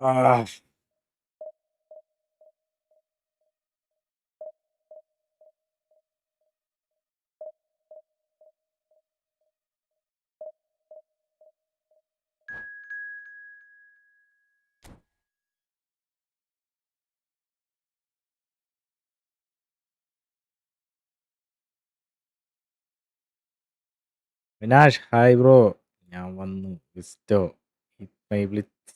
Ah, Vinash, hi bro. ഞാൻ വന്നു Visto Blitz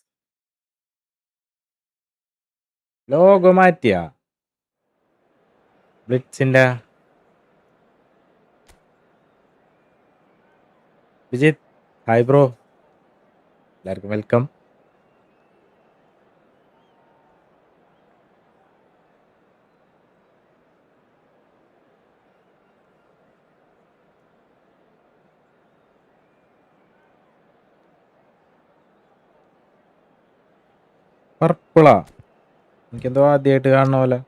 logo മാറ്റിയാ ബ്ലിറ്റ്സിന്റെ വിജിത് ഹായ് ബ്രോ എല്ലാവർക്കും വെൽക്കം. പർപ്പിളാ എനിക്കെന്തോ ആദ്യമായിട്ട് കാണുന്ന പോലെ.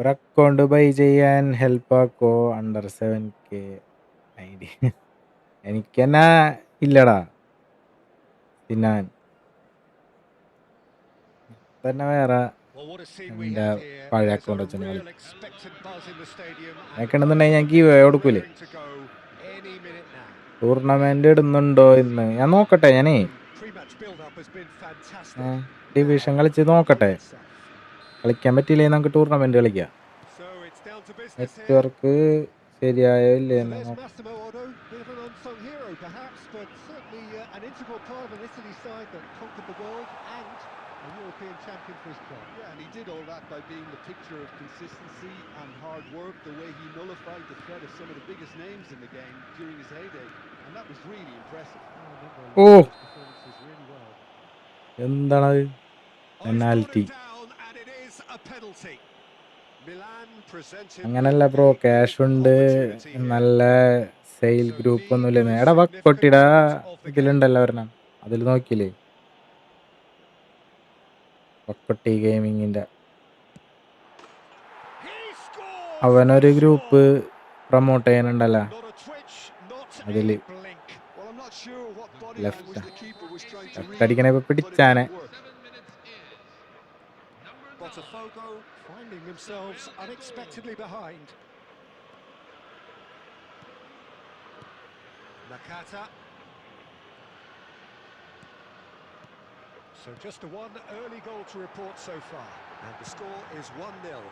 ഒരു അക്കൗണ്ട് ബൈ ചെയ്യാൻ ഹെൽപ്പ് ആക്കോ under 7K ID. എനിക്കെന്നാ ഇല്ലടാ തിന്നാൻ തന്നെ വേറെ എൻ്റെ പഴയ അക്കൗണ്ട് വെച്ചാൽ കളി എനിക്കുണ്ടെന്നുണ്ടെങ്കിൽ ഞാൻ ഗീവ് കൊടുക്കൂലേ. ടൂർണമെന്റ് ഇടുന്നുണ്ടോ ഇന്ന് ഞാൻ നോക്കട്ടെ. ഞാനേ ഡിവിഷൻ കളിച്ച് നോക്കട്ടെ. കളിക്കാൻ പറ്റിയില്ലേ നമുക്ക് ടൂർണമെന്റ് കളിക്കാം. നെറ്റ്വർക്ക് ശരിയായോ ഇല്ലേ എന്ന് നോക്കാം. European champion for his club. Yeah, and he did all that by being the picture of consistency and hard work, the way he nullified the threat of some of the biggest names in the game during his heyday. And that was really impressive. ഓ എന്താണത് penalty? അങ്ങനല്ല bro, cash ഉണ്ട്, നല്ല sale group ഒന്നുമില്ല. എടാ വക്കൊട്ടിടാ ഇതിലുണ്ടല്ലോ ഒരെണ്ണം, അതിൽ നോക്കിയില്ലേ? വക്കൊട്ടി ഗെയിമിങ്ങിന്റെ അവനൊരു group promote ചെയ്യാനുണ്ടല്ലോ അതില്. ലെഫ്റ്റ് അടിക്കണ ഇപ്പൊ പിടിച്ചാനെ. Finding themselves unexpectedly behind. Nakata. So just one early goal to report so far, and the score is 1-0.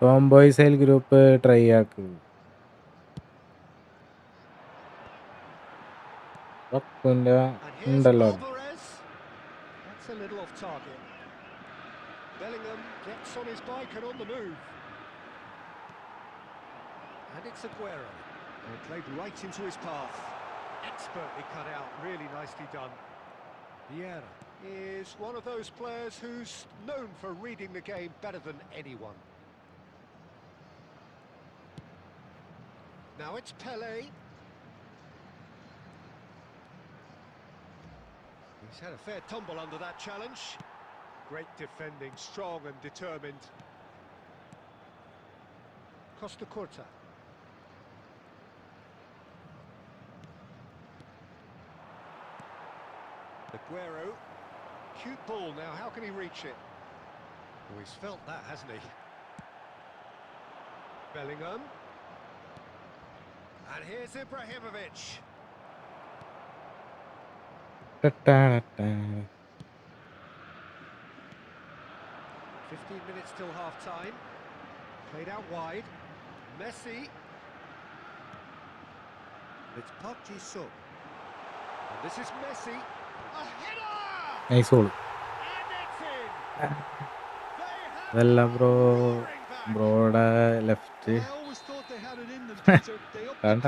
Tomboy sale group try ആക്ക്. വക്കുന്റെ ഉണ്ടല്ലോ. That's a little off target. Bellingham gets on his bike and on the move. And it's Aguero. They played right into his path. Expertly cut out, really nicely done. Vieira is one of those players who's known for reading the game better than anyone. Now it's Pele. He's had a fair tumble under that challenge. Great defending, strong and determined. Costa Curta. Aguero. Cute ball now, how can he reach it? Oh, he's felt that, hasn't he? Bellingham. And here's Ibrahimovic. 15 minutes till half-time. Played out wide. Messi. It's Park Ji-sung. And this is Messi. A header! Nice goal. അതല്ല bro, ബ്രോയുടെ left വേണ്ട.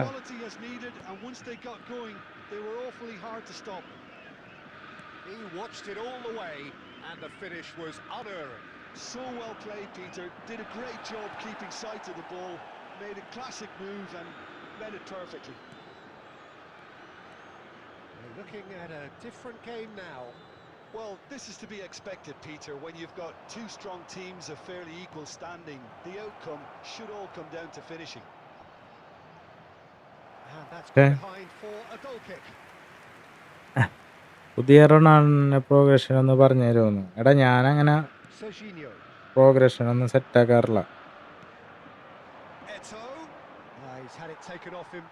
He watched it all the way, and the finish was unerring. So well played, Peter. Did a great job keeping sight of the ball. Made a classic move and read it perfectly. We're looking at a different game now. Well, this is to be expected, Peter. When you've got two strong teams of fairly equal standing, the outcome should all come down to finishing. And that's Okay. behind for a goal kick. പുതിയ റൊണാൾഡോന്റെ progression ഒന്ന് പറഞ്ഞു തരുമെന്ന്. എടാ ഞാനങ്ങനെ Serginho. Progression ഒന്നും സെറ്റാക്കാറില്ല. Eto. He's had it taken off him.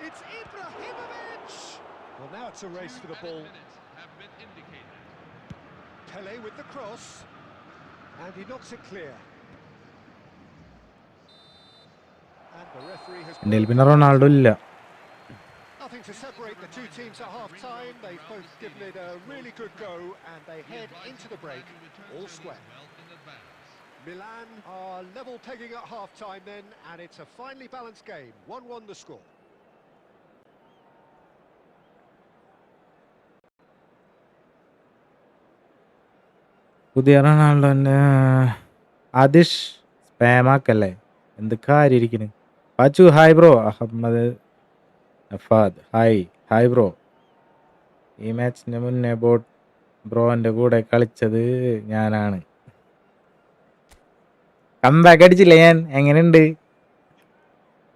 It's Ibrahimovic! Well, now it's a race for the ball. Pele with the cross. And he knocks it clear. And the referee has... എൻ്റെ പിന്നെ Ronaldo ഇല്ല. Nothing to separate the two teams at half-time. They've both given it a really good go, and they head into the break all square. Milan are level pegging at half-time then, and it's a finely balanced game. 1-1 the score. പുതിയ റൊണാൾഡോന്റെ ആദിഷ് സ്പാമാക്കല്ലേ, എന്ത് കാര്യം ഇരിക്കുന്നു. Pachu hi bro. Ahammed Afad hi bro. ഈ മാച്ചിന് മുന്നേ ബ്രോന്റെ കൂടെ കളിച്ചത് ഞാനാണ്. കംബാക്ക് അടിച്ചില്ലേ ഞാൻ? എങ്ങനെയുണ്ട്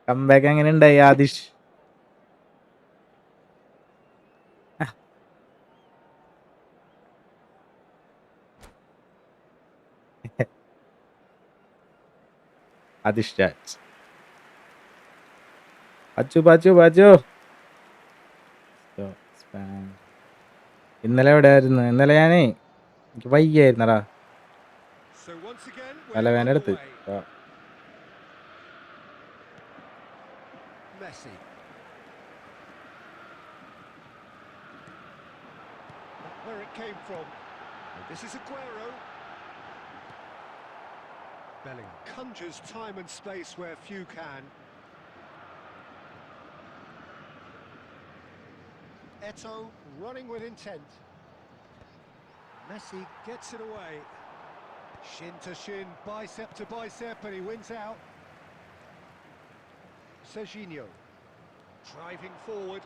കംബാക്ക്? എങ്ങനെയുണ്ടായി ആദിഷ്? ആദിഷ് രാജ്. പാച്ചു ഇന്നലെ എവിടെയായിരുന്നു? ഇന്നലെ എനിക്ക് വയ്യായിരുന്നടാ, So once again, തലവേന എടുത്ത്. Messi. Where it came from. And this is Aguero. Bellingham conjures time and space where few can. Eto running with intent. Messi gets it away. Shin to shin, bicep to bicep, and he wins out. Serginho driving forward.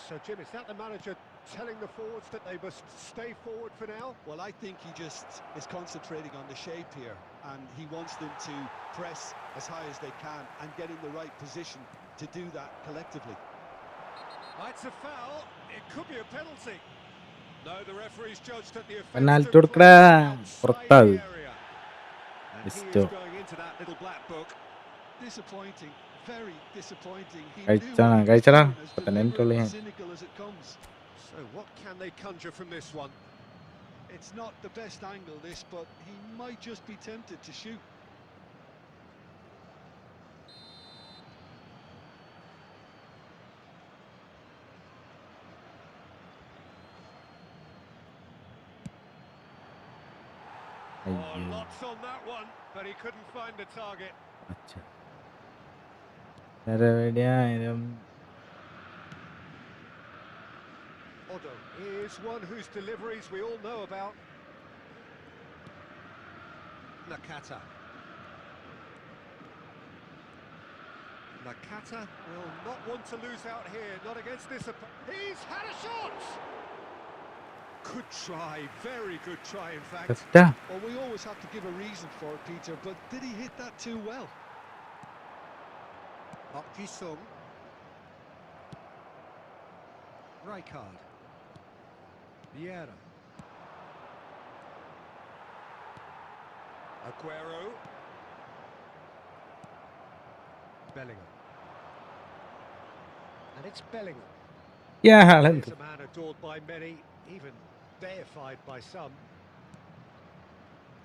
So Jim, is that the manager telling the forwards that they must stay forward for now? Well, I think he just is concentrating on the shape here, and he wants them to press as high as they can and get in the right position to do that collectively. It's a foul. It could be a penalty. No, the referee's judged that the offence Penalty took കൊടുക്കടാ, place പുറത്താ outside അത്. the area. And he Listo. is going into that little black book. Disappointing, very disappointing. He കഴിച്ചടാ knew he was കഴിച്ചടാ doing as ഇപ്പൊ തന്നെ എനിക്കുള്ളൂ deliberate ഞാൻ. and cynical as it comes. So what can they conjure from this one? It's not the best angle, this, but he might just be tempted to shoot. Oh, lots on that one, but he couldn't find the target. അച്ഛാ. എവിടെയായാലും Odo is one whose deliveries we all know about. Nakata. Nakata will not want to lose out here, not against this. He's had a shot! Good try, very good try in fact. തെറ്റാ. Well, we always have to give a reason for it, Peter, but did he hit that too well? Park Ji-sung. Rijkaard. Vieira. Aguero. Bellingham. And it's Bellingham. ഇയാളെന്ത് He's a man adored by many, even deified by some.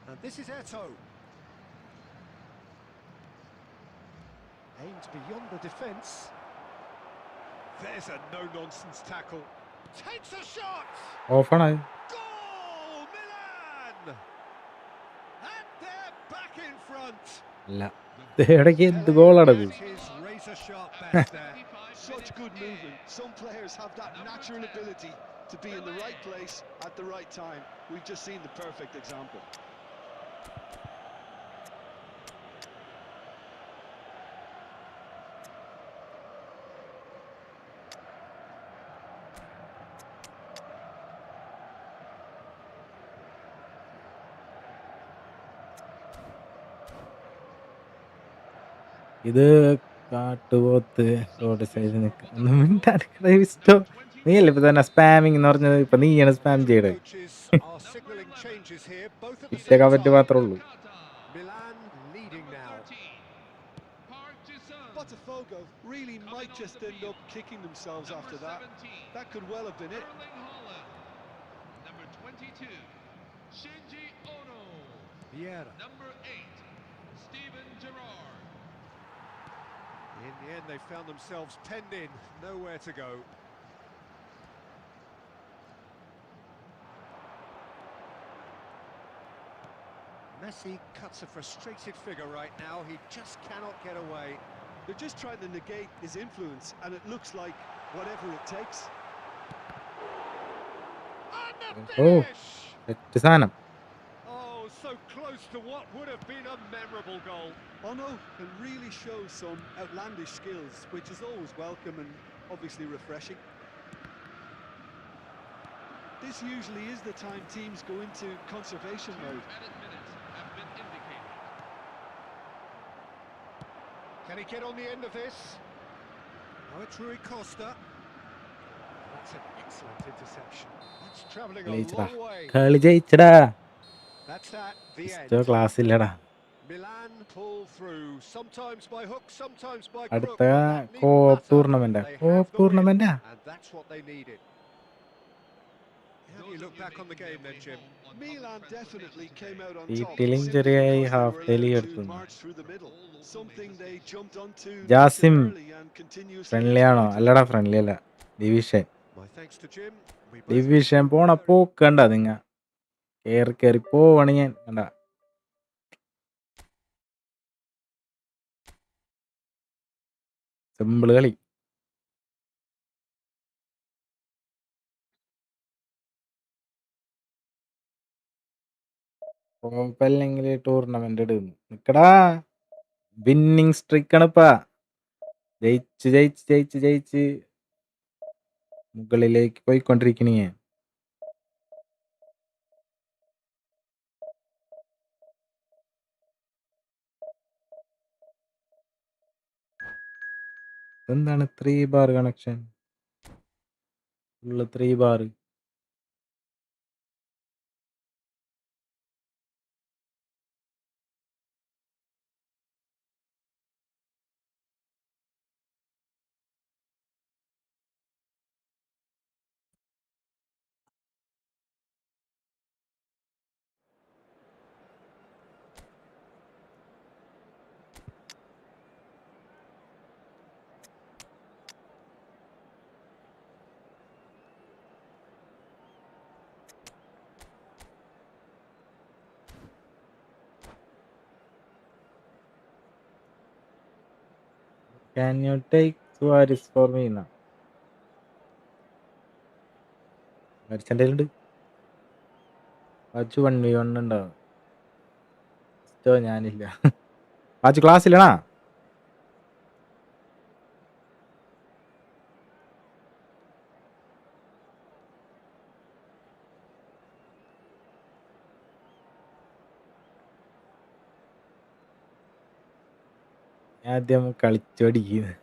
And this is Eto. Aimed beyond the defence. There's a no-nonsense tackle. Takes a shot! ഓഫാണ്. Goal, Milan! And they're back in front. അല്ല, ഇടയ്ക്ക് എന്ത് ഗോളാണത്? His razor sharp pass there. Such good movement. Some players have that natural ability to be in the right place at the right time. We've just seen the perfect example. ഇത് കാട്ടുപോത്ത് road സൈഡിൽ നിൽക്കുക. ഒന്നും മിണ്ടാതിരിക്കടാ ഇഷ്ടോ. നീയല്ലേ ഇപ്പൊ തന്നെ spamming എന്ന് പറഞ്ഞത്. ഇപ്പൊ നീയാണ് സ്പാം Both ചെയ്തത്. coaches are signalling changes here, both at the ഇറ്റ same covet time. മാത്രമേ ഉള്ളൂ. Milan leading now. Botafogo really might just end up kicking themselves after that. That could well have been it. Number 22, Shinji Ono. Vieira. Number 8, Steven Gerrard. In the end, they found themselves penned in, nowhere to go. Messi cuts a frustrated figure right now. He just cannot get away. They're just trying to negate his influence, and it looks like whatever it takes. And the Oh. finish! തെറ്റ് സാധനം. Oh, so close to what would have been a memorable goal. Ono can really show some outlandish skills, which is always welcome and obviously refreshing. This usually is the time teams go into conservation mode. Added minutes have been indicated. Can he get on the end of this? Oh, it's Rui Costa. That's an excellent interception. That's travelling a കളിച്ചടാ. long way. കളി ജയിച്ചടാ. That's that, the ഇഷ്ടോ end. Class ഇല്ലടാ. Milan pull through, sometimes by hook, sometimes by crook. അടുത്ത but that needn't കോപ്പ് matter. ടൂർണമെന്റാ. They have കോപ്പ് the win, ടൂർണമെന്റാ. and that's what they needed. How do you look back on the game then, Jim? Milan definitely came out on top. വീട്ടിൽ simply ഇഞ്ചുറിയായി because they half were daily allowed എടുത്തു. to march through the middle. Something they jumped onto Jasim nice and early and continuously friendly ആണോ? exploited. അല്ലടാ friendly അല്ല. Division My thanks to Jim. We both division പോണ പോക്കണ്ട നിങ്ങ. കേറി കേറി പോവാണ് ഞാൻ. കണ്ട സിമ്പിൾ കളി. കോപ്പല്ലെങ്കിൽ ടൂർണമെന്റ് ഇടുന്നു. നിക്കടാ. വിന്നിങ് സ്ട്രിക്ക് ആണിപ്പാ. ജയിച്ച് ജയിച്ച് ജയിച്ച് ജയിച്ച് മുകളിലേക്ക് പോയിക്കൊണ്ടിരിക്കണേ. എന്താണ് 3 bar connection? Full 3 bar. Can you take Suarez for me now? മരിച്ചെൻ്റെ ഉണ്ട്. വാച്ച് 1v1 ഉണ്ടാവും. ഇഷ്ടോ ഞാനില്ല. വാച്ച് ക്ലാസ്സില്ലണാ. ആദ്യം കളിച്ചോടിക്കുന്നത്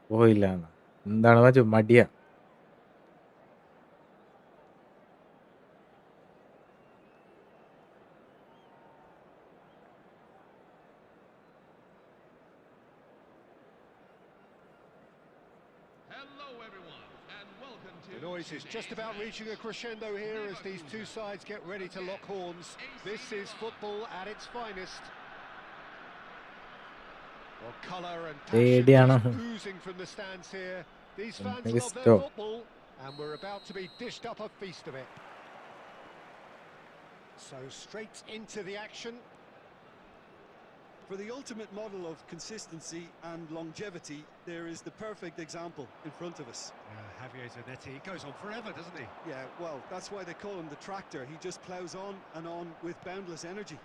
പോയില്ല. എന്താണ് വാച്ച് മടിയാ. Hello, everyone, and welcome to The noise is just about reaching a crescendo here as these two sides get ready to lock horns. This is football at its finest. Well, colour and passion just oozing from the stands here. These fans love their football, and we're about to be dished up a feast of it. So straight into the action. For the ultimate model of consistency and longevity, there is the perfect example in front of us. Javier Zanetti, he goes on forever, doesn't he? Yeah, well, that's why they call him the tractor. He just ploughs on and on with boundless energy.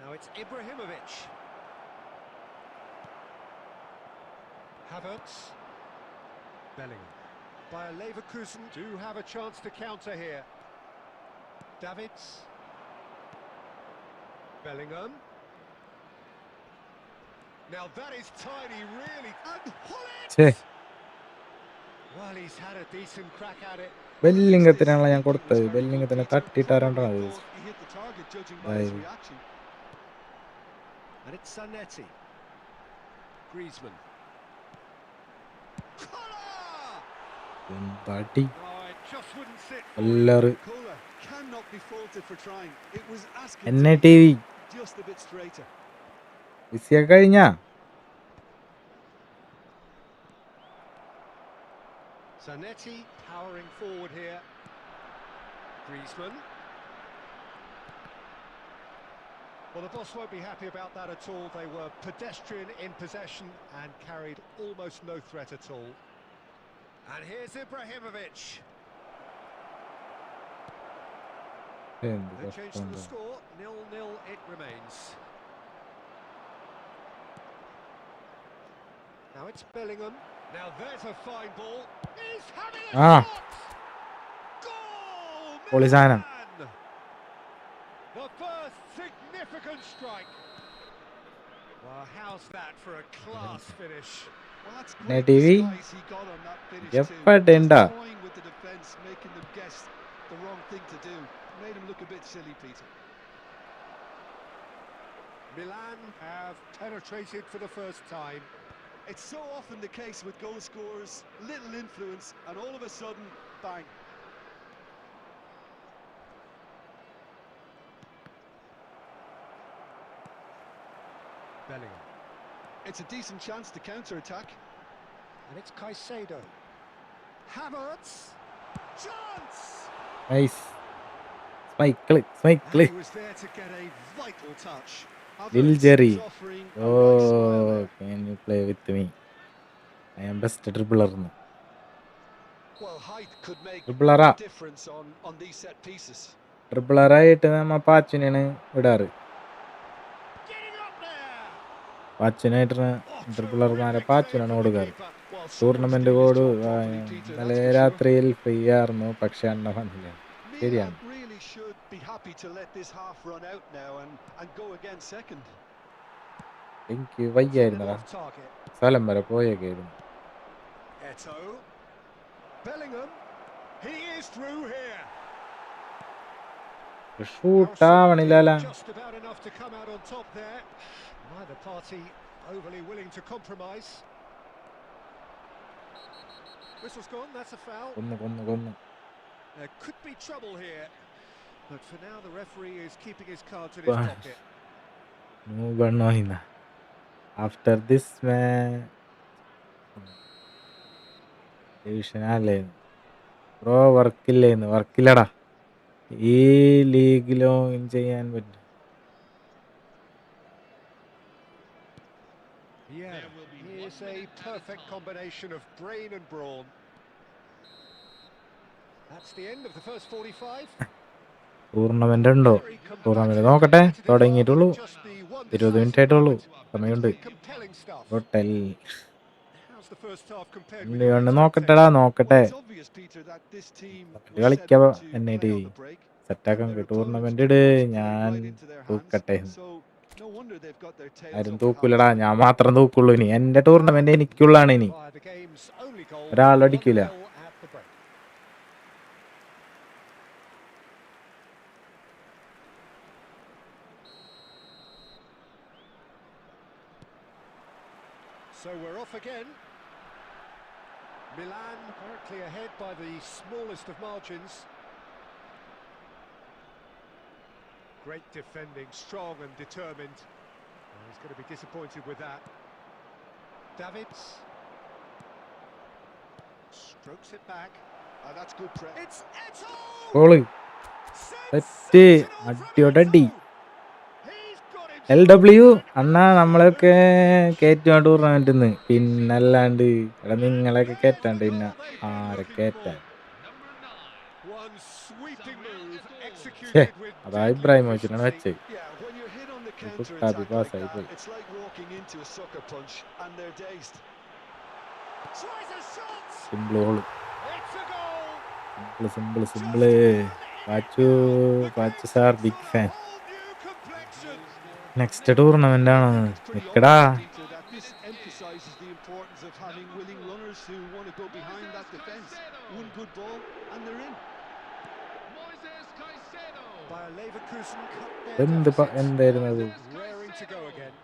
Now it's Ibrahimovic. Havertz. Bellingham. Bayer Leverkusen do have a chance to counter here. Davids. Bellingham. Now that is tiny, really. And ഛേ, well, he's had a decent crack at it. ബെല്ലിംഗത്തിനാണല്ലോ ഞാൻ കൊടുത്തത്. ബെല്ലിംഗത്തിനെ തട്ടിയിട്ടാരണ്ടാണ് He hit the target, judging by his ഇതായത്. reaction. And it's Zanetti. Griezmann. എന്താടി Oh, it just wouldn't sit for him. എല്ലാവരും Kohler cannot be faulted for trying. It was asking എന്നെ to T V be just a bit straighter. ബിസിയൊക്കെ കഴിഞ്ഞാ Zanetti powering forward here. Griezmann. Well, the boss won't be happy about that at all. They were pedestrian in possession and carried almost no threat at all. And here's Ibrahimovic. എന്ത് No change to the കഷ്ടം. score. 0-0 it remains. Now it's Bellingham. Now there's a fine ball. He's having a Ah. shot! Goal! പൊളി സാധനം. Milan! The first significant strike. Well, how's that for a class finish? Well, that's Net great TV. disguise he got on that finish too. എപ്പടേണ്ട Just toying with the defence, making them guess the wrong thing to do. Made him look a bit silly, Peter. Milan have penetrated for the first time. It's so often the case with goal scorers, little influence, and all of a sudden, bang. Bellingham. It's a decent chance to counter-attack. And it's Caicedo. Havertz. Chance! Nice സ്പൈക്കിള് And സ്പൈക്കിള് he was there to get a vital touch. Lil Havertz Jerry. is offering a oh right smile there. Can you play with me I am best dribbler Well, height could make ഡ്രിബിളറാ a difference on these set pieces. ഡ്രിബിളറായിട്ട് നമ്മ പാച്ചുനെയാണ് വിടാറ് Getting up there! പാച്ചുനായിട്ട് Oh, ഡ്രിബിളർമാരെ terrific പാച്ചുനാണ് save from the കൊടുക്കാറ് keeper. Well, tournament doing his code job properly, Peter, ഇന്നലെ that's for sure. രാത്രിയിൽ ഫ്രീ ആയിരുന്നു പക്ഷെ അണ്ണ വന്നില്ല Milan ശരിയാണ് really should be happy to let this half run out now and go again second. എനിക്ക് It's a little വയ്യായിരുന്നടാ off target. സ്ഥലം വരെ പോയേക്കായിരുന്നു Eto. Bellingham. He is through here. ഷൂട്ടാവണില്ല Just about enough to come out on top there. Neither party overly willing to compromise. Whistle's gone, that's a foul. കൊന്നു There could be trouble here. But for now the referee is keeping his cards in his Bah. pocket. After this ഡിവിഷനല്ലേ bro വർക്കില്ലടാ ഈ ലീഗിലോ win ചെയ്യാൻ പറ്റും Yeah, here's a perfect combination of brain and brawn. That's the end of the first 45. Tournament ഉണ്ടോ tournament നോക്കട്ടെ തുടങ്ങിയിട്ടുള്ളൂ 20 minute ആയിട്ടുള്ളൂ സമയമുണ്ട് Compelling stuff. Hotel How's the first half compared with ഇനി your ഒന്ന് expectations? നോക്കട്ടെ Well, it's obvious, Peter, that this team was set കളിക്കാ up to എന്നെ play on the break. സെറ്റാക്കാൻ Their tournament opponents it took much play ഞാൻ right into their hands, തൂക്കട്ടെ so no wonder they've got their tails ആരും up at തൂക്കൂലടാ half-time. ഞാൻ മാത്രം തൂക്കുള്ളൂ ഇനി എന്റെ tournament എനിക്കുള്ളതാണ് ഇനി Via the game's only goal, ഒരാളും അടിക്കൂല 1-0 at the break. So we're off again. Milan currently ahead by the smallest of margins. Great defending, strong and determined. Well, he's going to be disappointed with that. Davids strokes it back. That's good press. It's Eto! Goal തെറ്റ് Sensational from അടിയോടടി. Ito. He's got himself LW back. അണ്ണാ നമ്മളൊക്കെ കയറ്റുക ടൂർണമെന്റിന്ന് പിന്നല്ലാണ്ട് എടാ നിങ്ങളെയൊക്കെ There's the കയറ്റാണ്ട് പിന്നെ goal they've been ആരെ looking for. കയറ്റാൻ Number 9. One sweeping move ഛേ executed with അതാ deadly ഇബ്രാഹിമോവിച്ചിനാണ് efficiency. വെച്ചത്. Yeah, when you're hit on the കുട്ടാപ്പി counter-attack like പാസ്സായി that, പോയി. it's like walking into a sucker punch and they're dazed. Tries a shot. Simple hole. It's a goal. Simple Just one in Pachu now. The Pachu game sir takes big on a fan. whole new complexion. Next tournament I ആണ് think it's pretty നിക്കടാ. obvious, Peter, that this emphasises the importance of having willing runners who want to go behind that defence. One good ball and they're in. Moises Caicedo. Bayer Leverkusen cut their എന്ത് deficit. എന്തായിരുന്നു അത്? Raring to go again.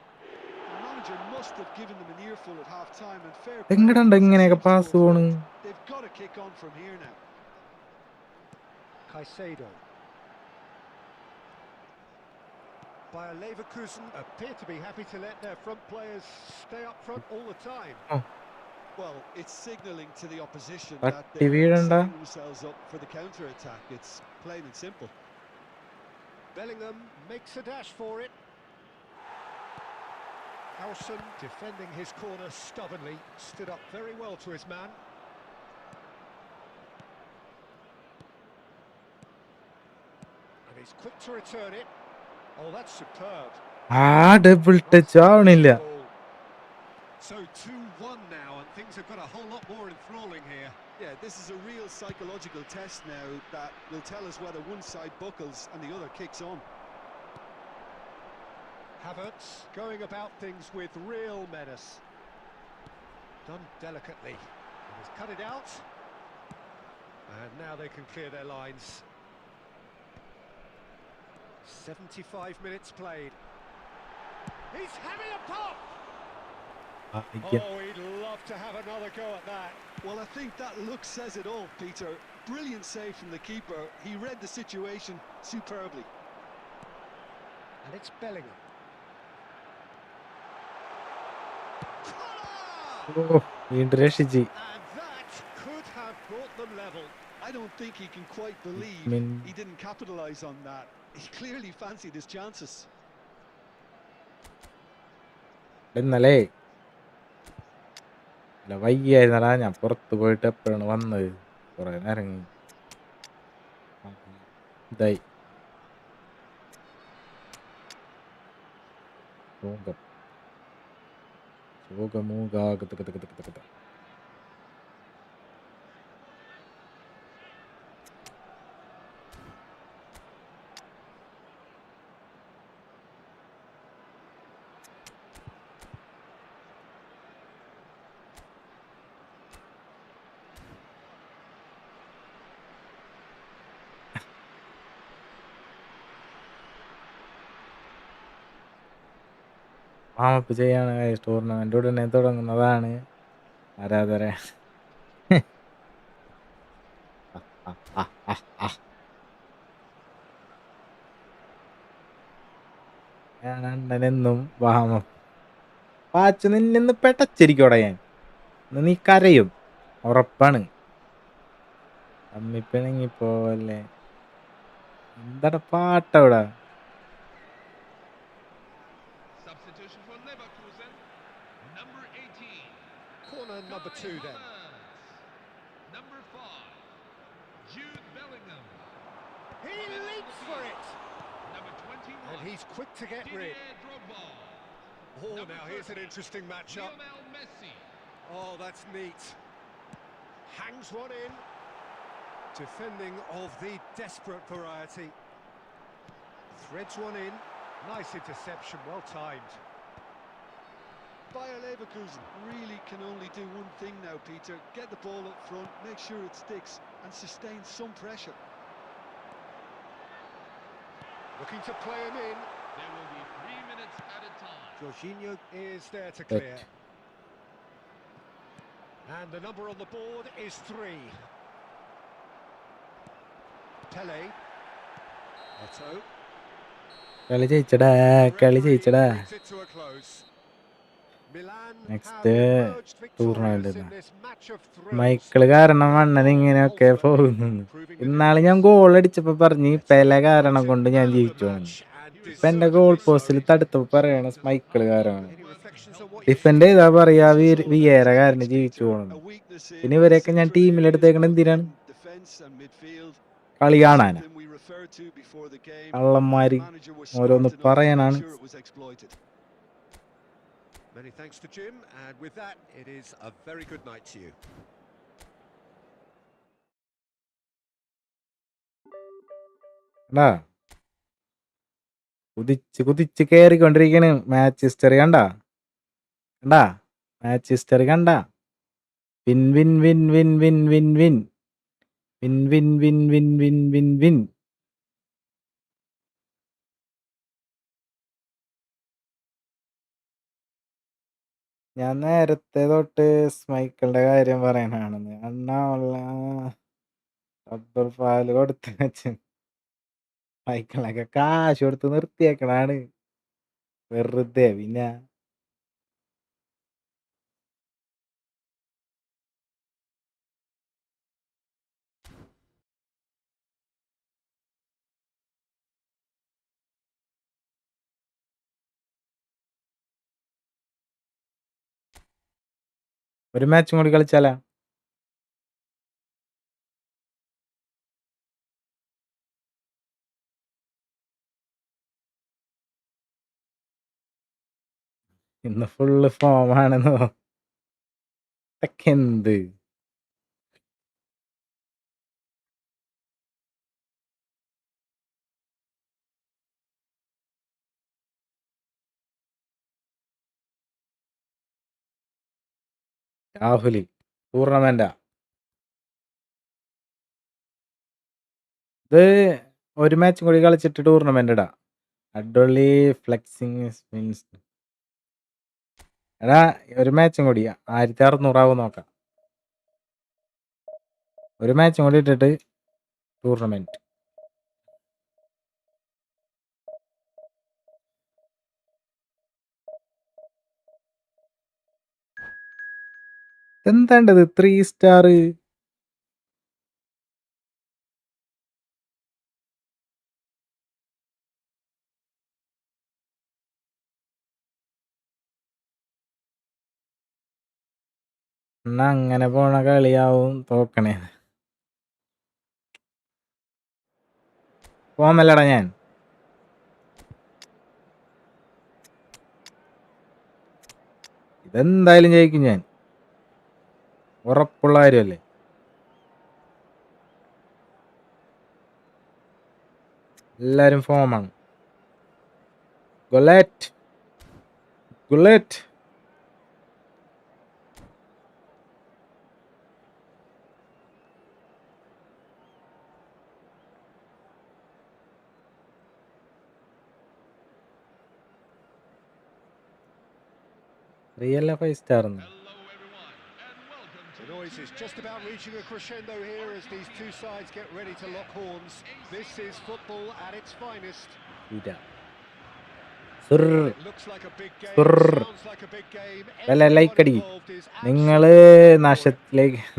The manager must have given them an earful at half-time and fair play എങ്ങടാണ്ട് against a ഇങ്ങനെയൊക്കെ pass sensible പോണ്? front. They've got to kick on from here now. Caicedo. Bayer Leverkusen appear to be happy to let their front players stay up front all the time. Well, it's signalling to the opposition But that they're dividend, setting themselves up for the counter-attack. It's plain and simple. Bellingham makes a dash for it. Howson defending his corner stubbornly, stood up very well to his man. And he's quick to return it. Oh, that's superb. ആ double touch ആവണില്ല. So 2-1 now, and things have got a whole lot more enthralling here. Yeah, this is a real psychological test now that will tell us whether one side buckles and the other kicks on. Havertz going about things with real menace. Done delicately. And he's cut it out. And now they can clear their lines. 75 minutes played. He's having a pop! Oh, he'd love to have another go at that. Well, I think that look says it all, Peter. Brilliant save from the keeper. He read the situation superbly. And it's Bellingham. വീണ്ടും രക്ഷിച്ച്. And that could have brought them level. I don't think he can quite believe he didn't capitalise on that. He clearly fancied his chances. ഇന്നലെ അല്ല വയ്യായിരുന്നടാ, ഞാൻ പുറത്ത് പോയിട്ട് എപ്പോഴാണ് വന്നത്, കുറെ നേരം ഇതായി വാമപ്പ് ചെയ്യാണ്. ടൂർണമെന്റ് ഉടനെ തുടങ്ങുന്നതാണ്. ആരാധര ഞാൻ അണ്ണനെന്നും വാമപ്പ്. പാച്ചു നിന്നിന്ന് പെട്ടച്ചിരിക്കോടെ ഞാൻ. നീ കരയും ഉറപ്പാണ്. അമ്മിപ്പിണങ്ങിപ്പോവല്ലേ. എന്താടാ പാട്ടവിടെ? Substitution for Leverkusen. Number 18. Corner number 2 then. Number 5. Jude Bellingham. He leaps for it. Number 21. And he's quick to get rid. Didier Drogba. Oh, Number now here's an 30. interesting matchup. Lionel Messi. Oh, that's neat. Hangs one in. Defending of the desperate variety. Threads one in. Nice interception, well timed. Bayer Leverkusen really can only do one thing now, Peter. Get the ball up front, make sure it sticks and sustain some pressure. Looking to play him in. There will be 3 minutes at a time. Jorginho is there to clear. And the number on the board is 3. Pele. Otto. കളി ജയിച്ചടാ, കളി ജയിച്ചടാ. Brings it to a close. Milan Next have emerged tournament victorious in ഇതാ. this match of thrills. Michael കാരണം അണ്ണൻ ഇങ്ങനെയൊക്കെ പോകുന്നു. ഇന്നാള് ഞാൻ goal അടിച്ചപ്പോ പറഞ്ഞ് പെല കാരണം കൊണ്ട് ഞാൻ ജയിച്ചു പോണെന്ന്. ഇപ്പൊ എന്റെ ഗോൾ പോസ്റ്റിൽ തടുത്തപ്പോ പറയണ മൈക്കിള് കാരണം. ഡിഫൻഡ് ചെയ്താ പറയാ വിയേര കാരണം ജയിച്ചു പോണെന്ന്. പിന്നെ ഇവരെയൊക്കെ ഞാൻ ടീമിലെടുത്തേക്കണ എന്തിനാണ്? കളി കാണാനാ? കള്ളന്മാര് ഓരോന്ന് പറയാനാണ്. Many thanks to Jim, and with that, it is a very good night to you. കുതിച്ച് കേറിക്കൊണ്ടിരിക്കണ്. മാച്ച് ഹിസ്റ്ററി കണ്ടാ? മാച്ച് ഹിസ്റ്ററി കണ്ടാ? Win win win win win win win win win win win win win win. ഞാൻ നേരത്തെ തൊട്ട് മൈക്കിളിന്റെ കാര്യം പറയാനാണെന്ന്. അണ്ണാ ഉള്ള rubber പാല് കൊടുത്ത് വെച്ച് മൈക്കിളിനൊക്കെ കാശ് കൊടുത്ത് നിർത്തിയേക്കണാണ് വെറുതെ. പിന്നെ ഒരു മാച്ചും കൂടി കളിച്ചാലാ? ഇന്ന് ഫുള്ള് ഫോമാണെന്നോ? എന്ത് രാഹുലി ടൂർണമെന്റാ ഇത്? ഒരു മാച്ചും കൂടി കളിച്ചിട്ട് ടൂർണമെന്റ് ഇടാ. അഡ്വള്ളി ഫ്ലെക്സിങ് മീൻസ് എടാ, ഒരു മാച്ചും കൂടി 1600 നോക്കാം. ഒരു മാച്ചും കൂടി ഇട്ടിട്ട് ടൂർണമെന്റ്. എന്താണ്ടത് 3 സ്റ്റാർ? എന്നാ അങ്ങനെ പോണ കളിയാവും തോക്കണേ. ഫോമല്ലടാ ഞാൻ. ഇതെന്തായാലും ജയിക്കും ഞാൻ, ഉറപ്പുള്ള കാര്യമല്ലേ. എല്ലാരും ഫോമാണ്. Gullit real 5 star. The noise is just about reaching a crescendo here as these two sides get ready to lock horns. This is football at its finest. It looks like a big game, sounds like a big game. Everyone involved is നിങ്ങള്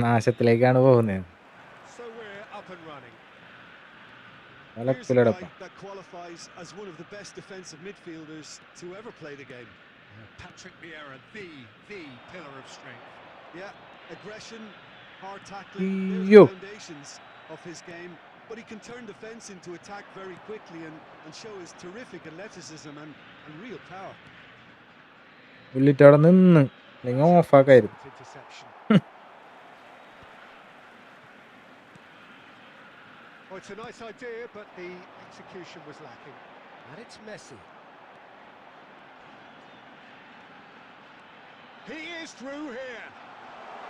നാശത്തിലേക്കാണ് പോകുന്നത്. So we're up and running. Here's a guy that qualifies as one of the best defensive midfielders to ever play the game. Patrick Vieira, the pillar of strength. Yeah, aggression, hard tackling, they're the foundations of his game. But he can turn defence into attack very quickly and show his terrific athleticism and real power. ഉള്ളിട്ടവിടെ നിന്ന് അല്ലെങ്കിൽ ഓഫാക്കായിരുന്നു. Oh, it's a nice idea, but the execution was lacking. And it's Messi. He is through here.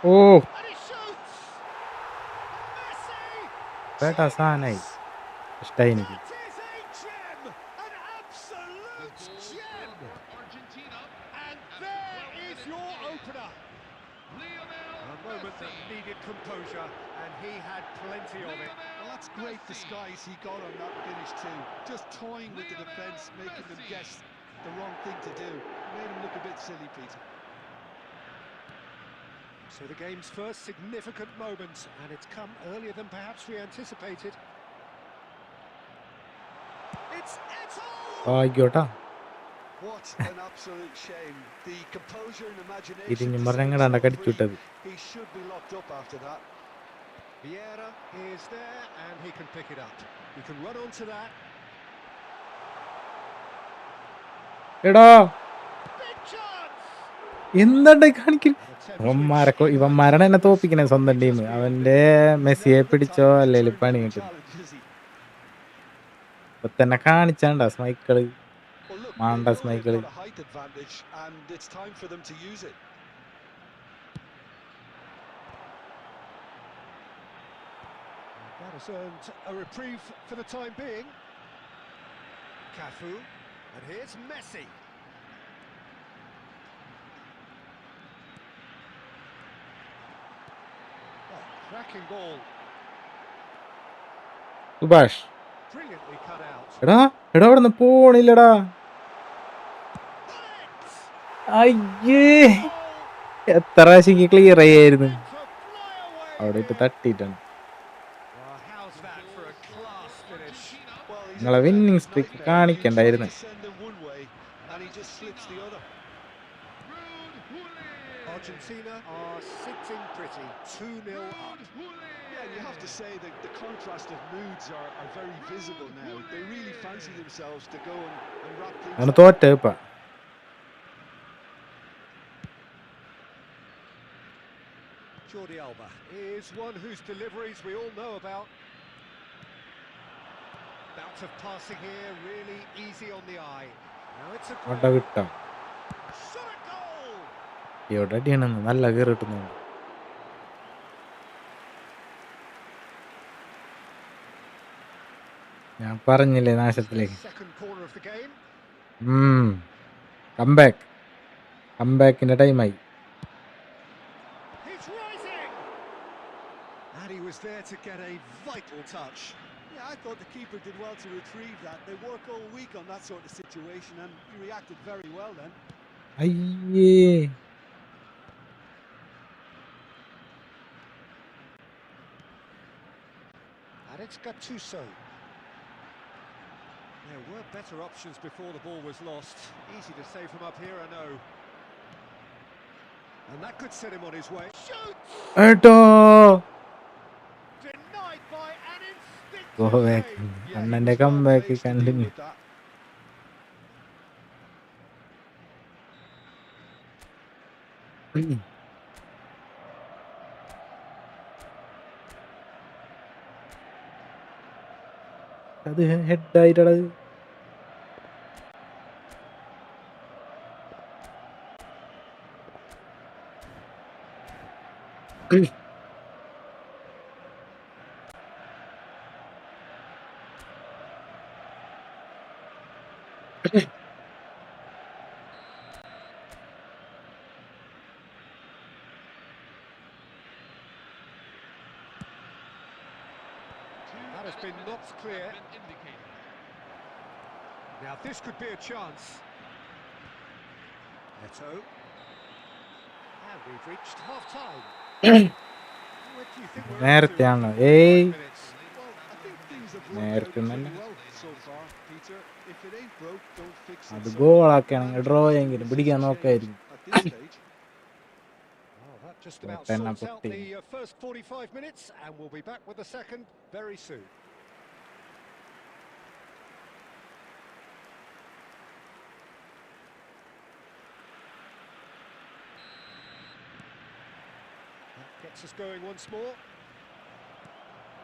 Oh. And he shoots. Messi. Beta സാനായി ഇഷ്ടായി എനിക്ക്. That is a gem, an absolute gem. And there is your opener. A moment that needed composure, and he had plenty of it. Well, that's great disguise he got on that finish too. Just toying with the defence, making them guess the wrong thing to do. Made him look a bit silly, Peter. So the game's first significant moment, and it's come earlier than perhaps we anticipated. It's Eto'o! ആയിക്കോട്ടാ. What an absolute shame. The composure and imagination തിരിഞ്ഞും to പറഞ്ഞ് set എങ്ങടാണ്ട himself കടിച്ചു free. വിട്ടത്. He should be locked up after that. Vieira is there, and he can pick it up. He can run onto that. എടാ Big chance! എന്താണ്ട് കാണിക്കൽ An attempt which ഇവന്മാരാണ് എന്നെ തോപ്പിക്കണേ സ്വന്തം team. just beyond അവന്റെ He's മെസ്സിയെ never the പിടിച്ചോ type to അല്ലേലും turn പണി down a കിട്ടും. challenge, is he? ഇപ്പൊ തന്നെ കാണിച്ചാണ്ടാ സ്മൈക്കള്, Well, look, they മാണ്ട know they've സ്മൈക്കള്. got a height advantage, and it's time for them to use it. that has earned a reprieve for the time being. Cafu, and here's Messi. Oh, cracking ball, Subhash brilliantly cut out. എടാ അവിടെ നിന്ന് പോണില്ലടാ. അയ്യേ, എത്ര പ്രാവശ്യം clear ചെയ്യായിരുന്നു. To fly away അവിടെ ഇട്ട് here. തട്ടിയിട്ടാണ്. Well, how's that for a class finish? Well, he's നിങ്ങളെ a winning defensive സ്ട്രിക്ക് nightmare. You try കാണിക്കണ്ടായിരുന്നു. to send them one way, and he just slips the other. Argentina are sitting pretty, 2-0 up. Yeah, and you have to say that the contrast of moods are very visible now. They really fancy themselves to go and wrap things അങ്ങനെ up. തോറ്റ ഇപ്പ. Jordi Alba is one whose deliveries we all know about. Bout of passing here, really easy on the eye. Now it's a അവിടെ goal. വിട്ടോ. Shot at goal! എവിടെ അടിയാണെന്ന് നല്ല കയറി കിട്ടുന്നുണ്ട്. ഞാൻ പറഞ്ഞില്ലേ നാശത്തിലേക്ക്. Second corner of the game. കംബാക്കിന്റെ ടൈമായി. He's rising! And he was there to get a vital touch. Yeah, I thought the keeper did well to retrieve that. They work all week on that sort of situation, and he reacted very well then. അയ്യേ, And it's Gattuso. There were better options before the ball was lost. Easy to say from up here, I know. And that could set him on his way. Shoots! ഏട്ടോ Denied by an instinctive go back. save. Yeah, he അണ്ണന്റെ was well comeback placed to deal continue. with that. അത് ഹെഡായിട്ടത്. That has been knocked clear. Now this could be a chance. Eto'o. And we've reached half-time. What do you think we're up to നേരത്തെയാണ്. after ഏയ് 45 minutes? Well, I think things have worked out നേരത്തെ pretty തന്നെ. well so far, Peter. If it ain't broke, don't fix it. അത് So, ഗോളാക്കുകയാണെങ്കിൽ draw managers എങ്കിലും use പിടിക്കാൻ this നോക്കായിരുന്നു. change at this stage. Well, that just about Penna sorts out putti. the first 45 minutes, and we'll be back with the second very soon. That gets us going once more.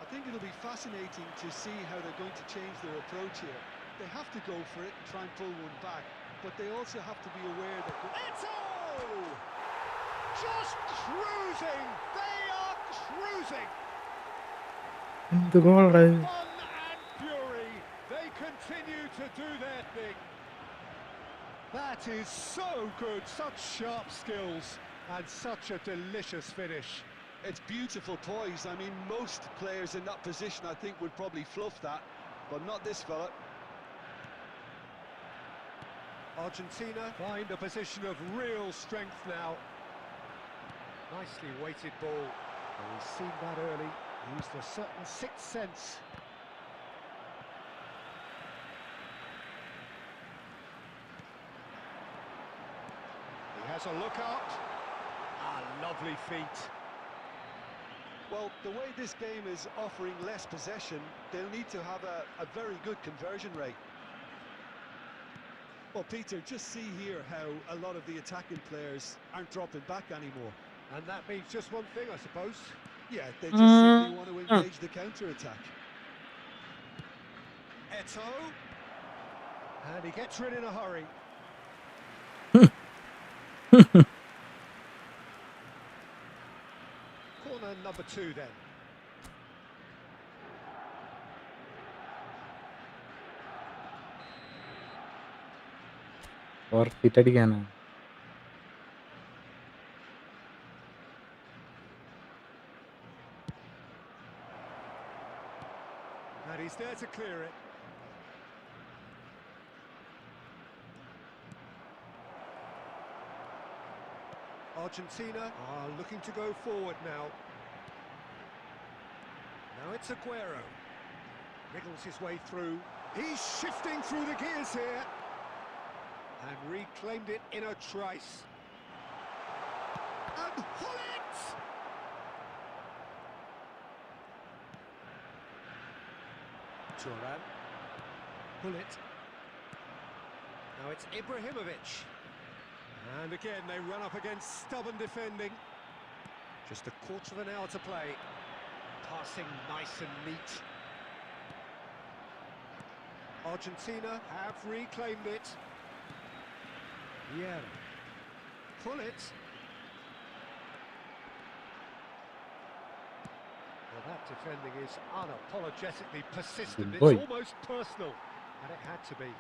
I think it'll be fascinating to see how they're going to change their approach here. They have to go for it and try and pull one back, but they also have to be aware that... Eto'o! Just cruising! They are cruising! എന്ത് ഗോളാ ഇത്? Fun and fury! They continue to do their thing. That is so good, such sharp skills, and such a delicious finish. It's beautiful poise. I mean, most players in that position, I think, would probably fluff that, but not this fella. Argentina find a position of real strength now. Nicely weighted ball. Well, he's seen that early. Used a certain sixth sense. He has a look up. Ah, lovely feet. Well, the way this game is offering less possession, they'll need to have a very good conversion rate. Well, Peter, just see here how a lot of the attacking players aren't dropping back anymore. And that means just one thing, I suppose. Yeah, they just simply want to engage the counter-attack. Eto. And he gets rid in a hurry. Corner number 2 then. Forfeit അടിക്കാനാ. And he's there to clear it. Argentina are looking to go forward now. Now it's Aguero. Wriggles his way through. He's shifting through the gears here. And reclaimed it in a trice. And pull it! Turan. Pull it. Now it's Ibrahimovic. And again, they run up against stubborn defending. Just a quarter of an hour to play. Passing nice and neat. Argentina have reclaimed it. Yeah. Pull it. Well, that defending is unapologetically persistent. Good It's boy. almost personal. And it had to be.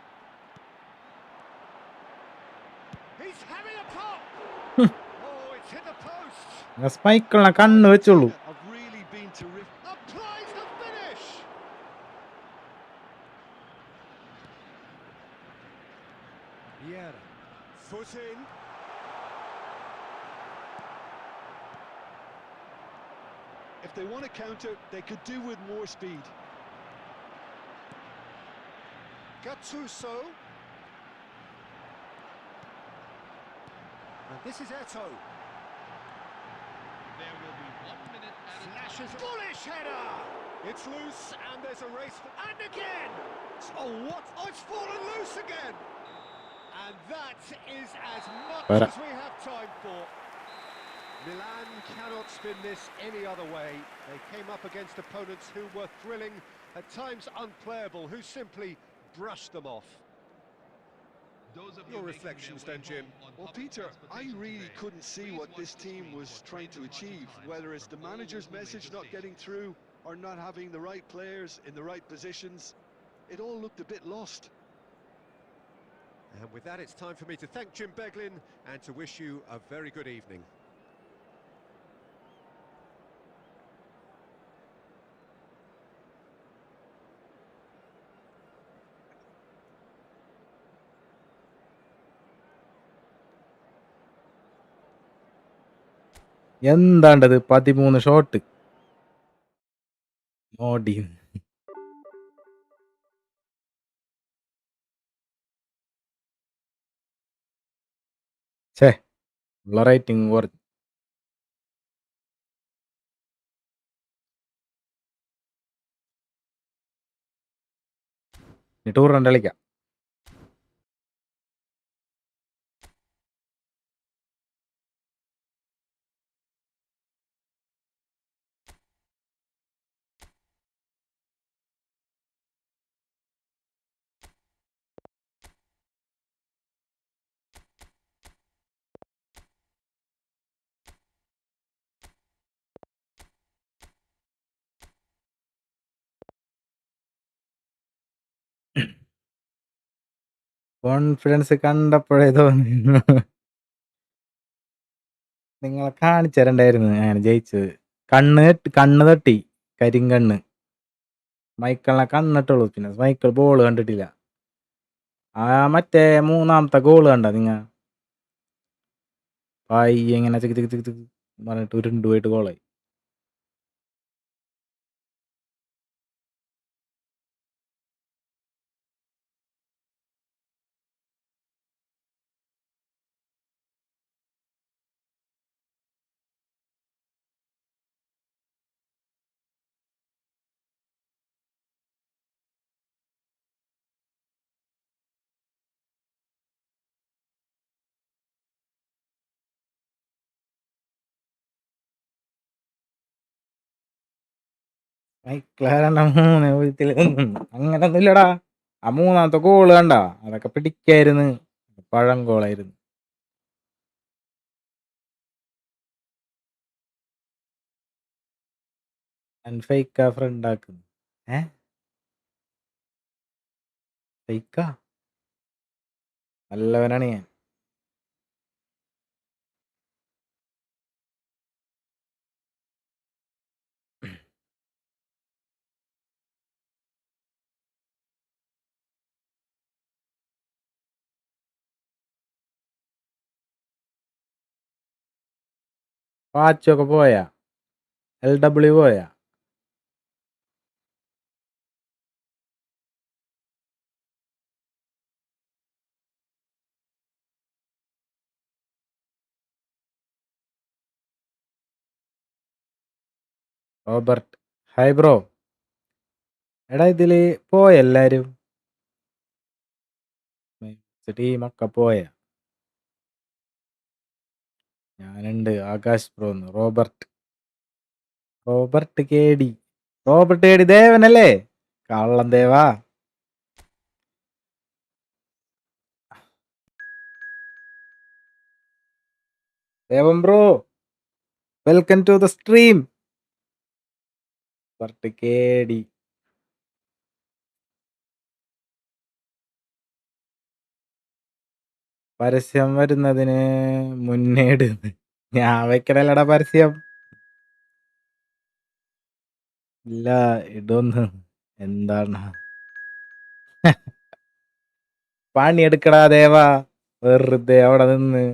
He's having a pop! Oh, it's hit the post! സ്പൈക്കുള്ള കണ്ണ് വെച്ചോളൂ. Have really been terrific. Applies the finish! Vieira. Foot in. If they want to counter, they could do with more speed. Gattuso. And this is Eto. There will be 1 minute added Flashes. time. Bullish header! It's loose, and there's a race. And again! Oh, what? Oh, it's fallen loose again! And that is as much Para. as we have time for. Milan cannot spin this any other way. They came up against opponents who were thrilling, at times unplayable, who simply brushed them off. Those of you Your making reflections their way then, Jim. home on Well, public Peter, I transportation really today, couldn't see please what watch this the team screen was for trying to train departure achieve, times whether it's from the all manager's the message major not getting through or not having the right players in the right positions. It all looked a bit lost. And with that, it's time for me to thank Jim Beglin and to wish you a very good evening. എന്താണ്ടത് 13 shot Modi. ഛേ, ഉള്ള rating കുറഞ്ഞു. Tour രണ്ട് കളിക്കാം. Confidence കണ്ടപ്പോഴേ തോന്നുന്നു നിങ്ങളെ കാണിച്ചു തരണ്ടായിരുന്നു ഞാൻ ജയിച്ചത്. കണ്ണ് തട്ടി, കരിങ്കണ്ണ്. മൈക്കിളിനെ കണ്ണിട്ടുള്ളൂ, പിന്നെ മൈക്കിൾ ബോൾ കണ്ടിട്ടില്ല. ആ മറ്റേ മൂന്നാമത്തെ ഗോള് കണ്ട നിങ്ങ? പയ്യെ ഇങ്ങനെ ചിക്ക് ചിക്ക് ചിക്ക് ചിക്ക് പറഞ്ഞിട്ട് ഉരുണ്ടുപോയിട്ട് ഗോളായി. മൈക്കിളാരണ്ട 3-0 അങ്ങനൊന്നും ഇല്ലടാ. ആ 3ാമത്തെ ഗോള് കണ്ട, അതൊക്കെ പിടിക്കായിരുന്നു. പഴം ഗോളായിരുന്നു. ഫേക്കാ ഫ്രണ്ട് ആക്കുന്നു. ഫേക്കാ നല്ലവനാണ് ഞാൻ. പാച്ചൊക്കെ പോയാ, LW പോയാ. Robert, hi bro. എടാ ഇതില് പോയെല്ലാരും, ടീമൊക്കെ പോയ. ഞാനുണ്ട്, ആകാശ് ബ്രോന്ന്. റോബർട്ട് കേടി. റോബർട്ട് കേടി ദേവനല്ലേ? കള്ളം ദേവാ. Devan bro, welcome to the stream. Robert കേടി. പരസ്യം വരുന്നതിന് മുന്നേ ഇടുന്നു. ഞാൻ വെക്കണല്ലടാ പരസ്യം. ഇല്ല, ഇതൊന്ന് എന്താണ് പണിയെടുക്കടാ ദേവാ, വെറുതെ അവിടെ നിന്ന്.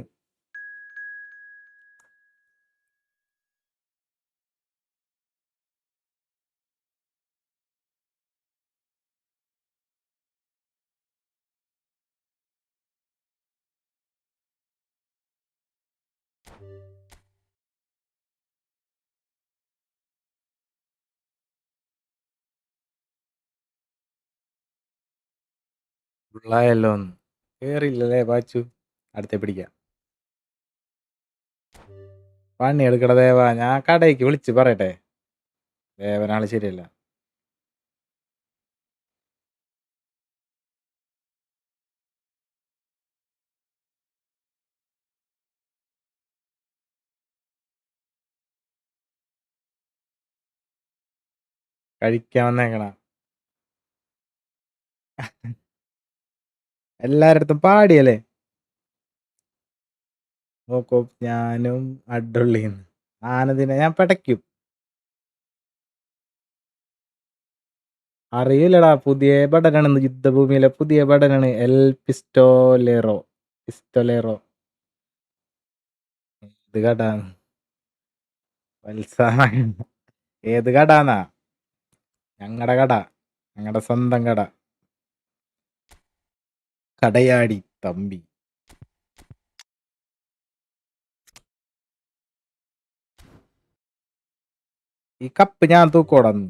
ഉള്ളായല്ലോ ഒന്ന് കേറിയില്ലല്ലേ പാച്ചു. അടുത്ത പിടിക്കാം. പണിയെടുക്കട ദേവാ, ഞാൻ കടയ്ക്ക് വിളിച്ച് പറയട്ടെ. ദേവനാള് ശരിയല്ല. കഴിക്കാൻ വന്നേക്കണ. എല്ലാരടുത്തും പാടിയല്ലേ. നോക്കൂ, ഞാനും അഡുള്ളിന്ന് ആനന്ദിനെ ഞാൻ പടയ്ക്കും. അറിയില്ലടാ, പുതിയ ബടനാണ് യുദ്ധഭൂമിയിലെ പുതിയ ബടനാണ്. പിസ്റ്റോലേറോ. ഏത് കട? ഏത് കടാന്നാ? ഞങ്ങടെ കട, ഞങ്ങളുടെ സ്വന്തം കട. കടയാടി തമ്പി. ഈ കപ്പ് ഞാൻ തൂക്കോടന്ന്.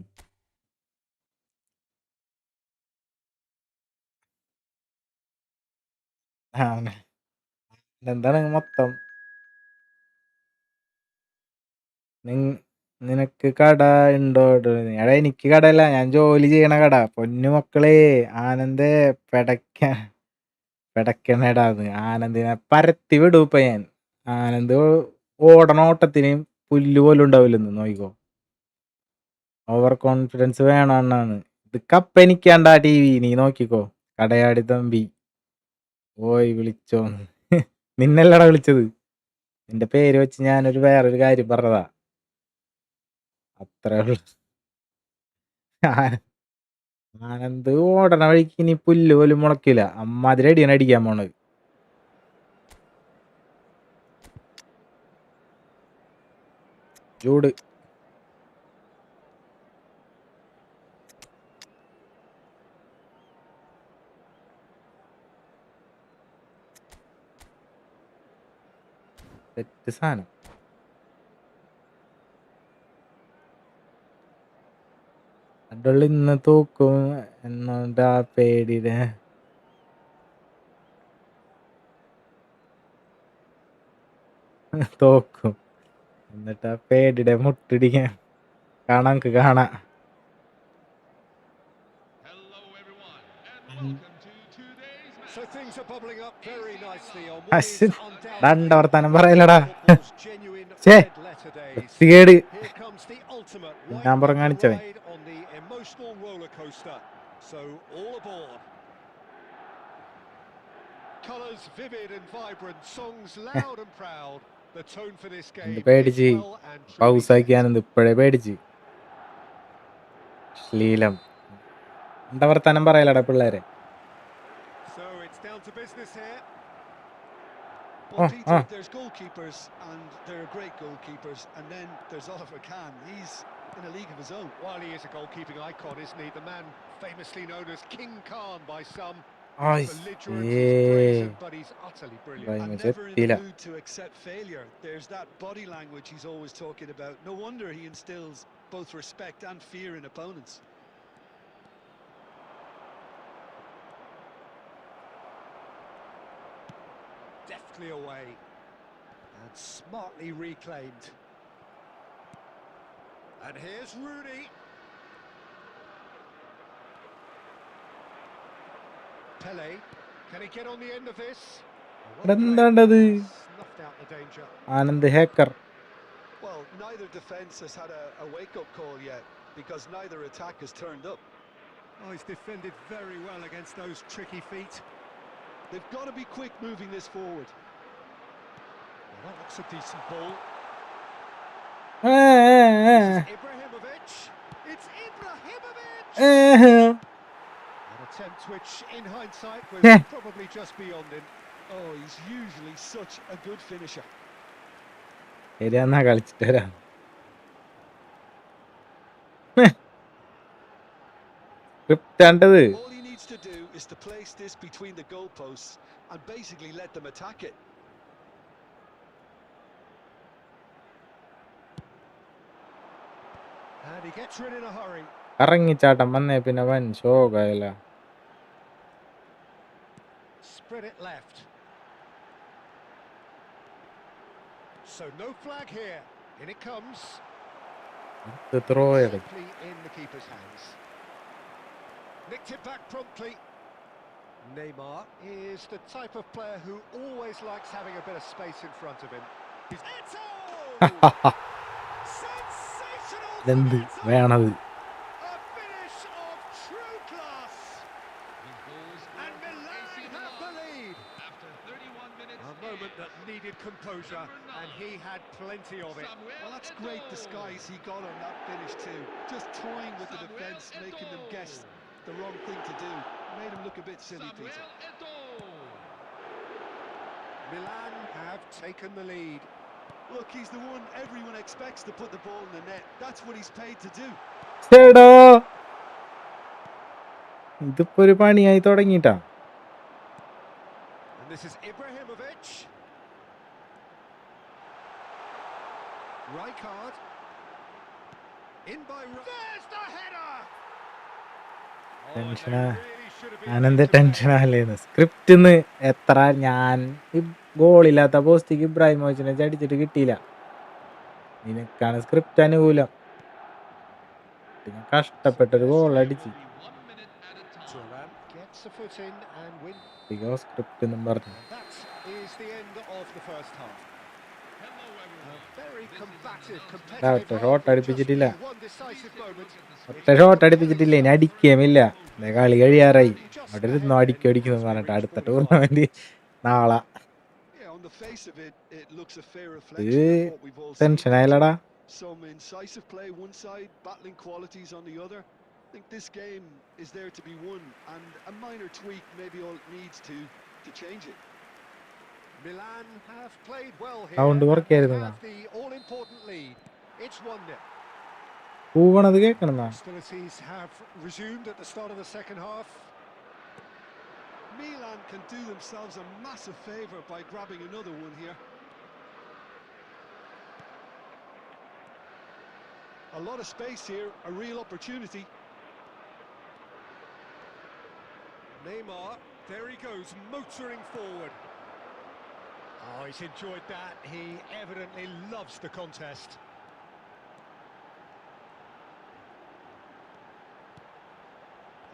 എന്താണ് മൊത്തം? നിനക്ക് കട ഉണ്ടോ? എടാ എനിക്ക് കടയല്ല, ഞാൻ ജോലി ചെയ്യണ കട. പൊന്നു മക്കളെ, ആനന്ദേ പെടക്കണേടാന്ന്. ആനന്ദിനെ പരത്തി വിടും ഇപ്പൊ ഞാൻ. ആനന്ദ് ഓടണ ഓട്ടത്തിന് പുല്ല് പോലും ഉണ്ടാവില്ലെന്ന് നോക്കിക്കോ. ഓവർ കോൺഫിഡൻസ് വേണമെന്നാണ്. ഇത് കപ്പ് എനിക്കാണ്ടാ TV, നീ നോക്കിക്കോ. കടയാടി തമ്പി ഓയ് വിളിച്ചോന്ന്. നിന്നല്ലടാ വിളിച്ചത്. നിന്റെ പേര് വെച്ച് ഞാനൊരു വേറൊരു കാര്യം പറഞ്ഞതാ, അത്രേ ഉള്ളു. ആനന്ദ് ഓടണ വഴിക്ക് ഇനി പുല്ല് പോലും മുളക്കില്ല. അമ്മാതിരി അടിയാണ് അടിക്കാൻ പോണത്. ചൂട്. സെറ്റ് സാധനം. അഡുള്ള ഇന്ന് തോക്കും എന്നോണ്ടാ പേടിയുടെ തോക്കും. എന്നിട്ട് ആ പേടിയുടെ മുട്ടിടിക്കാൻ കാണാം. Hello, everyone, and welcome to today's match. So things are bubbling up very nicely on what is അശ്ശ്, undoubtedly വർത്താനം പറയലടാ. football's genuine ഛേ, red letter days. വൃത്തികേട്. Here comes the ultimate ഞാൻ പുറം white കാണിച്ചവൻ. ride on the emotional roller coaster. So all aboard. Colours vivid and vibrant, songs loud and proud. The tone for this game is പേടിച്ച് well and truly set. പൗസാക്കിയാനെന്ത് ഇപ്പഴേ പേടിച്ച്. ശ്ലീലം. എന്താ വർത്താനം പറയലടാ പിള്ളേരെ. So it's down to business here. Well, Peter, there's goalkeepers, and there are great goalkeepers, and then there's Oliver Kahn. He's in a league of his own. Well, he is a goalkeeping icon, isn't he? The man famously known as King Khan by some. Ay, Belligerent, he's brazen, but he's utterly brilliant. Bye. And Much never in the tila. mood to accept failure. There's that body language he's always talking about. No wonder he instills both respect and fear in opponents. Deftly away and smartly reclaimed. And here's Rooney. Pele, can he get on the end of this? എന്താണ്ടത്? Snuffed out the danger. Anand ഹേക്കർ. Well, neither defence has had a wake-up call yet, because neither attack has turned up. Oh, he's defended very well against those tricky feet. They've got to be quick moving this forward. Well, that looks a decent ball. ഏ, This is Ibrahimovic. It's Ibrahimovic! An attempt which, in hindsight, was Yeah. probably just beyond him. Oh, he's usually such a good finisher. ശരിയാന്നാ കളിച്ചിട്ട് വരാം. Script ആണ്ടത്. All he needs to do is to place this between the goalposts and basically let them attack it. And he gets rid in a hurry. ഇറങ്ങിച്ചാട്ടം വന്നേ പിന്നെ വൻ ഷോകല്ല. Spread it left. So no flag here. In it comes. Throw ചെയ്ത് Safely in the keeper's hands. Nicked it back promptly. Neymar is the type of player who always likes having a bit of space in front of him. He's sensational! ഇതെന്ത് from വേണത്? A finish of true class. His goals And scored for AC Milan have the Milan lead. after 31 minutes. A moment that needed composure, and he had plenty of it. Well, that's great disguise he got on that finish too. Just toying with the defence, making them guess the wrong thing to do. Made him look a bit silly, Peter. Milan have taken the lead. Look, he's the one everyone expects to put the ball in the net. That's what he's paid to do. ചേടാ, ഇതിപ്പോ ഒരു പണിയായി തുടങ്ങിട്ടാ. And this is Ibrahimovic. Rijkaard. In by... There's the header! Oh, and Tension they ആ. really should have been ഞാനെന്ത് able to ടെൻഷനാല്ലേന്ന്. സ്ക്രിപ്റ്റിന്ന് എത്ര ഞാൻ ഈ ഗോളില്ലാത്ത പോസ്റ്റിക്ക് ഇബ്രാഹിമോവിച്ചിനെ ചടിച്ചിട്ട് കിട്ടിയില്ല. നിനക്കാണ് സ്ക്രിപ്റ്റ് അനുകൂലം. ഞാൻ കഷ്ടപ്പെട്ടൊരു ഗോൾ അടിച്ച്. Thuram gets a foot in and win. Script എന്നും പറഞ്ഞു. And that is the end of the first half. A very combative, competitive ഒറ്റ half shot with just അടിപ്പിച്ചിട്ടില്ല. one decisive moment. ഒറ്റ ഷോട്ട് അടിപ്പിച്ചിട്ടില്ല. ഇനി അടിക്കുകയുമില്ല. കളി കഴിയാറായി. അവിടെ ഇരുന്നോ അടിക്കുന്നു പറഞ്ഞിട്ട് അടുത്ത ടൂർണമെന്റ് നാളെ. Yeah, on the face of it, it looks a fair ഇത് reflection of what we've all seen. ടെൻഷനായില്ലടാ. Some incisive play one side, battling qualities on the other. I think this game is there to be won, and a minor tweak maybe all it needs to change it. Milan have played well here. Sound and work they ആയിരുന്നു. have the all-important lead. It's 1-0. കൂവണത് കേൾക്കണെന്നാ. Hostilities have resumed at the start of the second half. Milan can do themselves a massive favour by grabbing another one here. A lot of space here, a real opportunity. Neymar, there he goes, motoring forward. Oh, he's enjoyed that. He evidently loves the contest.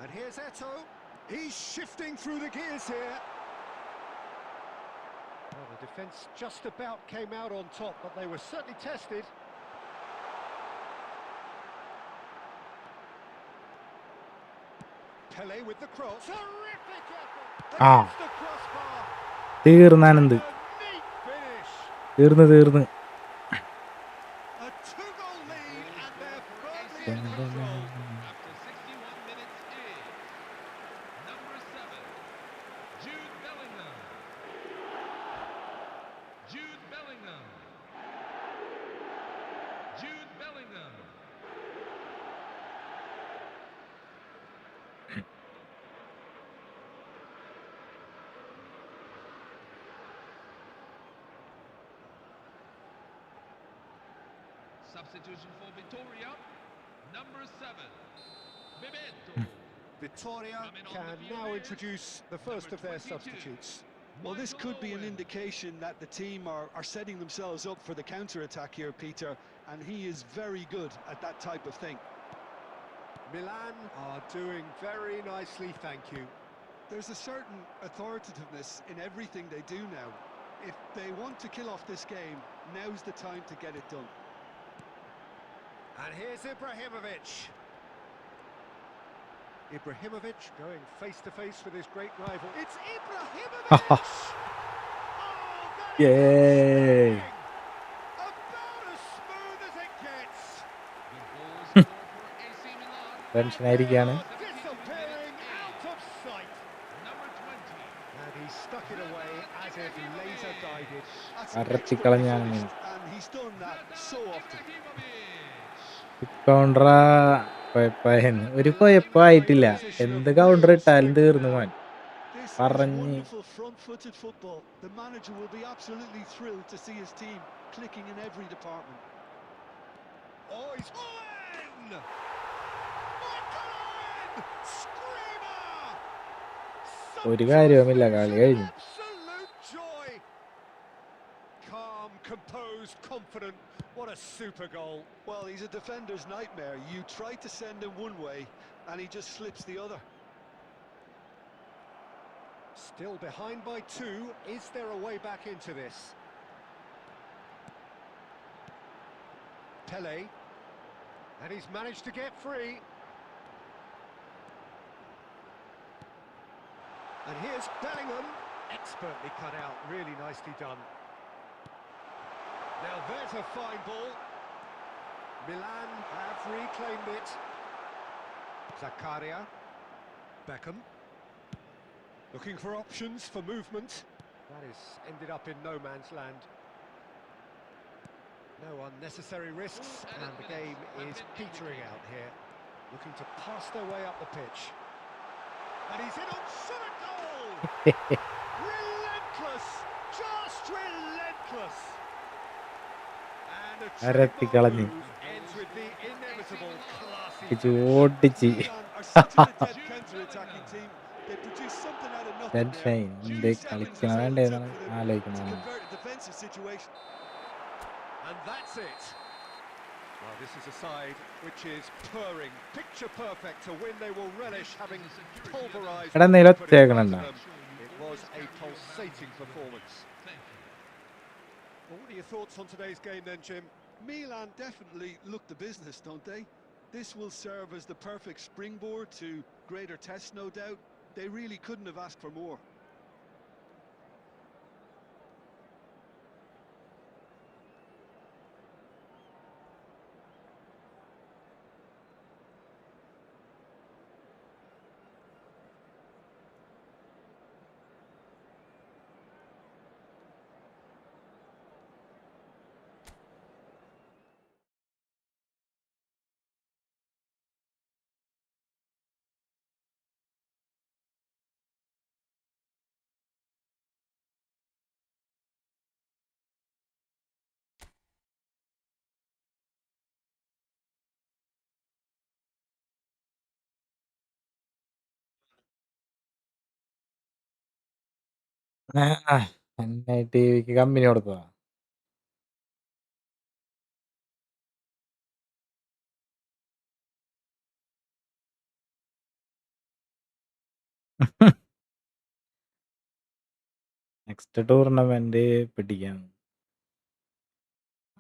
And here's Eto. He's shifting through the gears here. Well, the defence just about came out on top, but they were certainly tested. Pele with the cross. Terrific effort. Ah. Against the crossbar. തീർന്നാനന്ത്. A neat finish. തീർന്ന്. A two-goal lead, and they're firmly in control. After 61 minutes in, number 7, Jude Bellingham. Jude Bellingham. Jude Bellingham. Substitution for Vittoria, number 7, Bebeto. Vittoria Coming on can the field now is introduce the first of their 22. substitutes. Well, this could be an Owen. indication that the team are setting themselves up for the counter-attack here, Peter, and he is very good at that type of thing. Milan are doing very nicely, thank you. There's a certain authoritativeness in everything they do now. If they want to kill off this game, now's the time to get it done. And here's Ibrahimovic. Ibrahimovic going face-to-face with his great rival. It's Ibrahimovic! Oh, that is Yay. outstanding! About as smooth as it gets. The goal scored for AC Milan, ടെൻഷനായിരിക്കാണ്. Disappearing out of sight. number 20. And he stuck it away as if laser guided. That's an അരത്തിക്കളഞ്ഞാണ് expertly നീ. finished, and he's done that so often. Ibrahimovic. കൗണ്ടറാ കൊയപ്പായെന്ന്. ഒരു കൊയപ്പായിട്ടില്ല. എന്ത് counter ഇട്ടാലും തീർന്നു മോൻ. This is പറഞ്ഞ്. wonderful front-footed football. The manager will be absolutely thrilled to see his team clicking in every department. Oh, he's Owen! Michael Owen! Screamer! ഒരു കാര്യവുമില്ല, കളി കഴിഞ്ഞു. Absolute joy. Calm, composed, confident. What a super goal. Well, he's a defender's nightmare. You try to send him one way, and he just slips the other. Still behind by 2. Is there a way back into this? Pele. And he's managed to get free. And here's Bellingham. Expertly cut out, really nicely done. Now there's a fine ball. Milan have reclaimed it. Zakaria. Beckham. Looking for options for movement. That is ended up in no man's land. No unnecessary risks, and the game is petering out here. Looking to pass their way up the pitch. And he's in on shot at goal! Relentless! Just relentless! And a അരത്തിക്കളഞ്ഞ്. ends with the inevitable classy ഇത് ഓടിച്ച്. Milan are such an adept counter-attacking team. They produce something out of nothing tension. there. എന്ത് Few seconds കളിക്കണ is all it വേണ്ടതെന്നാണ് took for them to ആലോചിക്കുന്നത്. convert a defensive situation. And that's it. Well, this is a side which is purring, picture perfect to win. They will relish having pulverized. എടാ, what they put in നിലത്തേക്കണണ്ട. front of them. It was a pulsating performance. Well, what are your thoughts on today's game then, Jim? Milan definitely look the business, don't they? This will serve as the perfect springboard to greater tests, no doubt. They really couldn't have asked for more. എന്നെ ടിവിക്ക് company കൊടുത്തതാ. Next tournament പിടിക്കാം.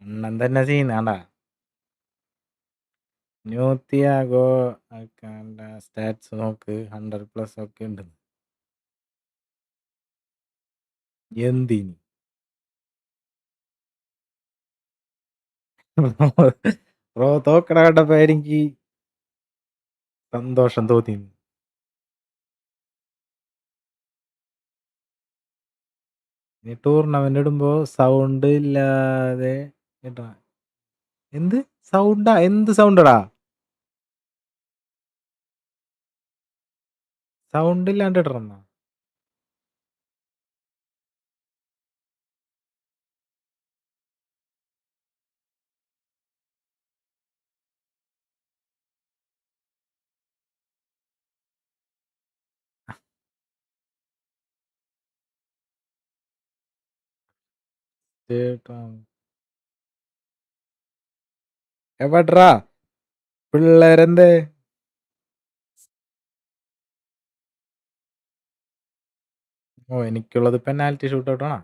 അണ്ണൻ തന്നെ ചെയ്യുന്നാണ്ടാ. New Thiago stats നോക്ക് 100+ ഒക്കെ ഉണ്ട്. എന്തിന് bro തോക്കണ കണ്ടപ്പോ എനിക്ക് സന്തോഷം തോന്നി. ഇനി ടൂർണമെന്റ് ഇടുമ്പോ സൗണ്ട് ഇല്ലാതെ ഇടണം. എന്ത് സൗണ്ടാ? എന്ത് സൗണ്ടടാ? സൗണ്ട് ഇല്ലാണ്ട് ഇടണം. എവിട്രാ പിള്ളേരെന്തേ? ഓ, എനിക്കുള്ളത് പെനാൽറ്റി ഷൂട്ട് ഔട്ടാണോ?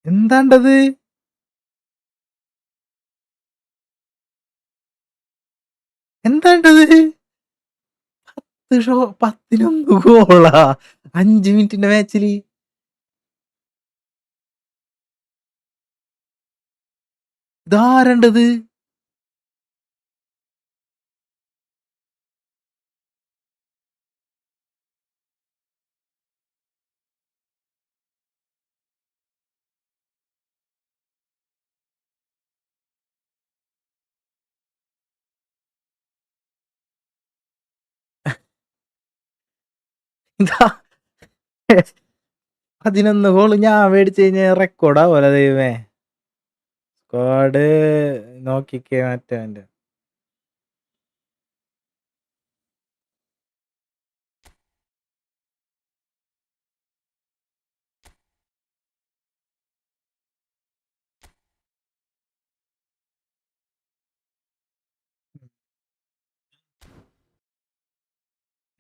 എന്താണ്ടത്? എന്താണ്ടത്? 10-11 ഗോളാ 5 മിനിറ്റിന്റെ മാച്ചില്. ഇതാരണ്ടത്? ഇതാ 11 ഗോള് ഞാൻ മേടിച്ചു കഴിഞ്ഞാൽ റെക്കോർഡാ പോലെ ദൈവമേ. സ്ക്വാഡ് നോക്കിക്കേ മറ്റവന്റെ.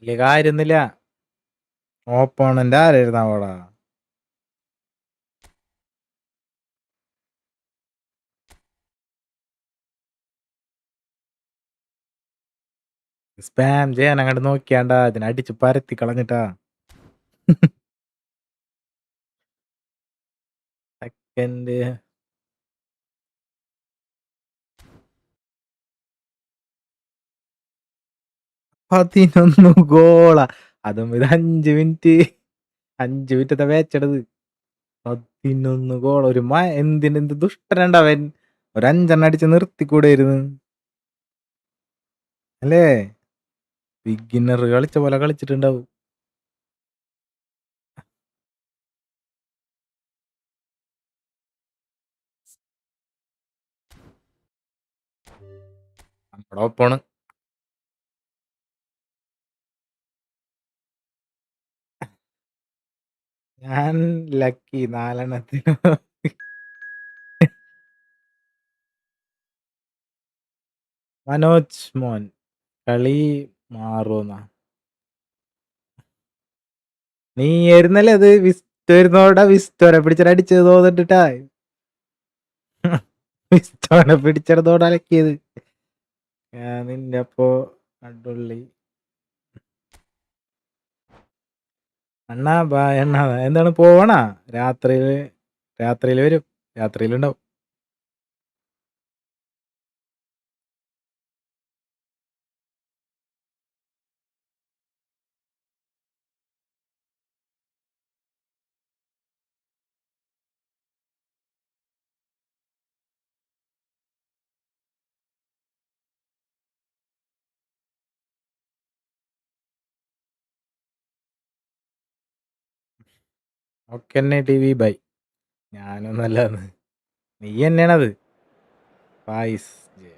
വലിയ കാര്യൊന്നുമില്ല. ഓപ്പോണന്റ് ആരായിരുന്നു അവളാ? സ്പാം ചെയ്യാൻ അങ്ങോട്ട് നോക്കിയാണ്ടാ, അതിനടിച്ച് പരത്തി കളഞ്ഞിട്ടാ. സെക്കൻഡ് 11 ഗോളാ. അതും ഇത് 5 മിനിറ്റത്തെ മാച്ചെടുത്. 11 ഗോൾ. ഒരു എന്ത് ദുഷ്ടനുണ്ടവൻ. ഒരു 5 അടിച്ച് നിർത്തിക്കൂടായിരുന്നു അല്ലേ? ബിഗിന്നർ കളിച്ച പോലെ കളിച്ചിട്ടുണ്ടാവും. നമ്മുടെ ഒപ്പാണ്. ഞാൻ ലക്കി 4 മനോജ് മോൻ കളി മാറുന്ന നീ ആയിരുന്നല്ലേ അത്. വിസ്റ്റോടെ പിടിച്ചിട്ട് അടിച്ചത് തോന്നിട്ടാ. വിസ്റ്റോനെ പിടിച്ചെടുത്തോടെ അലക്കിയത് നിന്റെ. അപ്പോ അടിപൊളി അണ്ണാ ബാ എണ്ണ. എന്താണ് പോവണ? രാത്രിയിൽ വരും. രാത്രിയിലുണ്ടാവും. Okay T V bye. ഞാനൊന്നല്ലാന്ന് നീ തന്നെയാണത്. Spice. Yeah.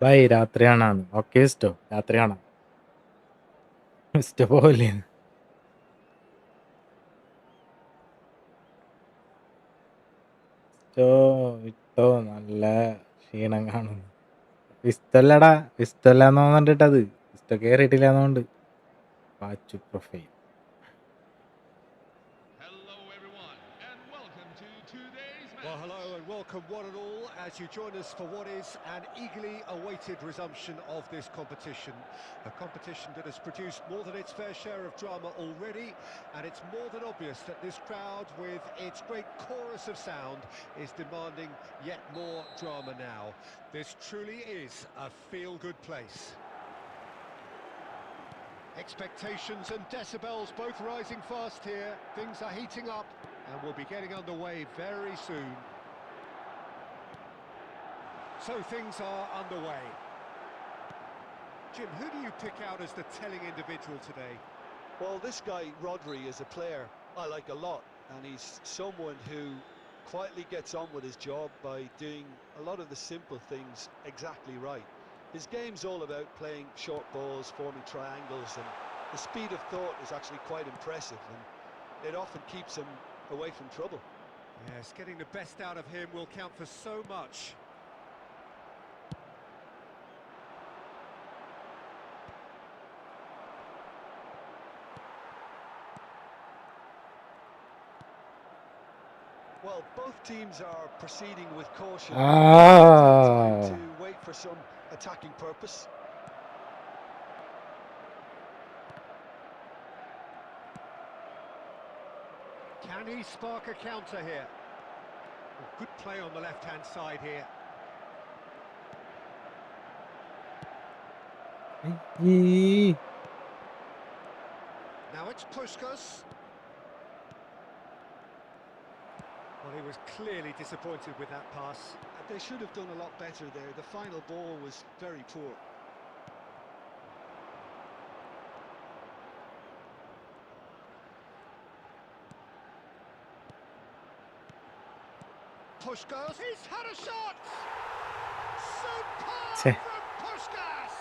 ബൈ രാത്രിയാണ്. ഓക്കെ ഇഷ്ടോ രാത്രിയാണ് ഇഷ്ട പോവില്ലേ ഇഷ്ടോ ഇട്ടോ നല്ല ക്ഷീണം കാണുന്നു. ഇഷ്ടല്ലടാ ഇഷ്ടല്ലാന്ന് തോന്നിട്ടത് ഇഷ്ട കേറിയിട്ടില്ലാന്നോണ്ട് Pachu profile. Hello, everyone, and welcome to today's match. Well, hello and welcome one and all as you join us for what is an eagerly awaited resumption of this competition. A competition that has produced more than its fair share of drama already, and it's more than obvious that this crowd, with its great chorus of sound, is demanding yet more drama now. This truly is a feel-good place. Expectations and decibels both rising fast here. Things are heating up and we'll be getting underway very soon. So things are underway. Jim, who do you pick out as the telling individual today? Well, this guy, Rodri, is a player I like a lot, and he's someone who quietly gets on with his job by doing a lot of the simple things exactly right. His game's all about playing short balls, forming triangles, and the speed of thought is actually quite impressive, and it often keeps him away from trouble. Yes, getting the best out of him will count for so much. Well, both teams are proceeding with caution. Ah. To wait for some attacking purpose. Can he spark a counter here? Oh, good play on the left-hand side here. ഈ Now it's Puskas. Well, he was clearly disappointed with that pass. They should have done a lot better there. The final ball was very poor. Puskas, he's had a shot! Superb ഛെ, from Puskas!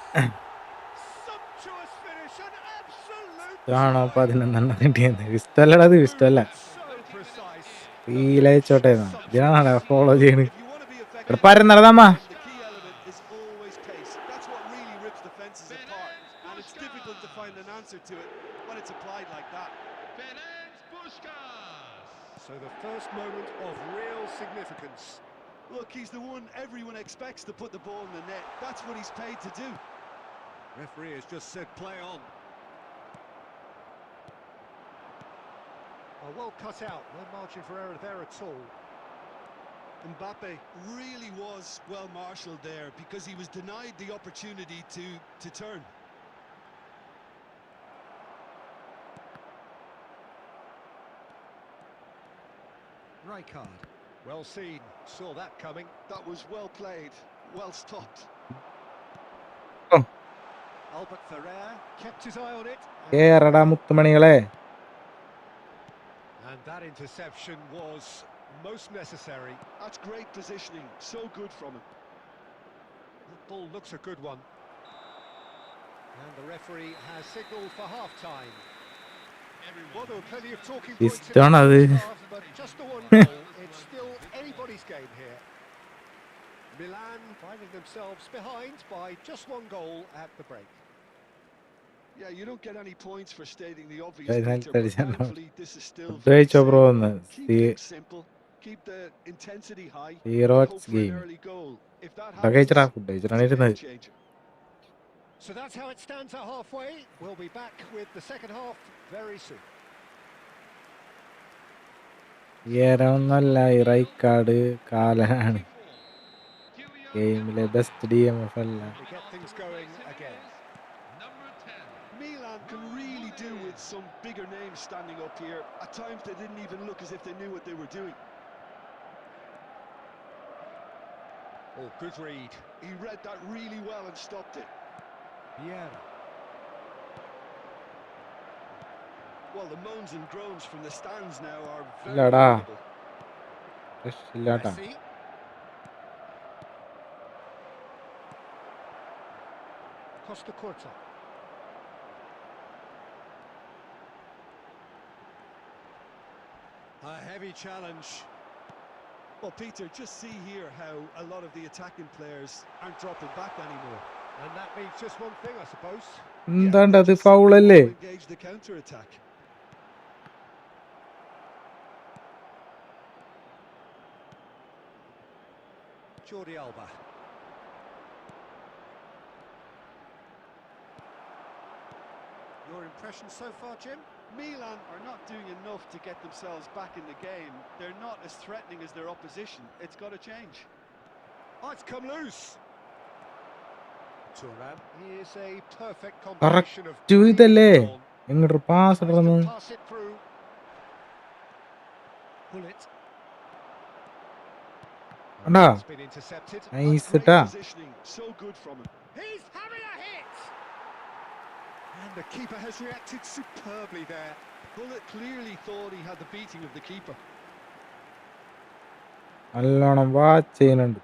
Sumptuous finish and absolute ഇതാണോ joy! 11 കിട്ടിയത്? ഇഷ്ടല്ലടാ അത് ഇഷ്ടല്ല. So precise. ഫീലയച്ചോട്ടെ ഇതിനാണ് follow ചെയ്യണ്. If you want to be ഇവിടെ effective, പരന്നടതമ്മ the key element is always pace. That's what really rips the fences apart, and it's difficult to find an answer to it when it's applied like that. Ferenc Puskas. So the first moment of real significance. Look, he's the one everyone expects to put the ball in the net. That's what he's paid to do. Referee has just said play on. Oh, well cut out, no margin for error there at all. Mbappe really was well marshalled there because he was denied the opportunity to turn. Rijkaard, well seen, saw that coming. That was well played, well stopped. Oh. Albert Ferrer kept his eye on it. കേറടാ മുത്തുമണികളെ. And that interception was most necessary. That's great positioning, so good from him. The ball looks a good one. And the referee has signalled for half-time. Well, there were plenty of talking points in the ഇഷ്ടമാണത്. first half, but just the one goal. It's still anybody's game here. Milan finding themselves behind by just one goal at the break. Yeah, you don't get any points for stating the obvious, Hey, Peter, but thankfully this is still food very കഴിച്ചോ bro simple. ഒന്ന്? Keep things simple, keep the intensity high, Zero and hope for game. an early goal. If that food കഴിച്ചടാ. happens, food it's കഴിച്ചിട്ടാണ് a game ഇരുന്നത്. changer. So that's how it stands at halfway. We'll be back with the second half very soon. ഒന്നല്ല ഇറൈക്കാട് കാലനാണ് ഗെയിമിലെ best DMF അല്ല. They get things going again. Number 10. Milan can really do with some bigger names standing up here. At times they didn't even look as if they knew what they were doing. Oh, good read. He read that really well and stopped it. Vieira. Well, the moans and groans from the stands now are very Illada. audible. ഇല്ലാട്ടാ. Messi. Costa Curta. A heavy challenge. Well, Peter, just see here how a lot of the attacking players aren't dropping back anymore. And that means just one thing, I suppose. എന്താണ്ട് അത് Just ഫൗളല്ലേ? to engage the counter-attack. Jordi Alba. Your impression so far, Jim? Milan are not doing enough to get themselves back in the game. They're not as threatening as their opposition. It's got to change. Oh, it's come loose. Thuram is a perfect Correct. combination of ഇതല്ലേ being on. എങ്ങോട്ട് pass Tries ഇടുന്നു? to pass it through. Pull it. കണ്ടാ? It's been intercepted. Nice Great ട്ടാ. positioning. So good from him. He's having a hit. And the keeper has reacted superbly there. Bullet clearly thought he had the beating of the keeper. നല്ലോണം watch ചെയ്യുന്നുണ്ട്.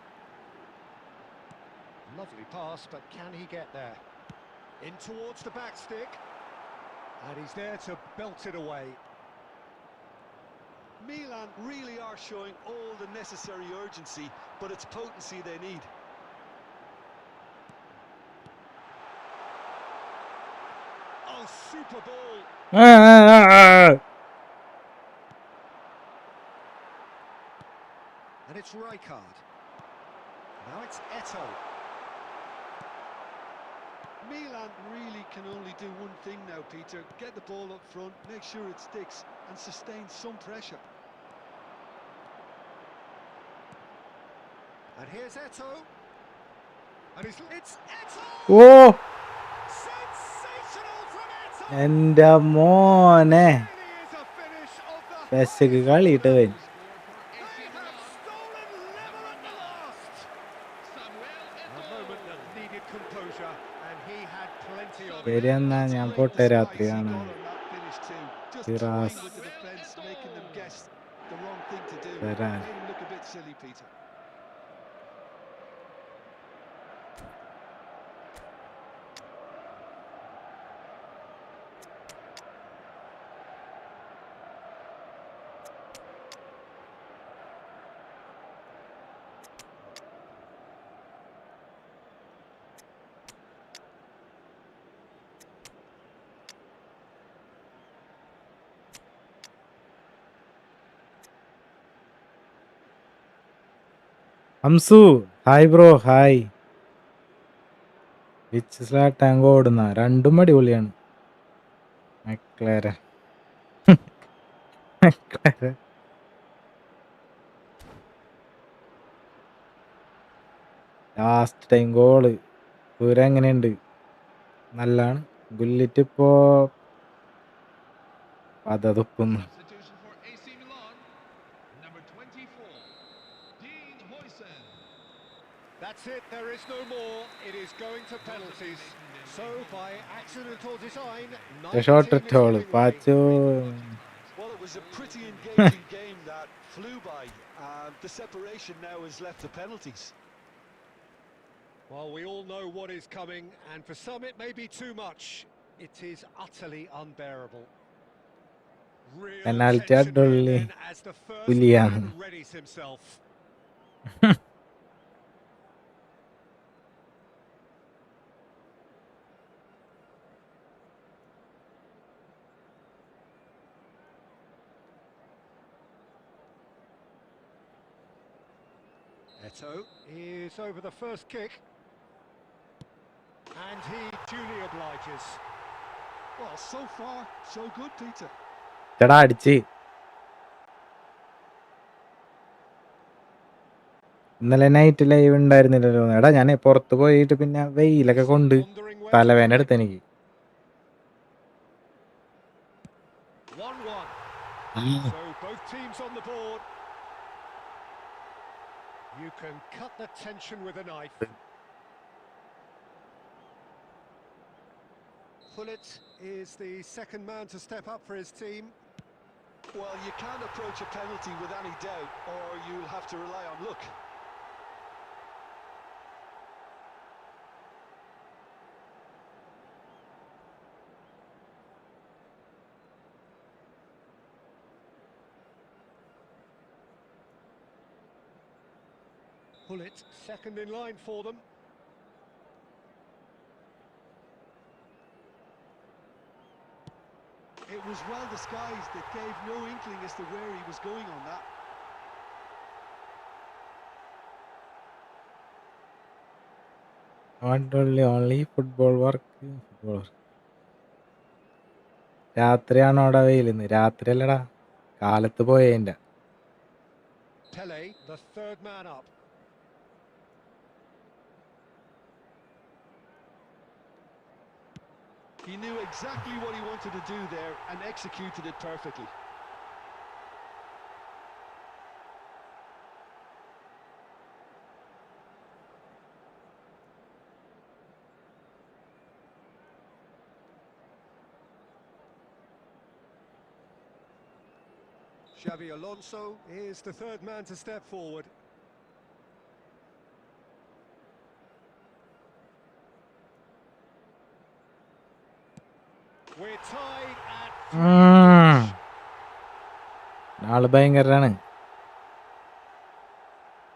Lovely pass, but can he get there? In towards the back stick. And he's there to belt it away. Milan really are showing all the necessary urgency, but it's potency they need. Oh, super ball. And it's Rijkaard. Now it's Eto. Milan really can only do one thing now, Peter. Get the ball up front, make sure it sticks, and sustain some pressure. And here's Eto. And it's Eto! Oh Sensational from Eto! എന്റെ മോനെ Really is a finish of the പെശക്ക് highest കളിയിട്ട് order. കഴിഞ്ഞു. They have stolen level at the last. A moment that needed composure, and he had plenty of it. ശരി എന്നാ ഞാൻ പോട്ടെ രാത്രി He കാണാൻ. got on that finish too. Just Tiras. toying with the defence, making them guess the wrong thing to do. Serán. Made him look a bit silly, Peter. Hamsu hi bro hi. Which tank ഓടുന്ന രണ്ടും അടിപൊളിയാണ്. McLaren last time goal ദൂരം എങ്ങനെയുണ്ട്? നല്ലാണ്. ഗുല്ലിറ്റ് ഇപ്പോ പതതുപ്പുന്നു. Substitution for AC Milan. Number 24. Dean Huijsen. That's it, there is no more. It is going to penalties. So, by accident or design, shot 19 is ഇട്ടോള് giving way. Pachu. Well, it was a pretty engaging game that flew by. The separation now has left the penalties. Well, we all know what is coming, and for some it may be too much. It is utterly unbearable. Real Penalty tension here അടിപൊളി then as the first പുലിയാണ്. man readies himself. Eto is over the first kick. And he duly obliges. Well, so far, so good, Peter. ചേടാ അടിച്ച് ഇന്നലെ night live ഉണ്ടായിരുന്നില്ലല്ലോ. എടാ ഞാൻ പുറത്ത് പോയിട്ട് പിന്നെ വെയിലൊക്കെ കൊണ്ട് Wondering where to തലവേന go എടുത്ത് next. എനിക്ക്. 1-1. So both teams on the board. You can cut the tension with a knife. Pullet is the second man to step up for his team. Well, you can't approach a penalty with any doubt, or you'll have to rely on luck. Pullet second in line for them. It was well disguised. It gave no inkling as to where he was going on that. only football work. രാത്രിയാണോ അവിടെ വെയിലിന്ന്? രാത്രിയല്ലടാ, കാലത്ത് പോയതിൻ്റെ. Pele, the third man up. He knew exactly what he wanted to do there and executed it perfectly. Xavi Alonso is the third man to step forward. We're tied at 3. ആള് ഭയങ്കരാണ്.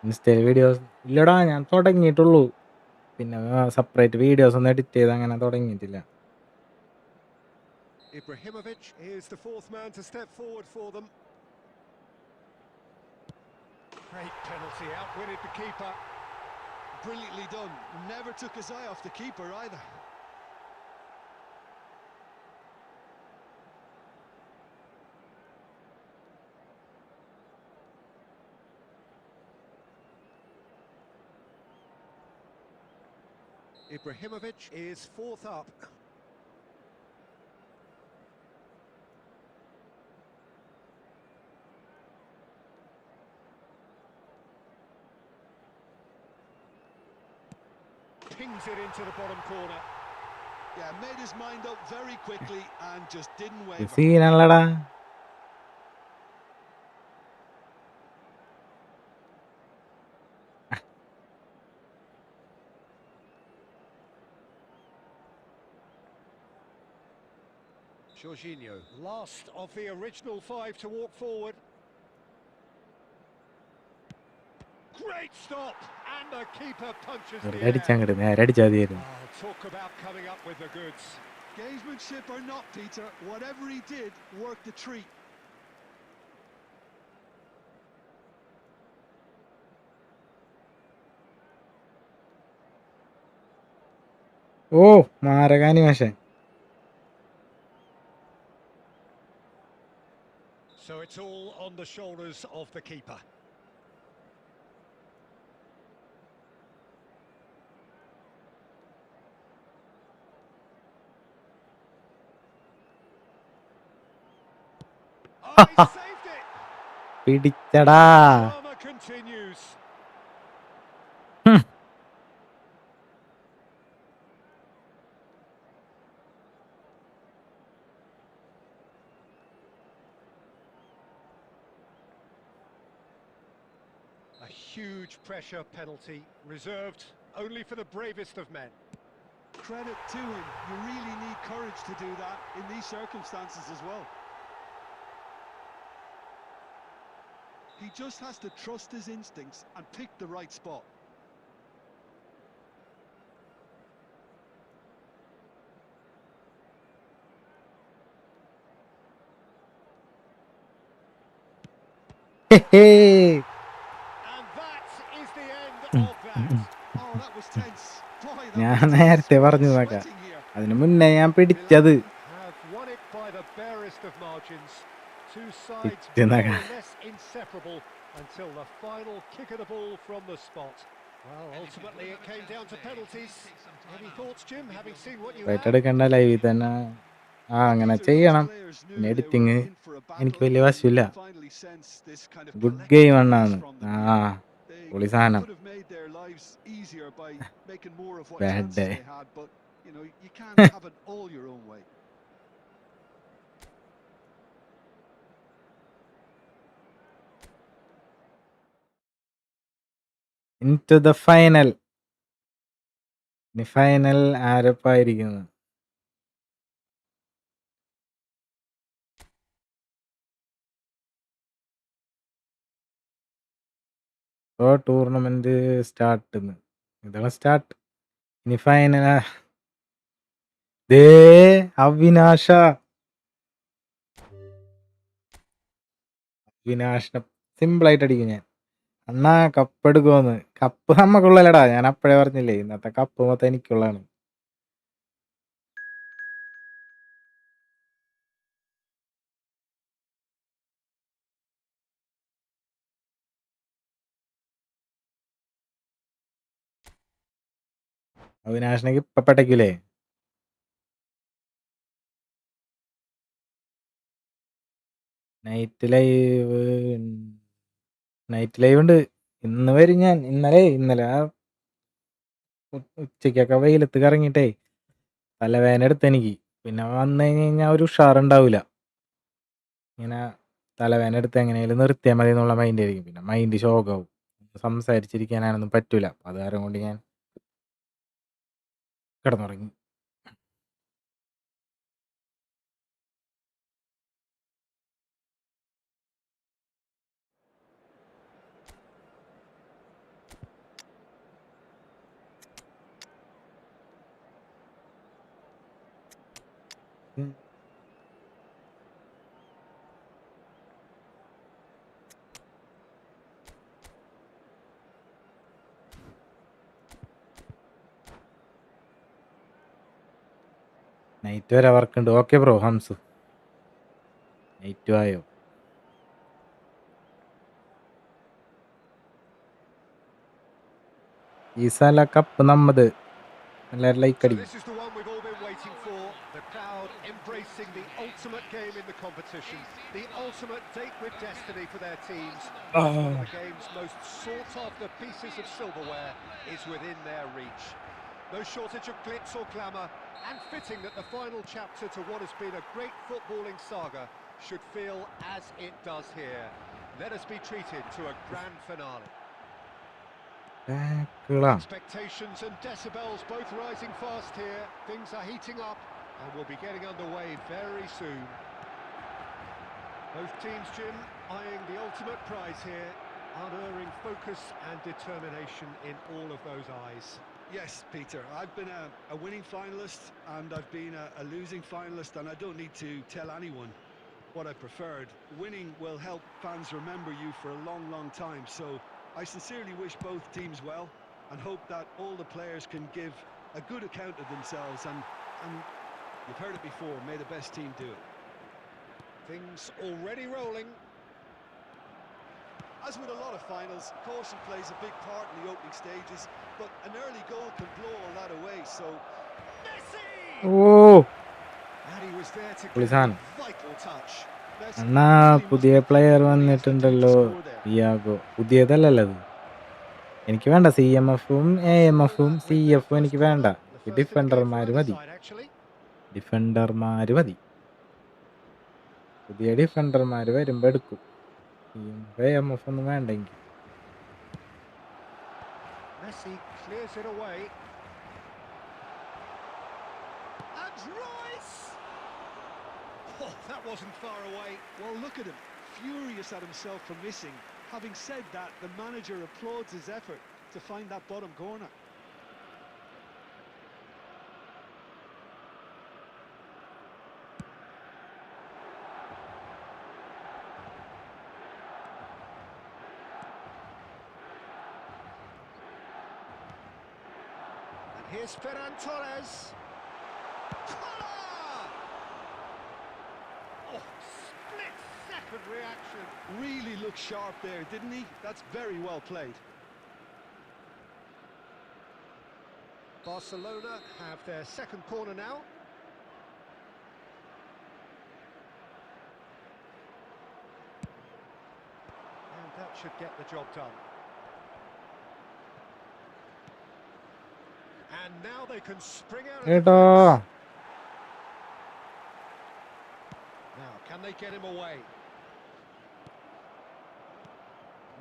ഇൻസ്റ്റയിൽ videos ഇല്ലടാ, ഞാൻ തുടങ്ങിയിട്ടുള്ളൂ. പിന്നെ separate videos ഒന്നും edit ചെയ്ത് അങ്ങനെ തുടങ്ങിയിട്ടില്ല. Ibrahimovic is the fourth man to step forward for them. Great penalty, outwitted the keeper. Brilliantly done. Never took his eye off the keeper either. Ibrahimovic is fourth up. Pings it into the bottom corner. Yeah, made his mind up very quickly and just didn't waver. സീനല്ലടാ. Jorginho, last of the original 5 to walk forward. Great stop, and the keeper punches the air. അടിച്ചങ്ങട് നേരെ അടിച്ചാൽ മതിയായിരുന്നു. Talk about coming up with the goods. Gamesmanship or not, Peter, whatever he did worked a treat. Oh മാരകാനിമേഷൻ. So it's all on the shoulders of the keeper. Oh, he saved it. പിടിച്ചടാ. Drama continues. A huge pressure penalty, reserved only for the bravest of men. Credit to him. You really need courage to do that in these circumstances as well. He just has to trust his instincts and pick the right spot. And that is the end of that. Oh, that was tense. Boy, that ഞാൻ was tense. നേരത്തെ Really പറഞ്ഞു നോക്കാം. sweating here. അതിനു മുന്നേ ഞാൻ പിടിച്ചത്. Have won it by the barest of margins. two sides Tinaka. more or less inseparable until the final kick of the ball from the spot. Well, ultimately it came down to penalties. Any thoughts, Jim, having seen what you right have? എടുക്കണ്ട ലൈവിൽ തന്നെ അങ്ങനെ Peter, those ചെയ്യണം. players knew പിന്നെ they editing were in for a എനിക്ക് battle, വലിയ and you വശമില്ല. could finally sense this kind of good collective game release അണ്ണാന്ന്. from them here. They പൊളി സാധനം. could have made their lives easier by making more of what Bad chances day. they had, but you know, you can't have it all your own way. Into the final. ഇനി final ആരപ്പായിരിക്കുന്നു? ഓ tournament start. ഇതാണ് start. ഇനി ഫൈനലാ. ദേ അവിനാശ. അവിനാശിനെ സിമ്പിളായിട്ട് അടിക്കും ഞാൻ. അണ്ണാ cup എടുക്കുമെന്ന്. Cup നമ്മക്കുള്ളല്ലടാ. ഞാൻ അപ്പഴേ പറഞ്ഞില്ലേ, ഇന്നത്തെ കപ്പ് മൊത്തം എനിക്കുള്ളതാണ്. അവിനാശിനേക്ക് ഇപ്പൊ പടയ്ക്കൂലേ? നൈറ്റ് ലൈവ് ഉണ്ട്. ഇന്ന് വരും ഞാൻ. ഇന്നലെ ആ ഉച്ചക്കൊക്കെ വെയിലത്ത് കറങ്ങിയിട്ടേ തലവേദന എടുത്ത് എനിക്ക്. പിന്നെ വന്നു കഴിഞ്ഞാൽ ഒരു ഉഷാറുണ്ടാവില്ല. ഇങ്ങനെ തലവേദന എടുത്ത് എങ്ങനെയാലും നിർത്തിയാൽ മതി എന്നുള്ള മൈൻഡ് ആയിരിക്കും. പിന്നെ മൈൻഡ് ശോകവും. സംസാരിച്ചിരിക്കാനൊന്നും പറ്റൂല. അത് കാരണം കൊണ്ട് ഞാൻ കിടന്നുറങ്ങി. നൈറ്റ് വരെ വർക്കുണ്ട്. Okay bro Hamsu. നൈറ്റ് ആയോ? ഈ സല കപ്പ് നമ്മത്. എല്ലാവരും ലൈക്ക് So അടിക്കും. this is the one we've all been waiting for. The crowd embracing the ultimate game in the competition. The ultimate date with destiny for their teams. As one of the game's most sought after pieces of silverware is within their reach. No shortage of glitz or glamour, and fitting that the final chapter to what has been a great footballing saga should feel as it does here. Let us be treated to a grand finale. Expectations and decibels both rising fast here. Things are heating up and we'll be getting underway very soon. Both teams, Jim, eyeing the ultimate prize here, unerring focus and determination in all of those eyes. Yes, Peter, I've been a winning finalist and I've been a losing finalist, and I don't need to tell anyone what I preferred. Winning will help fans remember you for a long, long time, so I sincerely wish both teams well and hope that all the players can give a good account of themselves, and you've heard it before, may the best team do it. Things already rolling. As with a lot of finals, caution plays a big part in the opening stages, but an early goal can blow all that away, so Messi! And he was there to Please, give Han. a vital touch. Messi Anna really പുതിയ must be player thinking what he has to do to വന്നിട്ടുണ്ടല്ലോ. score there. Iago. പുതിയതല്ലല്ലോ അത്. എനിക്ക് വേണ്ട CMF-ഉം AMF-ഉം CF-ഉം എനിക്ക് വേണ്ട. The എനിക്ക് first of the game for ഡിഫൻഡർമാര് either മതി. side, actually. ഡിഫൻഡർമാര് മതി. പുതിയ ഡിഫൻഡർമാര് വരുമ്പോ എടുക്കും. AMF ഒന്നും വേണ്ടെങ്കിൽ. Messi clears it away. And Royce! Oh, that wasn't far away. Well, look at him, furious at himself for missing. Having said that, the manager applauds his effort to find that bottom corner. And here's Ferran Torres. Collar! Oh, split second reaction. Really looked sharp there, didn't he? That's very well played. Barcelona have their second corner now. And that should get the job done. And now they can spring out of the ഏട്ടാ defense. Now, can they get him away?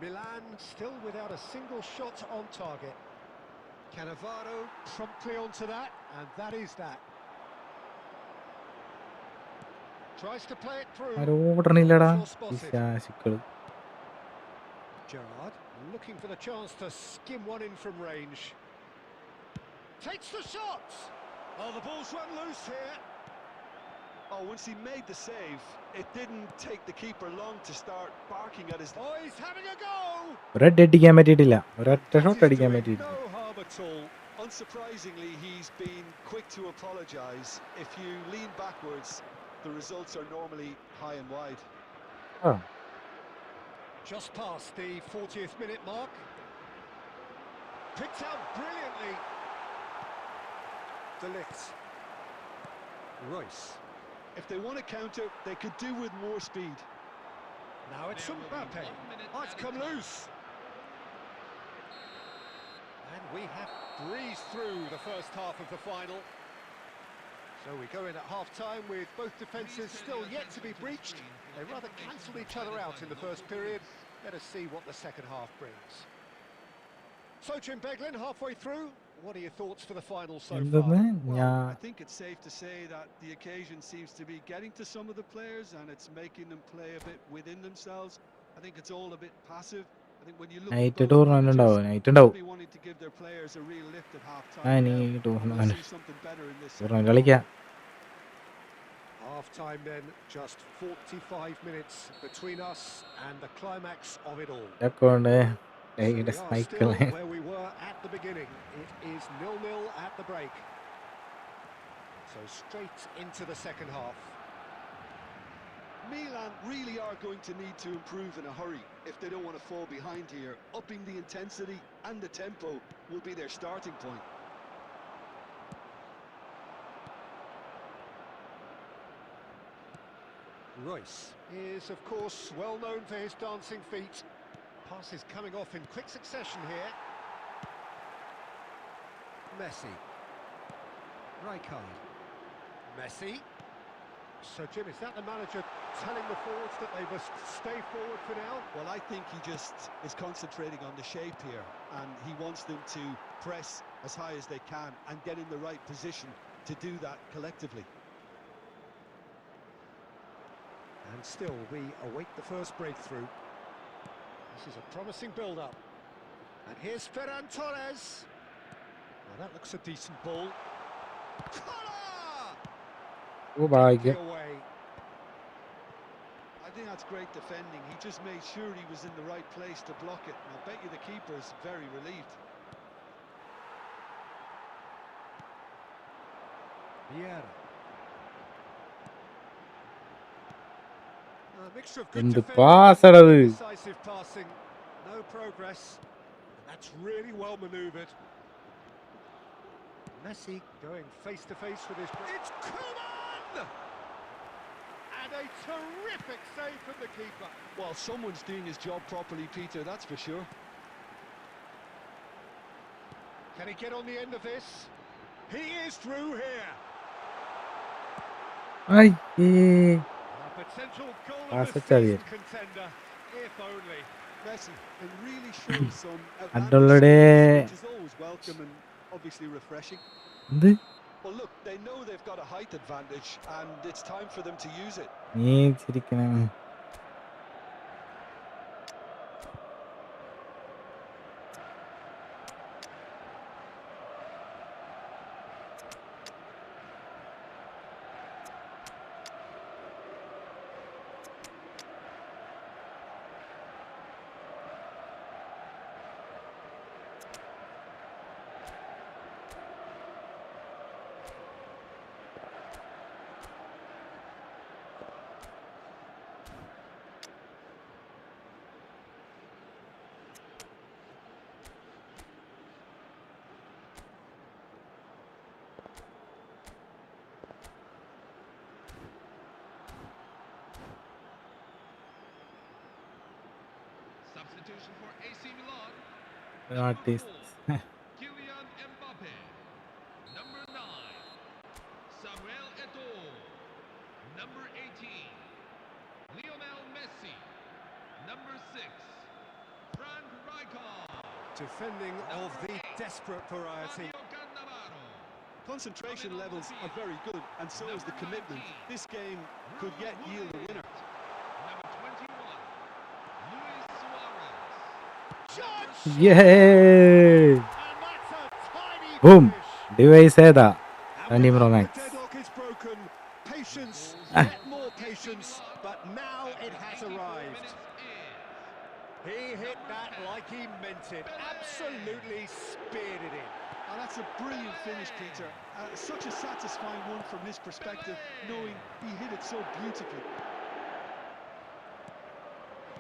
Milan still without a single shot on target. Cannavaro promptly onto that, and that is that. Tries to play it through. ആരും ഓടണില്ലടാ Well spotted. പിശാചുക്കള്. Gerrard looking for the chance to skim one in from range. Takes the shot! Oh, the ball's run loose here. Oh, once he made the save, it didn't take the keeper long to start barking at his... Oh, he's having a go! ഒരൊറ്റ അടിക്കാൻ പറ്റിയിട്ടില്ല, ഒരൊറ്റ That shot is അടിക്കാൻ doing പറ്റിയിട്ടില്ല. no harm at all. Unsurprisingly, he's been quick to apologise. If you lean backwards, the results are normally high and wide. ആ Just past the 40th minute mark. Picked out brilliantly. De Ligt. Royce. If they want to counter, they could do with more speed. Now it's There will be Mbappe. 1 minute Oh, it's come added time. loose. And we have breezed through the first half of the final. So we go in at half-time with both defences still yet to be breached. They rather cancelled each other out in the first period. Let us see what the second half brings. So, Jim Beglin, halfway through, what are your thoughts for the final so എന്തെന്ന് far? Well, ഞാൻ I think it's safe to say that the occasion seems to be getting to some of the players and it's making them play a bit within themselves. I think it's all a bit passive. I think when you look at night both tournament managers, ഉണ്ടാവും, night ഉണ്ടാവും. they'll be wanting to give their players a real lift at half-time ആ ഇനി now, and we'll tournament see something better in this second tournament half. കളിക്കാം. Half-time then, just 45 minutes between us and the climax of it all. Account So we are still മൈക്കിളെ where we were at the beginning. It is 0-0 at the break. So straight into the second half. Milan really are going to need to improve in a hurry if they don't want to fall behind here. Upping the intensity and the tempo will be their starting point. Royce is, of course, well known for his dancing feet. Pass is coming off in quick succession here. Messi. Rijkaard. Messi. So, Jim, is that the manager telling the forwards that they must stay forward for now? Well, I think he just is concentrating on the shape here, and he wants them to press as high as they can and get in the right position to do that collectively. And still, we await the first breakthrough. This is a promising build-up. And here's Ferran Torres. Well, that looks a decent ball. ഓ ഭാഗ്യം. Away. I think that's great defending. He just made sure he was in the right place to block it. And I bet you the keeper's very relieved. Vieira. A mixture of good എന്ത് defending പാസ്സാണത്. and decisive passing. No progress. And that's really well manoeuvred. Messi going face to face with his... It's Koeman! And a terrific save from the keeper. Well, someone's doing his job properly, Peter, that's for sure. Can he get on the end of this? He is through here. അയ്യേ A potential goal Pass of the it, Xavier. season contender, if only. Messi, it really shows some അഡുള്ളടെ outstanding which is always welcome and obviously refreshing. എന്ത് Well, look, they know they've got a height advantage, and it's time for them to use it. നീ ചിരിക്കണം. Substitution for AC Milan. What Number is 4, Kylian Mbappe. Number 9, Samuel Eto'o. Number 18, Lionel Messi. Number 6, Frank Rijkaard. Defending of the desperate variety. Fabio Cannavaro. Concentration levels are very good, and so is the commitment. This game could yet yield a winner. Number 21, Luis Suarez. Yay! And that's a tiny Boom! finish. Device ഏതാ? And 20 Pro with Max. that, the deadlock is broken. Patience, yet more patience, but now it has arrived. He hit that like he meant it. Absolutely speared it in. And that's a brilliant finish, Peter. Such a satisfying one from his perspective, knowing he hit it so beautifully.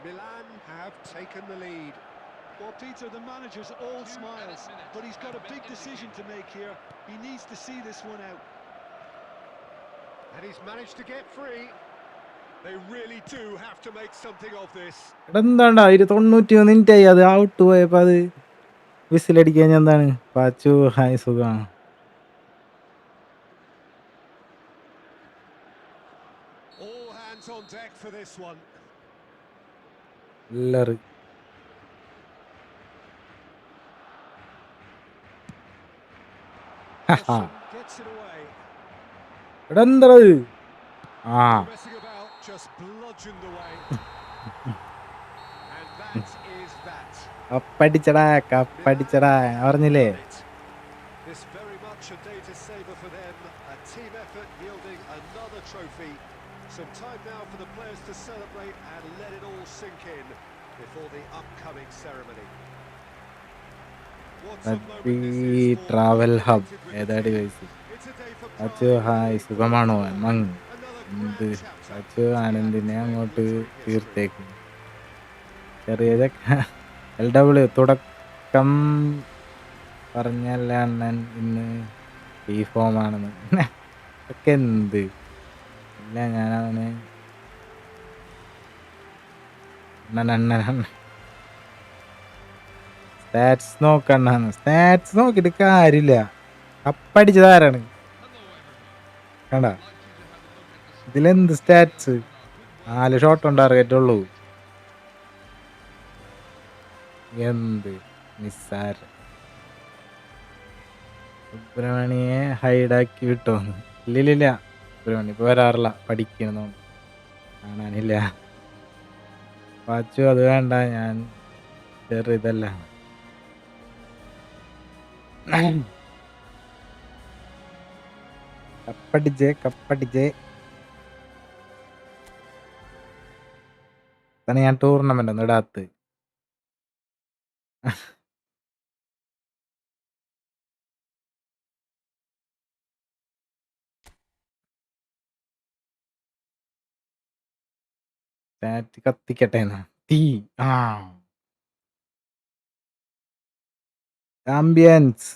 Milan have taken the lead. Well, Peter, the manager's all smiles, but he's got a big decision to make here. He needs to see this one out. And he's managed to get free. They really do have to make something of this. എന്താണ്ടാ 91 മിനിറ്റായി അത് out പോയപ്പോ അത് വിസിലടിക്കാൻ എന്താണ് Pachu hi സുഖമാണ്. All hands on deck for this one. എല്ലാരും Wilson gets it away. ഇവിടെ എന്താ ആ Messing about, just bludgeoned away. And that is that. കപ്പടിച്ചടാ കപ്പടിച്ചടാ പറഞ്ഞില്ലേ. This very much a data saver for them. A team effort yielding another trophy. Some time now for the players to celebrate and let it all sink in before the upcoming ceremony. What a moment this is for travel hub connected with ഏതാ the team. Device? It's a day for Pachu pride. Hi സുഖമാണോ മങ് Another എന്ത് grand chapter. Pachu ആനന്ദിനെ അങ്ങോട്ട് തീർത്തേക്കും. ചെറിയ LW തുടക്കം പറഞ്ഞല്ല അണ്ണൻ ഇന്ന് ഈ ഫോമാണെന്ന് ഒക്കെ എന്ത് ഇല്ല ഞാനവന് അണ്ണൻ സ്റ്റാറ്റ്സ് നോക്കണ്ണാന്ന്. സ്റ്റാറ്റ്സ് നോക്കിയിട്ട് കാര്യമില്ല. കപ്പടിച്ചത് ആരാണ് കണ്ട ഇതിലെന്ത് സ്റ്റാറ്റ്സ്? 4 ഷോട്ട് ഉണ്ട് ടാർഗറ്റുള്ളൂ. എന്ത് നിസ്സാര. സുബ്രഹ്മണിയെ ഹൈഡാക്കി വിട്ടോന്ന്. ഇല്ലില്ല സുബ്രഹ്മണ്യം ഇപ്പൊ വരാറില്ല, പഠിക്കണമെന്ന് കാണാനില്ല. വാച്ചു അത് വേണ്ട, ഞാൻ ചെറുതല്ല. കപ്പടിച്ചേ തന്നെ ഞാൻ ടൂർണമെന്റ് ഒന്നും ഇടാത്ത. ചാറ്റ് കത്തിക്കട്ടെ എന്നാ തീ. ആ ആംബിയൻസ്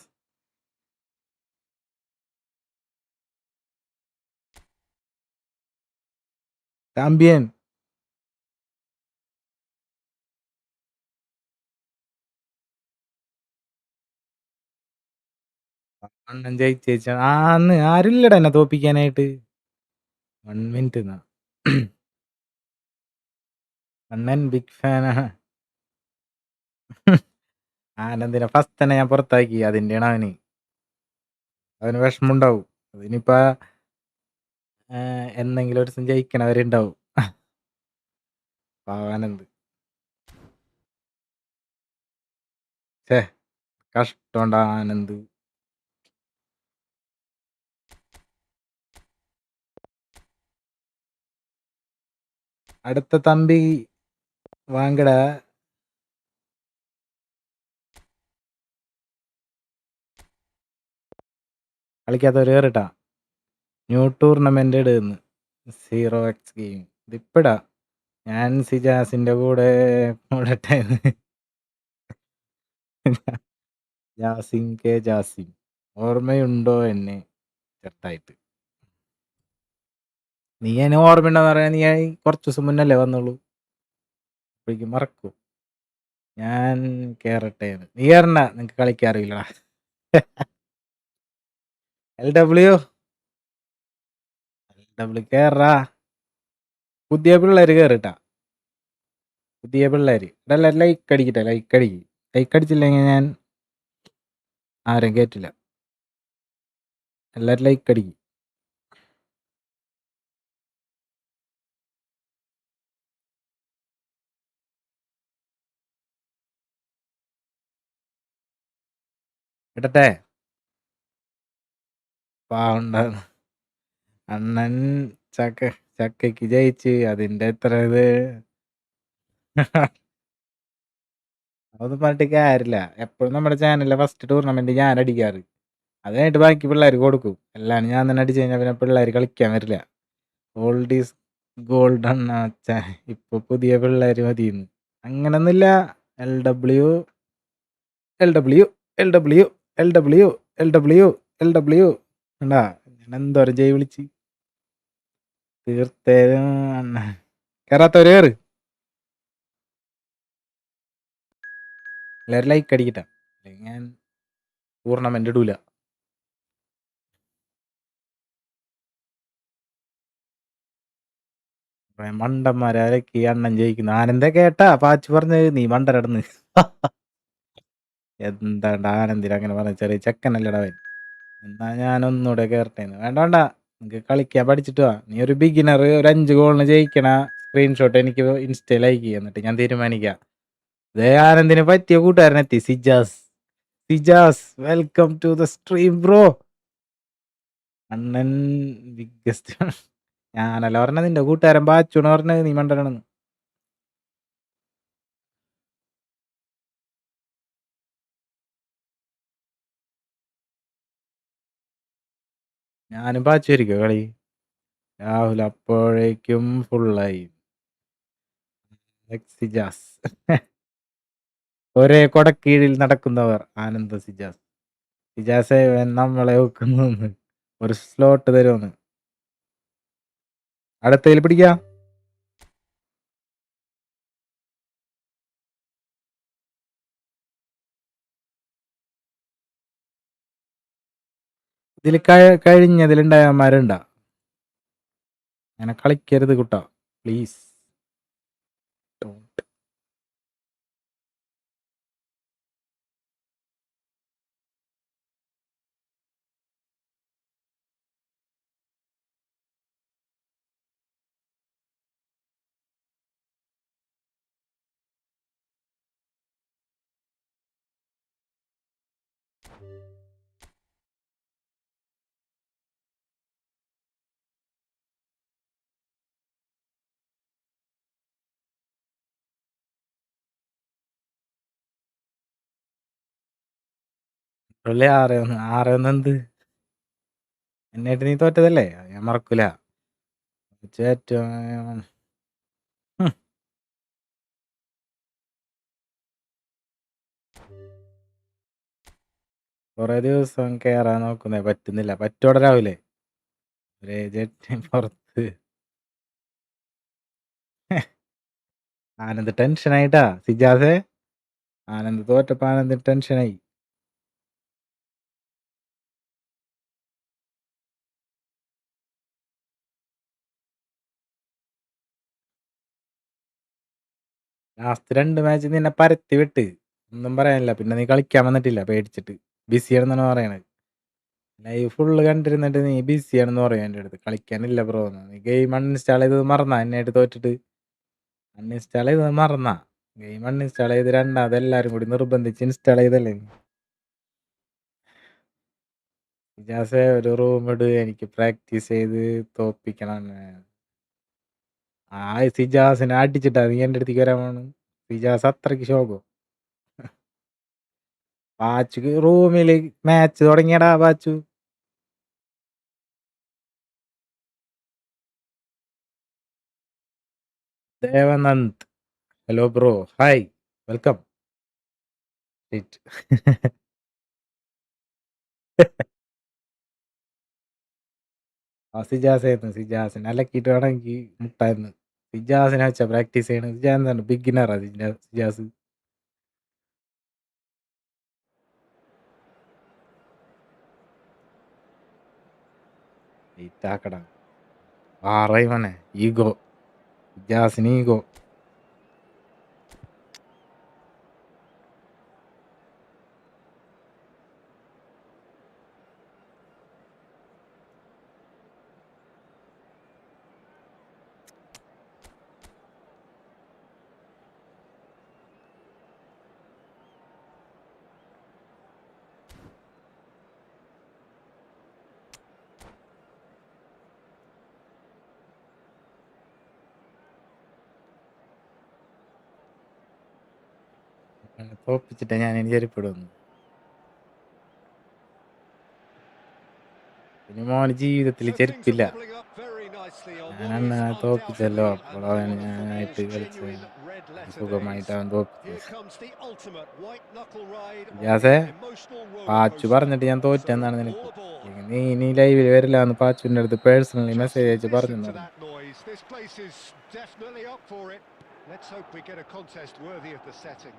ചാമ്പ്യൻ അണ്ണൻ ജയിച്ച അന്ന് ആരുമില്ലടാ എന്നെ തോപ്പിക്കാനായിട്ട്. 1 മിനിറ്റ് എന്നാ. അണ്ണൻ ബിഗ് ഫാനാണ്. ആനന്ദിനെ ഫസ്റ്റ് തന്നെ ഞാൻ പുറത്താക്കി. അതിൻ്റെയാണ് അവന് വിഷമമുണ്ടാവും. അതിനിപ്പോ എന്തെങ്കിലും ഒരു ദിവസം ജയിക്കണവരുണ്ടാവും. ആനന്ദ് ഛേ കഷ്ടമുണ്ട ആനന്ദ്. അടുത്ത തമ്പി വാങ്ങട. കളിക്കാത്തവർ കയറിട്ടാ. ന്യൂ ടൂർണമെന്റ് ഇടുന്ന് 0x ഗെയിം ഇതിപ്പിടാ. ഞാൻ സിജാസിന്റെ കൂടെ കൂടട്ടെ. ജാസിം കെ ജാസിം ഓർമ്മയുണ്ടോ എന്നെ ചെറുതായിട്ട്? നീ എന്നെ ഓർമ്മയുണ്ടോന്ന് പറയാൻ നീ കുറച്ച് ദിവസം മുന്നല്ലേ വന്നുള്ളൂ. അപ്പോഴേക്കും മറക്കും. ഞാൻ കേറട്ടെ. നീ കേറണ്ട, നിനക്ക് കളിക്കാൻ അറിയില്ലടാ. LW കേറാ. പുതിയ പിള്ളേര് കേറിട്ടാ, പുതിയ പിള്ളേര്. ഇടല്ല, ലൈക്ക് അടിക്കട്ടെ, ലൈക്ക് അടിക്ക്. ലൈക്ക് അടിച്ചില്ലെങ്കിൽ ഞാൻ ആരും കേറ്റില്ല. എല്ലാരും ലൈക്ക് അടിക്കും. ഇടട്ടെ. പാവുണ്ടാകുന്നു. അണ്ണൻ ചക്കയ്ക്ക് ജയിച്ച്, അതിന്റെ എത്ര ഇത്. അതൊന്നും പറഞ്ഞിട്ട് കാര്യമില്ല. എപ്പോഴും നമ്മുടെ ചാനലിലെ ഫസ്റ്റ് ടൂർണമെന്റ് ഞാൻ അടിക്കാറ്. അത് കഴിഞ്ഞിട്ട് ബാക്കി പിള്ളേർ കൊടുക്കും. എല്ലാം ഞാൻ തന്നെ അടിച്ചു കഴിഞ്ഞാൽ പിന്നെ പിള്ളേർ കളിക്കാൻ വരില്ല. ഓൾഡ് ഈസ് ഗോൾഡ് അണ്ണ. ഇപ്പൊ പുതിയ പിള്ളേർ മതിയെന്ന് അങ്ങനൊന്നുമില്ല. LW LW LW LW LW LW ഉണ്ടാ. ഞാൻ എന്തോരം ജയ് വിളിച്ച് തീർത്തേരും. അണ്ണ കയറാത്തവര് കയറ്. എല്ലാവരും ലൈക്ക് അടിക്കട്ടെ, അല്ലെങ്കിൽ ഞാൻ ടൂർണമെന്റ് ഇടൂല. മണ്ടന്മാരൊക്കെ ഈ അണ്ണൻ ജയിക്കുന്നു. ആനന്ദ കേട്ടാ പാച്ചു പറഞ്ഞത്, നീ മണ്ടരടന്ന്. എന്താണ്ട് ആനന്ദിൽ അങ്ങനെ പറഞ്ഞ, ചെറിയ ചെക്കനല്ലടവൻ. എന്നാ ഞാനൊന്നുകൂടെ കേറട്ടേന്ന്. വേണ്ട വേണ്ട, നിനക്ക് കളിക്കാൻ പഠിച്ചിട്ട് വാ. നീ ഒരു ബിഗിനർ, ഒരു 5 ഗോളിന് ജയിക്കണ സ്ക്രീൻഷോട്ട് എനിക്ക് ഇൻസ്റ്റയിൽ അയക്കുക, എന്നിട്ട് ഞാൻ തീരുമാനിക്കാം. ഇതേ ആനന്ദിന് പറ്റിയ കൂട്ടുകാരനെത്തി, Sijas welcome to the stream bro. അണ്ണൻ ബിഗ്ഗസ്റ്റ്. ഞാനല്ല പറഞ്ഞ, നിന്റെ കൂട്ടുകാരൻ ബാച്ചുന്ന് പറഞ്ഞത്, നീ മണ്ടനാണെന്ന്. ഞാനും ബാച്ചുമായിരിക്കും കളി. രാഹുൽ അപ്പോഴേക്കും ഫുള്ളായി. സിജാസ്. ഒരേ കൊടക്കീഴിൽ നടക്കുന്നവർ. ആനന്ദ സിജാസ് നമ്മളെ വെക്കുന്നു. ഒരു സ്ലോട്ട് തരുമെന്ന്. അടുത്തതിൽ പിടിക്കാം. ഇതിൽ കഴിഞ്ഞതിലുണ്ടായമാരുണ്ടാ. അങ്ങനെ കളിക്കരുത് കുട്ടാ, പ്ലീസ്. അല്ലേ 6-1 എന്ത്? എന്നായിട്ട് നീ തോറ്റതല്ലേ, ഞാൻ മറക്കൂല. ഏറ്റവും കൊറേ ദിവസം കേറാൻ നോക്കുന്നേ, പറ്റുന്നില്ല. പറ്റോടെ രാവിലെ ഒരു ഏജന്റ് പുറത്ത്. ആനന്ദ് ടെൻഷനായിട്ടാ സിജാസെ. ആനന്ദ് തോറ്റപ്പോ ആനന്ദ് ടെൻഷനായി. ലാസ്റ്റ് 2 മാച്ച് നിന്നെ പരത്തി വിട്ട്, ഒന്നും പറയാനില്ല. പിന്നെ നീ കളിക്കാൻ വന്നിട്ടില്ല, പേടിച്ചിട്ട്. ബിസിയാണെന്നാണ് പറയണത്. ലൈവ് ഫുള്ള് കണ്ടിരുന്നിട്ട് നീ ബിസിയാണെന്ന് പറയും എൻ്റെ അടുത്ത്. കളിക്കാനില്ല ബ്രോ എന്ന്. നീ ഗെയിം അൺഇൻസ്റ്റാൾ ചെയ്തത് മറന്നാ, എന്നായിട്ട് തോറ്റിട്ട്? അൺഇൻസ്റ്റാൾ ചെയ്തത് മറന്നാ? ഗെയിം അൺഇൻസ്റ്റാൾ ചെയ്ത് രണ്ടാമത് എല്ലാരും കൂടി നിർബന്ധിച്ച് ഇൻസ്റ്റാൾ ചെയ്തല്ലേ. സിജാസെ ഒരു റൂം ഇട്, എനിക്ക് പ്രാക്ടീസ് ചെയ്ത് തോപ്പിക്കണം. സിജാസിനെ അടിച്ചിട്ടാ നീ എൻ്റെ അടുത്തേക്ക് വരാൻ പോണ്? സിജാസ് അത്രയ്ക്ക് ശോകം. ബാച്ചു റൂമില് മാച്ച് തുടങ്ങിയടാ. Bachu Devanand, hello bro, hi, welcome. സിജാസിനെ അലക്കിയിട്ട് വേണമെങ്കിൽ മുട്ടായിരുന്നു. സിജാസിനെ വെച്ചാ പ്രാക്ടീസ് ചെയ്യണം. സിജാസ് എന്താണ് ബിഗിനറാ സിജാസ്? വെയിറ്റാക്കടാ. ആറൈവനെ ego, ജാസിന് ego. തോപ്പിച്ചിട്ട് ഞാൻ ഇനി ചെരുപ്പിടുന്നു. പിന്നെ മോന് ജീവിതത്തിൽ So things are ചെരുപ്പില്ല. wobbling up very nicely on ഞാൻ what is അണ്ണനെ തോപ്പിച്ചല്ലോ. undoubtedly അപ്പോൾ another അവന് one of ഞാനായിട്ട് football's കളിച്ച് genuine red letter സുഖമായിട്ട് days. അവൻ തോപ്പിച്ചു. Here comes the ultimate white knuckle ride on ജാസേ, the emotional roller Pachu coaster. പറഞ്ഞിട്ട് ഞാൻ So തോറ്റെന്നാണ് all നിനക്ക്. aboard. നീ ഇനി ലൈവിൽ വരില്ല എന്ന് പാച്ചുവിൻ്റെ അടുത്ത് പേഴ്സണലി Just മെസ്സേജ് അയച്ച് listen പറഞ്ഞു to പറഞ്ഞു. that noise. This place is definitely up for it. Let's hope we get a contest worthy of the setting.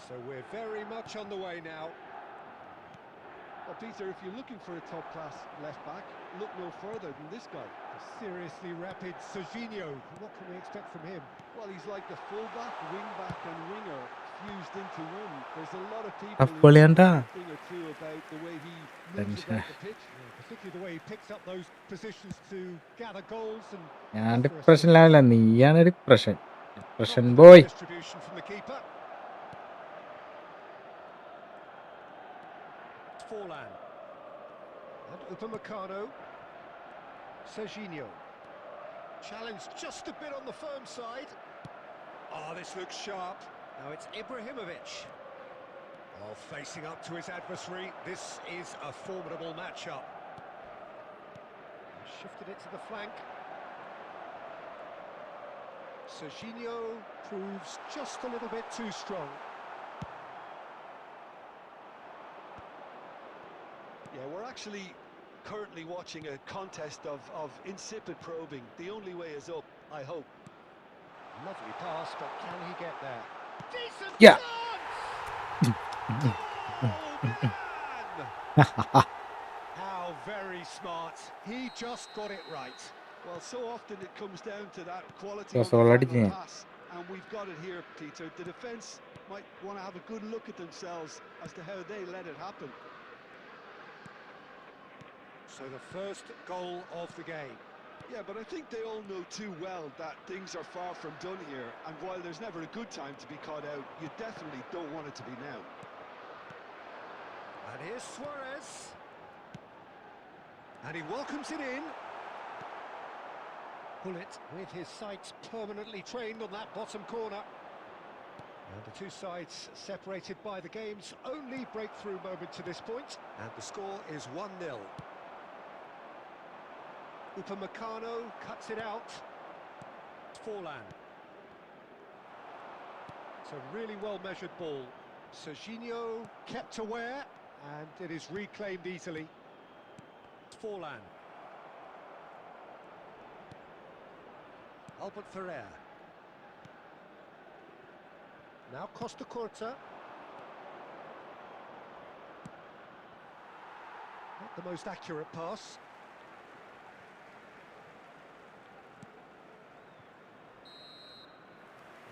So we're very much on the way now. Well, Peter, if you're looking for a top-class left-back, look no further than this guy. A seriously rapid Serginho. What can we expect from him? Well, he's like the full-back, wing-back and winger fused into one. There's a lot of people who അപ്പൊളിയാണ്ടാ. know a thing or two about the way he moves Tension. about the pitch. Yeah, particularly the way he picks up those positions to gather goals and ഞാൻ offer ഡിപ്രഷനിലാവില്ല, നീയാണ് depression Confident boy. distribution from the keeper. Forlan. And Upamecano. Serginho. Challenge just a bit on the firm side. Oh, this looks sharp. Now it's Ibrahimovic. Oh, facing up to his adversary. This is a formidable matchup. Shifted it to the flank. Serginho proves just a little bit too strong. Yeah, we're actually currently watching a contest of insipid probing. The only way is up, I hope. Lovely pass, but can he get there? Decent Yeah. chance! Oh, man! How very smart. He just got it right. Well, so often it comes down to that quality So on the already final yeah. pass, and we've got it here, Peter. The defence might want to have a good look at themselves as to how they let it happen. So the first goal of the game. Yeah, but I think they all know too well that things are far from done here, and while there's never a good time to be caught out, you definitely don't want it to be now. And here's Suarez. And he welcomes it in. Bullet with his sights permanently trained on that bottom corner. And the two sides separated by the game's only breakthrough moment to this point. And the score is 1-0. Upamecano cuts it out. Forlan. It's a really well-measured ball. Serginho kept aware, and it is reclaimed easily. Forlan. Albert Ferrer. Now Costa Curta. Not the most accurate pass.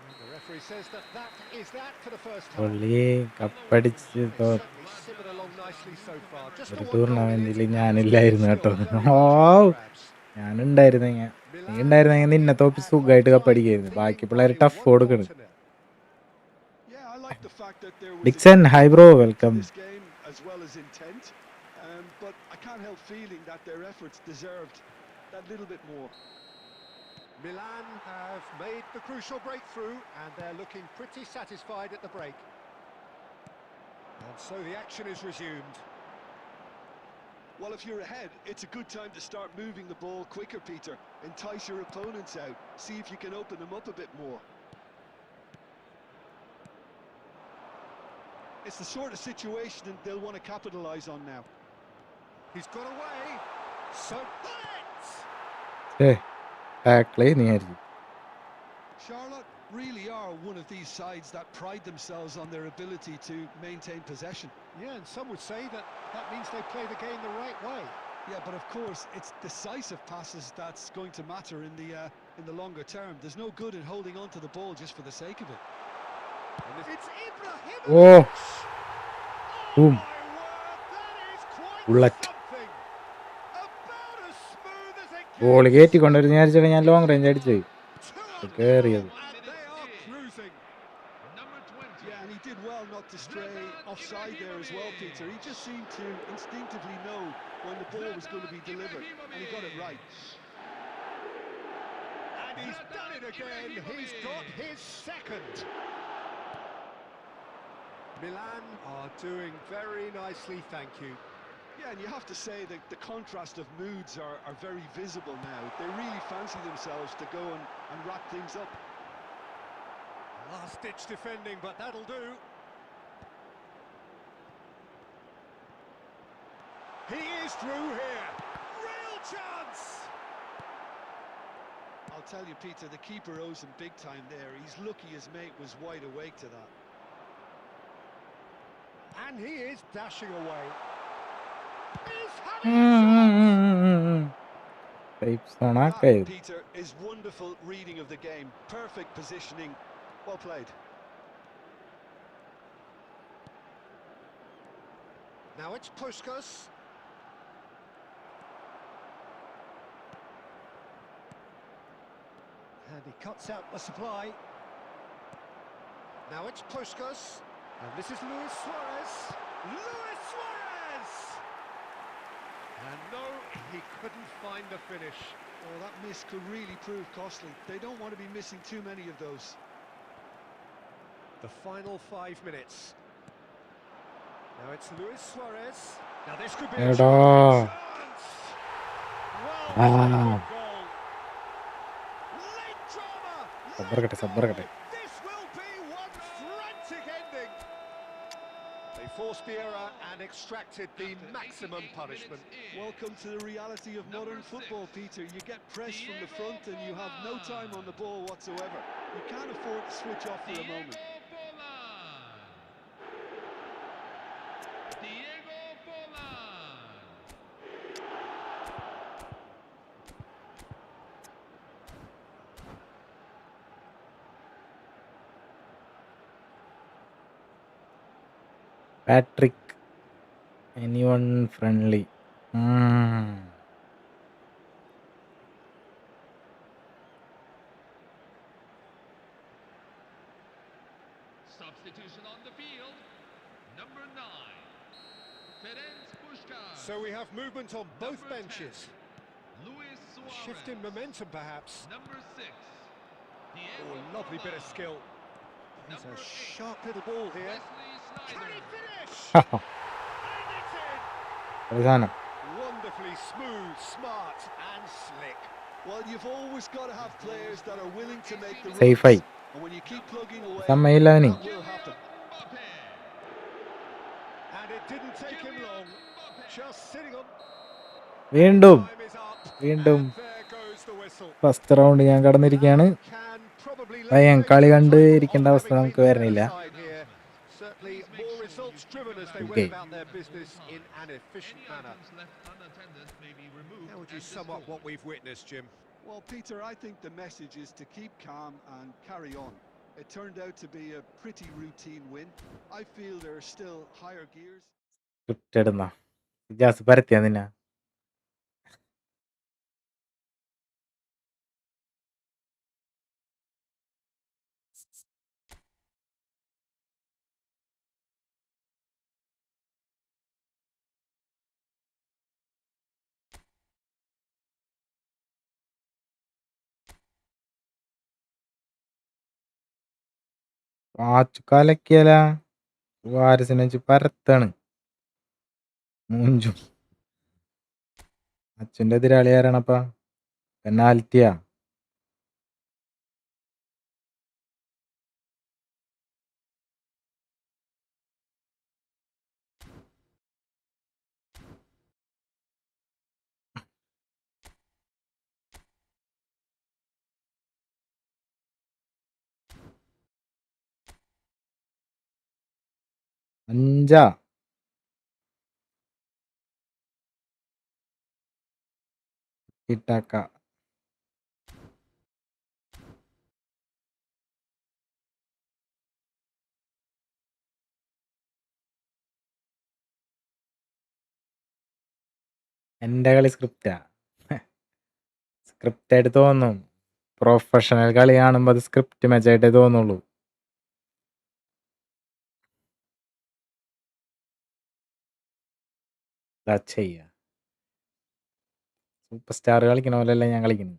And the referee says that is that for the first time. പുള്ളി കപ്പടിച്ച് It's certainly simmered along nicely so far. Just ഒരു the one goal ടൂർണമെന്റിൽ in it, and ഞാനില്ലായിരുന്നു still കേട്ടോ. very oh, much up for grabs. ഞാനുണ്ടായിരുന്നെങ്കിൽ നീ ഉണ്ടായിരുന്നെങ്കിൽ നിന്നെ തോപ്പി സുഖമായിട്ട് കപ്പടിക്കായിരുന്നു. ബാക്കി പിള്ളേർ ടഫ് കൊടുക്കണം. Yeah, I like the fact that there was Dixon, hi bro, to welcome. this game as well as intent, but I can't help feeling that their efforts deserved that little bit more. Milan have made the crucial breakthrough, and they're looking pretty satisfied at the break. And so the action is resumed. Well, if you're ahead, it's a good time to start moving the ball quicker, Peter. Entice your opponents out. See if you can open them up a bit more. It's the sort of situation that they'll want to capitalise on now. He's got away. So bullet! ഏ ടാക്ലേ നീ ആയിരിക്കും. Charlotte really are one of these sides that pride themselves on their ability to maintain possession. Yeah, and some would say that that means they play the game the right way. Yeah, but of course, it's decisive passes that's going to matter in the longer term. There's no good in holding on to the ball just for the sake of it. It's Oh, Ibrahimovic! boom. My word, that is quite Bullet. something! About as smooth as it ball gets! കയറ്റിക്കൊണ്ടിരുന്ന വിചാരിച്ചിട്ട് ഞാൻ long range അടിച്ചു Two up കയറിയത്. now, and they are cruising. Number 20. Yeah, and he did well not to stray offside there as well, Peter. He just seemed to instinctively know when the ball was going to be delivered, and he got it right. And he's done it again. He's got his second. Milan are doing very nicely, thank you. Yeah, and you have to say that the contrast of moods are very visible now. They really fancy themselves to go and wrap things up. Last-ditch defending, but that'll do. He is through here. Real chance! I'll tell you, Peter, the keeper owes him big time there. He's lucky his mate was wide awake to that. And he is dashing away. He's having a shot! That, Peter, is wonderful reading of the game. Perfect positioning. Well played. Now it's Puskas. And he cuts out the supply. Now it's Puskas. And this is Luis Suarez. Luis Suarez! And no, he couldn't find the finish. Oh, that miss could really prove costly. They don't want to be missing too many of those. The final 5 minutes. Now it's Luis Suarez. Now this could be a എടാ chance. Well, ആ goal. Late drama. സബ്ബർക്കട്ടെ സബ്ബർക്കട്ടെ. This will be one frantic ending. They forced the error and extracted the maximum punishment. Welcome to the reality of modern football, Peter. You get pressed from the front and you have no time on the ball whatsoever. You can't afford to switch off for a moment. Diego Forlan. Patrick anyone friendly. Substitution on the field. Number 9. Ferenc Puskas. So we have movement on both Number 10. benches. Luis Suarez. Shift in momentum, perhaps. Number 6. Oh, Diego lovely bit of Forlan. skill. It's Number a 8. sharp little ball here. Wesley Can he Sneijder. finish? സാധനം And it's in. Wonderfully smooth, smart, and slick. Well, you've always got to have players that are willing to make the സേഫായി runs. And when you keep plugging away, സമയമില്ല അവന്. that will happen. Mbappe. And it didn't take him long. Just sitting on. വീണ്ടും Time is up. വീണ്ടും And there goes the whistle. First round ഞാൻ കടന്നിരിക്കുകയാണ്. Can probably പയ്യൻ lay കളി claim കണ്ട് to the ഇരിക്കേണ്ട title of അവസ്ഥ having നമുക്ക് been the വരുന്നില്ല. better side here. Certainly more results driven as they Okay. went about their business in an efficient Any manner. items left unattended may be removed. How would you and sum up disposed. what we've witnessed, Jim? Well, Peter, I think the message is to keep calm and carry on. It turned out to be a pretty routine win. I feel there are still higher gears. ചുറ്റിടുന്ന ജാസ് പരത്തിയാ നിന്നെ. വാച്ച് കലക്കിയല വാരസിനെ വെച്ച് പരത്താണ് മൂഞ്ചും. അച്ഛൻ്റെ എതിരാളി ആരാണപ്പാ? പെനാൽറ്റിയാ? 5 ഇട്ടാക്ക. എൻ്റെ കളി സ്ക്രിപ്റ്റാ. സ്ക്രിപ്റ്റായിട്ട് തോന്നും. പ്രൊഫഷണൽ കളി കാണുമ്പോൾ അത് സ്ക്രിപ്റ്റ് മാച്ചായിട്ടേ തോന്നുള്ളൂ. എന്താ ചെയ്യാ, സൂപ്പർ സ്റ്റാർ കളിക്കണ പോലെയല്ല ഞാൻ കളിക്കുന്നു.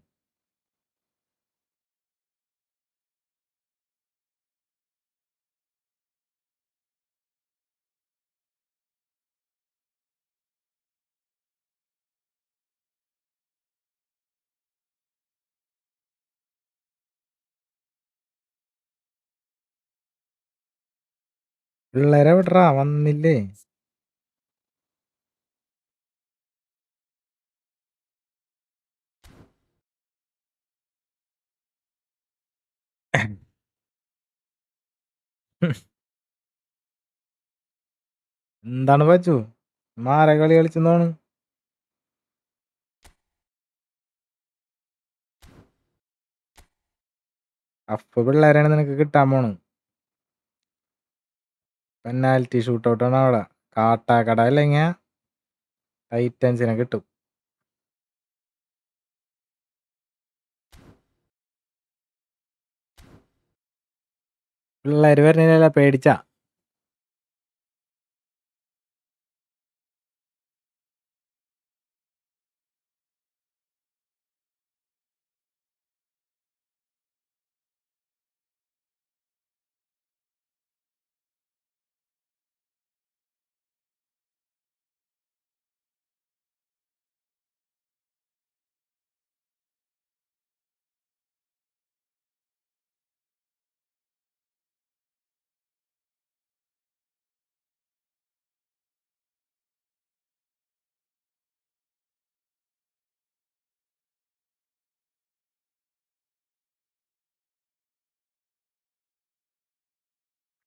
പിള്ളേരെ വിടറാ, വന്നില്ലേ? എന്താണ് പറ്റൂ, മാര കളി കളിച്ചെന്നോണ്. അഫ് പിള്ളേരാണ് നിനക്ക് കിട്ടാൻ പോണ്. പെനാൽറ്റി ഷൂട്ടൗട്ടാണ് അവിടെ. കാട്ടാക്കട അല്ലെങ്കിൽ ടൈറ്റൻസിനെ കിട്ടും. പിള്ളേര് വരണില്ല, പേടിച്ചാ.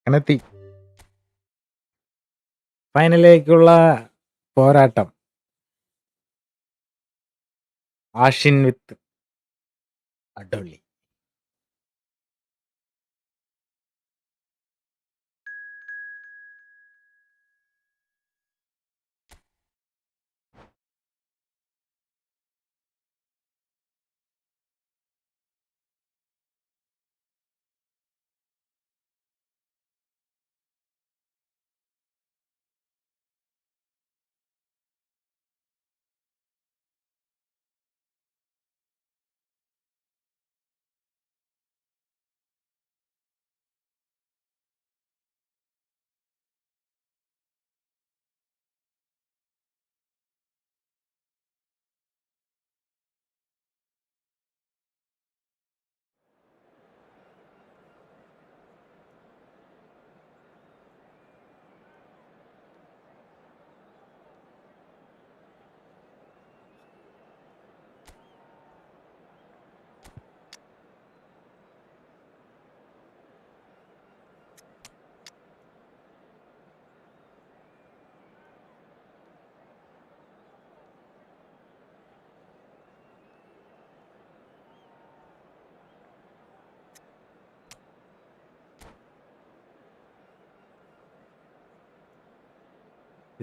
അങ്ങനെത്തി ഫൈനലിലേക്കുള്ള പോരാട്ടം. ആഷിൻ വിത്ത് അഡോളി.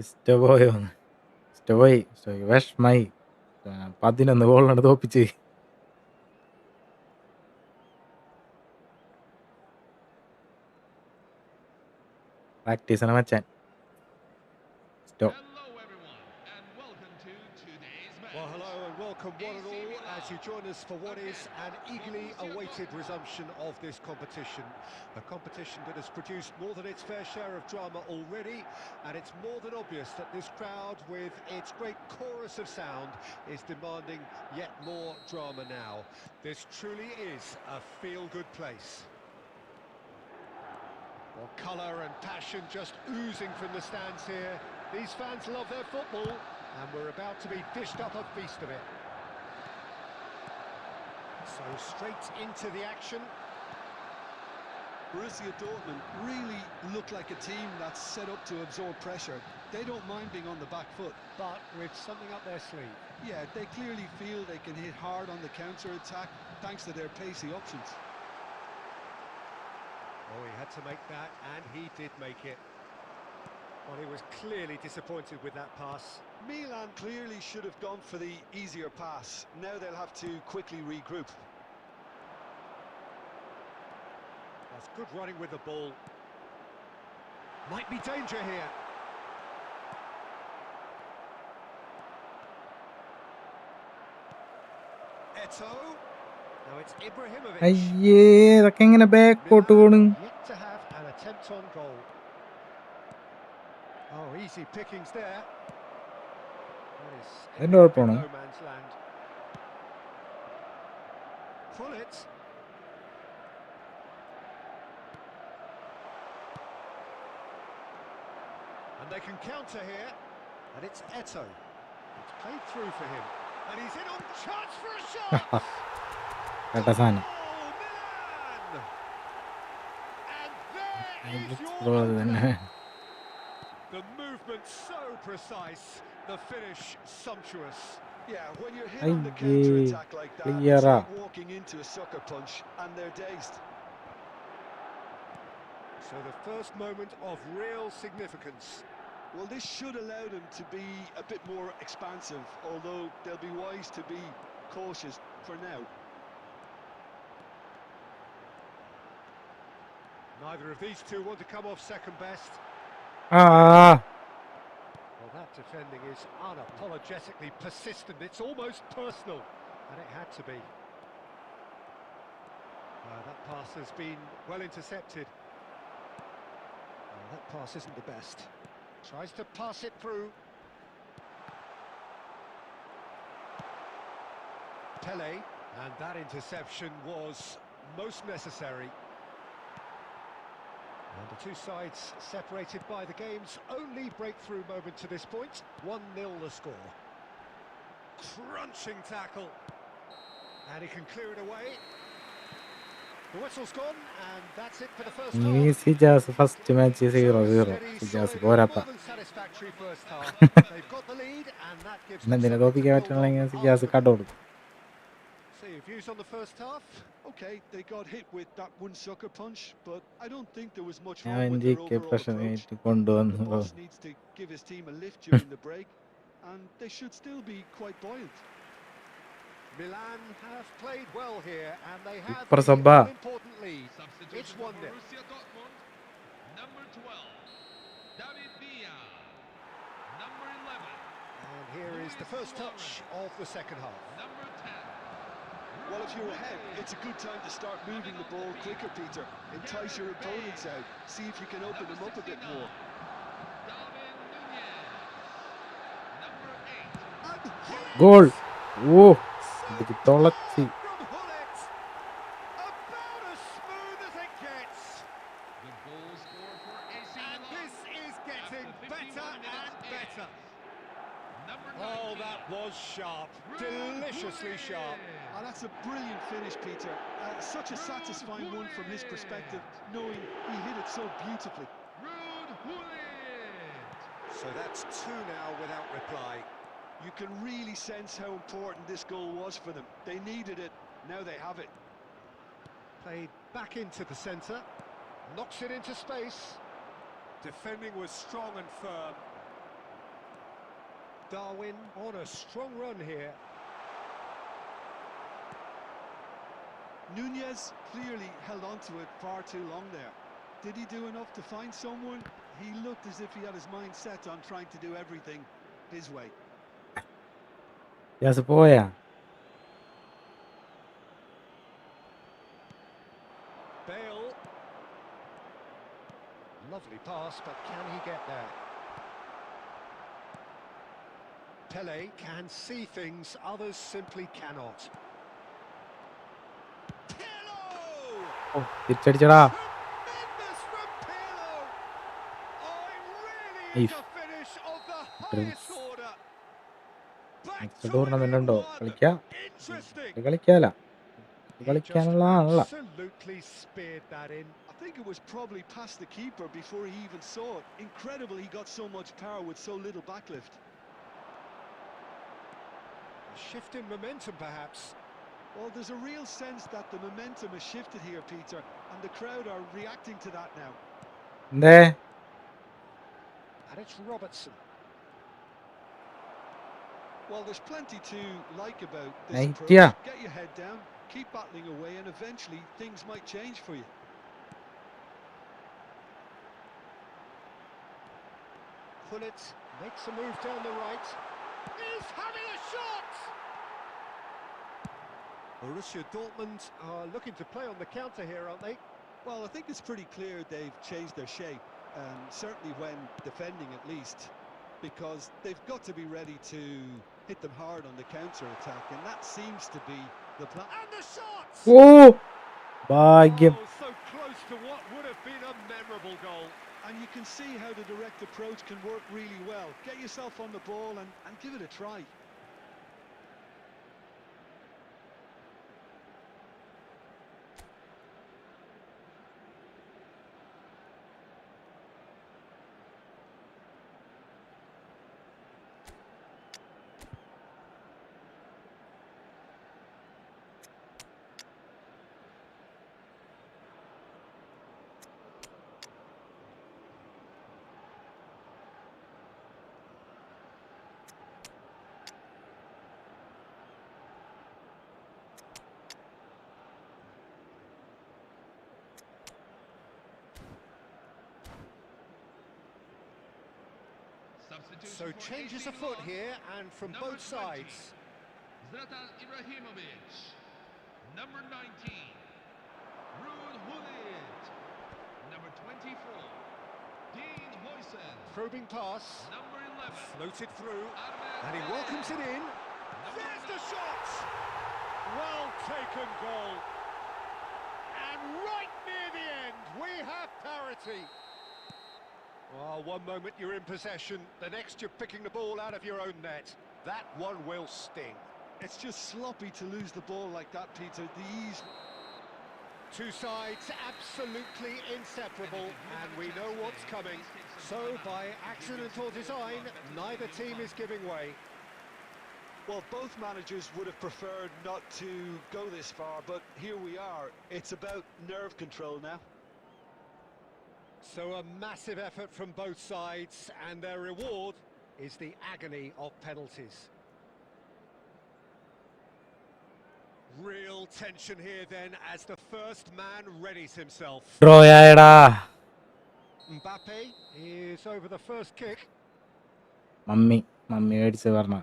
ഇഷ്ടപോയോന്ന്, ഇഷ്ടപോയി. വിഷമായി. 11 ഗോളിനാണ് തോപ്പിച്ച്. പ്രാക്ടീസിനെ മച്ചാൻ. സ്റ്റോ Hello, everyone, and welcome to today's match. Well, hello and welcome one and all as you join us for what is an eagerly awaited resumption of this competition. A competition that has produced more than its fair share of drama already, and it's more than obvious that this crowd, with its great chorus of sound, is demanding yet more drama now. This truly is a feel-good place. Well, colour and passion just oozing from the stands here. These fans love their football, and we're about to be dished up a feast of it. So straight into the action. Borussia Dortmund really look like a team that's set up to absorb pressure. They don't mind being on the back foot. But with something up their sleeve. Yeah, they clearly feel they can hit hard on the counter-attack thanks to their pacey options. Oh, he had to make that, and he did make it. Well, he was clearly disappointed with that pass. Milan clearly should have gone for the easier pass. Now they'll have to quickly regroup. That's good running with the ball. Might be danger here. Eto. Now it's Ibrahimovic. അയ്യേ ഇതൊക്കെ എങ്ങനെ ബാക്കോട്ട് പോണ്? Milan yet to have an attempt on goal. Oh, easy pickings there. That is അതിന്റെ കുഴപ്പമാണോ? no man's land. Pull it. And they can counter here. And it's Eto. It's played through for him. And he's in on chance for a shot. കേട്ട സാധനം. Oh, Milan! And there is your bro അത് തന്നെ. The movement so precise, the finish sumptuous. Yeah, when you're hit on the Aye, counter-attack like that, it's clear-a. like walking into a sucker punch and they're dazed. So the first moment of real significance. Well, this should allow them to be a bit more expansive, although they'll be wise to be cautious for now. Neither of these two want to come off second best. ആ Well, that defending is unapologetically persistent. It's almost personal, and it had to be. That pass has been well intercepted. That pass isn't the best. Tries to pass it through. Pele, and that interception was most necessary. And the two sides separated by the game's only breakthrough moment to this point. 1-0 the score. Crunching tackle. And he can clear it away. The whistle's gone, and that's it for the first ഇനി half. Sijas first match 0-0. Sijas പോരാപ്പ. More than satisfactory first half. They've got the lead, and that gives them എന്തിനാ something തോപ്പിക്കാൻ to build പറ്റണമെങ്കിൽ on Sijas afterwards. കട കൊടുക്കും. So your views on the first half? Okay, they got hit with that one sucker punch, but I don't think there was much ഞാൻ wrong with their overall പ്രശ്നം approach. ആയിട്ട് The കൊണ്ടുവന്നു. boss needs to give his team a lift during the break, and they should still be quite buoyant. Milan have played well here, and they have Super the Sabba. all-important lead. It's 1-0. Borussia Dortmund, number 12, David Villa, number 11, And here is the first touch of the second half. number 10. Well, if you're ahead, it's a good time to start moving the ball quicker, Peter. Entice your opponents out. See if you can open them up a bit more. Darwin Nunez, number 8. Goal. ഓ ഇത് തുളച്ചി. From Hullet, about as smooth as it gets. The goal scorer for AC And Milan. this is getting After better 51 minutes and in. better. Number 19. Oh, that was sharp. Deliciously sharp. And that's a brilliant finish, Peter. Such a satisfying one from his perspective, knowing he hit it so beautifully. Ruud Gullit. So that's two now without reply. You can really sense how important this goal was for them. They needed it, now they have it. Played back into the centre. Knocks it into space. Defending was strong and firm. Darwin on a strong run here. Nunez clearly held on to it far too long there. Did he do enough to find someone? He looked as if he had his mind set on trying to do everything his way. Sijas പോയാ? Bale. Lovely pass, but can he get there? Pele can see things others simply cannot. Pirlo! ഓ തിരിച്ചടിച്ചടാ. Tremendous from Pirlo! Oh, it really is If. a finish of the highest order. Back next to tournament ഉണ്ടോ? within one. കളിക്കാം. Interesting. കളിക്കാല. He just കളിക്കാനുള്ളതാണല്ലോ. absolutely speared that in. I think it was probably past the keeper before he even saw it. Incredible he got so much power with so little backlift. A shift in momentum, perhaps. Well, there's a real sense that the momentum has shifted here, Peter, and the crowd are reacting to that now. എന്തേ And it's Robertson. Well, there's plenty to like about this Nice, approach. yeah. Get your head down, keep battling away, and eventually things might change for you. Pullet makes a move down the right. He's having a shot! Borussia Dortmund are looking to play on the counter here, aren't they? Well, I think it's pretty clear they've changed their shape, certainly when defending at least, because they've got to be ready to hit them hard on the counter-attack, and that seems to be the plan. And the shot! ഓ ഭാഗ്യം. Oh, so close to what would have been a memorable goal. And you can see how the direct approach can work really well. Get yourself on the ball and give it a try. So changes afoot here, and from both sides. Zlatan Ibrahimovic. Number 19. Ruud Gullit. Number 24. Dean Huijsen. Probing pass, Number 11. floated through, Ahmed and he Bey. welcomes it in. Number There's the 9. shot! Well taken goal. And right near the end, we have parity. Well, one moment you're in possession, the next you're picking the ball out of your own net. That one will sting. It's just sloppy to lose the ball like that, Peter. The ease. Two sides absolutely inseparable, and we know what's coming. So, by accident or design, neither team is giving way. Well, both managers would have preferred not to go this far, but here we are. It's about nerve control now. So a massive effort from both sides, and their reward is the agony of penalties. Real tension here then as the first man readies himself. Draw ആയടാ. Mbappe is over the first kick. Mummy മേടിച്ച് പറഞ്ഞ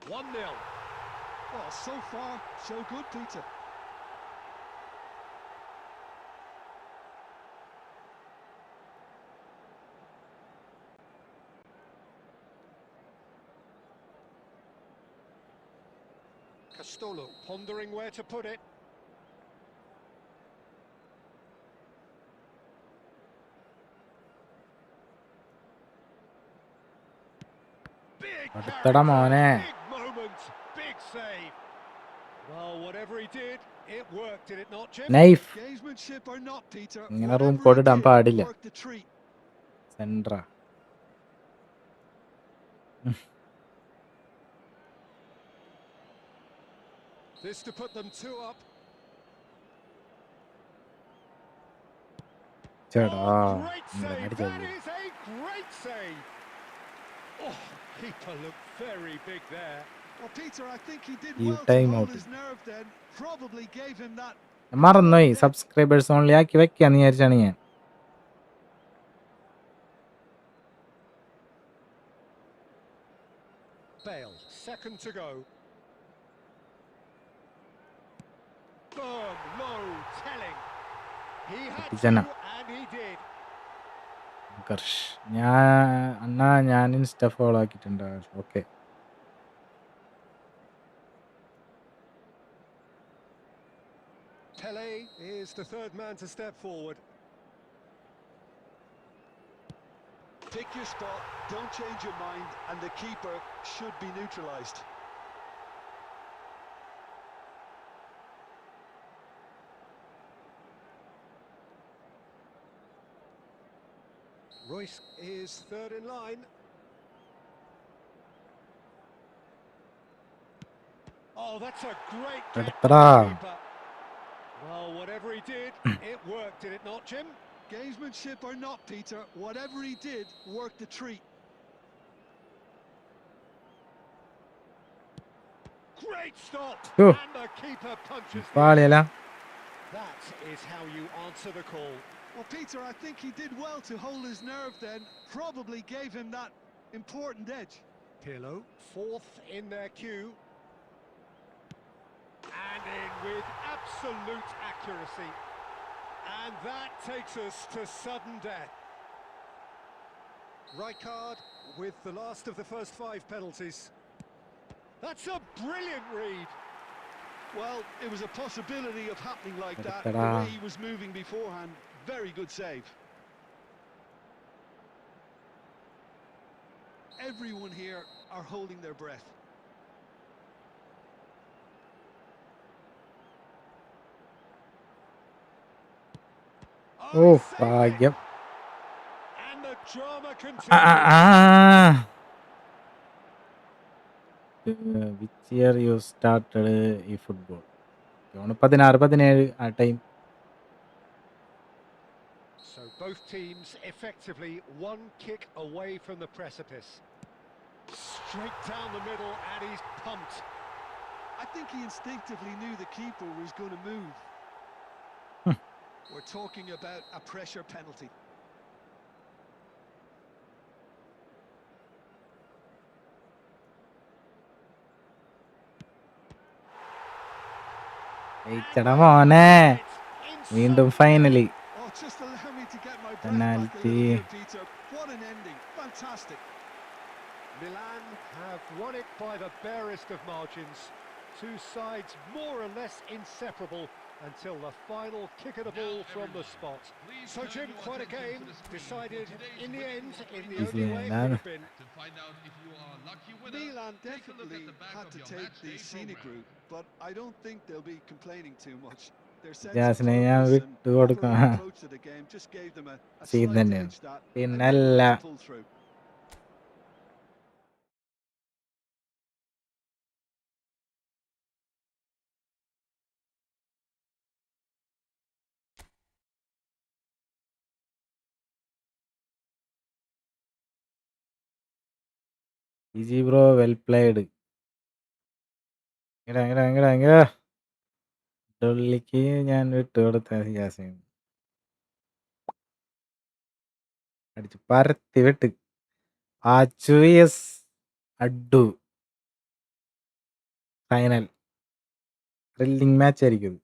1-0. Well, so far, so good, Peter. Castolo pondering where to put it. Big അടുത്തടാ മോനെ. big moment, big save. Well, whatever he did, it worked, did it not, Jim? Knife Gamesmanship or not, Peter. ഇങ്ങനെ room Whatever code he ഇടാൻ did, പാടില്ല. worked the treat. സെൻട്ര This to put them two up. ചേടാ Oh, great ഇങ്ങനെ save. അടിച്ചത്. That is a great save. Oh, keeper looked very big there. Well, Peter, I think he did You well to time hold out. his nerve then. Probably gave him that. മറന്നുപോയി subscribers only ആക്കി വെക്കാന്ന് വിചാരിച്ചാണ് ഞാൻ. Bale, second to go. Firm, low, telling. He had to, Jana. and he did. കർഷ് ഞാൻ insta follow ആക്കിയിട്ടുണ്ട്. Okay Pele is the third man to step forward. Pick your spot, don't change your mind, and the keeper should be neutralised. Royce is third in line. Oh, that's a great get by Edtara. the keeper. Well, whatever he did, it worked, did it not, Jim? Gamesmanship or not, Peter, whatever he did worked a treat. Great stop! Oh. And the keeper punches the പാളിയല്ല. air. That is how you answer the call. Well, Peter, I think he did well to hold his nerve then. Probably gave him that important edge. Pirlo, fourth in their queue. And in with absolute accuracy. And that takes us to sudden death. Rijkaard with the last of the first 5 penalties. That's a brilliant read. Well, it was a possibility of happening like that. Ta-da. The way he was moving beforehand, very good save. Everyone here are holding their breath. Oh, he saved it. ഭാഗ്യം. And the drama ആ, continues. ആ, ആ. Which year you started eFootball? 16-17 ആ time. So both teams effectively one kick away from the precipice. Straight down the middle and he's pumped. I think he instinctively knew the keeper was going to move. We're talking about a pressure penalty. ജയിച്ചടാ മോനെ. വീണ്ടും finally Oh, just allow me to get my breath back a penalty. little here, Peter. What an ending. Fantastic. Milan have won it by the barest of margins. Two sides more or less inseparable until the final kick of the ball from the spot. So Jim, quite a game, decided in the end in the only way it could have been. To find out if you are a lucky winner, Milan take a look definitely at the back had of to your take match the day scenic program. route, but I don't think they'll be complaining too much. Their sense of ജാസിനെ ഞാൻ purpose and വിട്ടു കൊടുക്കാം. overall approach to the game just gave them a scene slight തന്നെയാണ്. edge that പിന്നല്ല. enabled them to pull through. Easy bro well played. ഇങ്ങടാ ഡൊള്ളിക്ക് ഞാൻ വിട്ടു കൊടുത്ത ജാസിന് അടിച്ച് പരത്തി വിട്ട്. ആച്ചു യെസ് അഡു ഫൈനൽ ത്രില്ലിംഗ് മാച്ച് ആയിരിക്കും.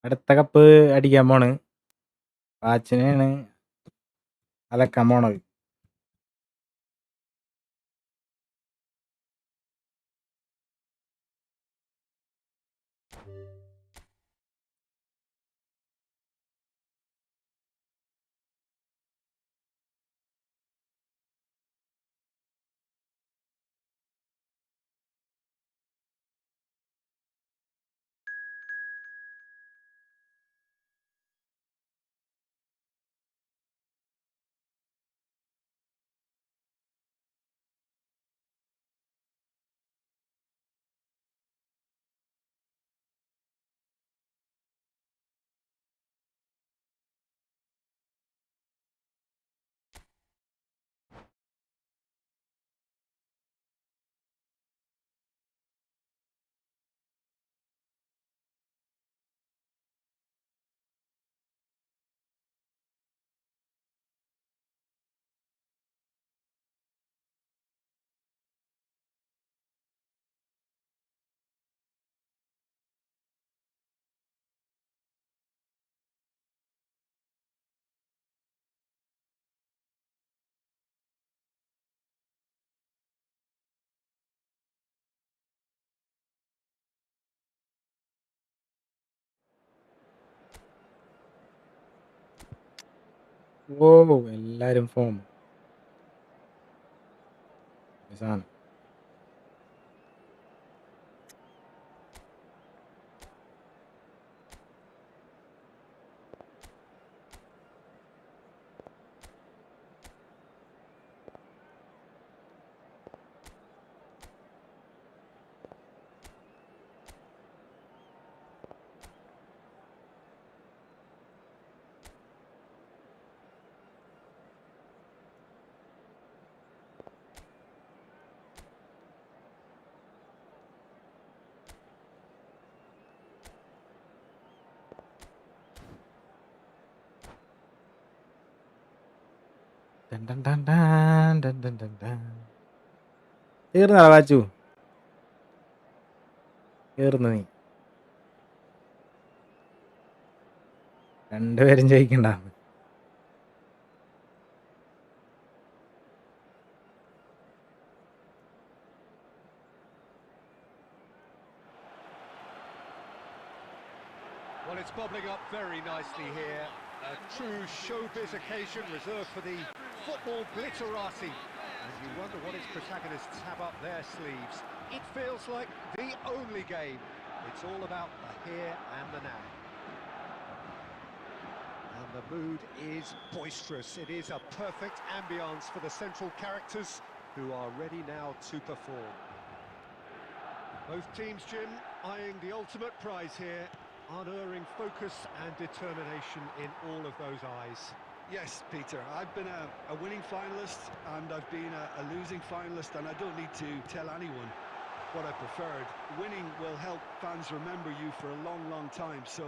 അടുത്ത കപ്പ് അടിക്കാൻ പോണ് വാച്ചിനെയാണ് അലക്കാൻ പോണത്. ഓ എല്ലാരും ഫോം സാധനം. Dun, dun, dun, dun, dun, dun, dun, dun. തീർന്നോ വാച്ചു? തീർന്നു നീ. രണ്ടുപേരും ജയിക്കണ്ട. Well, it's bubbling up very nicely here. A true showbiz occasion reserved for the football glitterati. And you wonder what its protagonists have up their sleeves. It feels like the only game. It's all about the here and the now. And the mood is boisterous. It is a perfect ambience for the central characters who are ready now to perform. Both teams, Jim, eyeing the ultimate prize here. Unerring focus and determination in all of those eyes. Yes, Peter, I've been a winning finalist and I've been a losing finalist, and I don't need to tell anyone what I preferred. Winning will help fans remember you for a long, long time, so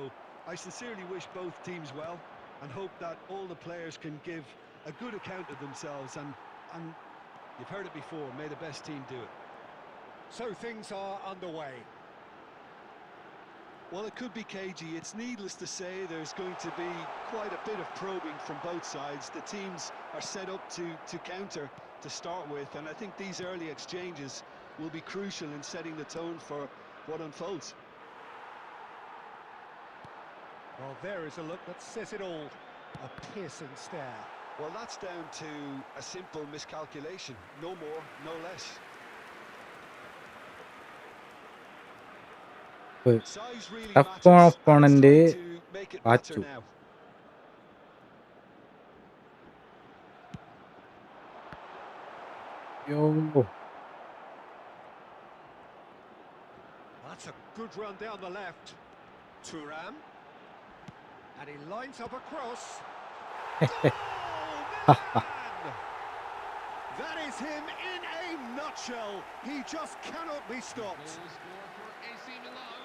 I sincerely wish both teams well and hope that all the players can give a good account of themselves, and you've heard it before, may the best team do it. So things are underway. Well, it could be cagey. It's needless to say there's going to be quite a bit of probing from both sides. The teams are set up to counter to start with, and I think these early exchanges will be crucial in setting the tone for what unfolds. Well, there is a look that says it all. A piercing stare. Well, that's down to a simple miscalculation. No more, no less. Size really Tough matters, opponent and it's time to make it matter Vachu. now. Yo. That's a good run down the left. Thuram. And he lines up a cross. Goal! Milan! That is him in a nutshell. He just cannot be stopped. Goal scored for AC Milan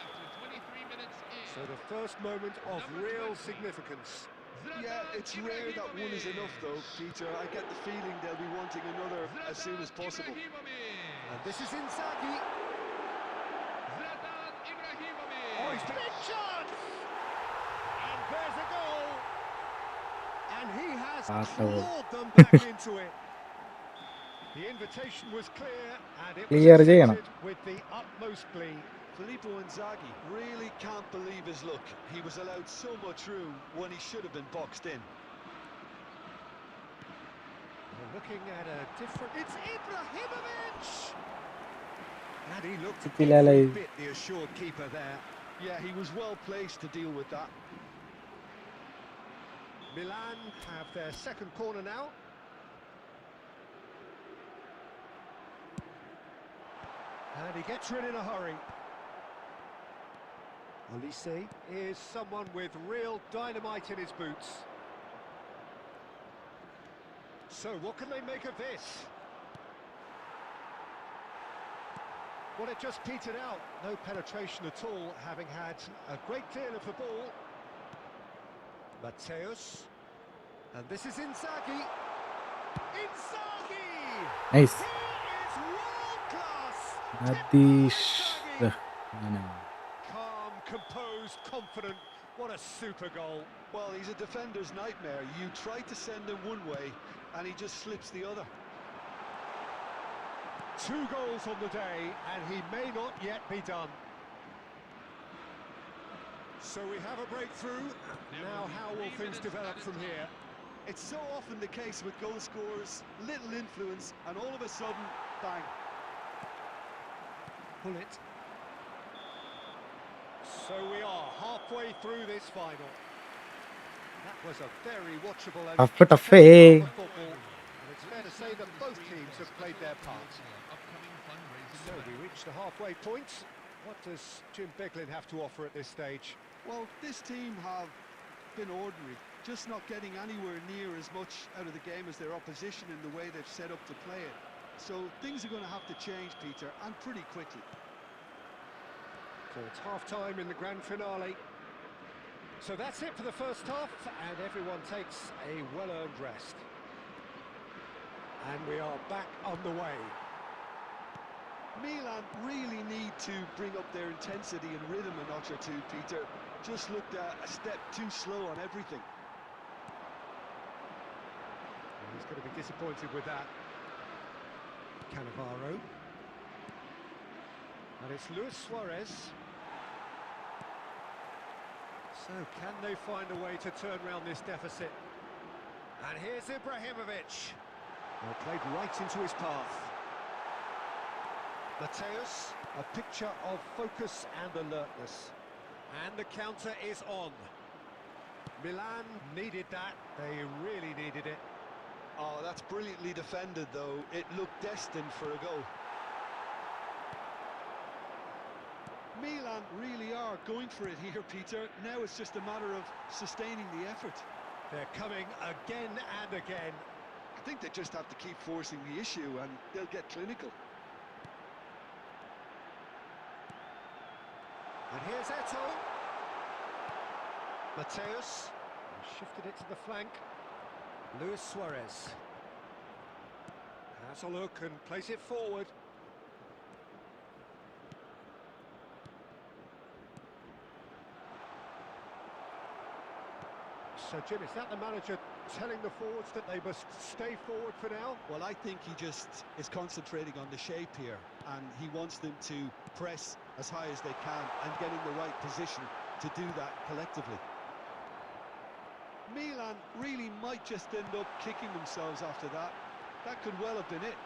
after 23 minutes in. So the first moment of real significance. Yeah, it's rare that one is enough, though, Peter. I get the feeling they'll be wanting another as soon as possible. And this is Inzaghi. Oh, he's big chance! And there's a goal! And he has clawed them back into it. The invitation was clear, and it was accepted with the utmost glee. Filippo Inzaghi really can't believe his luck. He was allowed so much room when he should have been boxed in. We're looking at a different... It's Ibrahimovic! And he looked every bit the assured keeper there. Yeah, he was well placed to deal with that. Milan have their second corner now. And he gets rid in a hurry. Olise is someone with real dynamite in his boots. So what can they make of this? Well, it just petered out. No penetration at all, having had a great deal of the ball. Mateus. And this is Inzaghi. Inzaghi! Nice. He is world class! Adish. Calm, composed, confident. What a super goal. Well, he's a defender's nightmare. You try to send him one way, and he just slips the other. 2 goals on the day, and he may not yet be done. So we have a breakthrough. Now how will things develop from here? It's so often the case with goal scorers, little influence, and all of a sudden, bang. Pull it. So we are halfway through this final. That was a very watchable and Tough, entertaining round of football. And it's fair to say that both teams have played their part. So we reach the halfway point. What does Jim Beglin have to offer at this stage? Well, this team have been ordinary, just not getting anywhere near as much out of the game as their opposition in the way they've set up to play it. So things are going to have to change, Peter, and pretty quickly. So it's half-time in the grand finale. So that's it for the first half, and everyone takes a well-earned rest. And we are back on the way. Milan really need to bring up their intensity and rhythm a notch or two, Peter. Just looked a step too slow on everything. And he's going to be disappointed with that. Cannavaro. And it's Luis Suarez. So can they find a way to turn around this deficit? And here's Ibrahimovic. Well, played right into his path. Mateus, a picture of focus and alertness. And the counter is on. Milan needed that. They really needed it. Oh, that's brilliantly defended, though. It looked destined for a goal. Milan really are going for it here, Peter. Now it's just a matter of sustaining the effort. They're coming again and again. I think they just have to keep forcing the issue and they'll get clinical. And here's Eto. Mateus shifted it to the flank. Luis Suarez has a look and plays it forward. So, Jim, is that the manager telling the forwards that they must stay forward for now? Well, I think he just is concentrating on the shape here, and he wants them to press as high as they can and get in the right position to do that collectively. Milan really might just end up kicking themselves after that. That could well have been it.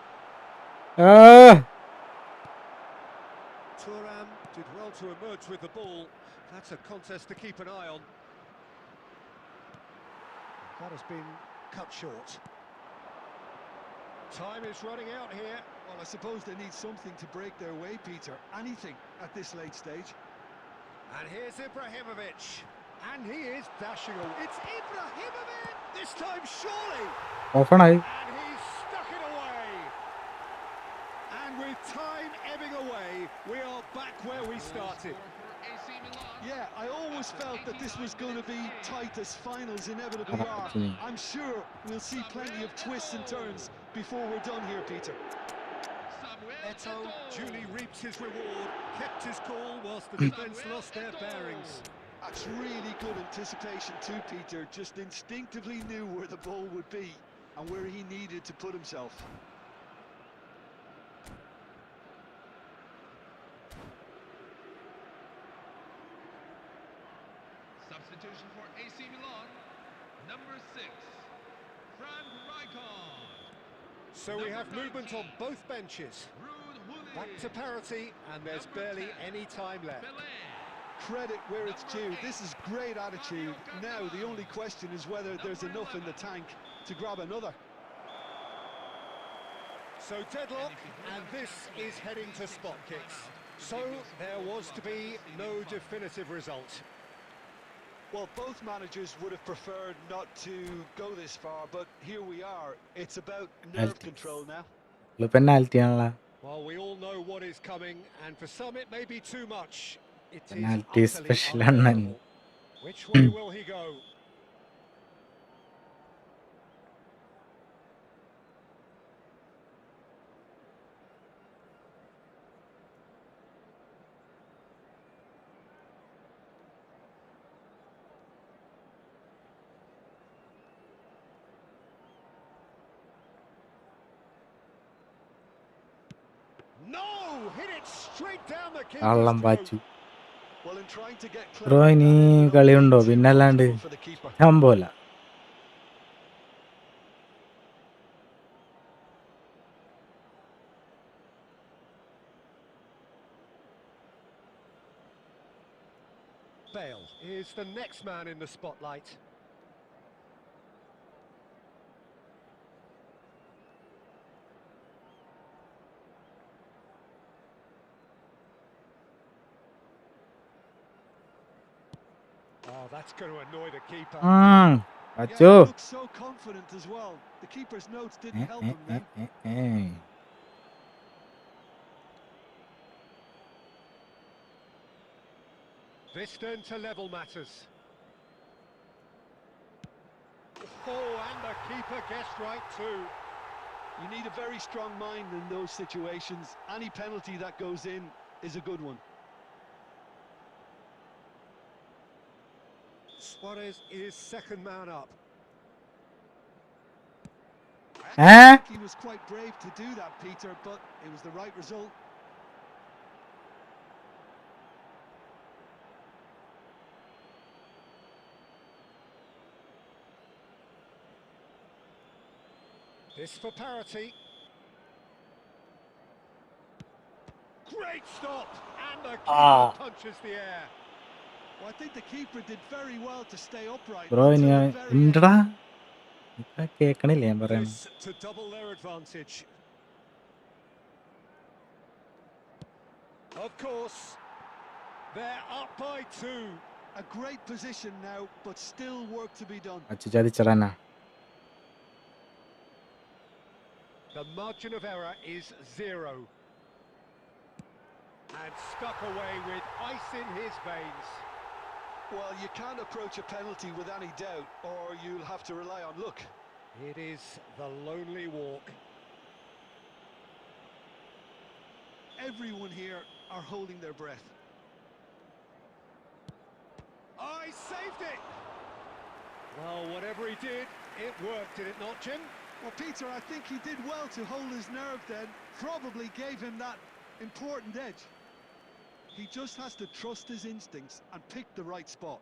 Thuram did well to emerge with the ball. That's a contest to keep an eye on. That has been cut short. Time is running out here. Well, I suppose they need something to break their way, Peter. Anything at this late stage. And here's Ibrahimovic. And he is dashing away. It's Ibrahimovic! This time, surely! Open eye. And he's stuck it away. And with time ebbing away, we are back where we started. Yeah, I always felt that this was going to be tight as finals inevitably are. I'm sure we'll see plenty of twists and turns before we're done here, Peter. Eto duly reaps his reward, kept his cool whilst the defence lost their bearings. That's really good anticipation too, Peter. Just instinctively knew where the ball would be and where he needed to put himself. Substitution for AC Milan, number 6, Frank Rijkaard. So we have movement on both benches. Back to parity, and there's barely any time left. Credit where it's due. This is great attitude. Now the only question is whether there's enough in the tank to grab another. So deadlock, and this is heading to spot kicks. So there was to be no definitive result. Well, both managers would have preferred not to go this far, but here we are. It's about nerve control now. Penalty ആണല്ലോ. Well, we all know what is coming, and for some it may be too much. It is Penalty utterly special unbelievable. Which way will he go? No! Hit it straight down the കള്ളം keeper's Pachu. throat. Well, in trying to get bro ഇനി കളിയുണ്ടോ? പിന്നല്ലാണ്ട് ഞാൻ പോല. Bale is the next man in the spotlight. Oh, that's going to annoy the keeper. Yeah, Acho. he looked so confident as well. The keeper's notes didn't help him then. This then to level matters. Oh, and the keeper guessed right too. You need a very strong mind in those situations. Any penalty that goes in is a good one. Suarez is second man up. I think he was quite brave to do that, Peter, but it was the right result. This for parity. Great stop! And the keeper punches the air. Well, I think the keeper did very well to stay upright Bro, until ini the very end. endra. കേക്കണില്ലേ ഞാൻ പറയുന്നത്? This to double their advantage. Of course, they're up by 2. A great position now, but still work to be done. Achu ചതിച്ചറാനാ. The margin of error is 0. And stuck away with ice in his veins. Well, you can't approach a penalty with any doubt, or you'll have to rely on luck. It is the lonely walk. Everyone here are holding their breath. Oh, he saved it! Well, whatever he did, it worked, did it not, Jim? Well, Peter, I think he did well to hold his nerve then. Probably gave him that important edge. He just has to trust his instincts and pick the right spot.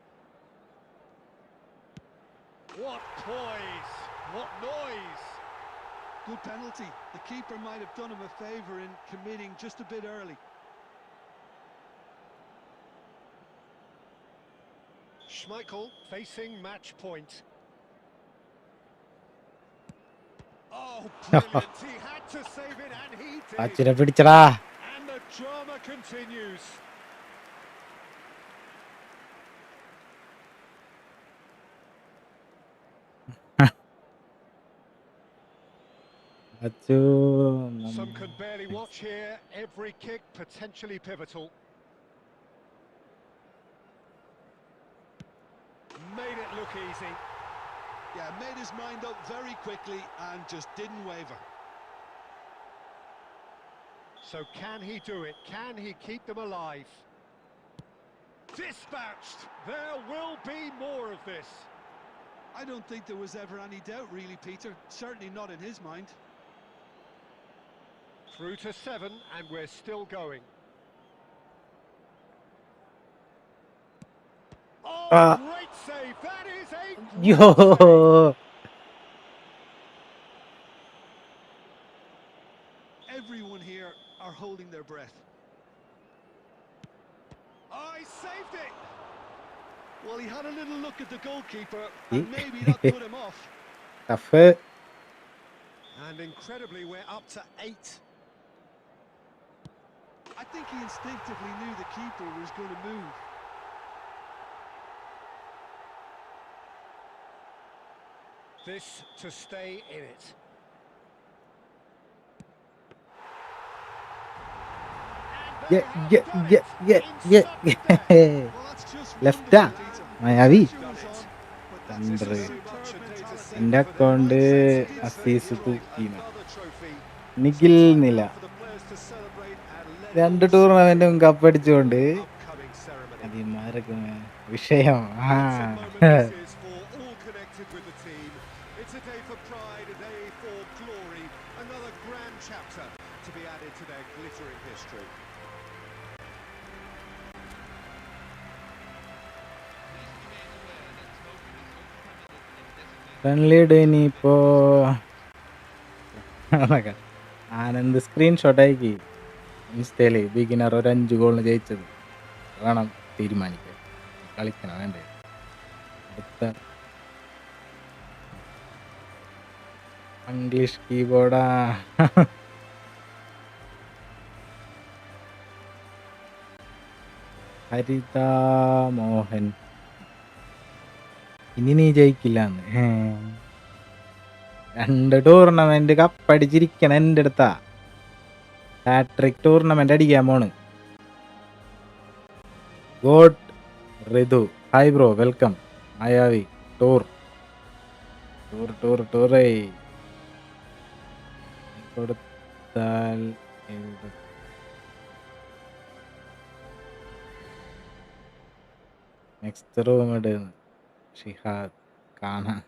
What poise! What noise! Good penalty. The keeper might have done him a favour in committing just a bit early. Schmeichel facing match point. Oh, brilliant! He had to save it, and he did. അച്ചുനെ പിടിച്ചടാ. And the drama continues. Achu Some can barely watch here. Every kick potentially pivotal. Made it look easy. Yeah, made his mind up very quickly and just didn't waver. So can he do it? Can he keep them alive? Dispatched! There will be more of this. I don't think there was ever any doubt, really, Peter. Certainly not in his mind. Through to 7, and we're still going. Oh, great save! That is a great Yo. save. Everyone here are holding their breath. Oh, he saved it! Well, he had a little look at the goalkeeper, He- and maybe that put him off. Tough. And incredibly, we're up to 8. I think he instinctively knew the keeper was going to move. This to stay in it. And they Yeah, have yeah, done yeah, it yeah, in yeah, sudden death. Well, that's just Left wonderful, down. Peter. Mayavi. Shoes on, but that's Under. just superb mentality. എൻ്റെ account Azeez തൂക്കീന്. Nikhil നില For the players to celebrate and let 2 loose ടൂർണമെന്റും കപ്പടിച്ചുകൊണ്ട് upcoming ceremony. അതിമാരൊക്കെ വിഷയം. It's a moment this is for all connected with the team. It's a day for pride, a day for glory, another grand chapter to be added to their glittering history. ഫ്രണ്ട്ലിയുടെ ഇനിയിപ്പോ Anand screenshot ആക്കി ഇൻസ്റ്റയില് beginner ഒരു 5 ഗോളിന് ജയിച്ചത് വേണം തീരുമാനിക്കാൻ. കളിക്കണം വേണ്ടേ? അടുത്ത ഇംഗ്ലീഷ് കീബോർഡാ. ഹരിത മോഹൻ, ഇനി നീ ജയിക്കില്ലാന്ന്. 2 ടൂർണമെന്റ് കപ്പടിച്ചിരിക്കണ എൻ്റെ അടുത്താ. ഹാട്രിക് ടൂർണമെന്റ് അടിക്കാൻ പോണ്. ഗോഡ് ഋതു, ഹായ് ബ്രോ, വെൽക്കം. മായാവി ടൂർ ടൂർ ടൂർ ടൂറേ കൊടുത്താൽ നെക്സ്റ്റ് റൂം ഇടുന്നു. ഷിഹാദ് കാണാൻ.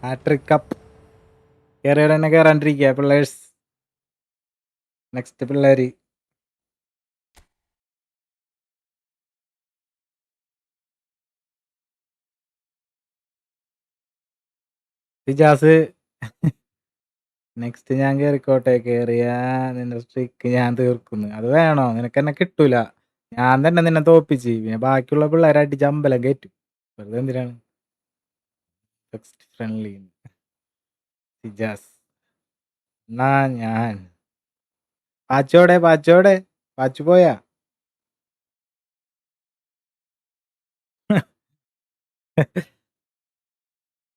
ഹാട്രിക് കപ്പ് കയറിയവർ തന്നെ കയറാണ്ടിരിക്കുക പിള്ളേഴ്സ്. നെക്സ്റ്റ് പിള്ളേര് സിജാസ്. നെക്സ്റ്റ് ഞാൻ കയറിക്കോട്ടെ. കയറിയ നിന്റെ സ്ട്രിക്ക് ഞാൻ തീർക്കുന്നു. അത് വേണോ? നിനക്ക് എന്നെ കിട്ടൂല. ഞാൻ തന്നെ നിന്നെ തോപ്പിച്ച്. പിന്നെ ബാക്കിയുള്ള പിള്ളേരെ അടിച്ച് അമ്പലം കയറ്റും. വെറുതെ എന്തിനാണ്? Text friendly Sijas. എന്നാ ഞാൻ പാച്ചോടെ പാച്ചു പോയാ?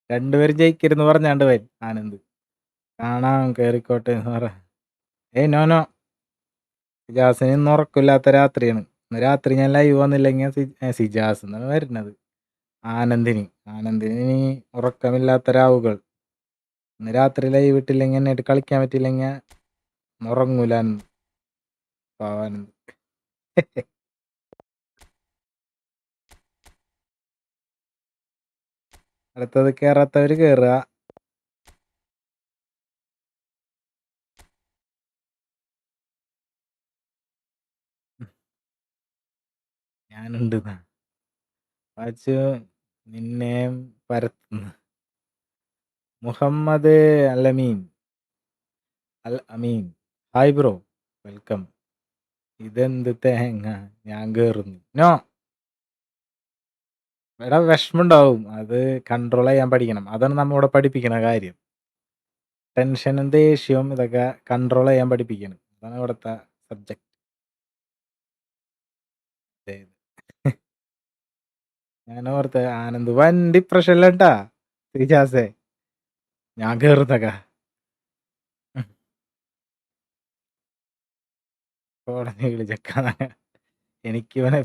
രണ്ടുപേരും ജയിക്കരുന്ന് പറഞ്ഞാണ്ട് വരും ആനന്ദ്. കാണാം കയറിക്കോട്ടെ എന്ന് പറ. നോ സിജാസിന് ഇന്ന് ഉറക്കില്ലാത്ത രാത്രിയാണ്. ഇന്ന് രാത്രി ഞാൻ ലൈവ് വന്നില്ലെങ്കിൽ സിജാസ് എന്നാണ് വരുന്നത്. ആനന്ദിന് ഇനി ഉറക്കമില്ലാത്ത രാവുകൾ. ഇന്ന് രാത്രി ലൈവ് ഇട്ടില്ലെങ്കിൽ എന്നായിട്ട് കളിക്കാൻ പറ്റില്ലെങ്കിൽ ഉറങ്ങൂല ആനന്ദ്. അടുത്തത് കേറാത്തവര് കേറുക. ഞാനുണ്ട് വാച്ചു നിന്നെയും പരത്തുന്നു. മുഹമ്മദ് അൽ അമീൻ, ഹായ് ബ്രോ, വെൽക്കം. ഇതെന്ത് തേങ്ങ? ഞാൻ കേറുന്നു. നോ, ഇവിടെ വിഷമുണ്ടാവും. അത് കൺട്രോൾ ചെയ്യാൻ പഠിക്കണം. അതാണ് നമ്മളിവിടെ പഠിപ്പിക്കണ കാര്യം. ടെൻഷനും ദേഷ്യവും ഇതൊക്കെ കൺട്രോൾ ചെയ്യാൻ പഠിപ്പിക്കണം. അതാണ് ഇവിടുത്തെ സബ്ജക്റ്റ്. ഞാൻ ഓർത്ത് ആനന്ദ് വൻ ഡിപ്രഷനിലട്ടാ ശ്രീജാസേ. ഞാൻ കേറുന്നൊക്കെ കോടതി വിളിച്ചേക്കാ. എനിക്ക് ഇവനെ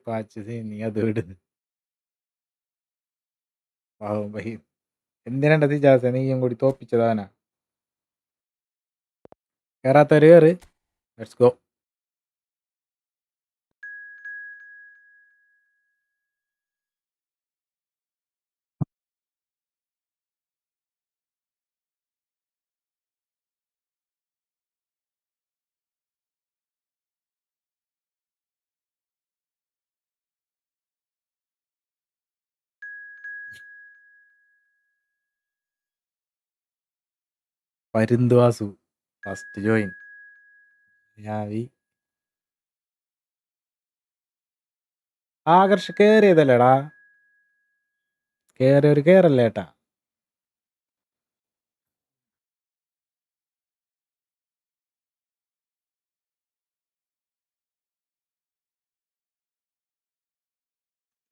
പാച്ചത് നീ അത് വിടുന്നു. പാവം പയ്യ. എന്തിനാ ശ്രീജാസ നീയും കൂടി തോപ്പിച്ചതാനാ? കേറാത്തവര് കേറ്. Let's go. Parunthuvasu first join. Akarsh കേറിയതല്ലേടാ? കേറിയൊരു കേറല്ലേട്ടാ?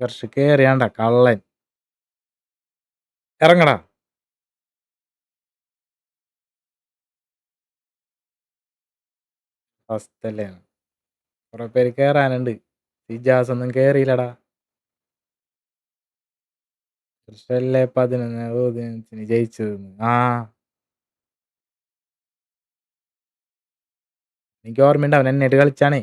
ആകർഷ് കേറിയാണ്ട കള്ളൻ. ഇറങ്ങടാ. ഫസ്റ്റ് അല്ലേ? കുറെ പേര് കേറാനുണ്ട്. സിജാസ് ഒന്നും കേറിയില്ലടാ. ആകർഷല്ലേ 11 ജയിച്ചത്. എനിക്ക് ഓർമ്മയുണ്ട്, അവൻ എന്നായിട്ട് കളിച്ചാണേ.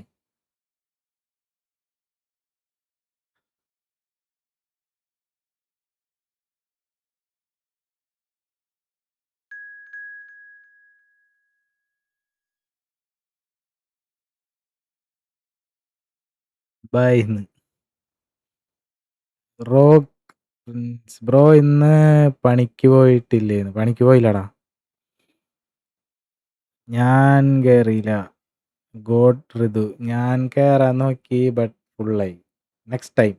ബൈന്ന് റോക്ക് ബ്രോ ഇന്ന് പണിക്ക് പോയിട്ടില്ലേന്ന്? പണിക്ക് പോയില്ലടാ. ഞാൻ കേറിയില്ല. ഗോഡ് ഋതു ഞാൻ കേറാൻ നോക്കി ബട്ട് ഫുള്ളായി. Next time.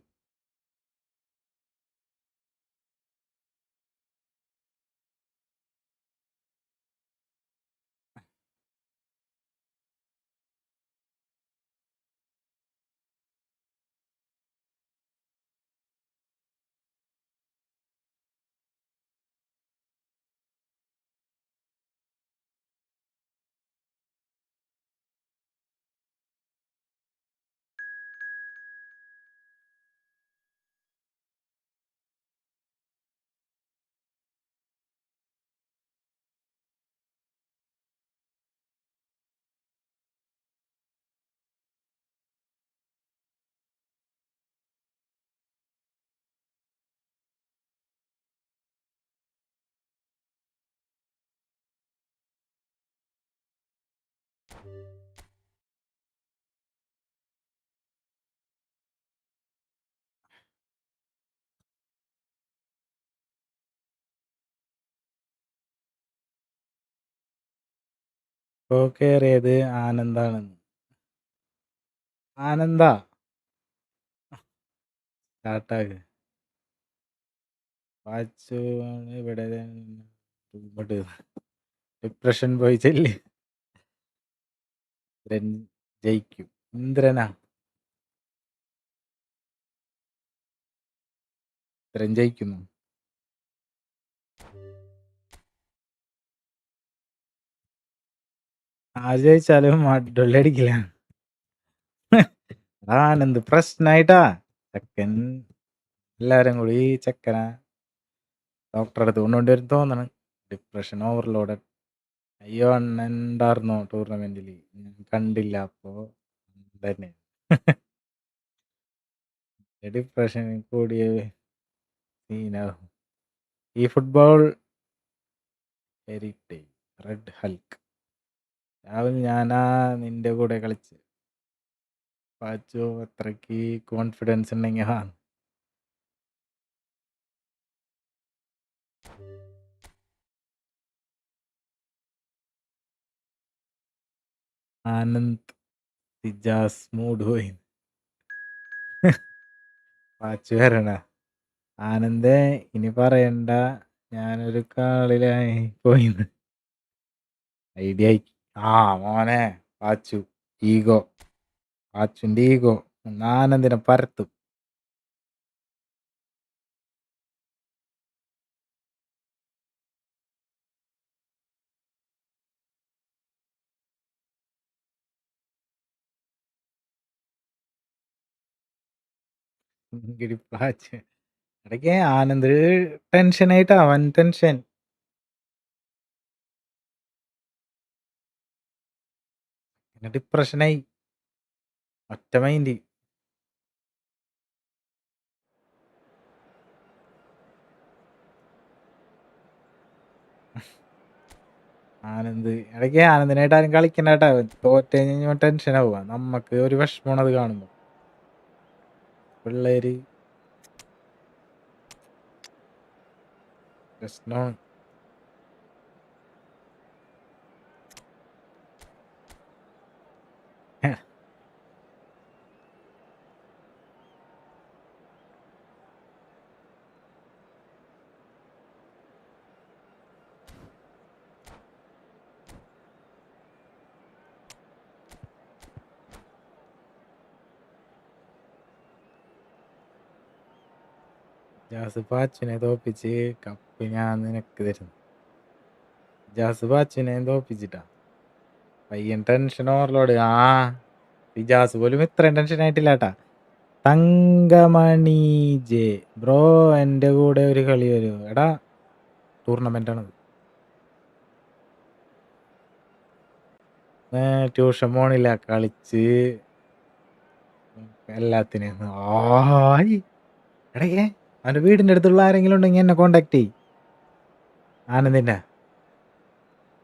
ഇപ്പൊ കേറിയത് ആനന്ദാണ്. ആനന്ദ സ്റ്റാർട്ടാക്ക്. വാച്ചു ഇവിടെ ഡിപ്രഷൻ പോയി ചെല്ല്. ഇന്ദ്രൻ ജയിക്കും. ഇന്ദ്രൻ ജയിക്കുന്നു. ആര് ജയിച്ചാലും അടിപൊളി അടിക്കില്ല. ആനന്ദ് പ്രശ്നായിട്ടാ. ചെക്കൻ എല്ലാരും കൂടി ചെക്കനെ ഡോക്ടറെ അടുത്ത് കൊണ്ടുവരും തോന്നണ്. Depression overload. അയ്യോ അണ്ണൻ ഉണ്ടായിരുന്നോ ടൂർണമെന്റിൽ? ഞാൻ കണ്ടില്ല. അപ്പോ തന്നെ ഡിപ്രഷൻ കൂടിയ സീനാവും. ഈ ഫുട്ബോൾ ഹെറിറ്റേജ് റെഡ് ഹൽക്ക്. രാഹുൽ ഞാനാ നിന്റെ കൂടെ കളിച്ച്. പാച്ചു അത്രയ്ക്ക് കോൺഫിഡൻസ് ഉണ്ടെങ്കിൽ ആനന്ദ് സിജാസ് മൂഡ് പോയി. പാച്ചു വരണ. ആനന്ദേ ഇനി പറയണ്ട, ഞാനൊരു കാളിലായി പോയിന്ന്. ഐഡിയ മോനെ പാച്ചു ഈഗോ. പാച്ചുന്റെ ഈഗോ ആനന്ദിനെ പരത്തും. പാച്ചു ഇടയ്ക്ക് ആനന്ദ് ടെൻഷനായിട്ടാ. അവൻ ടെൻഷൻ. ഡിപ്രഷനായി. ഒറ്റ മൈൻഡ്. ആനന്ദ് ഇടയ്ക്ക് ആനന്ദിനായിട്ട് ആരും കളിക്കണ്ടാട്ടാ. തോറ്റ് കഴിഞ്ഞാൽ ടെൻഷൻ ആവുക. നമ്മക്ക് ഒരു വിഷമമാണ് അത് കാണുമ്പോ. പിള്ളേര് പ്രശ്നമാണ്. ജാസ് പാച്ചുനെ തോപ്പിച്ച് കപ്പ് ഞാൻ നിനക്ക് തരുന്നു. ജാസ് പാച്ചുനെ തോപ്പിച്ചിട്ടാ. പയ്യൻ ടെൻഷൻ ഓവർലോഡ്. ജാസ് പോലും ഇത്രയും ടെൻഷൻ ആയിട്ടില്ലാട്ടാ. തങ്കമണി ജെ ബ്രോ എൻ്റെ കൂടെ ഒരു കളി വരുമോ? എടാ ടൂർണമെന്റ് ആണത്. ട്യൂഷൻ പോണില്ല, കളിച്ച് എല്ലാത്തിനും. എടേ അവന്റെ വീടിന്റെ അടുത്തുള്ള ആരെങ്കിലും ഉണ്ടെങ്കിൽ എന്നെ കോണ്ടാക്ട് ചെയ്. ആനന്ദിന്റെ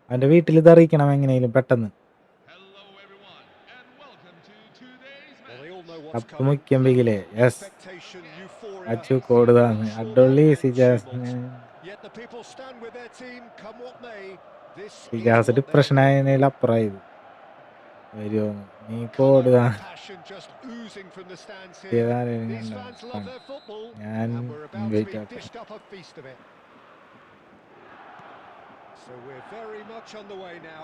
അവന്റെ വീട്ടിൽ ഇത് അറിയിക്കണം എങ്ങനെയും പെട്ടെന്ന്. Hello, everyone, and welcome to today's Well, match. they all know what's cup coming. മുഖ്യമ്പിക്കില്ലേ? യെസ്, Expectation, euphoria, അച്ചു കോഡ് very താന്ന് much all that അഡോളി and സിജാസ് tumult. Yet the people stand with their team, come what may. This is Sijas what they depression do. ആയതിൽ അപ്പുറമായത് വരുമോ? നീ Colour code and passion just oozing from the stands here. These fans love their football, ഞാൻ and we're about to be wait ആക്കാം. dished up a feast of it. So we're very much on the way now.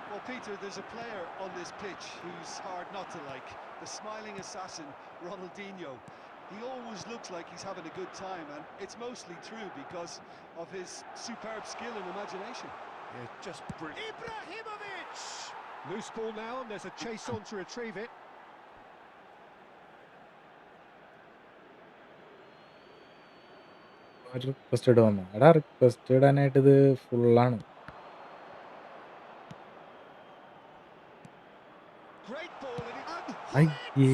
Well, Peter, there's a player on this pitch who's hard not to like. The smiling assassin, Ronaldinho. He always looks like he's having a good time, and it's mostly true because of his superb skill and imagination. Yeah, just brilliant. Ibrahimovic! Loose ball now, and there's a chase on to retrieve it. ഒരു request ഇടുവന്നു. എടാ request ഇടാനായിട്ട് ഇത് ഫുള്ളാണ്. Great ball, and അയ്യേ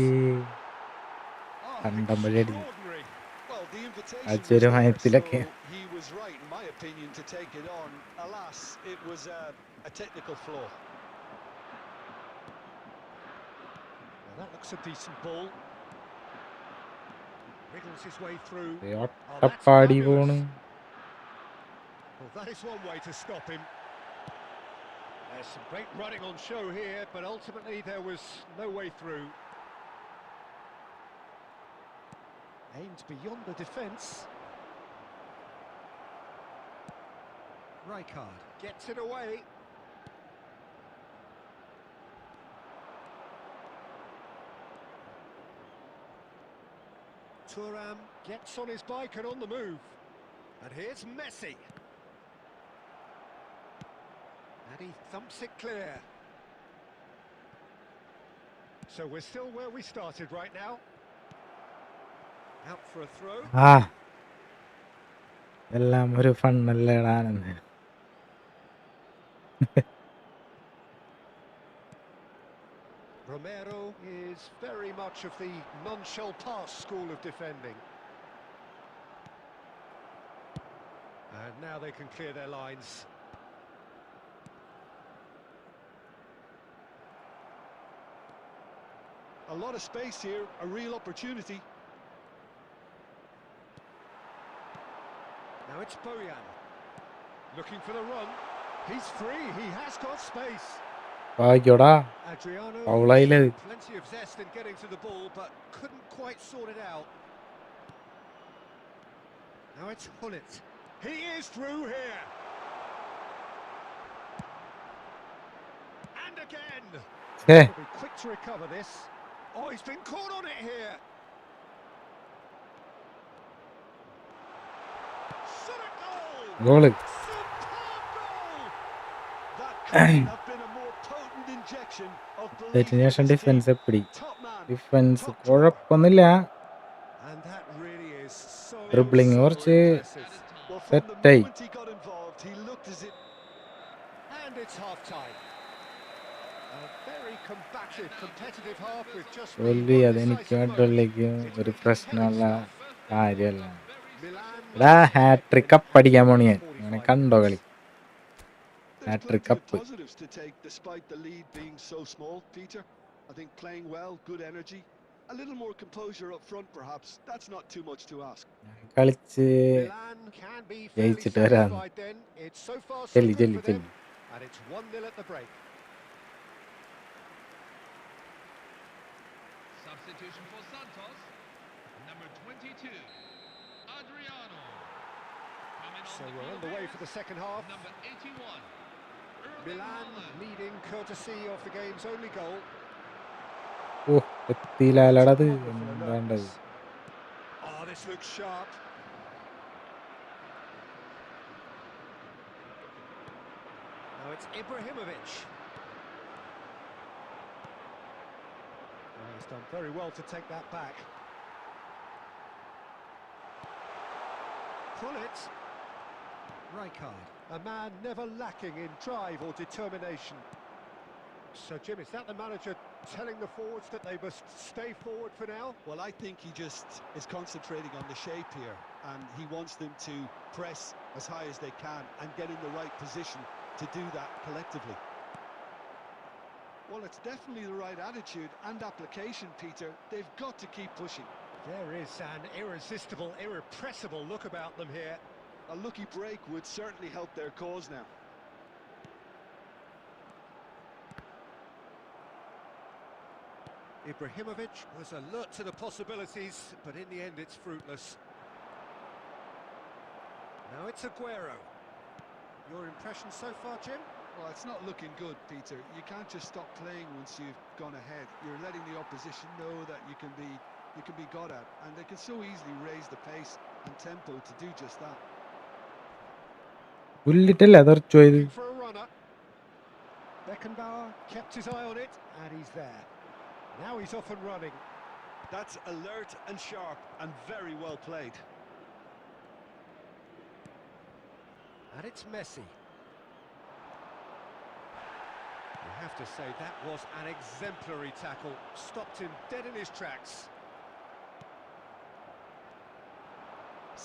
oh, കണ്ടമ്പഴി അടിച്ചു. extraordinary. Well, the invitation ആ was there, ചെറുമയത്തിലൊക്കെ so he was right, in my opinion, to take it on. Alas, it was a technical flaw. Well, that looks a decent ball. Wriggles his way through. ഒട്ടപ്പാടി പോണ്. Well, that is one way to stop him. There's some great running on show here, but ultimately there was no way through. Aimed beyond the defence. Rijkaard gets it away. Thuram gets on his bike and on the move. And here's Messi. And he thumps it clear. So we're still where we started right now. Out for a throw. ആ എല്ലാം ഒരു ഫണ്ണല്ലേടാണെന്ന്. Romero is very much of the none-shall-pass school of defending. And now they can clear their lines. A lot of space here, a real opportunity. Now it's Bojan. Looking for the run. He's free, he has got space. ഭാഗ്യോടാ Adriano, പൗളയിലത്. plenty of zest in getting to the ball, but couldn't quite sort it out. Now it's Hullet. He is through here. And again. He'll be quick to recover this. Oh, he's been caught on it here. Shot a goal. Goal. Superb goal. That couldn't have been a more potent injection of belief ഇതിന് in ശേഷം his defence team. എപ്പിടി. Top man. Defence കുഴപ്പമൊന്നുമില്ല. And that really is so dribbling കുറച്ച് impressive. Well, from the സെറ്റായി. moment he got involved, he looked as if And it's half-time. A very combative, competitive half with just തോൽവി one അതെനിക്കും decisive moment. അഡോളിലേക്കും It's ഒരു been പ്രശ്നമുള്ള compelling stuff. കാര്യമല്ല. Milan എടാ managed to hat trick get cup അടിക്കാൻ പോണി ഞാൻ. 45 അങ്ങനെ കണ്ടോ കളി? there's hat trick plenty of cup. positives to take despite the lead being so small, Peter. I think playing well, good energy, a little more composure up front perhaps. That's not too much to ask. കളിച്ച് Milan can be fairly ജയിച്ചിട്ട് വരാന്ന്. satisfied then. It's so far so ചെല്ലി good ചെല്ലി for them. ചെല്ലി. And it's 1-0 at the break. Substitution for Santos. Number 22, Adriano. Coming So on we're the on the way for the second half. Number 81, Milan leading courtesy of the game's only goal. ഓ എത്തിയില്ലടാത്. Wonderful എന്താണ്ടത്? alertness. Oh, this looks sharp. Now it's Ibrahimovic. Oh, he's done very well to take that back. Pull it. Rijkaard, a man never lacking in drive or determination. So, Jim, is that the manager telling the forwards that they must stay forward for now? Well, I think he just is concentrating on the shape here, and he wants them to press as high as they can and get in the right position to do that collectively. Well, it's definitely the right attitude and application, Peter. They've got to keep pushing. There is an irresistible, irrepressible look about them here. A lucky break would certainly help their cause now. Ibrahimovic was alert to the possibilities, but in the end it's fruitless. Now it's Aguero. Your impression so far, Jim? Well, it's not looking good, Peter. You can't just stop playing once you've gone ahead. You're letting the opposition know that you can be got at, and they can so easily raise the pace and tempo to do just that. പുല്ലിട്ടല്ലേ അതെറിച്ചോയത്. Looking for a runner. Beckenbauer kept his eye on it, and he's there. Now he's off and running. That's alert and sharp and very well played. And it's Messi. You have to say that was an exemplary tackle. Stopped him dead in his tracks.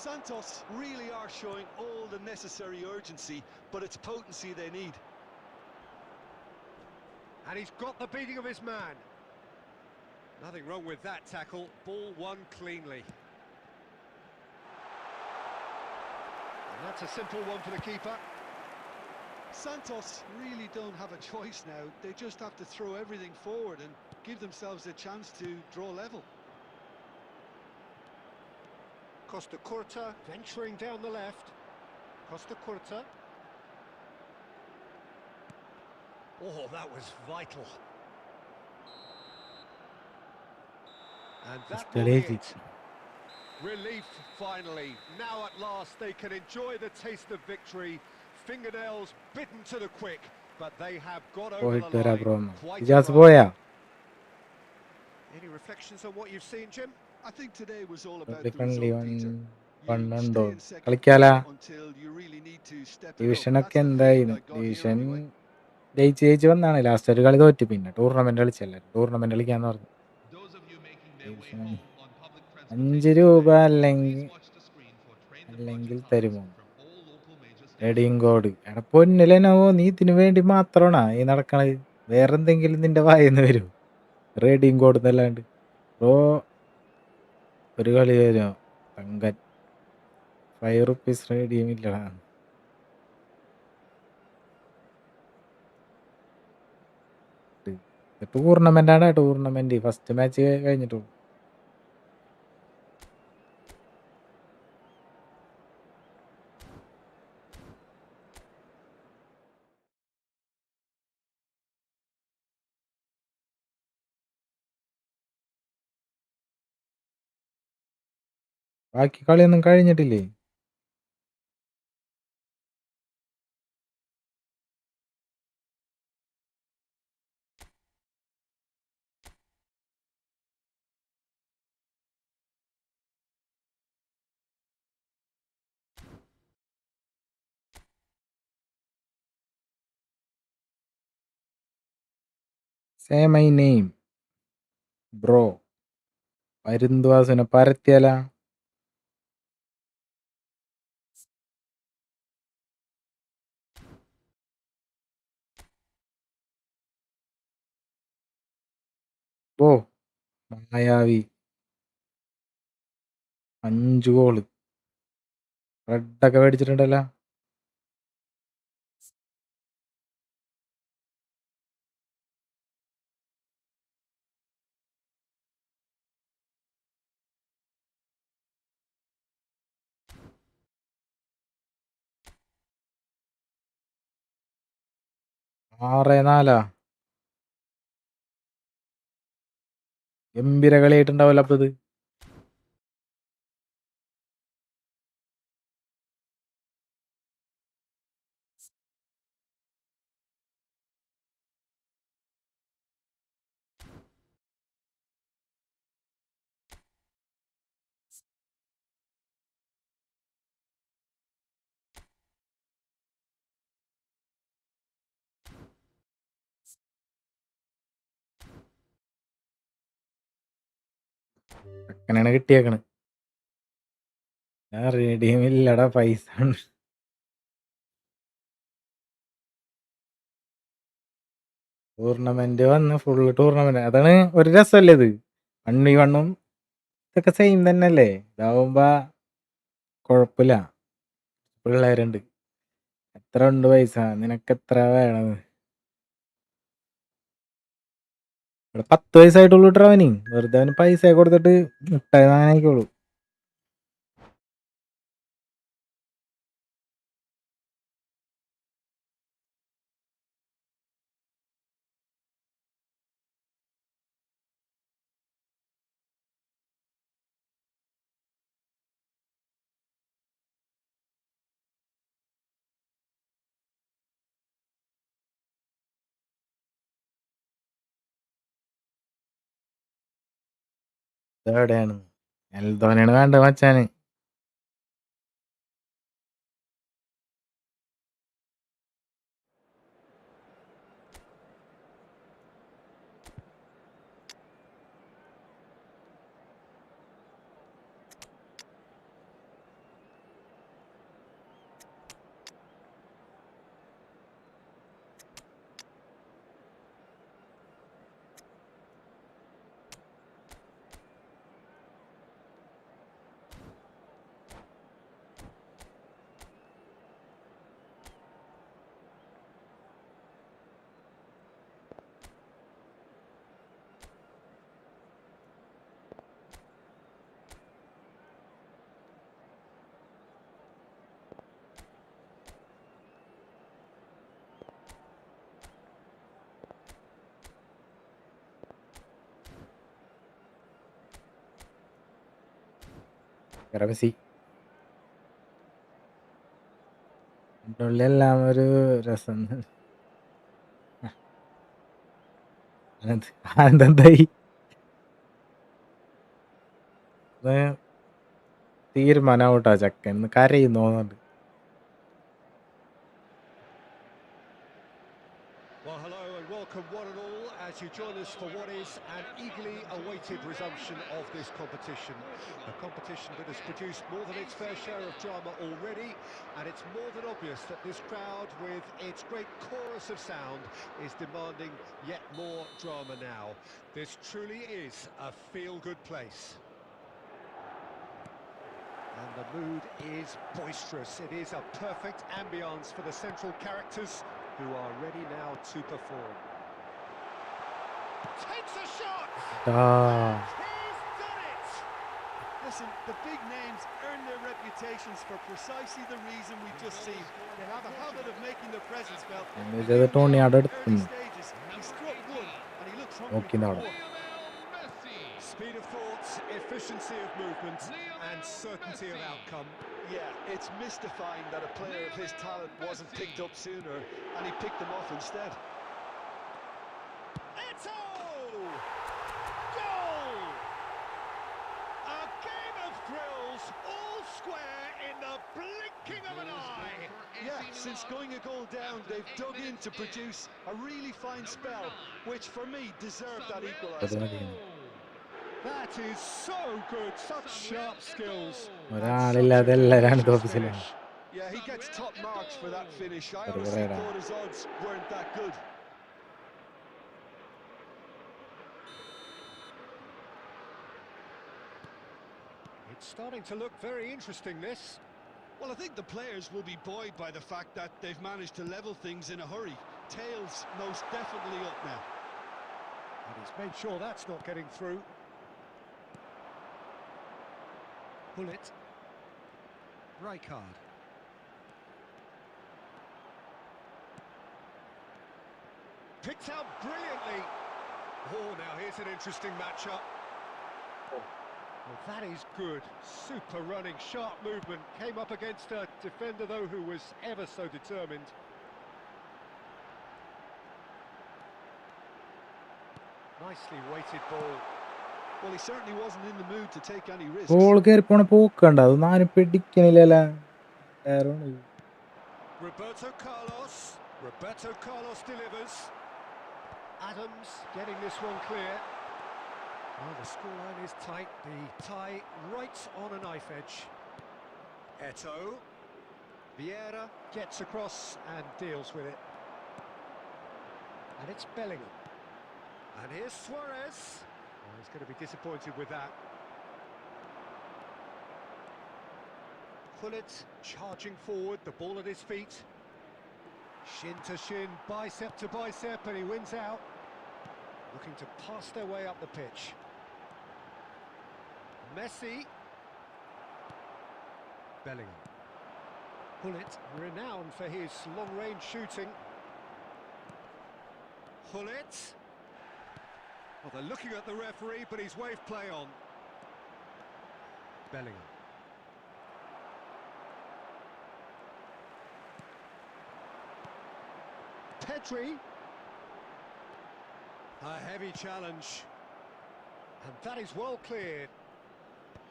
Santos really are showing all the necessary urgency, but it's potency they need. And he's got the beating of his man. Nothing wrong with that tackle. Ball won cleanly. And that's a simple one for the keeper. Santos really don't have a choice now. They just have to throw everything forward and give themselves a chance to draw level. Costa Curta venturing down the left. Costa Curta. Oh, that was vital. And that will be it. Relief finally. Now at last they can enjoy the taste of victory. Fingernails bitten to the quick, but they have got over പോയിട്ട് the വരാ bro. line. Quite Ijas a പോയാ? run. Any reflections on what you've seen, Jim? I think today was all about Friendly the result, one Peter. പണ്ണുണ്ടോ? You stay in second കളിക്കാലാ? place until you really need to step it up. ഡിവിഷനൊക്കെ That's the എന്തായിന്? feeling I got here division anyway. ജയിച്ച് വന്നാണ്. Last ഒരു കളി തോറ്റ്. പിന്നെ tournament കളിച്ചല്ലേ. Tournament കളിക്കാന്ന് പറഞ്ഞു. Those of you making their way division home on public 5 transportation രൂപ today, അല്ലെങ്കിൽ please watch the screen for train അല്ലെങ്കിൽ departure തരുമോ? times from all local major റെഡിയും stations. Code. എടാ പൊന്നിലെനോ, നീ ഇതിനു വേണ്ടി മാത്രമാണോ ഈ നടക്കണത്? വേറെന്തെങ്കിലും നിന്റെ വായിന്ന് വരും? റേഡിയും കോഡ് എന്നല്ലാണ്ട്. ബ്രോ ഒരു കളി വരുമോ? തങ്കൻ 5 റുപ്പീസ് റേഡിയം ഇല്ലടാ. ടൂർണമെന്റ് ആണ്. ടൂർണമെന്റ് ഫസ്റ്റ് മാച്ച് കഴിഞ്ഞിട്ടു. ബാക്കി കളിയൊന്നും കഴിഞ്ഞിട്ടില്ലേ? Say my name bro. പരുന്തുവാസുനെ പരത്തിയാല. ഓ മായാവി 5 ഗോള്. റെഡൊക്കെ മേടിച്ചിട്ടുണ്ടല്ലോ. ആറ് 4 ഗംഭീര കളിയായിട്ടുണ്ടാവല്ലോ അപ്പൊ ഇത്. അങ്ങനെയാണ് കിട്ടിയേക്കണ്. ഞാൻ റേഡിയം ഇല്ലടാ, പൈസ ഉണ്ട്. ടൂർണമെന്റ് വന്ന് ഫുള്ള് ടൂർണമെന്റ്. അതാണ് ഒരു രസമല്ലേ ഇത്. 1v1 ഇതൊക്കെ സെയിം തന്നെയല്ലേ. ഇതാവുമ്പോ കുഴപ്പമില്ല. പിള്ളേരുണ്ട്. എത്ര ഉണ്ട് പൈസ, നിനക്ക് എത്ര വേണം? ഇവിടെ 10 വയസ്സായിട്ടുള്ളൂ അവന്. വെറുതെ അവന് പൈസ കൊടുത്തിട്ട് മുട്ടായി വാങ്ങാനായിക്കോളൂ. ഇതെവിടെയാണ്? എൽദോനെയാണ് വേണ്ടത് മച്ചാന്. മെസ്സി എല്ലാം ഒരു രസം. അതെന്തായി തീരുമാനാവട്ടാ ചക്കൻ കരയുന്നു തോന്നുന്നുണ്ട്. Well, hello and welcome one and all as you join us for what is an eagerly awaited resumption of this competition. A competition that has produced more than its fair share of drama already, and it's more than obvious that this crowd, with its great chorus of sound, is demanding yet more drama now. This truly is a feel-good place. And the mood is boisterous. It is a perfect ambience for the central characters who are ready now to perform. Takes a shot! And he's done it! Listen, the big names earn their reputations for precisely the reason we've just seen. They have a habit of making their presence felt. Tony അവിടെ Early എടുക്കുന്നു. stages, he struck one and he looks hungry നോക്കി for അവിടെ. more. Speed of thought, efficiency of movement, and certainty of outcome. Yeah, it's mystifying that a player of his talent wasn't picked up sooner and he picked them off instead. Eto! Goal! A game of thrills, all square in the blinking of an eye. Yeah, since going a goal down, they've dug in to produce a really fine spell, which for me deserved that equaliser. That is so good, such sharp skills. ഒരാളില്ലാതെ എല്ലാവരും ഓഫീസിലാണ്. Yeah, he gets top marks for that finish. I Pero honestly Herrera. thought his odds weren't that good. It's starting to look very interesting, this. Well, I think the players will be buoyed by the fact that they've managed to level things in a hurry. Tails most definitely up now. And he's made sure that's not getting through. Bullet. Rijkaard. Picked out brilliantly. Oh, now here's an interesting matchup. Well, that is good. Super running, sharp movement. Came up against a defender, though, who was ever so determined. Nicely weighted ball. Well, he certainly wasn't in the mood to take any risks. Goal കയറി പോണ പോക്കണ്ട, അതൊന്നും ആരും പിടിക്കണില്ലല്ലോ. Roberto Carlos. Roberto Carlos delivers. Adams getting this one clear. Well, the scoreline is tight. The tie right on a knife edge. Eto. Vieira gets across and deals with it. And it's Bellingham. And here's Suarez. Oh, he's going to be disappointed with that. Pullet charging forward, the ball at his feet. Shin to shin, bicep to bicep, and he wins out. Looking to pass their way up the pitch. Messi. Bellingham. Pullet, renowned for his long-range shooting. Pullet. Well, they're looking at the referee, but he's waved play on. Bellingham. Pedri. A heavy challenge. And that is well cleared.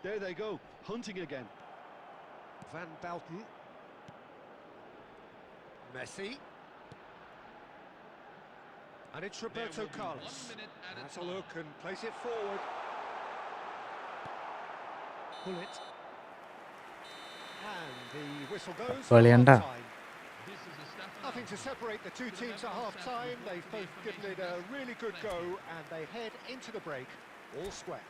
There they go, hunting again. Van Bouten. Messi. And it's Roberto Carlos. Has a look and plays it forward. Pull it. And the whistle goes for Valianta. half-time. Nothing to separate the two teams at half-time. They've both given it a really good go and they head into the break all square.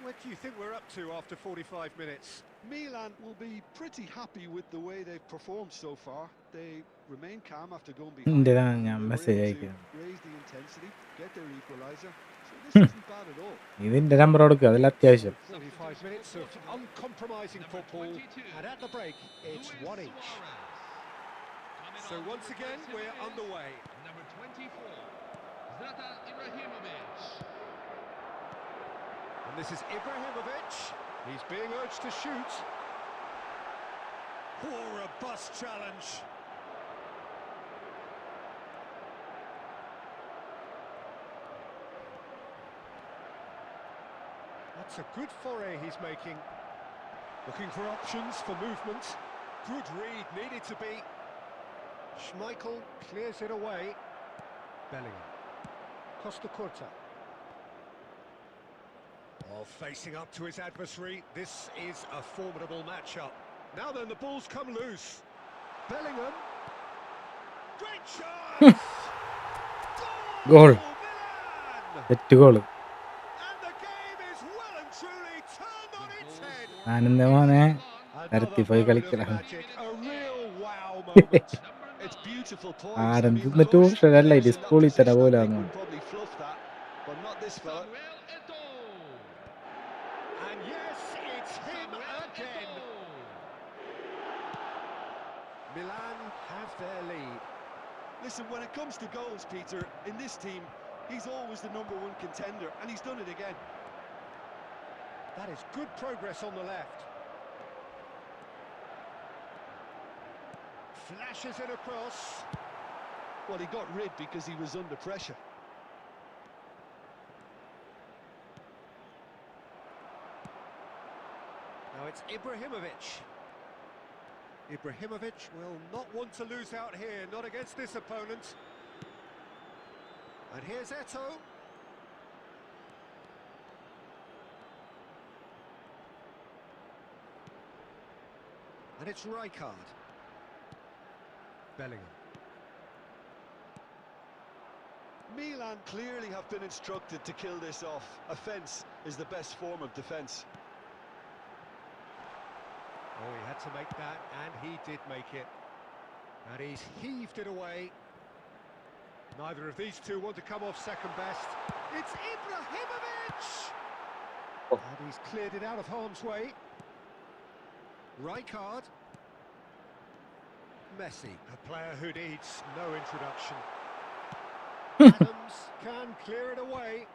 What do you think we're up to after 45 minutes? Milan will be pretty happy with the way they've performed so far. They remain calm after going behind. എന്തിനാണ് ഞാൻ They were message able to അയക്കുന്നത്? raise the intensity, get their equaliser. So this isn't bad at all. ഇതിന്റെ number കൊടുക്കുക, അതിൽ അത്യാവശ്യം. 45 minutes of uncompromising football, and at the break, it's one each. So once again, we're underway. Number 24, Zlatan Ibrahimovic. And this is Ibrahimovic. He's being urged to shoot. Oh, a robust challenge. That's a good foray he's making. Looking for options for movement. Good read, needed to be. Schmeichel clears it away. Bellingham. Costa Curta. Oh, facing up to his adversary. This is a formidable matchup. Now then, the ball's come loose. Bellingham. Great chance! Goal. Milan! തെറ്റ് goal. And the game is well and truly turned on its head. ഞാനെന്താ മോനെ Another നിരത്തി പോയി moment of കളിക്കലാണ്. magic, a real wow moment. It's beautiful points. ആടം I mean, തിന്നിട്ട് most ഉഷരല്ല, ഇത് players in that സ്കൂളിൽ തന്നെ position, I think, പോലാന്ന്. would probably fluff that, but not this fella. Samuel Eto'o. And yes, it's him again. Milan have their lead. Listen, when it comes to goals, Peter, in this team, he's always the #1 contender, and he's done it again. That is good progress on the left. Flashes it across. Well, he got rid because he was under pressure. Now it's Ibrahimovic. Ibrahimovic will not want to lose out here, not against this opponent. And here's Eto'o. And it's Rijkaard. Bellingham. Milan clearly have been instructed to kill this off. Offence is the best form of defence. Oh, he had to make that, and he did make it. And he's heaved it away. Neither of these two want to come off second best. It's Ibrahimovic! And he's cleared it out of harm's way. Rijkaard. Messi, a player who needs no introduction. Adams can clear it away.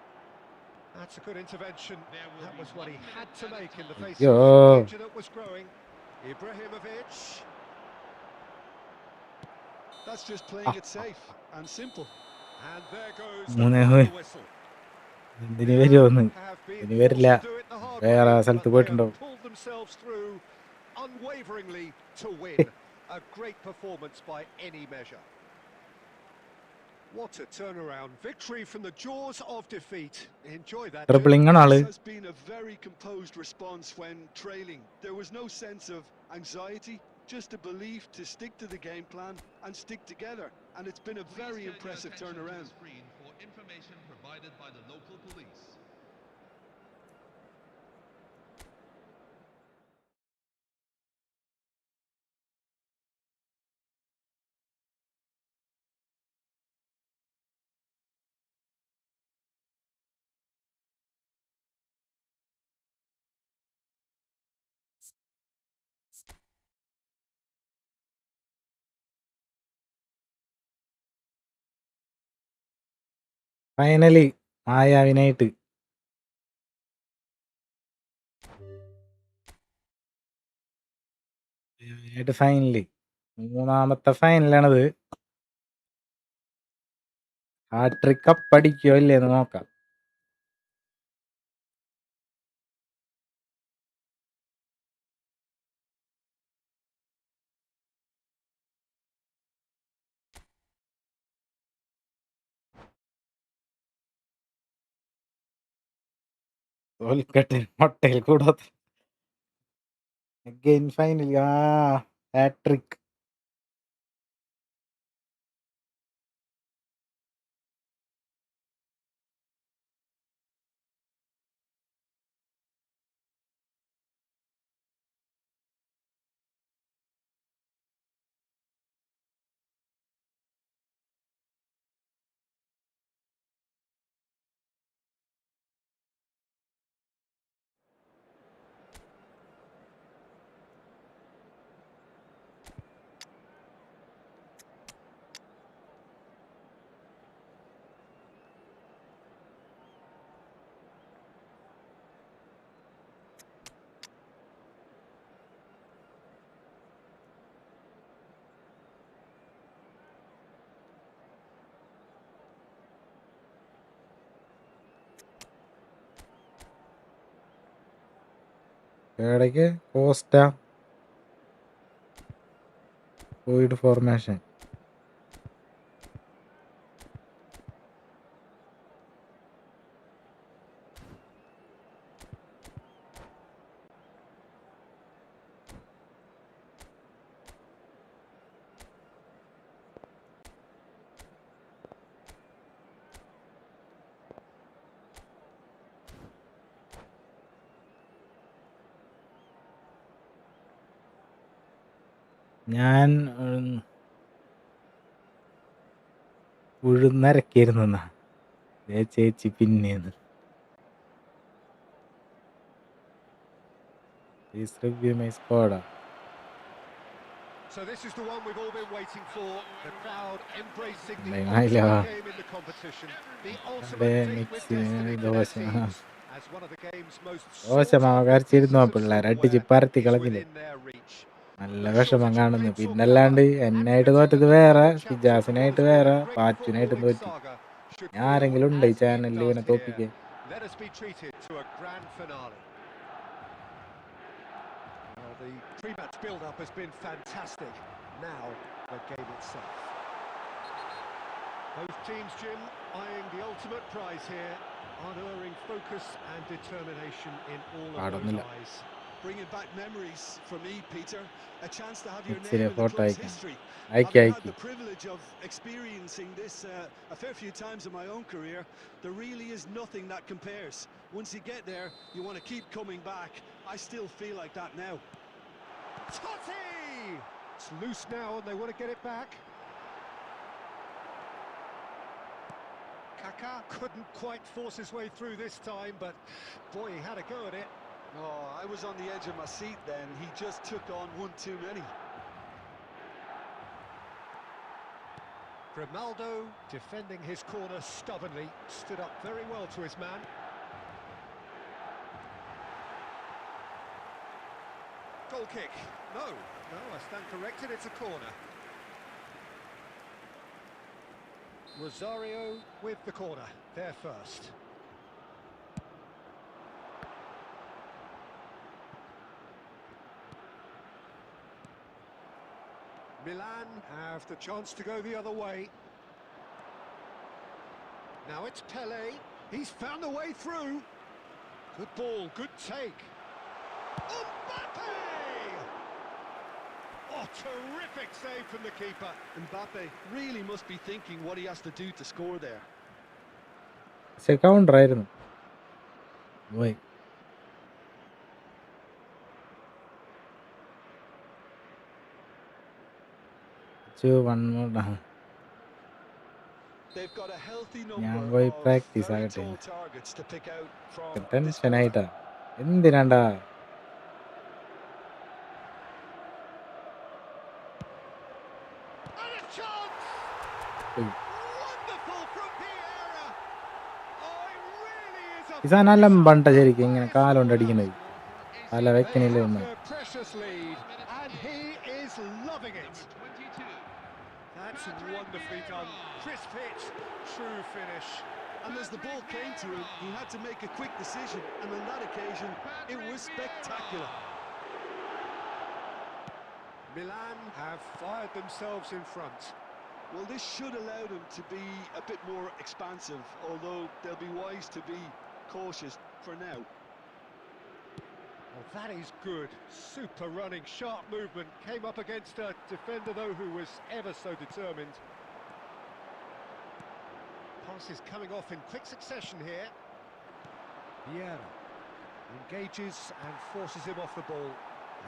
That's a good intervention. That was what he had to make in the face of the danger that was growing. Ibrahimovic. That's just playing it safe and simple. And there goes the മൂന്നേ final whistle. ഇതിന് വരുമോന്ന് Have been ഇനി വരില്ല. forced to do it the hard വേറെ way, സ്ഥലത്ത് but they പോയിട്ടുണ്ടാവും. have pulled themselves through unwaveringly to win. A great performance by any measure. What a turnaround. Victory from the jaws of defeat. Enjoy that. ട്രിപ്പിളിംഗ് ആണ് ആള്. This has been a very composed response when trailing. There was no sense of anxiety, just a belief to stick to the game plan and stick together. And it's been a very impressive turnaround. Screen for information provided by the local police. Finally മായാവിനായിട്ട് final മൂന്നാമത്തെ ഫൈനലാണത്. Hattrick കപ്പടിക്കോ ഇല്ലേന്ന് നോക്കാം. തോൽക്കട്ടെ, മൊട്ടയിൽ കൂടാത്ത again final. Hattrick. ഇടയ്ക്ക് കോസ്റ്റ വോയിഡ് ഫോർമേഷൻ. ഞാൻ ഉഴുന്നരക്കായിരുന്നു ചേച്ചി പിന്നേന്ന്. Please review my squad. So this is the one we've all been waiting for. The crowd embracing the Bem, ultimate olha. game in the competition. The Bem, ultimate team with mixing, destiny to their dosa. teams as one of the game's most മോശമാകാരിച്ചിരുന്നു pieces of പിള്ളേർ അടിച്ച് silverware പരത്തി is കളഞ്ഞില്ലേ. within their reach. നല്ല No വിഷമം shortage of കാണുന്നു. pencil, പിന്നല്ലാണ്ട് colour, and എന്നായിട്ട് glitter തോറ്റത് that the വേറെ, world championship ഫിജാസിനായിട്ട് was. വേറെ, A great പാച്ചുനായിട്ടും footballing തോറ്റി. saga should ഞാൻ feel ആരെങ്കിലും ഉണ്ട് ഈ as it ചാനലിൽ does ഇവനെ here. തോപ്പിക്കാൻ? Let us be treated to a grand finale. Well, the pre-match build-up has been fantastic. Now, the game itself. Both teams, Jim, eyeing the ultimate prize here, unerring focus and determination in all of those eyes. Bringing back memories for me, Peter. A chance to have your It's name a in the photo club's icon. history. Ike. Having had the privilege of experiencing this a fair few times in my own career, there really is nothing that compares. Once you get there, you want to keep coming back. I still feel like that now. Totti! It's loose now and they want to get it back. Kaká couldn't quite force his way through this time, but boy, he had a go at it. Oh, I was on the edge of my seat then. He just took on one too many. Grimaldo, defending his corner stubbornly, stood up very well to his man. Goal kick. No, I stand corrected, it's a corner. Rosario with the corner, there first. Milan have the chance to go the other way. Now it's Pele. He's found a way through. Good ball, good take. Mbappe! Oh, terrific save from the keeper. Mbappe really must be thinking what he has to do to score there. Counter ആയിരുന്നു പോയി. They've got a healthy ഞാൻ number പോയി of practice very ആകട്ടെ. tall targets to pick out from this ടെൻഷനായിട്ടാ എന്തിനാണ്ടാ. And a chance! Wonderful from Vieira. Oh, it really is a Isha നല്ല ബണ്ട ശരിക്കും ഇങ്ങനെ കാലുകൊണ്ട് അടിക്കുന്നത്. തല They വെക്കണില്ല have ഒന്നും. their precious lead, and he is loving it. Number 22. That's wonderfully done. Crisp hit, true finish. And as the ball came to him, he had to make a quick decision, and on that occasion, it was spectacular. Milan have fired themselves in front. Well, this should allow them to be a bit more expansive, although they'll be wise to be cautious for now. Well, that is good. Super running, sharp movement. Came up against a defender, though, who was ever so determined. Passes coming off in quick succession here. Vieira engages and forces him off the ball.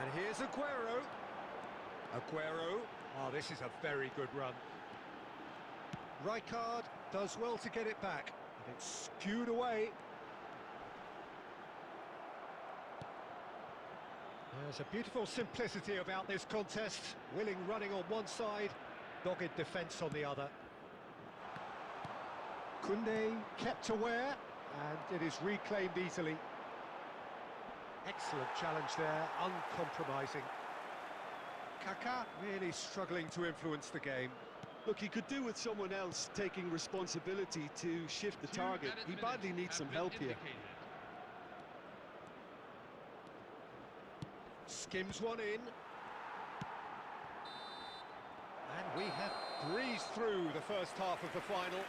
And here's Aguero. Aguero. Oh, this is a very good run. Rijkaard does well to get it back. And it's skewed away. There's a beautiful simplicity about this contest. Willing running on one side, dogged defence on the other. Koundé kept aware, and it is reclaimed easily. Excellent challenge there, uncompromising. Kaká really struggling to influence the game. Look, he could do with someone else taking responsibility to shift the target. He badly needs some help here. Skims one in. And we have breezed through the first half of the final.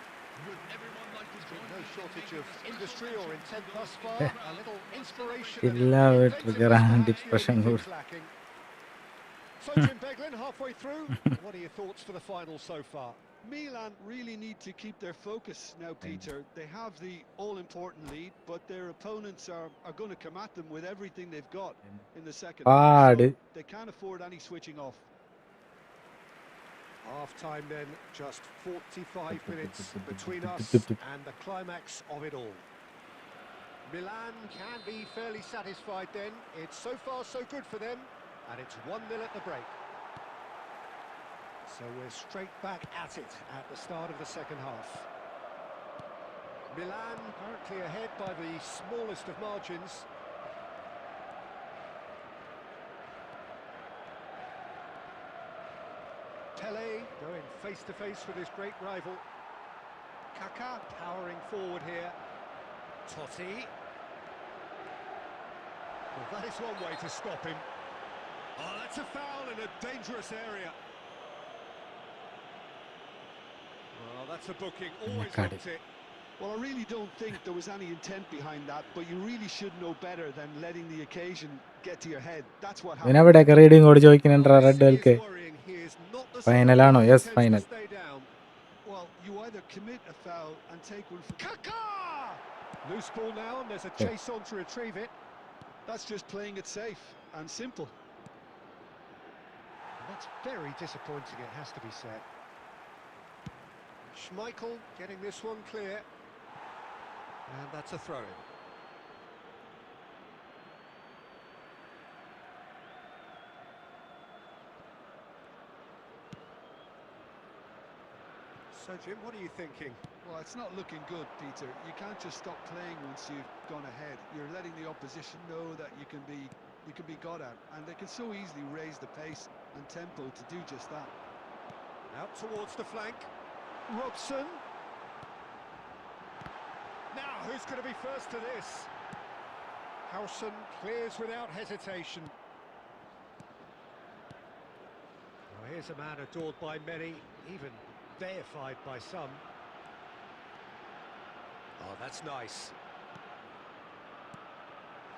Would everyone like to join No me in shortage making of this industry or special intent mention thus to far. the A little inspiration and എല്ലാവരും inventiveness perhaps the depression only കൂടി. things lacking. So Jim Beglin, halfway through, what are your thoughts for the final so far? Milan really need to keep their focus now, Peter. They have the all-important lead, but their opponents are going to come at them with everything they've got in the second half. പാട്. So they can't afford any switching off. Half time then, just 45 minutes between us and the climax of it all. Milan can be fairly satisfied then. It's so far so good for them, and it's 1-0 at the break. So we're straight back at it at the start of the second half. Milan currently ahead by the smallest of margins. Pele going face-to-face with his great rival. Kaká powering forward here. Totti. Well, that is one way to stop him. Oh, that's a foul in a dangerous area. Well, that's a booking. Always looked it. Well, I really don't think there was any intent behind that, but you really should know better than letting the occasion get to your head. That's what happened. ഇവനെവിടെയൊക്കെ reading ഓടി ചോദിക്കുന്നുണ്ടാ red This വെൽക്ക്. is worrying. He is not the Final sort ആണോ? who Yes, tends final. to stay down. Well, you either commit a foul and take one for... Kaká! Loose ball now, and there's a chase on to retrieve it. That's just playing it safe and simple. And that's very disappointing, it has to be said. Schmeichel getting this one clear. And that's a throw-in. So, Jim, what are you thinking? Well, it's not looking good, Peter. You can't just stop playing once you've gone ahead. You're letting the opposition know that you can be got at, and they can so easily raise the pace and tempo to do just that. Out towards the flank. Robson. Now, who's going to be first to this? Howson clears without hesitation. Well, here's a man adored by many, even deified by some. Oh, that's nice.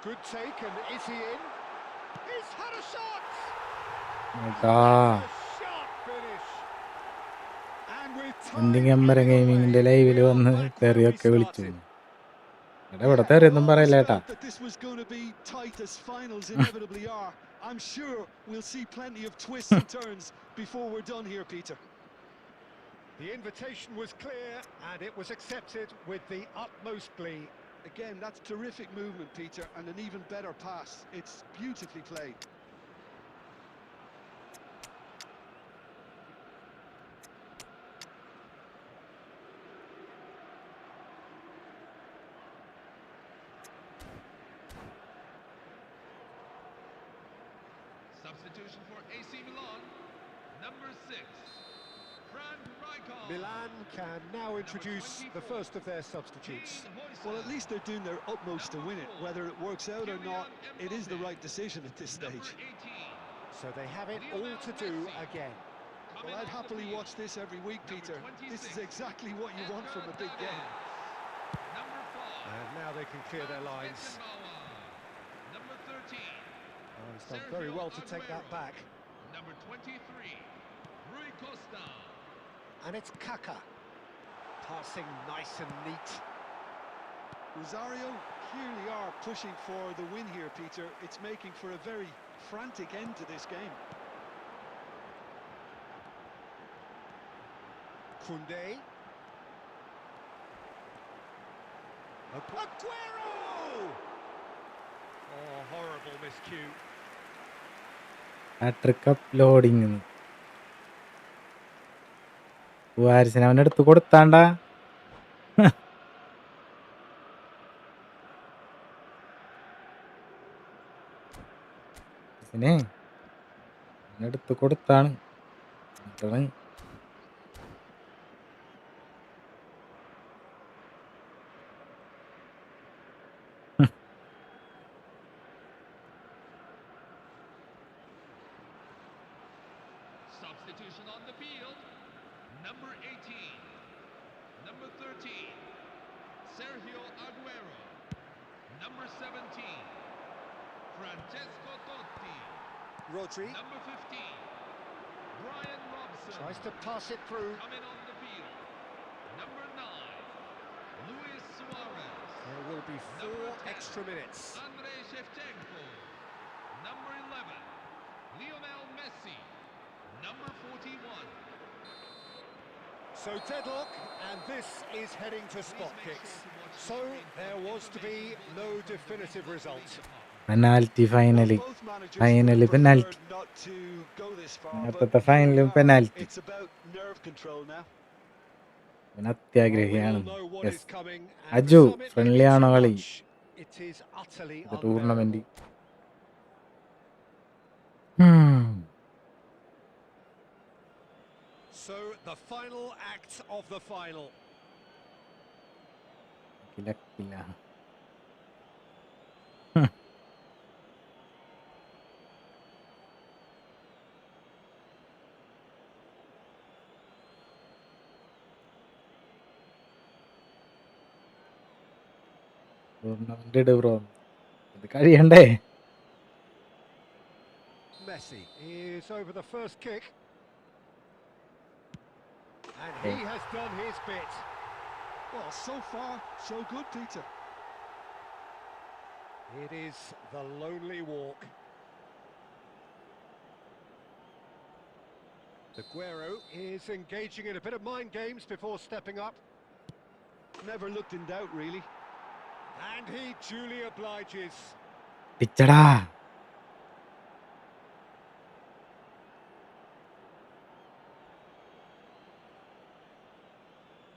Good take, and is he in? He's had a shot! എടാ Sharp finish. And with എന്തെങ്കിലും time അമ്പരം ebbing ഗെയിമിങ്ങിന്റെ away, we ലൈവില് are വന്ന് back where we തെറിയൊക്കെ വിളിച്ചു. started. എടാ ഇവിടെ Well, തെറിയൊന്നും I always പറയില്ല ഏട്ടാ. felt that this was going to be tight as finals inevitably are. I'm sure we'll see plenty of twists and turns before we're done here, Peter. The invitation was clear and it was accepted with the utmost glee. Again, that's terrific movement, Peter, and an even better pass. It's beautifully played. Substitution for AC Milan, number 6, Frank Rijkaard. Milan can now introduce the first of their substitutes. Well, at least they're doing their utmost to win it. Whether it works out or not, it is the right decision at this stage. So they have it all to do again. Well, I'd happily watch this every week, Peter. This is exactly what you want from a big game. Number 5, And now they can clear their lines. number 13, Oh, he's done very well to take that back. number 23, Rui Costa. And it's Kaka. Passing nice and neat. Rosario clearly are pushing for the win here, Peter. It's making for a very frantic end to this game. Koundé. Aguero! Oh, horrible miscue. Hattrick uploading. വാരിസിന് അവൻ്റെ അടുത്ത് കൊടുത്താണ്ടാ. അവനെടുത്ത് കൊടുത്താണ്. എന്നിട്ടാണ് Substitution on the field, number 18, number 13, Sergio Aguero, number 17, Francesco Totti, Rodri number 15, Brian Robson. tries to pass it through. Coming on the field, number 9, Luis Suarez. There will be 4 extra minutes. Andrei Shevchenko. Number 11, Lionel Messi. Number 41. So deadlock, and this is heading to spot kicks. So there was to be no definitive result. Penalty finally. Both managers Finally, would have penalty. preferred not to go this far, നേരത്തെ but ഫൈനലും here we are. Penalty. It's about nerve control now. അവൻ അത്യാഗ്രഹിയാണ്. We all know what yes. is coming, and Aju for some it may be friendly ആണോ too കളി? much. It is utterly ഇത് tournament. unbearable. So the final act of the final. കിലക്കില്ല. Tournament ഇട് bro. ഇത് കഴിയണ്ടേ? Messi is over the first kick. And he has done his bit. Well, so far, so good, Peter. It is the lonely walk. Aguero is engaging in a bit of mind games before stepping up. Never looked in doubt, really. And he duly obliges. പിച്ചടാ.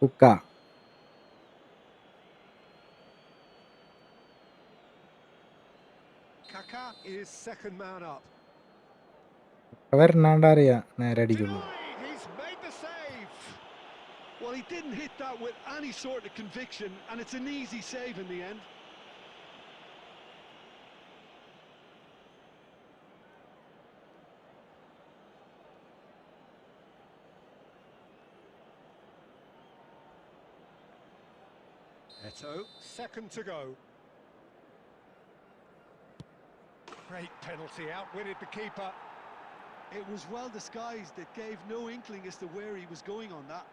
കുക്ക. Kaka is second man up. വരണാണ്ടറിയാ നേരെ അടിക്കുള്ളൂ. Denied, he's made the save. Well, he didn't hit that with any sort of conviction, and it's an easy save in the end. Eto, second to go. Great penalty, outwitted the keeper. It was well disguised. It gave no inkling as to where he was going on that.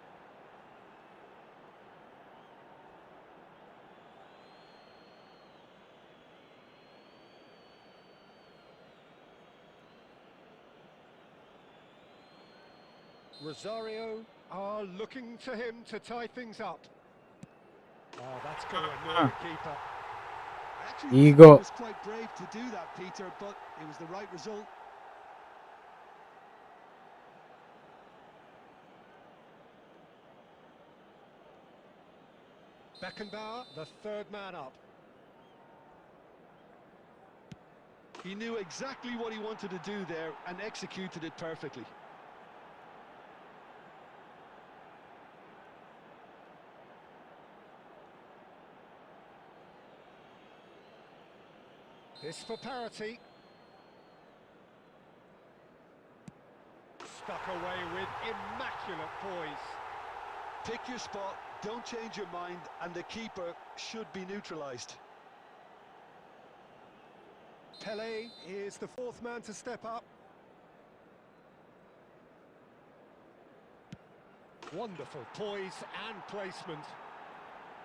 Rosario are looking to him to tie things up. Oh, that's going to annoy Ah. the keeper. I actually Ego. thought it was quite brave to do that, Peter, but it was the right result. Beckenbauer, the third man up. He knew exactly what he wanted to do there and executed it perfectly. This for parity. Stuck away with immaculate poise. Pick your spot, don't change your mind, and the keeper should be neutralised. Pele is the fourth man to step up. Wonderful poise and placement.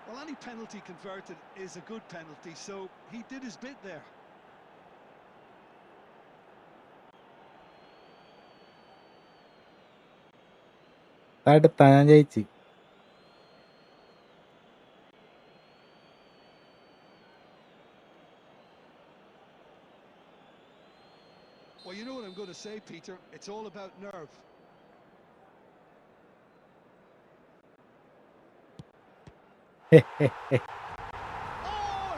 Well, any penalty converted is a good penalty, so he did his bit there. തടുത്താ ഞാൻ ജയിച്ച്. Well, you know what I'm going to say, Peter. It's all about nerve. Oh,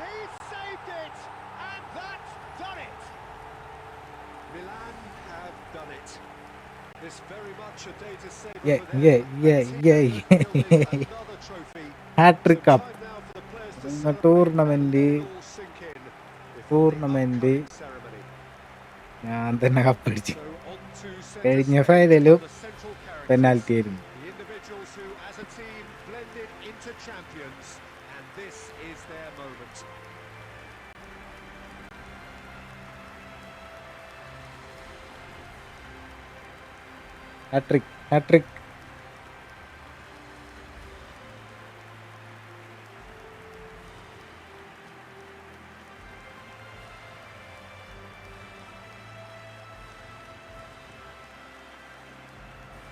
he saved it! And that's done it! Milan have done it. This very much a day to savor Yeah, for them. yeah, A yeah, team yeah, that's building yeah. another trophy. Hat-trick Some cup. time now for the players to ഇന്ന് celebrate and tournament let it all sink in before the upcoming ceremony. ഞാൻ തന്നെ കപ്പടിച്ചു. So on to centre കഴിഞ്ഞ stage ഫൈനലും are the central characters. Penalty ആയിരുന്നു. The individuals who, as a team, blended into champions, and this is their moment. Hattrick, hattrick.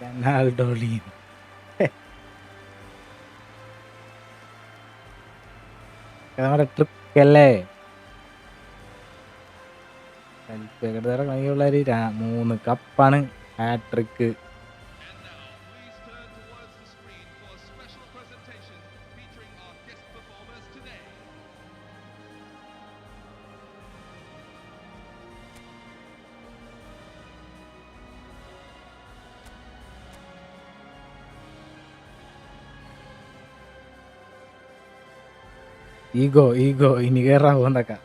റൊണാൾഡോളിൻ. നമ്മുടെ ട്രിക്കല്ലേ പിള്ളേര് 3 കപ്പാണ് hattrick. And now, please turn towards the screen for a special presentation featuring our guest performers today. Ego ഇനി കയറാൻ പോകുന്നൊക്കെ.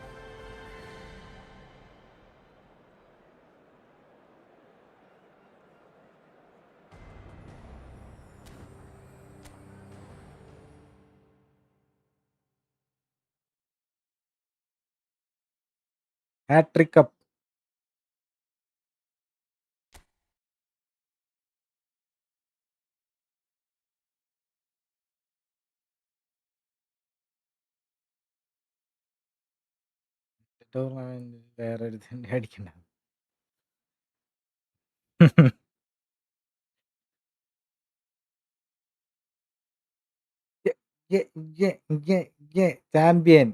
Hattrick cup. Tournament വേറൊരു തന്നെ അടിക്കണ്ട. ചാമ്പ്യൻ.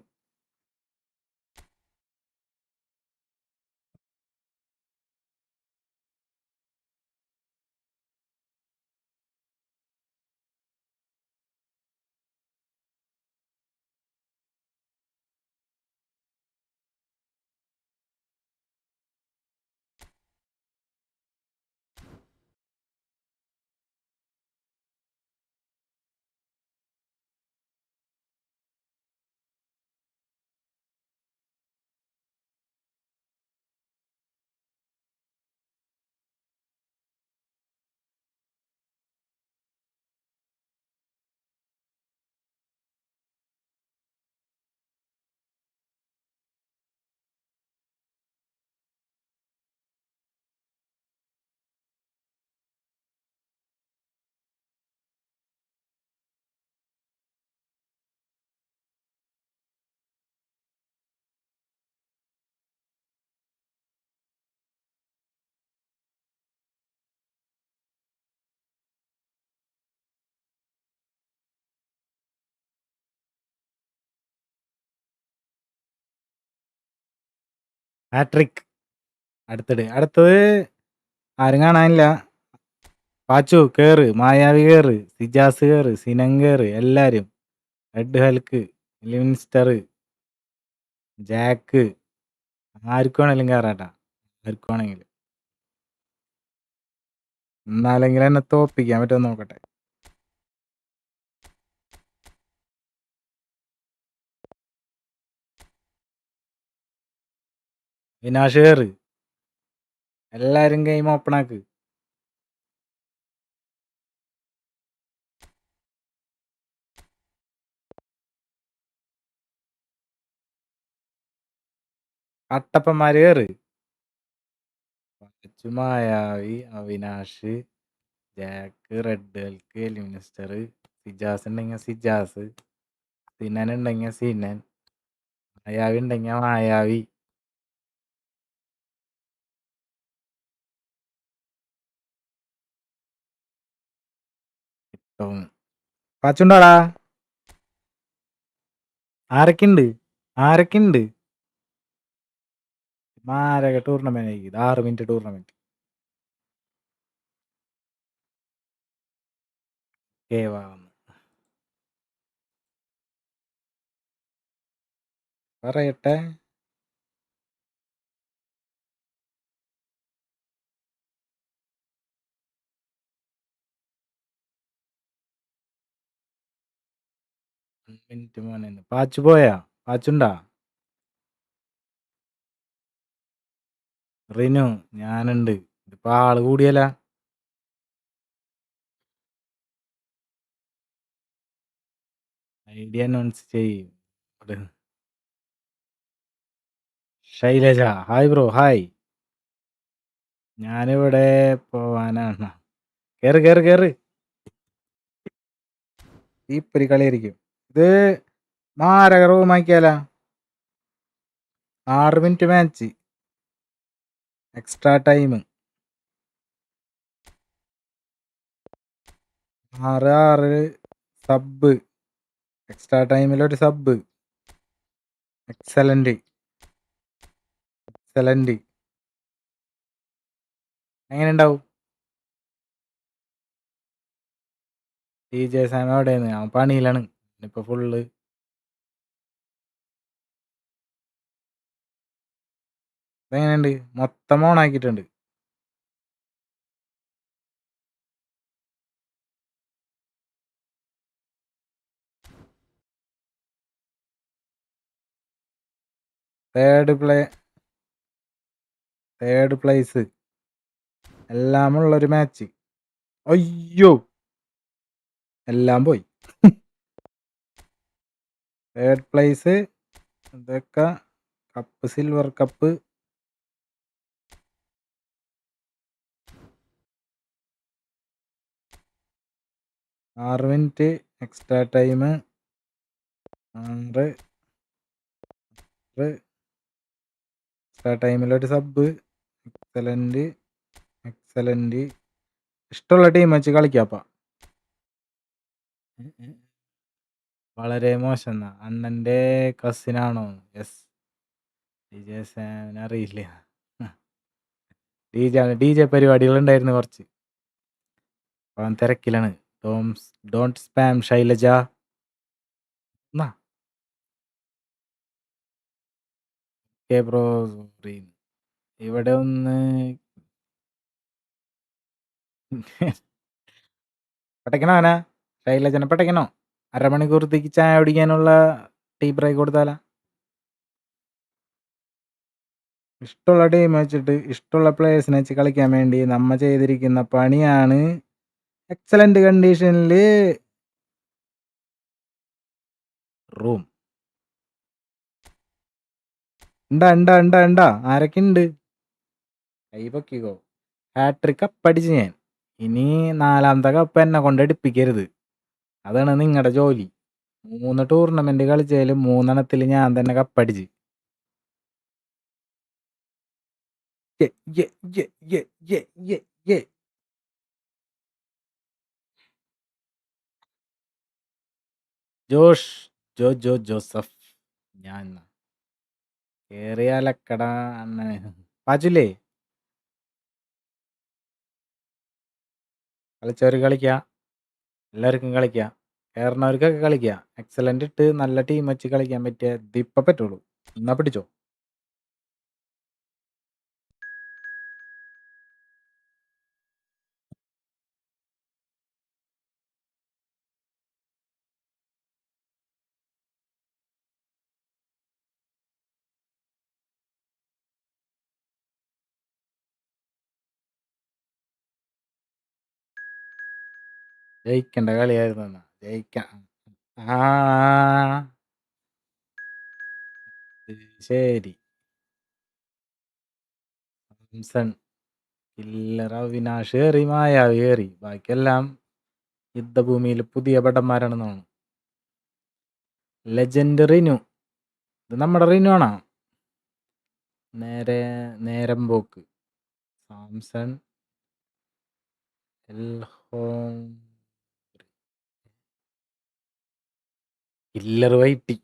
ഹാട്രിക്. അടുത്തത് ആരും കാണാനില്ല. പാച്ചു കേറ്, മായാവി കേറ്, സിജാസ് കേറ്, സിനം കേറ്, എല്ലാരും. റെഡ് ഹൽക്ക്, ലിവിൻസ്റ്റർ, ജാക്ക്, ആർക്കുവാണെങ്കിലും കേറാട്ടാ. ആർക്കുവാണെങ്കിലും. എന്നാലെങ്കിലും എന്നെ തോപ്പിക്കാൻ പറ്റുമോ നോക്കട്ടെ. വിനാഷ് കേറ്. എല്ലാരും ഗെയിം ഓപ്പൺ ആക്ക്. കട്ടപ്പന്മാര് കേറ്. പാച്ചു, മായാവി, അവിനാഷ്, ജാക്ക്, റെഡ് ഹൽക്ക്, ലിവിൻസ്റ്റർ, സിജാസ് ഉണ്ടെങ്കിൽ സിജാസ്, സിനൻ ഉണ്ടെങ്കിൽ സിനൻ, മായാവി ഉണ്ടെങ്കിൽ മായാവി. പാച്ചുണ്ടോടാ? ആരൊക്കെയുണ്ട്? മാരക ടൂർണമെന്റ്. ഇത് 6 മിനിറ്റ് ടൂർണമെന്റ്. പറയട്ടെ. മിനിറ്റ് മോനെ. പാച്ചു പോയാ? പാച്ചുണ്ടാ? റിനു ഞാനുണ്ട്. ഇതിപ്പോ ആള് കൂടിയല്ല. ഐഡിയ അനൗൺസ് ചെയ്യും. Shailaja hi bro. ഹായ്. ഞാനിവിടെ പോവാനാണ്. കേറ്. തീപ്പൊരി കളിയായിരിക്കും ഇത്. മാരക റൂമാക്കിയാല. 6 minute match. Extra time 6 sub. Extra ടൈമിലൊരു സബ്. എക്സലന്റ്. എങ്ങനെ ഉണ്ടാവും? DJ സാം എവിടെയാണ്? അവൻ പണിയിലാണ് ഇപ്പൊ ഫുള്ള്. ഇതെങ്ങനെയുണ്ട്? മൊത്തം ഓണാക്കിയിട്ടുണ്ട്. തേർഡ് പ്ലേസ് എല്ലാമുള്ളൊരു മാച്ച്. അയ്യോ, എല്ലാം പോയി. തേർഡ് പ്ലേസ് ഇതൊക്കെ കപ്പ്, സിൽവർ കപ്പ്. ആറ് മിനിറ്റ് എക്സ്ട്രാ ടൈം. 6 എക്സ്ട്രാ ടൈമിലൊരു സബ്. എക്സലന്റ്. ഇഷ്ടമുള്ള ടീം വെച്ച് കളിക്കാപ്പ. വളരെ മോശം എന്നാ. അണ്ണന്റെ കസിനാണോ? യെസ്. DJ സാമിനെ അറിയില്ല. DJ പരിപാടികൾ ഉണ്ടായിരുന്നു കുറച്ച്. അവൻ തിരക്കിലാണ്. Don't spam Shailaja. ബ്രോ ഇവിടെ ഒന്ന് പടയ്ക്കണോ അവനാ? ശൈലജനെ പടയ്ക്കണോ? അരമണിക്കൂറത്തേക്ക് ചായ കുടിക്കാനുള്ള ടീ ബ്രേക്ക് കൊടുത്താലാ? ഇഷ്ടമുള്ള ടീം വെച്ചിട്ട് ഇഷ്ടമുള്ള പ്ലേയേഴ്സിനെ വെച്ച് കളിക്കാൻ വേണ്ടി നമ്മ ചെയ്തിരിക്കുന്ന പണിയാണ്. എക്സലന്റ് കണ്ടീഷനില് റൂം. ഉണ്ടാ ആരൊക്കെ ഉണ്ട്? കൈ പൊക്കിക്കോ. ഹാട്രിക് കപ്പടിച്ച് ഞാൻ. ഇനി 4ാമത്തെ കപ്പ് എന്നെ കൊണ്ട് എടുപ്പിക്കരുത്. അതാണ് നിങ്ങളുടെ ജോലി. 3 ടൂർണമെന്റ് കളിച്ചാലും 3 ഞാൻ തന്നെ കപ്പടിച്ച്. ജോസഫ് ഞാൻ കേറിയാലക്കട അണ്ണനെ പാച്ചില്ലേ കളിച്ചവർ കളിക്കാം, എല്ലാവർക്കും കളിക്കാം, കയറുന്നവർക്കൊക്കെ കളിക്കാം. എക്സലന്റ് ഇട്ട് നല്ല ടീം വെച്ച് കളിക്കാൻ പറ്റിയ ഇതിപ്പ പറ്റുള്ളൂ. എന്നാ പിടിച്ചോ. ജയിക്കേണ്ട കളിയായിരുന്നു എന്നാ. ജയിക്കാം. ആ ശരി. സാംസൺ, കില്ലർ, അവിനാഷ് ഏറി, മായാവി ഏറി. ബാക്കിയെല്ലാം യുദ്ധഭൂമിയിൽ പുതിയ ഭടന്മാരാണെന്ന് തോന്നുന്നു. ലെജൻഡ് റിനു, ഇത് നമ്മുടെ റിനു ആണോ? നേരം പോക്ക്. സാംസൺ, എൽഹോം, കില്ലർ വൈറ്റി.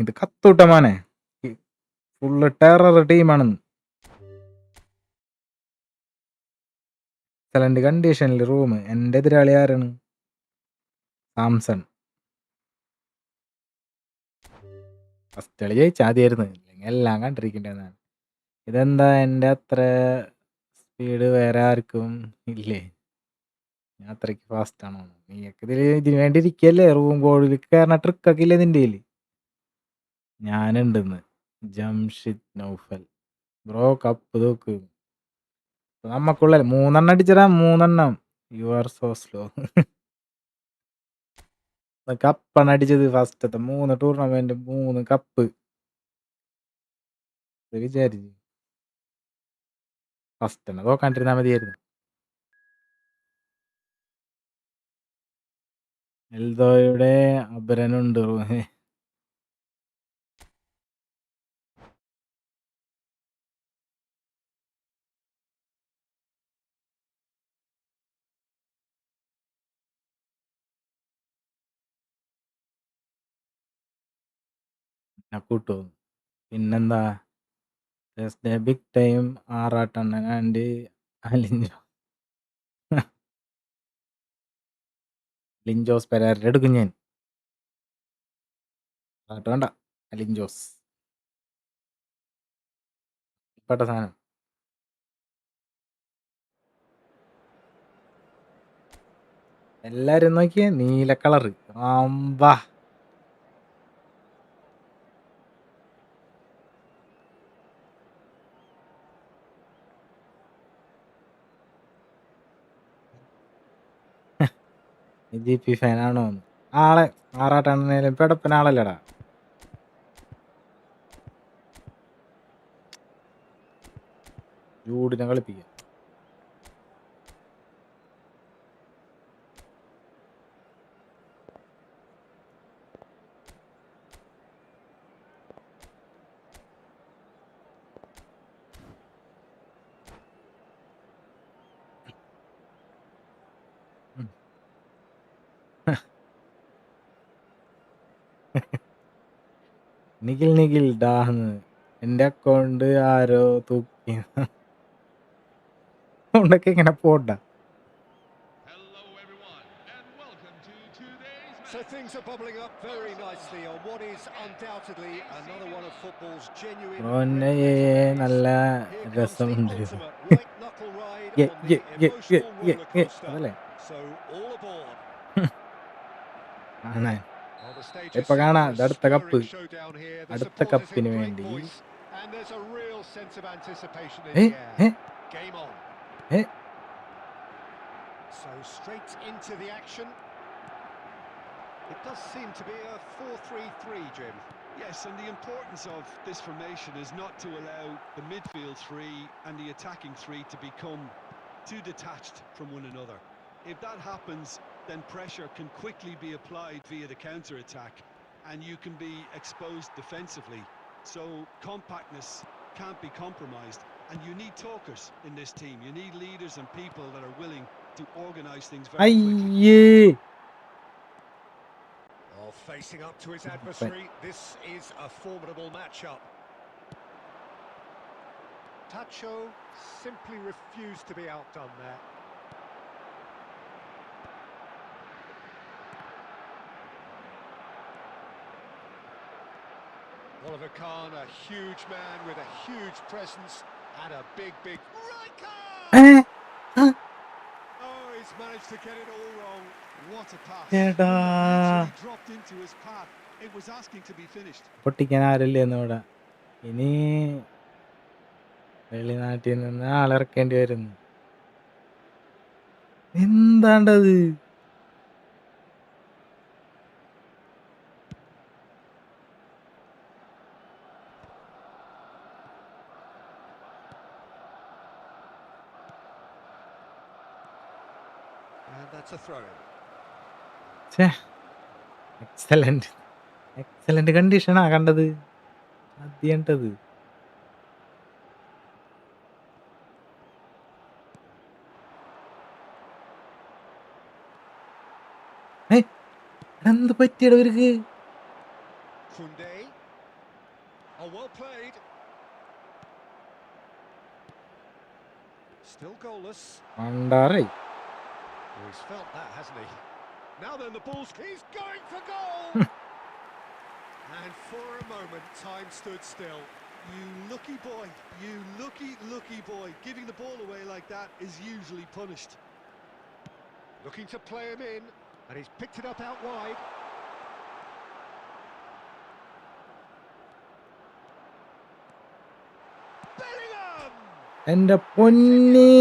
ഇത് കത്തൂട്ട മോനെ, ഫുള്ള് ടെറർ ടീമാണെന്ന്. എക്സലന്റ് കണ്ടീഷനിൽ റൂം. എൻ്റെ എതിരാളി ആരാണ്? സാംസൺ. ഫസ്റ്റ് കളി ജയിച്ചാൽ മതിയായിരുന്നു, ഇല്ലെങ്കിൽ എല്ലാം കണ്ടിരിക്കേണ്ടതാണ്. ഇതെന്താ എൻ്റെ അത്ര സ്പീഡ് വേറെ ആർക്കും ഇല്ലേ? ഞാൻ അത്രയ്ക്ക് ഫാസ്റ്റ് ആണോ? നീയൊക്കെ ഇതിന് വേണ്ടി ഇരിക്കല്ലേ? റൂം കോഡിൽ കയറുന്ന ട്രിക്കൊക്കെ ഇല്ലേ നിൻ്റെ കയ്യിൽ? ഞാനുണ്ടെന്ന്. ജംഷിദ് നൗഫൽ ബ്രോ, കപ്പ് നോക്ക്. നമ്മക്കുള്ള 3 അടിച്ചടാ, 3. You are so slow. കപ്പാണ് അടിച്ചത് ഫസ്റ്റത്തെ 3 ടൂർണമെന്റ്, 3 കപ്പ്. വിചാരിച്ചു ഫസ്റ്റ് തന്നെ നോക്കാണ്ടിരുന്നാ മതിയായിരുന്നു. എൽദോയുടെ അപരനുണ്ട്. കൂട്ടോ പിന്നെന്താ? ബിഗ് ടൈം ആറാട്ടണ്ണൻ ആൻഡ് ലിഞ്ചോ. ലിഞ്ചോസ് പെരാരുടെ എടുക്കും ഞാൻ. ആട്ട് വേണ്ട, ലിഞ്ചോസ് പെട്ട സാധനം. എല്ലാരും നോക്കിയേ, നീല കളറ്. ആമ്പാ GP ഫാനാണോ? ആളെ ആറാട്ടെണ്ണേലും പെടപ്പനാളല്ലടാ. ജൂഡിനെ കളിപ്പിക്കുക. നിഖിൽ ഡാന്ന് എൻ്റെ അക്കൗണ്ട് ആരോ തൂക്കി. അക്കൗണ്ടൊക്കെ ഇങ്ങനെ പോണ്ട. Hello everyone and welcome to today's So match. things are bubbling up very nicely on what is undoubtedly another one of football's genuine ഓനെ red letter നല്ല days. Here comes the രസമുണ്ട്. ultimate white knuckle ride on the emotional roller coaster. അതല്ലേ So all aboard. ആണ്. Well, the stage is ഇപ്പൊ set കാണാം, for a അടുത്ത cup. stirring showdown here. The അടുത്ത supporters in കപ്പിന് great വേണ്ടി. voice, and there's a real sense of anticipation in ഏ the air. ഏ Game on. ഏ So straight into the action. It does seem to be a 4-3-3, Jim. Yes, and the importance of this formation is not to allow the midfield three and the attacking three to become too detached from one another. If that happens, then pressure can quickly be applied via the counter-attack and you can be exposed defensively. So compactness can't be compromised, and you need talkers in this team. You need leaders and people that are willing to organise things very quickly. അയ്യേ. Well, facing up to his adversary, this is a formidable matchup. Tacho simply refused to be outdone there. Oliver Kahn, a huge man with a huge presence and a big Riker! Oh, he's managed to get it all wrong. What a pass. എടാ Literally dropped into his path. It was asking to be finished. പൊട്ടിക്കാൻ ആരില്ലെന്ന് ഇവിടെ. ഇനി വെളിനാട്ടിൽ നിന്ന് ആളിറക്കേണ്ടി വരുന്നു. എന്താണ്ടത്? And that's a throw. Excellent കണ്ടീഷനാ കണ്ടത് ആദ്യണ്ടത്. എന്ത് പറ്റിയട ഇവർക്ക്? Kunde. Oh, well played. Still goalless. മണ്ടാറേ. Oh, he's felt that, hasn't he? Now then, the ball's... He's going for goal! And for a moment, time stood still. You lucky boy. You lucky boy. Giving the ball away like that is usually punished. Looking to play him in, and he's picked it up out wide. Bellingham! എന്റെ പൊന്നി.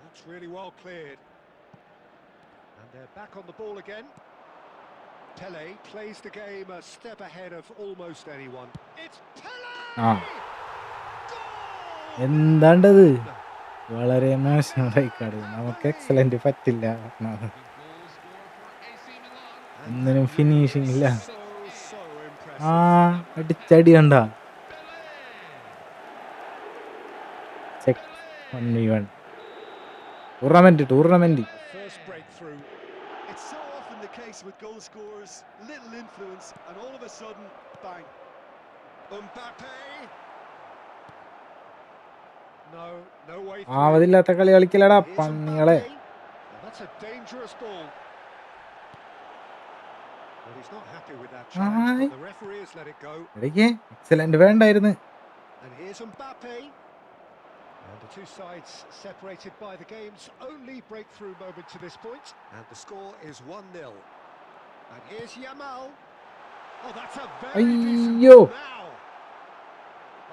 That's really well cleared. And they're back on the ball again. Pele plays the game a step ahead of almost anyone. It's Pele! Goal! എന്താണ്ടത്? വളരെ മോശം Rijkaard. നമുക്ക് excellent പറ്റില്ല. ഒന്നിനും finishing ഇല്ല. ആ അടിച്ചടി കണ്ട. Check 1v1 tournament. First breakthrough. It's so often the case with goal scorers. Little influence and all of a sudden, bang. Mbappe. No way through. ആവതില്ലാത്ത കളി കളിക്കലടാ Here's പന്നികളെ. Mbappe. Well, that's a dangerous ball. Well, he's not happy with that challenge, but the referee has let it go. ഇടയ്ക്ക് excellent വേണ്ടായിരുന്നു. And here's Mbappe. And the two sides separated by the game's only breakthrough moment to this point. And the score is 1-0. And here's Yamal. Oh, that's a very decent Ayyo. ball now.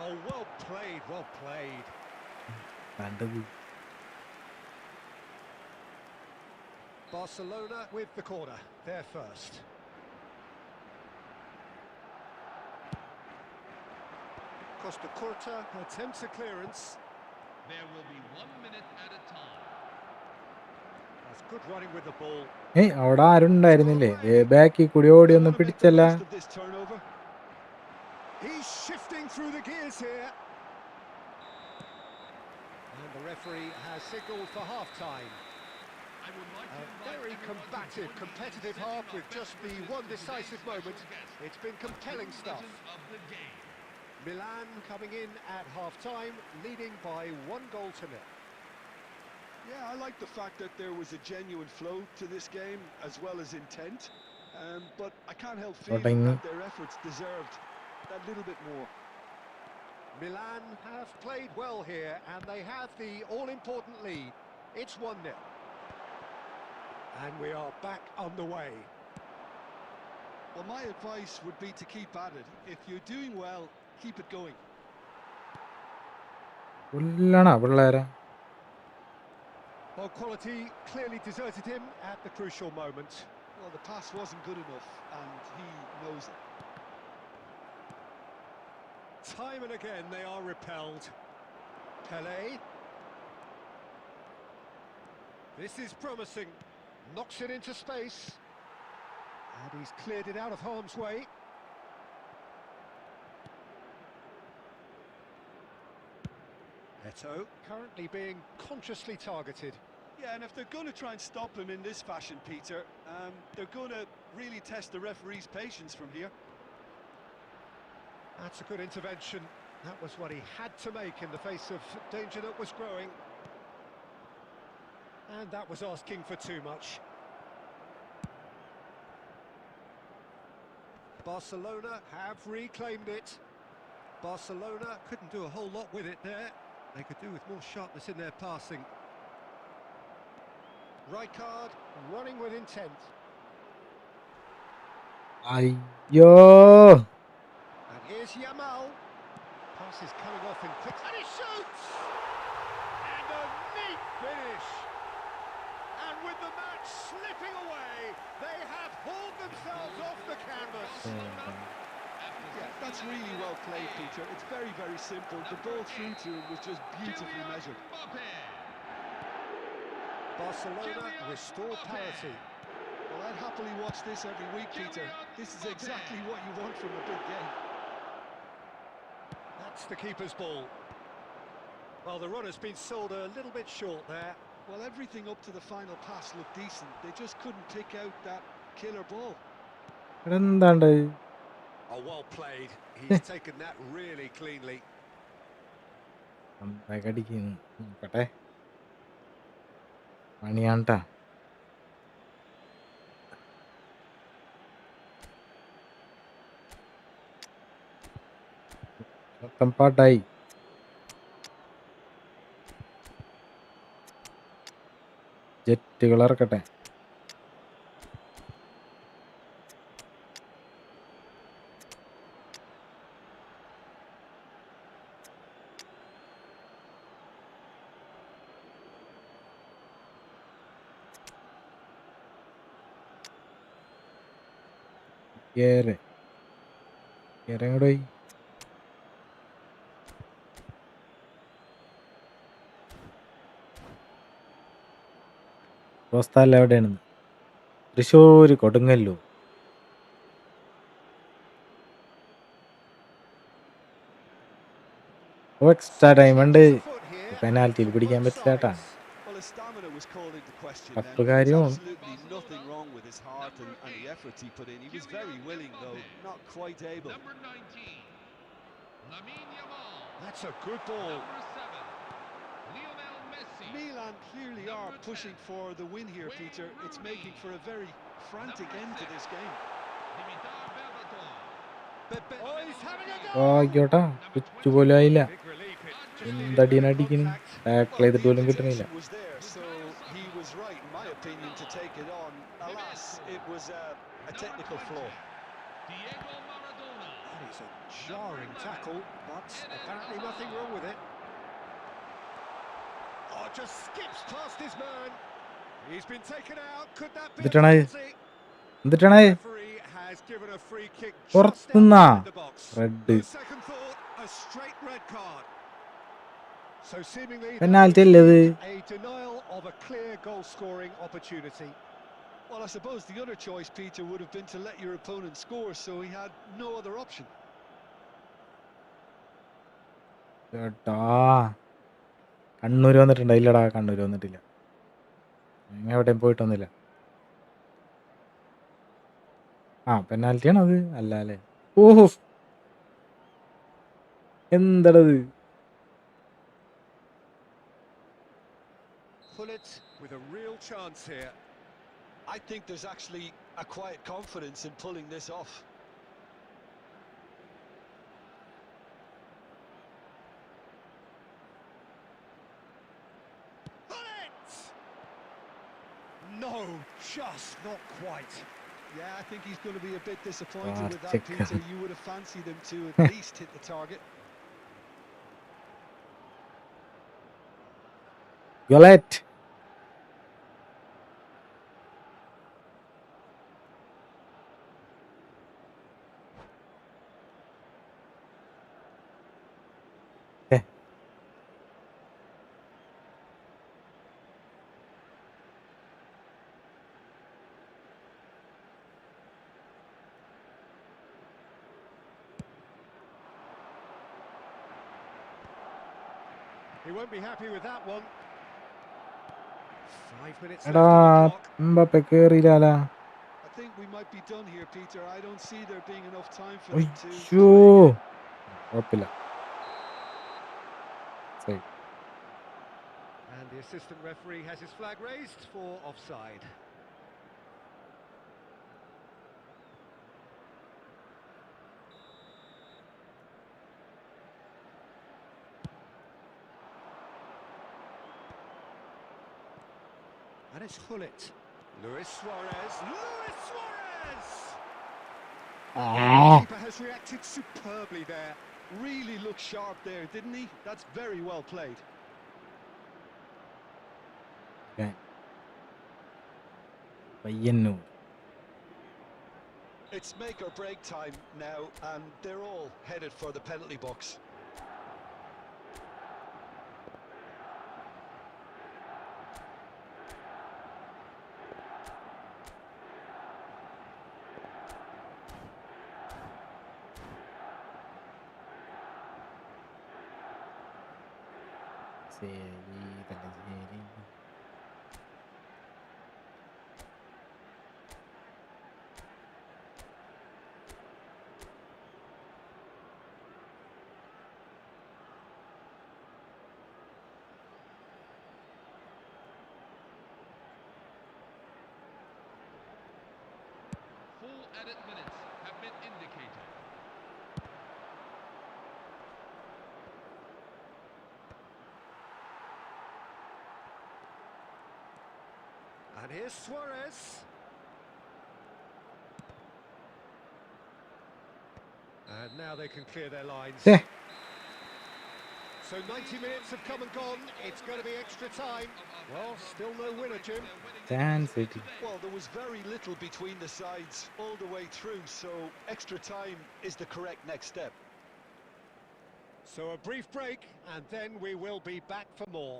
Oh, well played, well played. കണ്ടത്. Barcelona with the corner. They're first. Costa Curta attempts a clearance. There will be 1 minute at a time. That's good running with the ball. ഏയ് അവിടെ ആരുണ്ടായിരുന്നില്ലേ? ബാക്കിൽ കൂടി ഓടി ഒന്നും പിടിച്ചല്ല. Most of this turnover. He's shifting through the gears here. And the referee has signalled for half-time. I would like to A invite very everyone to combative, join me in competitive presenting half our with just the best one players decisive today's moment. special guest, It's been compelling the stuff. legend of the game. Milan coming in at half-time, leading by 1-0. Yeah, I like the fact that there was a genuine flow to this game as well as intent. But I can't help feeling that their efforts deserved that little bit more. Milan have played well here, and they have the all-important lead. It's 1-0. And we are back on the way. Well, my advice would be to keep at it. If you're doing well, keep it going. ഉള്ളണ പിള്ളേരെ. Well, quality clearly deserted him at the crucial moment. Well, the pass wasn't good enough, and he knows it. Time and again they are repelled. Pele. This is promising. Knocks it into space. And he's cleared it out of harm's way. Eto currently being consciously targeted. Yeah, and if they're going to try and stop him in this fashion, Peter, they're going to really test the referee's patience from here. That's a good intervention. That was what he had to make in the face of danger that was growing. And that was asking for too much. Barcelona have reclaimed it. Barcelona couldn't do a whole lot with it there. They could do with more sharpness in their passing. Rijkaard running with intent. അയ്യോ And here's Yamal. Pass is coming off in quick. And he shoots! And a neat finish. And with the match slipping away, they have hauled themselves off the canvas. Yeah, that's really well played, Peter. It's very, very simple. The ball through to him was just beautifully measured. Barcelona restore parity. Well, I'd happily watch this every week, Peter. This is exactly what you want from a big game. That's the keeper's ball. Well, the run has been sold a little bit short there. Well, everything up to the final pass looked decent. They just couldn't pick out that killer ball. എന്താണ്ട് Oh, well played. He's taken that really cleanly. അടിക്കുന്നു നോക്കട്ടെ പണിയാണ്ടാ മൊത്തം പാട്ടായി ജെറ്റുകൾ ഇറക്കട്ടെ കേറ് കേറങ്ങോട്ട് സ്ഥലം എവിടെയാണ് Thrissur Kodungallur extra time ഉണ്ട് പെനാൽറ്റിയിൽ പിടിക്കാൻ പറ്റില്ല കേട്ടാ Well, his stamina was called into question then. Tap There's കാര്യവും absolutely nothing wrong with his heart and the efforts he put in. He was very willing, though, not quite able. Number 19, Lamine Yamal. That's a good ball. Number 7, Lionel Messi. Milan clearly are pushing for the win here, Peter. It's making for a very frantic end to this game. Dimitar Berbatov. Oh, he's having a oh go! ആയിക്കോട്ടാ switch പോലും ആയില്ല Big relief. It എന്തടിയനടിക്കുന്നു tackle Well, ചെയ്തിട്ട് the പോലും കിട്ടുന്നില്ല invitation was there, so he was right, in my opinion, to take it on. Alas, it was a technical flaw. Diego Maradona. That is a jarring tackle, but apparently nothing wrong with it. Oh, just skips past his man. He's been taken out. Could that be a എന്നിട്ടാണ് penalty? എന്നിട്ടാണ് Referee has given a free kick just പുറത്തുനിന്നാ outside the box. Red On second thought, a straight red card. So seemingly that penalty അല്ലേ ഇത് is a denial of a clear goal-scoring opportunity. Well, I suppose the other choice, Peter, would have been to let your opponent score, so he had no other option. ചേട്ടാ കണ്ണൂർ വന്നിട്ടുണ്ടോ ഇല്ലടാ കണ്ണൂർ വന്നിട്ടില്ല അങ്ങനെ എവിടെയും പോയിട്ടൊന്നുമില്ല ആ പെനാൽറ്റിയാണോ അത് അല്ല അല്ലേ ഓഹോ എന്താടത് Pull it with a real chance here. I think there's actually a quiet confidence in pulling this off. Pull it! No, just not quite. Yeah, I think he's going to be a bit disappointed with that, Check. Peter. You would have fancied him to at least hit the target. ഗോളറ്റ് He won't be happy with that one. 5 minutes left എടാ on the clock. Mbappe കേറിയില്ലാലാ I think we might be done here, Peter. I don't see there being enough time for them to അയ്യോ try again. കുഴപ്പമില്ല. Side. And the assistant referee has his flag raised for offside. And it's Hullet. Luis Suarez. Luis Suarez! The keeper has reacted superbly there. Really looked sharp there, didn't he? That's very well played. Payyanur. It's make or break time now, and they're all headed for the penalty box. Thalassery. Full added minutes have been indicated. And here's Suarez. And now they can clear their lines. ഛേ, So 90 minutes have come and gone. It's going to be extra time. Well, still no winner, Jim. Chance കിട്ടി. Well, there was very little between the sides all the way through, so extra time is the correct next step. So a brief break, and then we will be back for more.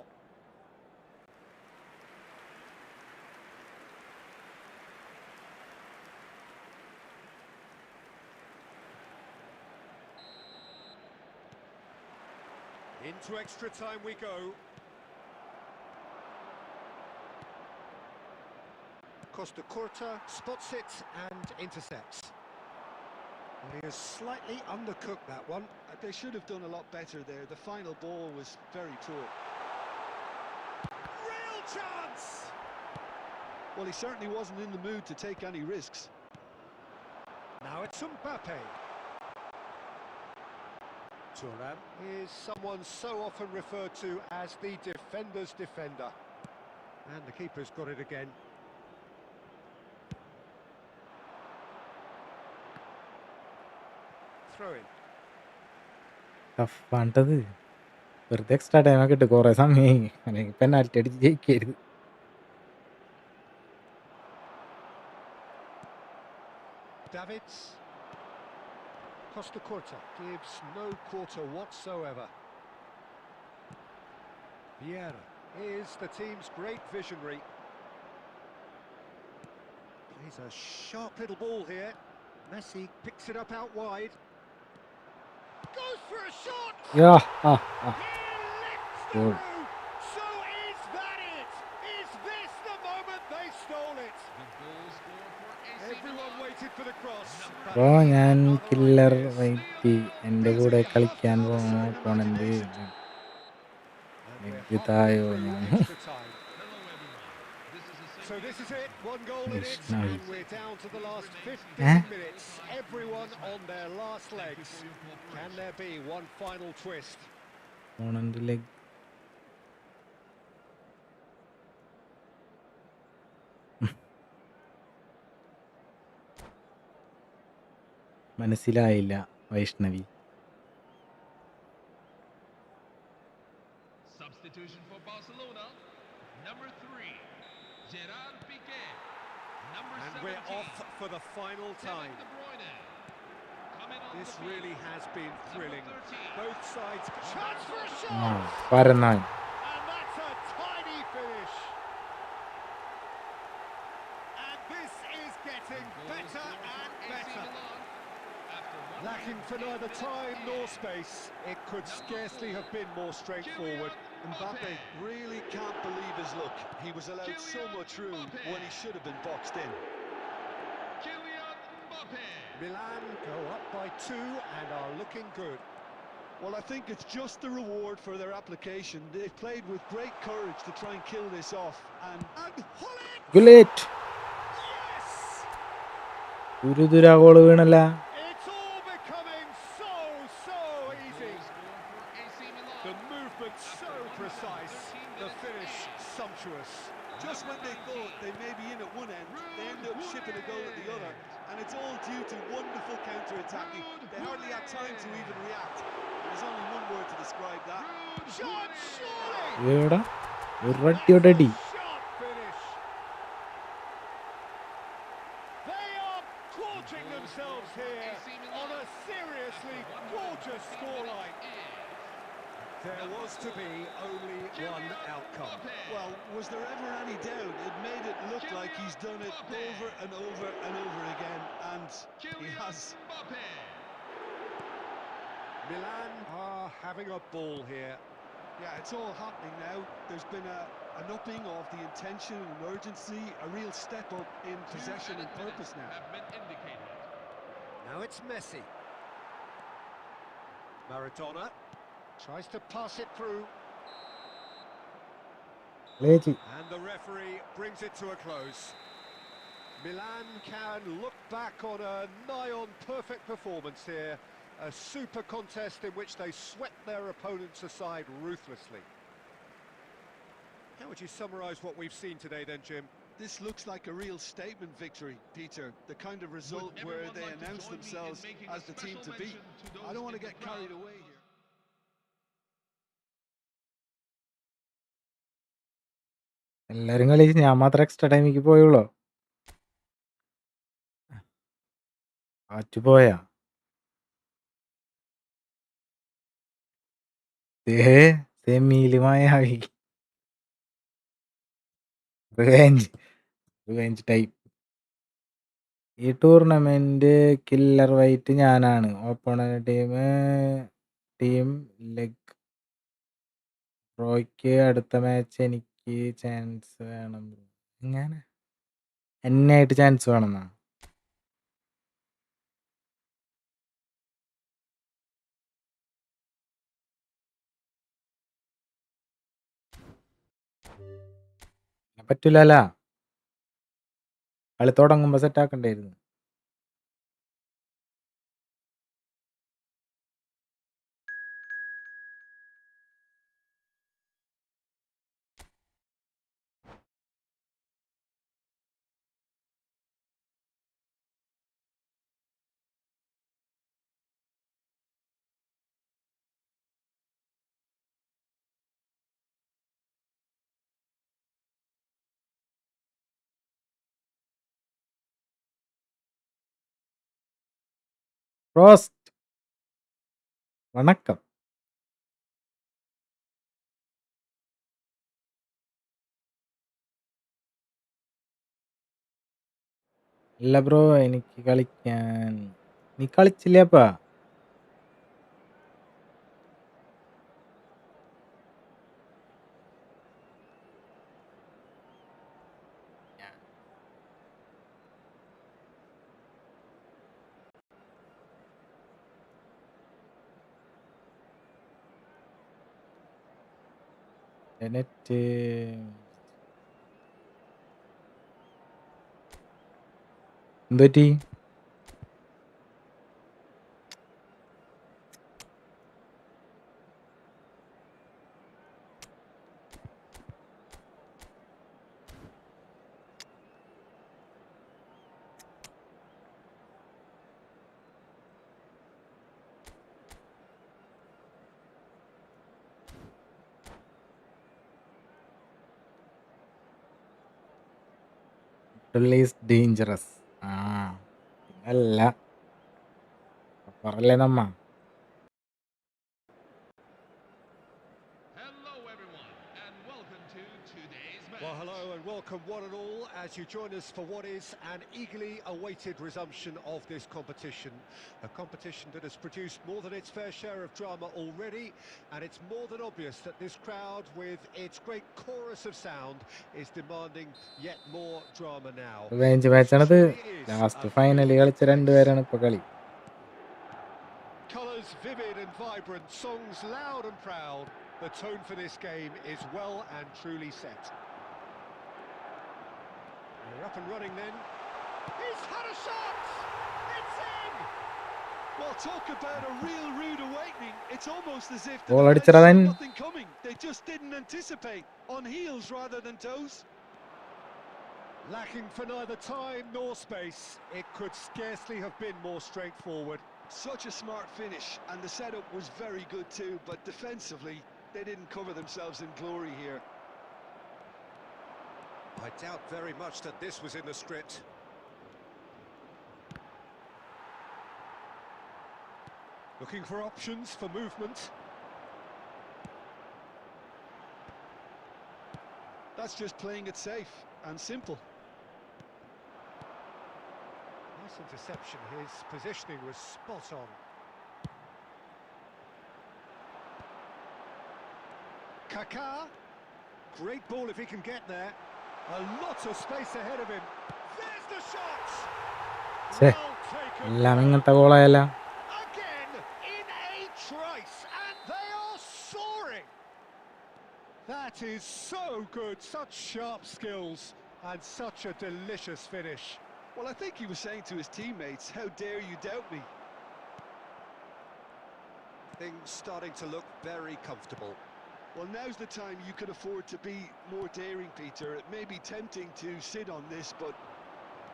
Into extra time we go. Costa Curta spots it and intercepts. Well, he has slightly undercooked that one. They should have done a lot better there. The final ball was very poor. Real chance! Well, he certainly wasn't in the mood to take any risks. Now it's Mbappe. Thuram is someone so often referred to as the defender's defender. And the keeper's got it again. Throw in. ടഫാണ്ടത്. വെറുതെ extra ടൈമൊക്കെ ഇട്ട് കുറേ സമയം അല്ലെങ്കിൽ penalty അടിച്ച് ജയിക്കരുത്. Davids. Costa Curta gives no quarter whatsoever. Vieira is the team's great visionary. Plays a sharp little ball here. Messi picks it up out wide. Goes for a shot! യാ ആ ആ He lifts the Goal. roof! So is that it? Is this the moment they stole it? The goal scored for AC Everyone Milan. waited for the cross. but അപ്പോൾ ഞാൻ other killer ideas. വൈറ്റി എൻ്റെ കൂടെ കളിക്കാൻ പോകുന്ന opponent And we're എനിക്ക് halfway തായോ through ഞാൻ. extra time. Hello everyone. This is a So this is it, one goal in it, Nice. and we're down to the last 15 Eh? minutes. Everyone on their last legs. Can there be one final twist? Opponent leg. മനസ്സിലായില്ല Vaishnavi. substitution for Barcelona. Number 3, Gerard Piqué. Number And 17, we're off for the final Kevin time. De Bruyne. Coming on This the field. really has been thrilling. Number 13. Both sides. Chance for a ആ shot! പരന്നാൻ. And that's a tiny finish. And this is getting Goal better scored and for AC better. Milan. After 1 Lacking for minute, neither 8 time minutes nor in. space, it could scarcely have been more straightforward. Mbappe really can't believe his luck. He was allowed so much room when he should have been boxed in. Kylian Mbappe. Milan go up by 2 and are looking good. Well, I think it's just the reward for their application. They've played with great courage to try and kill this off. And Hullet! Gullit Yes! ദുരുദുരാ goal വീണല്ല. It's all becoming so easy. The movement so precise, the finish sumptuous. Just when they thought they may be in at one end, they end up shipping a goal at the other. And it's all due to wonderful counter-attacking. They hardly had time to even react. There's only one word to describe that. Shot, surely! ഏടാ ഒരടിയോടടി. Sharp finish. They are gorging themselves here on a seriously gorgeous scoreline. There was to be only one outcome. Well, was there ever any doubt? It made it look like he's done it over and over and over again, and he has. Milan are having a ball here. Yeah, it's all happening now. There's been an upping of the intention and urgency, a real step up in possession and purpose now. Now it's Messi. Maradona tries to pass it through, ലേജി. and the referee brings it to a close. Milan can look back on a nigh-on perfect performance here. A super contest in which they swept their opponents aside ruthlessly. How would you summarise what we've seen today then, Jim? This looks like a real statement victory, Peter. The kind of result where they announce themselves as the team to beat. I don't want to get carried away here. എല്ലാരും കളിച്ച് ഞാൻ മാത്രം extra ടൈമിക്ക് പോയുള്ളൂ. ആറ്റുപോയാ സെമീലുമായി revenge time. ഈ tournament killer white ഞാനാണ്. ഓപ്പണന്റ് ടീം ലെഗ് ഡ്രോയ്ക്ക്. അടുത്ത മാച്ച് എനിക്ക് ചാൻസ് വേണം. എങ്ങനെ എന്നായിട്ട് ചാൻസ് വേണമെന്നാ? പറ്റൂലല്ല, കളി തുടങ്ങുമ്പോ സെറ്റ് ആക്കണ്ടായിരുന്നു. റോസ്റ്റ് വണക്കം. അല്ല ബ്രോ, എനിക്ക് കളിക്കാൻ. നീ കളിച്ചില്ലേപ്പാ? നെറ്റ് എന്തുപറ്റി? ഡേഞ്ചറസ്. ആ അല്ല പറല്ലേ നമ്മ. Hello everyone and welcome to today's match. Well, hello and welcome one and all as you join us for what is an eagerly awaited resumption of this competition. A competition that has produced more than its fair share of drama already, and it's more than obvious that this crowd, with its great chorus of sound, is demanding yet more drama now. Revenge മാച്ചാണത്. Last ഫൈനലി കളിച്ച രണ്ടുപേരാണ് ഇപ്പൊ കളി. Colours is vivid and vibrant, songs loud and proud. The tone for this game is well and truly set. They're up and running then. He's had a shot! It's in! Well, talk about a real rude awakening. It's almost as if the Goal defense saw അടിച്ചടാ nothing coming. They just didn't anticipate. On heels rather than toes. Lacking for neither time nor space. It could scarcely have been more straightforward. Such a smart finish, and the setup was very good too, but defensively, they didn't cover themselves in glory here. I doubt very much that this was in the script. Looking for options for movement. That's just playing it safe and simple. Nice interception. His positioning was spot on. Kaká. Great ball if he can get there. A lot of space ahead of him. There's the shot! ഛേ, Well taken. എല്ലാം ഇങ്ങനത്തെ ഗോളായല്ല. Again, in a trice, and they are soaring! That is so good, such sharp skills, and such a delicious finish. Well, I think he was saying to his teammates, how dare you doubt me? Things starting to look very comfortable. Well, now's the time you can afford to be more daring, Peter. It may be tempting to sit on this, but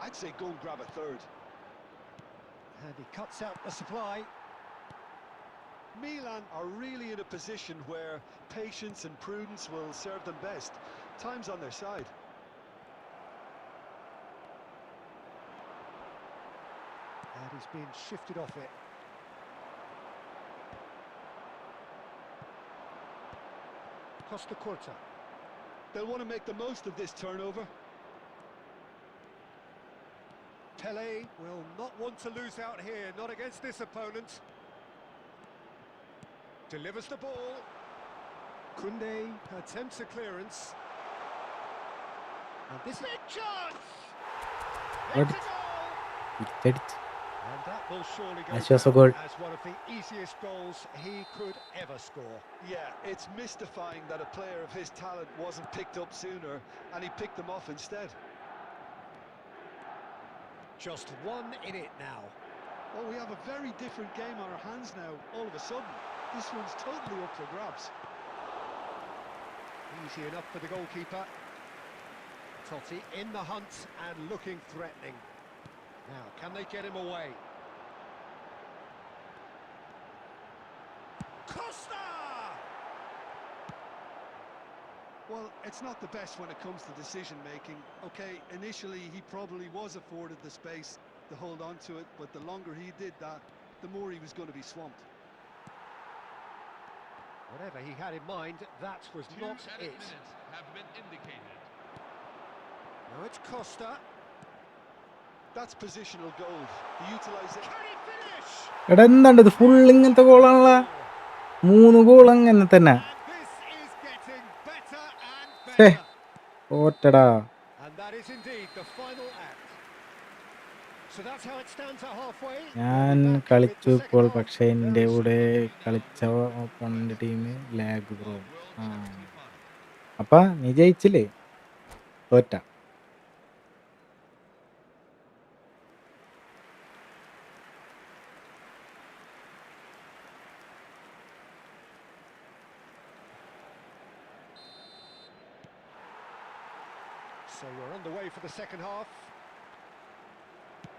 I'd say go and grab a third. And he cuts out the supply. Milan are really in a position where patience and prudence will serve them best. Time's on their side. And he's being shifted off it. Costa Curta. They'll want to make the most of this turnover. Pele will not want to lose out here, not against this opponent. Delivers the ball. Koundé attempts a clearance. And this big chance! What? It's a goal! തിരിച്ചടിച്ച്. And that will surely go That's just a down goal. as one of the easiest goals he could ever score. Yeah, it's mystifying that a player of his talent wasn't picked up sooner, and he picked them off instead. Just one in it now. Well, we have a very different game on our hands now, all of a sudden. This one's totally up for grabs. Easy enough for the goalkeeper. Totti in the hunt and looking threatening. Now, can they get him away? Costa! Well, it's not the best when it comes to decision-making. Okay, initially he probably was afforded the space to hold on to it, but the longer he did that, the more he was going to be swamped. Whatever he had in mind, that was not Two added it. minutes have been indicated. Now it's Costa. That's positional gold. He utilised it. Can he finish? എടാ എന്താണ്ട് ഇത് full ഇങ്ങനത്തെ ഗോളാണല്ലോ. 3 goal അങ്ങനെ തന്നെ. And this is getting better and ഛേ, better. ഓറ്റടാ. And that is indeed the final act. So that's how it stands at halfway. ഞാൻ We'll be back കളിച്ചു with the ഇപ്പോൾ, second half പക്ഷെ എൻ്റെ very കൂടെ soon. കളിച്ച ഓപ്പണിൻ്റെ ടീം ലാഗ് ബ്രോ. അപ്പ നീ ജയിച്ചില്ലേ? തോറ്റ. So we're on the way for the second half.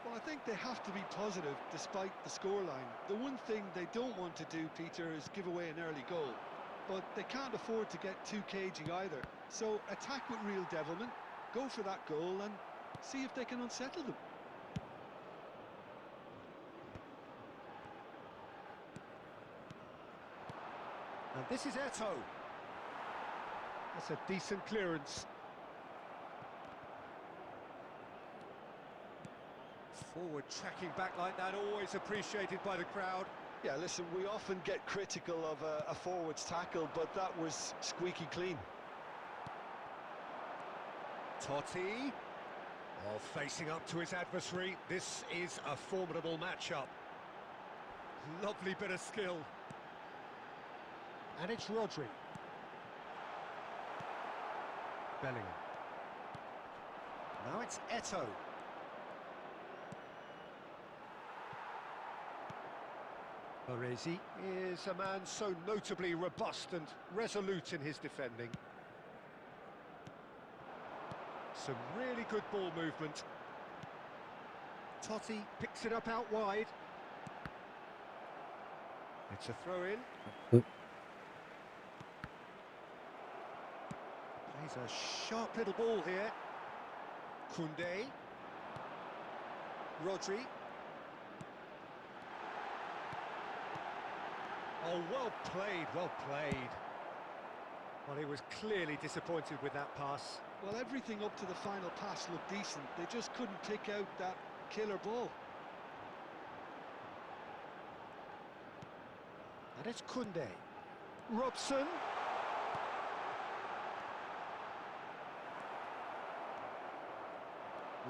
Well, I think they have to be positive despite the scoreline. The one thing they don't want to do, Peter, is give away an early goal. But they can't afford to get too cagey either. So attack with real devilment, go for that goal and see if they can unsettle them. And this is Eto. That's a decent clearance. Forward tracking back like that, always appreciated by the crowd. Yeah, listen, we often get critical of a forward's tackle, but that was squeaky clean. Totti. Oh, facing up to his adversary. This is a formidable matchup. Lovely bit of skill. And it's Rodri. Bellingham. Now it's Eto. Baresi is a man so notably robust and resolute in his defending. Some really good ball movement. Totti picks it up out wide. It's a throw-in. Plays a sharp little ball here. Koundé. Rodri. Oh, well played, well played. Well, he was clearly disappointed with that pass. Well, everything up to the final pass looked decent. They just couldn't pick out that killer ball. And it's Koundé. Robson.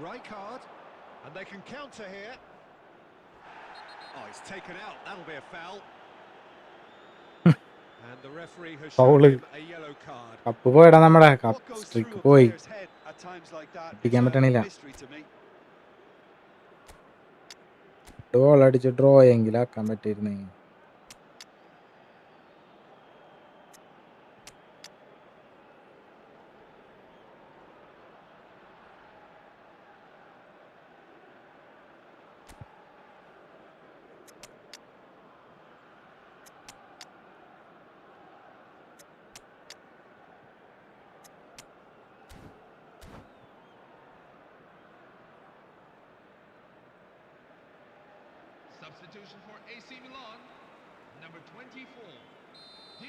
Rijkaard. And they can counter here. Oh, it's taken out. That'll be a foul. And the referee has shown him a yellow card. Cup പോയടാ നമ്മുടെ What cup goes streak through a പോയി player's head at times like that is പിടിക്കാൻ a പറ്റണില്ല mystery to me. Goal അടിച്ച് draw എങ്കിലാക്കാൻ പറ്റിയിരുന്നെങ്കിൽ Substitution for AC Milan, number 24.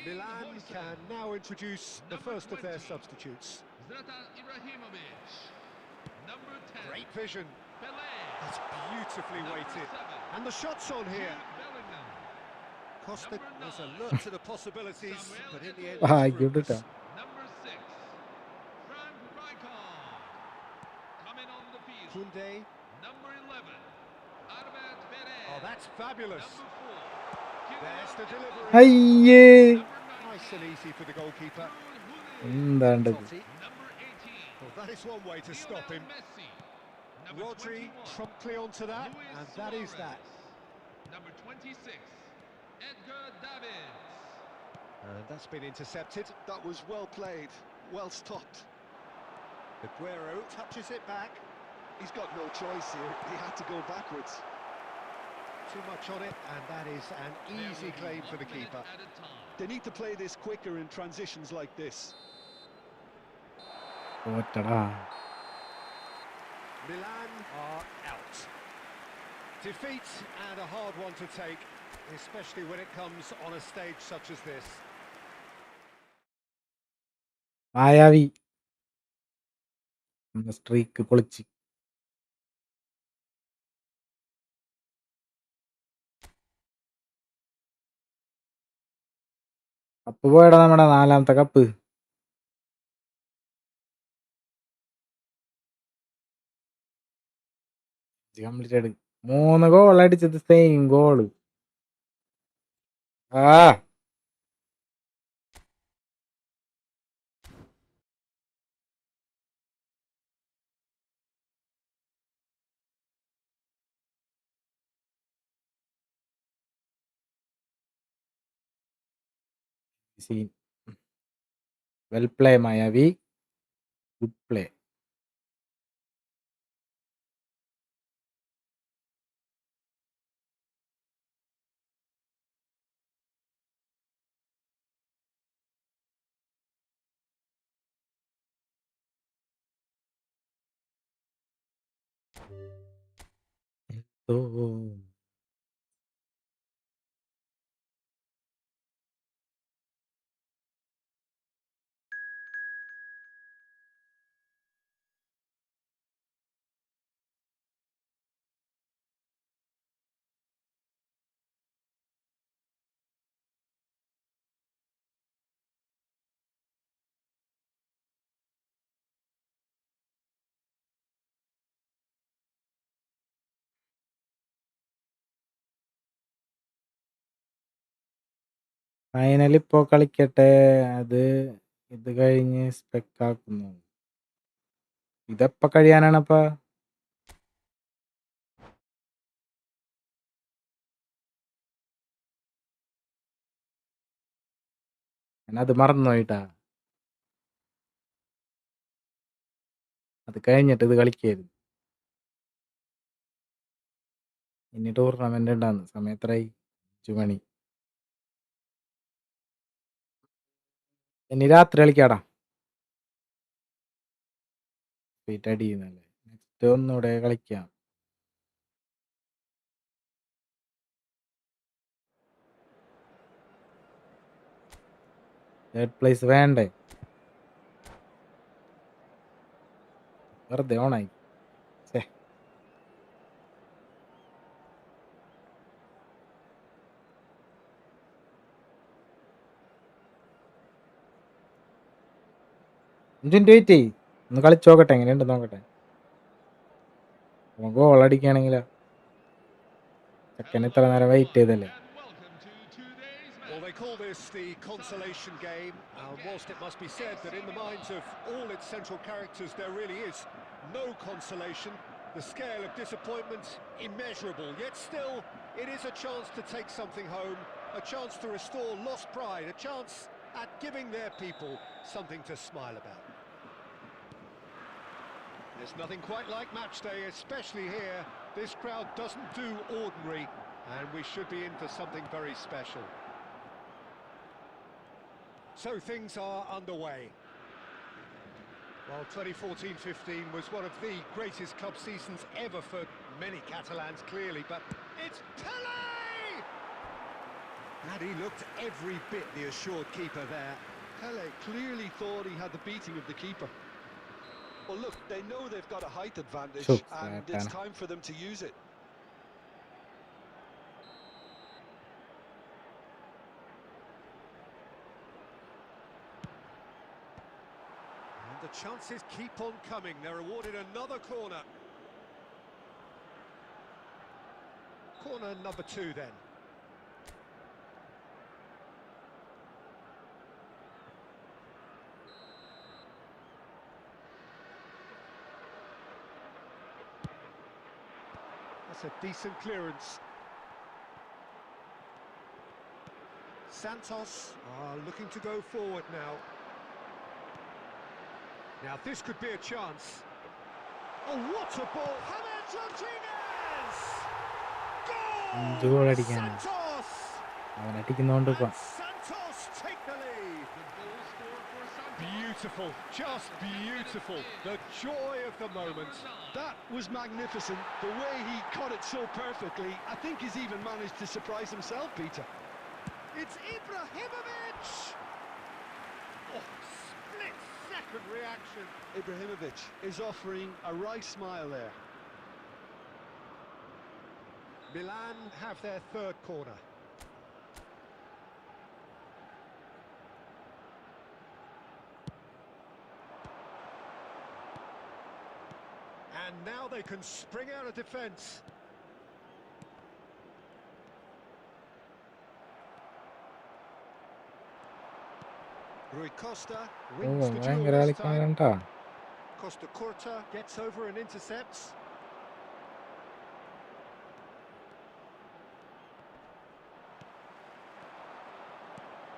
Milan can now introduce the first of their substitutes. Zlatan Ibrahimovic. Number 10. Great vision. Pelé. That's beautifully Number weighted. 7. And the shot's on here. Bellingham. Costa Number was 9. alert to the possibilities, Samuel but in the end, Eto'o. ആ it's ഇട്ടിട്ടാ fruitless. Number 6. Frank Rijkaard. Coming on the field. Koundé. Number 11. Albert Perez. Oh, that's fabulous. Number 4. There's the delivery. അയ്യേ Number 9. Nice and easy for the goalkeeper. എന്താണ്ടത് Totti. Number 18. Well, that is one way to stop him. Messi. Number Rodri 21. promptly onto that, Luis and that is Suarez. that. Number 26. Edgar Davids. And that's been intercepted. That was well played, well stopped. Aguero touches it back. He's got no choice here. He had to go backwards. Too much on it, and that is an easy claim for the keeper. At a time. They need to play this quicker in transitions like this. തോറ്റടാ Milan are out. Defeat and a hard one to take, especially when it comes on a stage such as this. Mayavi streak പൊളിച്ച് cup പോയടാ നമ്മുടെ 4ാമത്തെ cup complete 3 goal അടിച്ചത് same goal ആ well play മായാവി good play ഓ final ഇപ്പോ കളിക്കട്ടെ. അത് ഇത് കഴിഞ്ഞ് സ്പെക്കാക്കുന്നു. ഇതെപ്പ കഴിയാനാണപ്പാ? ഞാനത് മറന്നുപോയിട്ടാ. അത് കഴിഞ്ഞിട്ട് ഇത് കളിക്കായിരുന്നു. ഇനി ടൂർണമെന്റ് ഉണ്ടാന്ന്. സമയം എത്രയായി? 5 മണി. ഇനി രാത്രി കളിക്കാടാ. ഫീറ്റ് അടിയുന്നല്ലേ. നെക്സ്റ്റ് ഒന്നുകൂടെ കളിക്കാം. തേർഡ് പ്ലേസ് വേണ്ടേ? വെറുതെ ഓണായി. ഛേ, ഇഞ്ചിൻ്റെ വെയിറ്റ് ചെയ്യ്. ഒന്ന് കളിച്ച് നോക്കട്ടെ, എങ്ങനെയുണ്ട് നോക്കട്ടെ. നമുക്ക് ഗോൾ അടിക്കുകയാണെങ്കിലോ? ചെക്കൻ ഇത്ര നേരം വെയിറ്റ് ചെയ്തല്ലേ. And welcome to today's Well, they call this the consolation game, whilst it must be said that in the minds of all its central characters there really is no consolation. The scale of disappointment immeasurable, yet still it is a chance to take something home, a chance to restore lost pride, a chance at giving their people something to smile about. There's nothing quite like match day, especially here. This crowd doesn't do ordinary, and we should be in for something very special. So things are underway. Well, 2014-15 was one of the greatest club seasons ever for many Catalans, clearly, but it's Pelé! And he looked every bit the assured keeper there. Pele clearly thought he had the beating of the keeper. Well, look, they know they've got a height advantage, Çok and zaten. it's time for them to use it. And the chances keep on coming. They're awarded another corner. Corner number 2 then. That's a decent clearance. Santos are looking to go forward now. Now this could be a chance. Oh, what a ball! James Rodriguez! അഞ്ച് Goal! Goal അടിക്കാനാ. Santos! അവൻ അടിക്കുന്നോണ്ട് And ഇപ്പം Santos take the lead. the goal scored for Santos. Beautiful, just beautiful. The joy of the moment. That was magnificent. The way he caught it so perfectly, I think he's even managed to surprise himself, Peter. It's Ibrahimovic! Oh, split-second reaction. Ibrahimovic is offering a wry smile there. Milan have their third corner. And now they can spring out of defence. Rui Costa wins the duel ഭയങ്കര this കളിക്കാൻ time. കണ്ടാ. Costa Curta gets over and intercepts.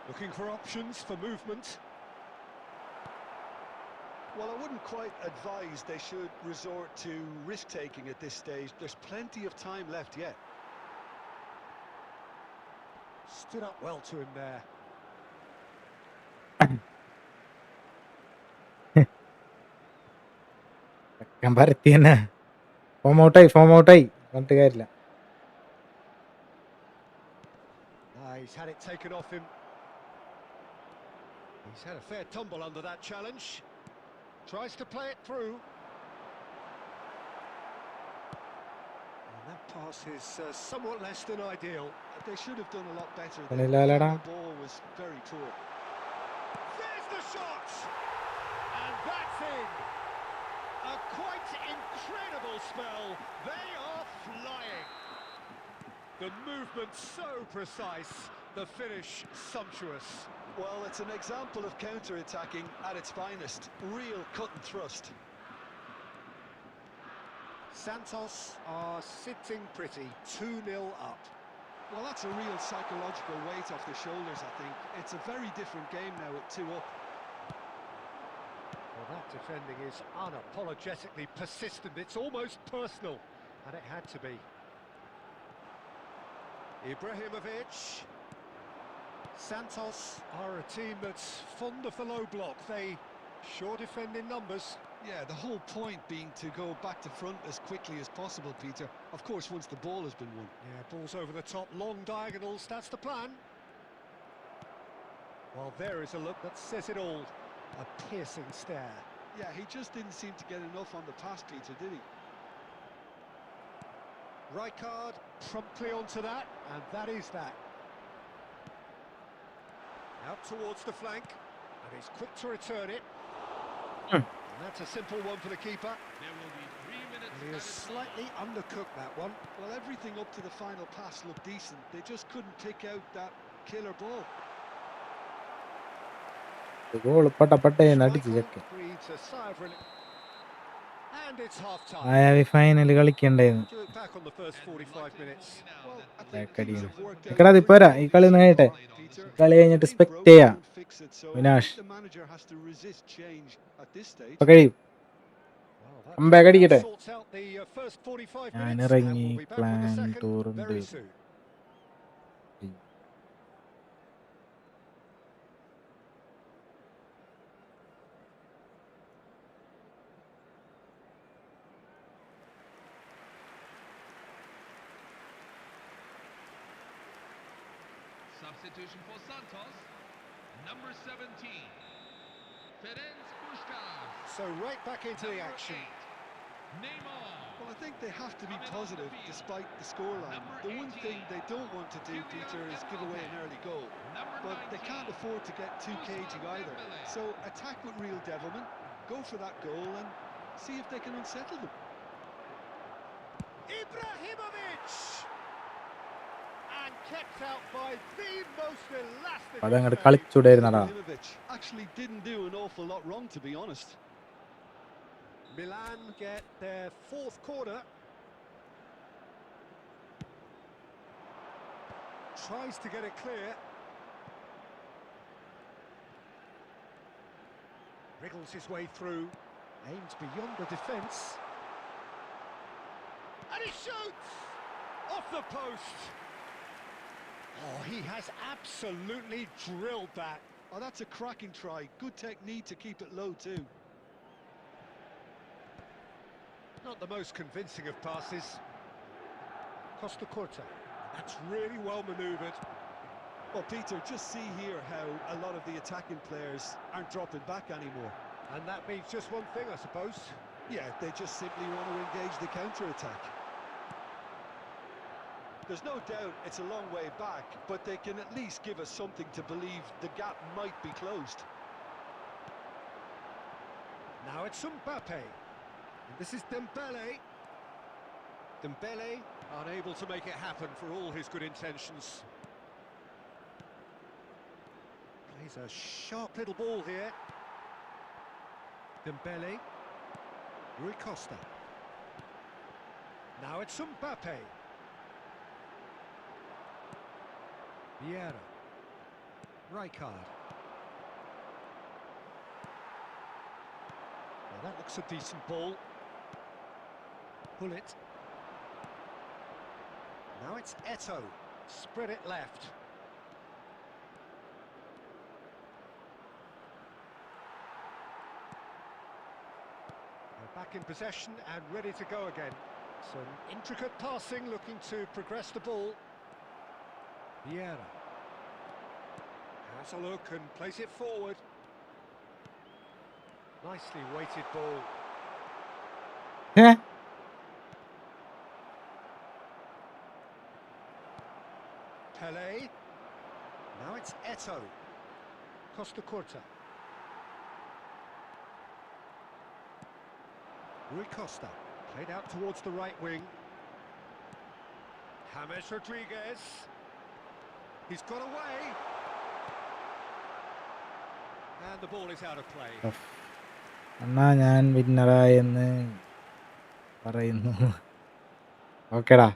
Looking for options for movement. Well, I wouldn't quite advise they should resort to risk-taking at this stage. There's plenty of time left yet. Stood up well to him there. ചെക്കൻ പരത്തി തന്നെ. Form ഔട്ടായി പറഞ്ഞിട്ട് കാര്യമില്ല. He's had it taken off him. He's had a fair tumble under that challenge. Tries to play it through. And that pass is somewhat less than ideal. They should have done a lot better. പണിയില്ലാലടാ. The ball was very poor. There's the shot! And that's in! A quite incredible spell. They are flying. The movement so precise, The finish sumptuous. Well, it's an example of counter-attacking at its finest. Real cut and thrust. Santos are sitting pretty, 2-0 up. Well, that's a real psychological weight off the shoulders, I think. It's a very different game now at 2 up. Well, that defending is unapologetically persistent. It's almost personal, and it had to be. Ibrahimovic. Santos are a team that's fond of the low block. They sure defend in numbers. Yeah, the whole point being to go back to front as quickly as possible, Peter. Of course, once the ball has been won. Yeah, balls over the top, long diagonals, that's the plan. Well, there is a look that says it all. A piercing stare. Yeah, he just didn't seem to get enough on the pass, Peter, did he? Rijkaard promptly onto that, and that is that. Out towards the flank, and he's quick to return it. And that's a simple one for the keeper. There will be 3 minutes. And he has slightly undercooked that one. Well, everything up to the final pass looked decent. They just couldn't pick out that killer ball. Goal പട്ടപ്പട്ടേന്ന് അടിച്ച് ചെക്കൻ. Breathes a sigh of relief. And it's half time. ആയാവി final കളിക്കണ്ടായിരുന്നു. Look back on the first 45 minutes. Well, I think ബാക്കടിയാണ്. things have worked out എക്കടാ അതിപ്പോരാ ഈ കളി ഒന്ന് കഴിയട്ടെ. Peter. കളി കഴിഞ്ഞിട്ട് They സ്പെക്ട് broke ചെയ്യാം. won't fix it, so Vinash. I think the manager has to resist change at this stage. ഇപ്പൊ കഴിയും. Well, that Comeback അടിക്കട്ടെ. sorts out the first 45 ഞാൻ minutes, ഇറങ്ങി and we'll be back with the plan second ടൂറുണ്ട്. very soon. Substitution for Santos. Number 17. Ferenc Puskas. So right back into the action. Neymar. Well, I think they have to be positive despite the scoreline. The one thing they don't want to do, Peter, is give away an early goal. But they can't afford to get too cagey either. So attack with real devilment, go for that goal and see if they can unsettle them. Ibrahimovic! And kept out by the most elastic. അതങ്ങോട്ട് save. കളിച്ചുടായിരുന്നടാ. Ibrahimovic actually didn't do an awful lot wrong, to be honest. Milan get their fourth corner. Tries to get it clear. Wriggles his way through. Aims beyond the defence. And he shoots! Off the post! Oh, he has absolutely drilled that. Oh, that's a cracking try. Good technique to keep it low too. Not the most convincing of passes. Costa Corta. That's really well manoeuvred. Well, Peter, just see here how a lot of the attacking players aren't dropping back anymore. And that means just one thing, I suppose. Yeah, they just simply want to engage the counter-attack. There's no doubt it's a long way back, but they can at least give us something to believe the gap might be closed. Now it's Mbappe. And this is Dembele. Dembele unable to make it happen for all his good intentions. Plays a sharp little ball here. Dembele. Rui Costa. Now it's Mbappe. Vieira. Rijkaard. Well, that looks a decent ball. Pull it. Now it's Eto. Spread it left. They're back in possession and ready to go again. Some intricate passing, looking to progress the ball. Vieira. Has a look and plays it forward. Nicely weighted ball. ഏ Pele. Now it's Eto. Costa Corta. Rui Costa. Played out towards the right wing. James Rodriguez. He's got away. And the ball is out of play. അണ്ണാ ഞാൻ വിന്നറായെന്ന് പറയുന്നു. ഓക്കേടാ.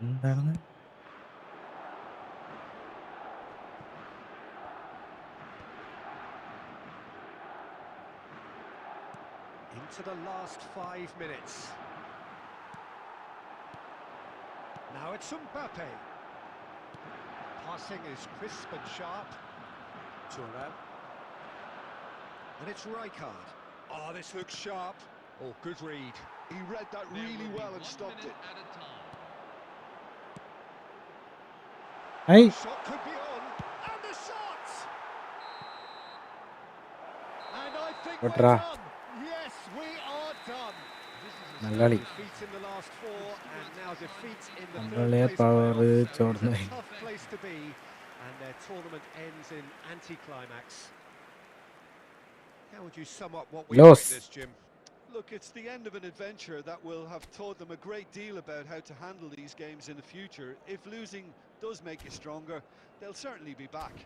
എന്താണ്? Into the last 5 minutes. Now it's Mbappe. Passing is crisp and sharp. Thuram. And it's Rijkaard. Oh, this looks sharp. Oh, good read. He read that really well and stopped it. At a time. I Shot could be on. And the shot! And I think we're Otra. done. Yes, we are done. നല്ല കളി. Defeat in the last 4 and now defeat in the നമ്മളെ third place power playoffs. ചോർന്നു. It's a tough place to be and their tournament ends in anticlimax. How would you sum up what we Loss. witnessed, Jim? Look, it's the end of an adventure that will have taught them a great deal about how to handle these games in the future. If losing does make you stronger, they'll certainly be back.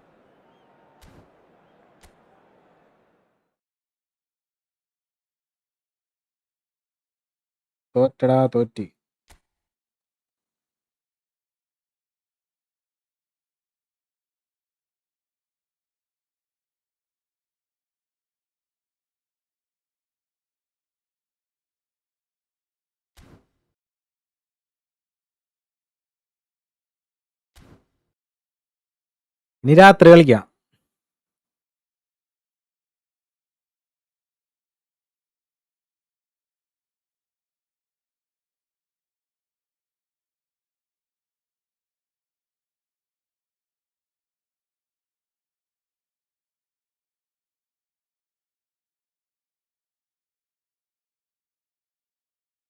തോറ്റടാ തോറ്റി. ഇനി രാത്രി കളിക്കാം.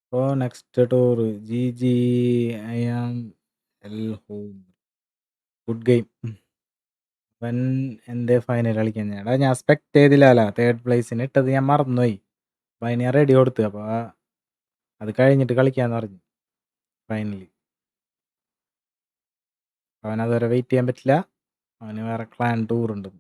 അപ്പോൾ next tour G I am L home good game. അവൻ എന്തേ final കളിക്കാൻ ഞാൻ SPECT ചെയ്തില്ല. Third പ്ലേസിന് ഇട്ടത് ഞാൻ മറന്നുപോയി. അപ്പം അതിന് ഞാൻ റെഡി കൊടുത്തു. അപ്പോൾ അത് കഴിഞ്ഞിട്ട് കളിക്കാന്ന് പറഞ്ഞു ഫൈനലി. അവൻ അതുവരെ വെയിറ്റ് ചെയ്യാൻ പറ്റില്ല. അവന് വേറെ ക്ലാൻ ടൂർ ഉണ്ട്.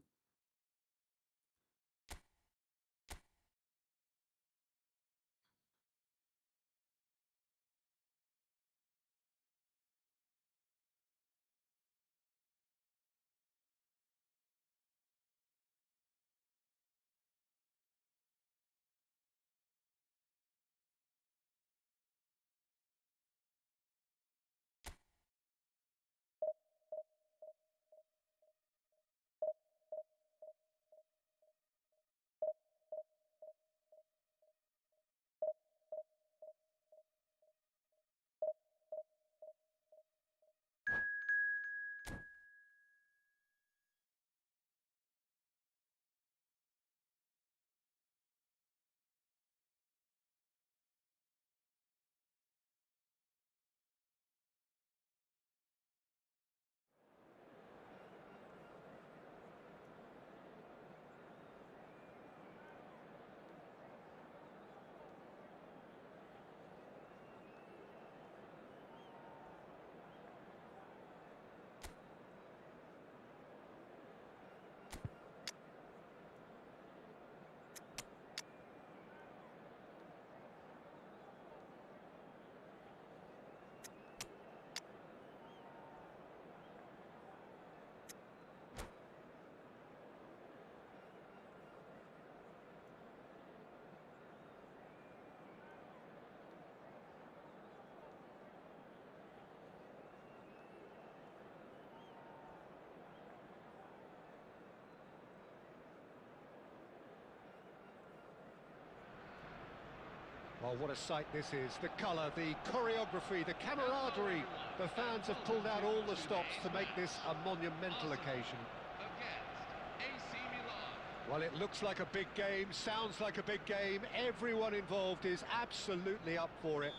Oh, what a sight this is. The colour, the choreography, the camaraderie. The fans have pulled out all the stops to make this a monumental occasion. Against AC Milan. Well, it looks like a big game, sounds like a big game. Everyone involved is absolutely up for it.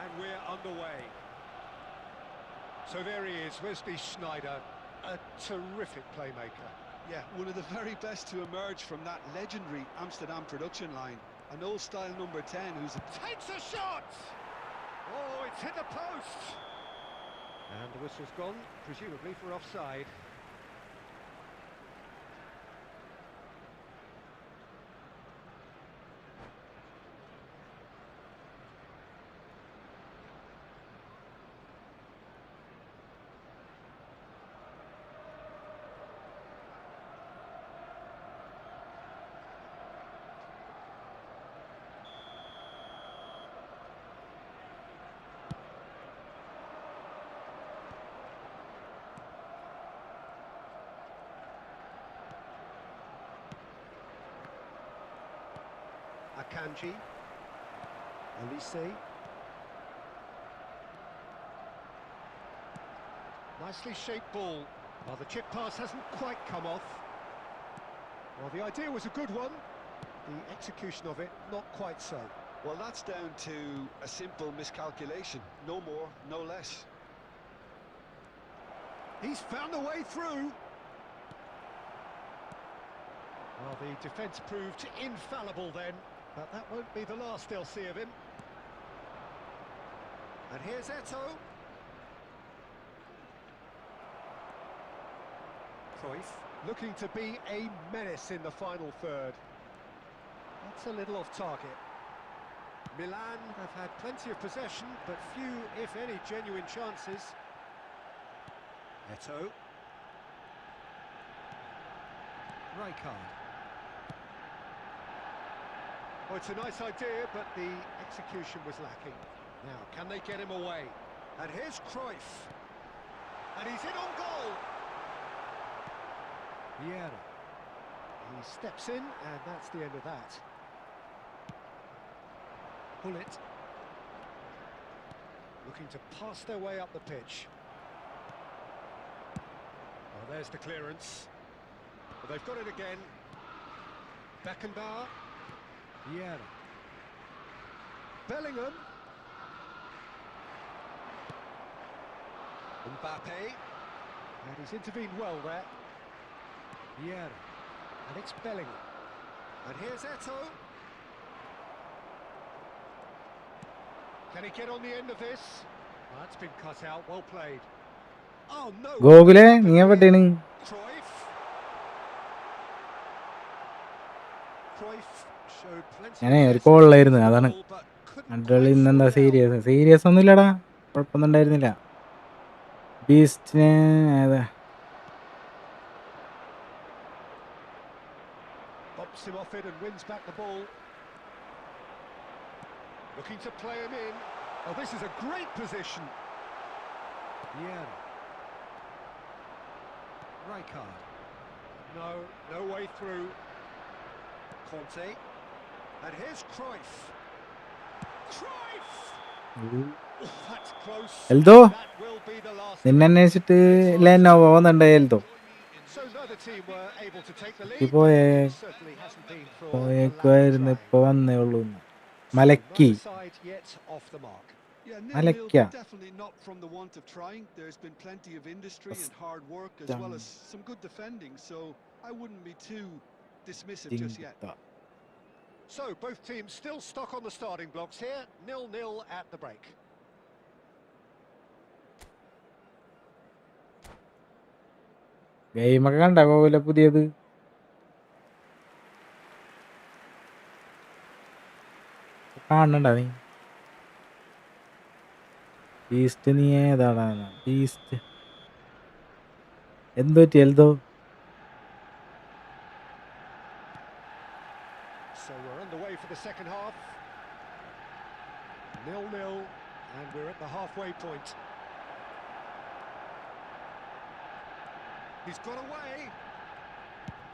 And we're underway. So there he is, Wesley Sneijder, a terrific playmaker. Yeah, one of the very best to emerge from that legendary Amsterdam production line. An old-style number 10 who's... Takes a shot! Oh, it's hit the post! And the whistle's gone, presumably for offside. Akanji, Elise. Nicely shaped ball. Well, the chip pass hasn't quite come off. Well, the idea was a good one. The execution of it, not quite so. Well, that's down to a simple miscalculation. No more, no less. He's found a way through. Well, the defence proved infallible then, but that won't be the last they'll see of him. And here's Eto. Cruyff looking to be a menace in the final third. That's a little off target. Milan have had plenty of possession, but few, if any, genuine chances. Eto. Rijkaard. Oh, it's a nice idea, but the execution was lacking. Now, can they get him away? And here's Cruyff. And he's in on goal. Vieira. He steps in, and that's the end of that. Bullet. Looking to pass their way up the pitch. Oh, there's the clearance. But they've got it again. Beckenbauer. Vieira. Bellingham. Mbappe. And he's intervened well there. Vieira. And it's Bellingham. And here's Eto. Can he get on the end of this? Well, that's been cut out. Well played. Oh no. ഗോകുലേ നീ എവിടെയാണ്? Cruyff. Cruyff showed plenty ഞാനേ of ഒരു pace കോളിലായിരുന്നു, in the അതാണ്. ball, but couldn't അഡ്രളി quite ഇന്നെന്താ sort it out. Serious ഒന്നും ഇല്ലടാ, കുഴപ്പമൊന്നും ഉണ്ടായിരുന്നില്ല. ബീസ്റ്റിന് ഏതാ Bumps him off it and wins back the ball. Looking to play him in. Oh, this is a great position. Yeah. Rijkaard. No way through. Conte. And here's Cruyff. Cruyff! Oh, that's close. Eldho That will be the last. നിന്നെ അന്വേഷിച്ചിട്ട് Lenovo പോകുന്നുണ്ട്. Eldho So neither team were able to take the lead. ഇപ്പൊ Certainly hasn't been for പോയേക്കുമായിരുന്നു, ഇപ്പൊ വന്നേ ഉള്ളൂ. മലക്കി neither side yet off the mark. Yeah, Malekya. 0-0, but definitely not from the want of trying. There's been plenty of industry and hard work as well as some good defending, so I wouldn't be too dismissive just yet. So both teams still stuck on the starting blocks here, 0-0 at the break. ഗെയിമൊക്കെ കണ്ട ഗോകുല പുതിയത്? കാണണ്ട നീ? Beast നീ ഏതാടാ? Beast എന്ത് പറ്റി Eldho? So we're underway for the second half. 0-0, and we're at the halfway point. He's got away.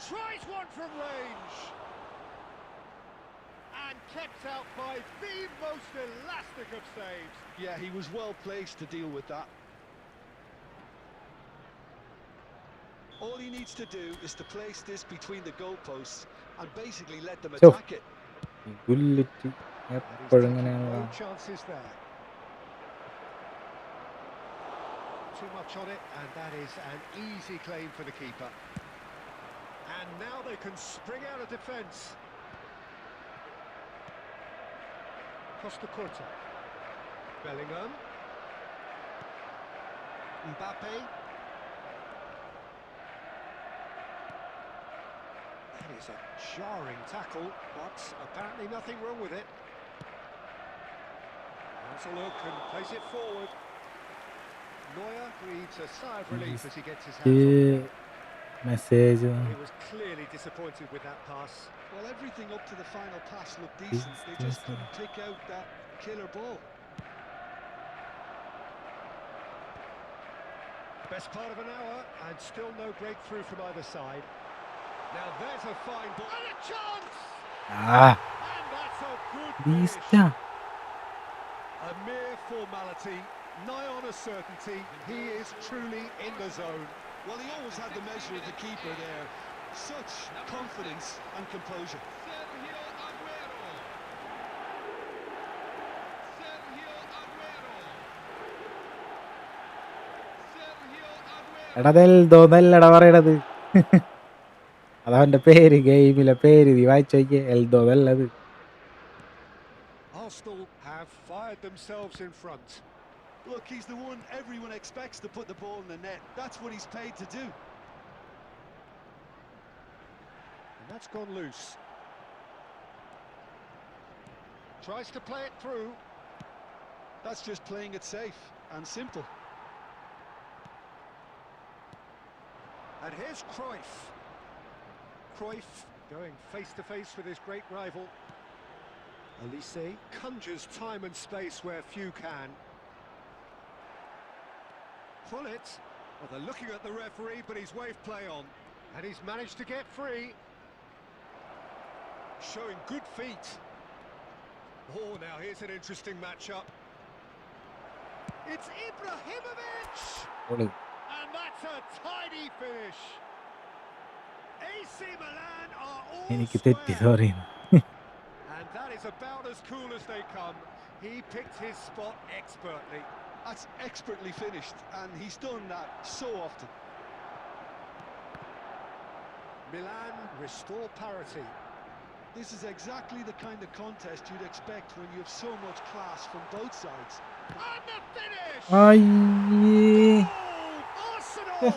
Tries one from range. And kept out by the most elastic of saves. Yeah, he was well placed to deal with that. All he needs to do is to place this between the goalposts and basically let them ശോ, attack it. ഈ ഗുല്ലിറ്റ് And he's എപ്പോഴും taking ഇങ്ങനെയാണല്ലോ. no chances there. Too much on it, and that is an easy claim for the keeper. And now they can spring out of defence. Costa Curta. Bellingham. Mbappe. That is a jarring tackle, but apparently nothing wrong with it. Has a look and plays it forward. Neuer breathes a sigh of relief as he gets his hands on it. Message He was clearly disappointed with that pass. Well, everything up to the final pass looked decent. They just couldn't pick out that killer ball. Best part of an hour and still no breakthrough from either side. Now there's a fine ball and a chance! ആ And that's a good ബീസ്റ്റാ. finish. A mere formality, nigh on a certainty. He is truly in the zone. Well, he always had the measure of the keeper there. Such confidence and composure. Sergio Aguero. Sergio Aguero. Sergio Aguero. എടാ എൽദോന്നല്ലടാ പറയണത്. അതവന്റെ പേര്, ഗെയിമിലെ പേര്. നീ വായിച്ചു നോക്കിയേ, എൽദോന്നല്ലത്. Arsenal have fired themselves in front. Look, he's the one everyone expects to put the ball in the net. That's what he's paid to do. And that's gone loose. Tries to play it through. That's just playing it safe and simple. And here's Cruyff. Cruyff going face to face with his great rival. Elise conjures time and space where few can. Pull it. Well, they're looking at the referee, but he's waved play on. And he's managed to get free. Showing good feet. Oh, now here's an interesting matchup. It's Ibrahimovic! All And that's a tidy finish. AC Milan are all എനിക്ക് തെറ്റി, square. Sorry. And that is about as cool as they come. He picked his spot expertly. That's expertly finished, and he's done that so often. Milan restore parity. This is exactly the kind of contest you'd expect when you have so much class from both sides. And the finish! അയ്യേ, Oh, Arsenal!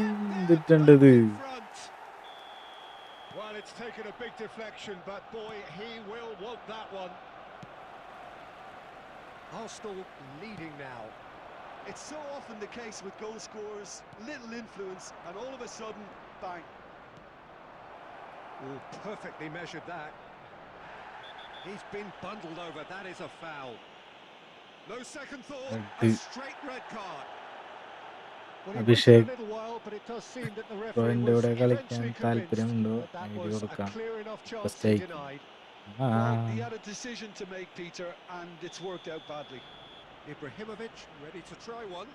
എന്തിട്ടുണ്ടത്? In front. Well, it's taken a big deflection, but boy, he will want that one. Arsenal leading now. It's so often the case with goal scorers, little influence, and all of a sudden, bang. Oh, perfectly measured that. He's been bundled over. That is a foul. No second thought. A straight red card. Well, he Abhishek, waited a little while, but it does seem that the referee റോയിന്റെ was കൂടെ കളിക്കാൻ eventually convinced താല്പര്യമുണ്ടോ? that that ID was a കൊടുക്കാം. clear enough chance he Mistake. denied. ആ Well, he had a decision to make, Peter, and it's worked out badly. Ibrahimovic ready to try one.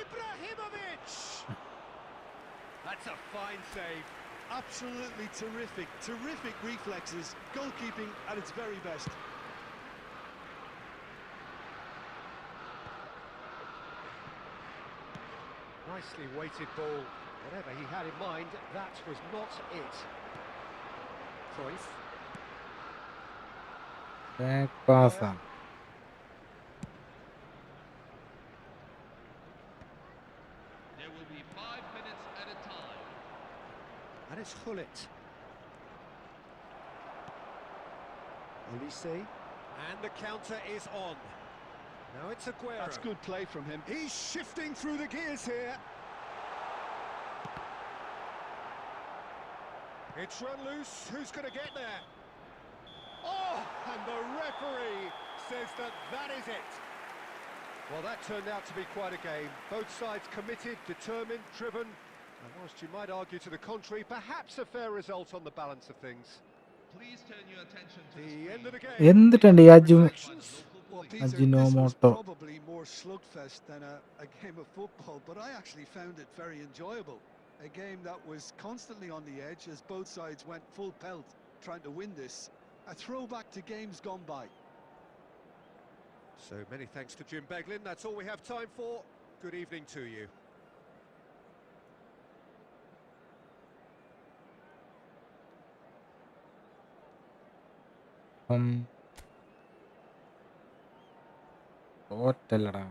Ibrahimovic! That's a fine save. Absolutely terrific, terrific reflexes, goalkeeping at its very best. Nicely weighted ball. Whatever he had in mind, that was not it. Cruyff. Back പാസാ. There will be 5 minutes at a time. And it's Hullet. Elise. And the counter is on. Now it's Aguero. That's good play from him. He's shifting through the gears here. It's run loose. Who's going to get there? Oh, and the referee says that that is it. Well, that turned out to be quite a game. Both sides committed, determined, driven. And whilst you might argue to the contrary, perhaps a fair result on the balance of things. Please turn your attention to The end of the game. എന്തിട്ടുണ്ട് ഈ Aju? Reflections? Well, Peter, this was Ajinomoto. probably more slugfest than a game of football, but I actually found it very enjoyable. A game that was constantly on the edge as both sides went full pelt trying to win this. A throwback to games gone by. So many thanks to Jim Beglin. That's all we have time for. Good evening to you. തോറ്റല്ലടാ.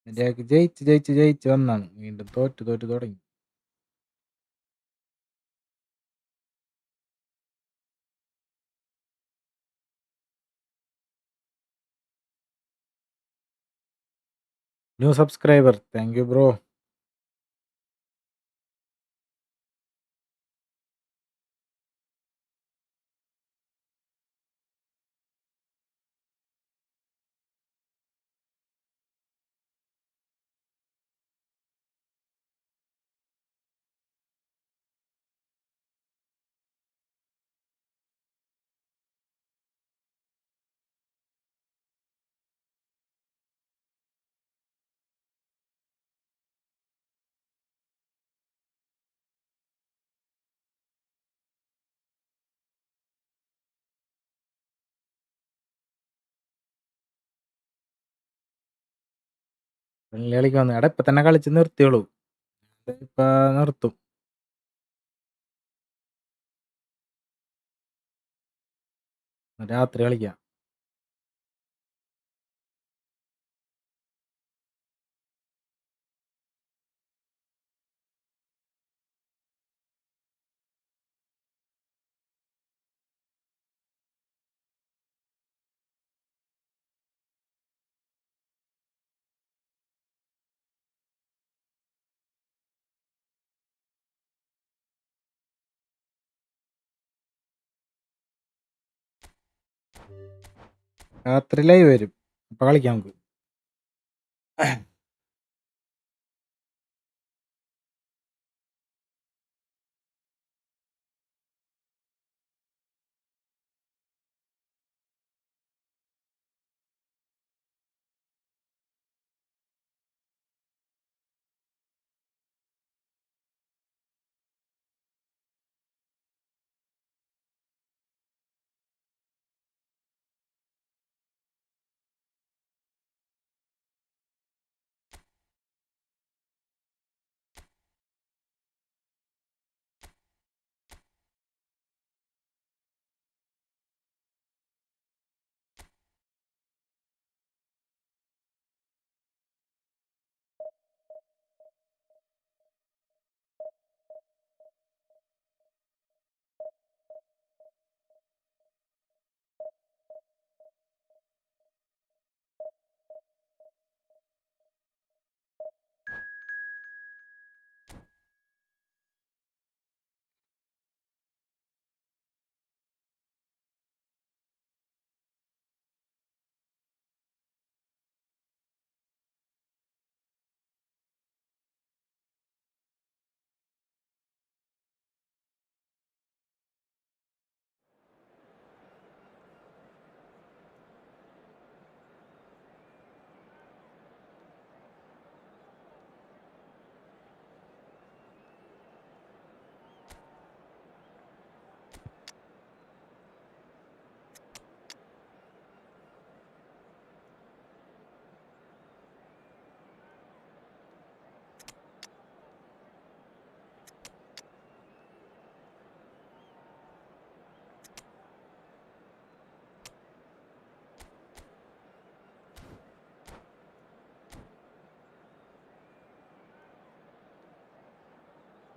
മര്യാദക്ക് ജയിച്ച് വന്നാണ്. വീണ്ടും തോറ്റു തുടങ്ങി. New subscriber, thank you bro. കളിക്ക് വന്നു. എടാ ഇപ്പൊ തന്നെ കളിച്ച് നിർത്തിയോളൂ. ഇപ്പൊ നിർത്തും. രാത്രി കളിക്കാം. രാത്രി ലൈവ് വരും. അപ്പൊ കളിക്കാം നമുക്ക്.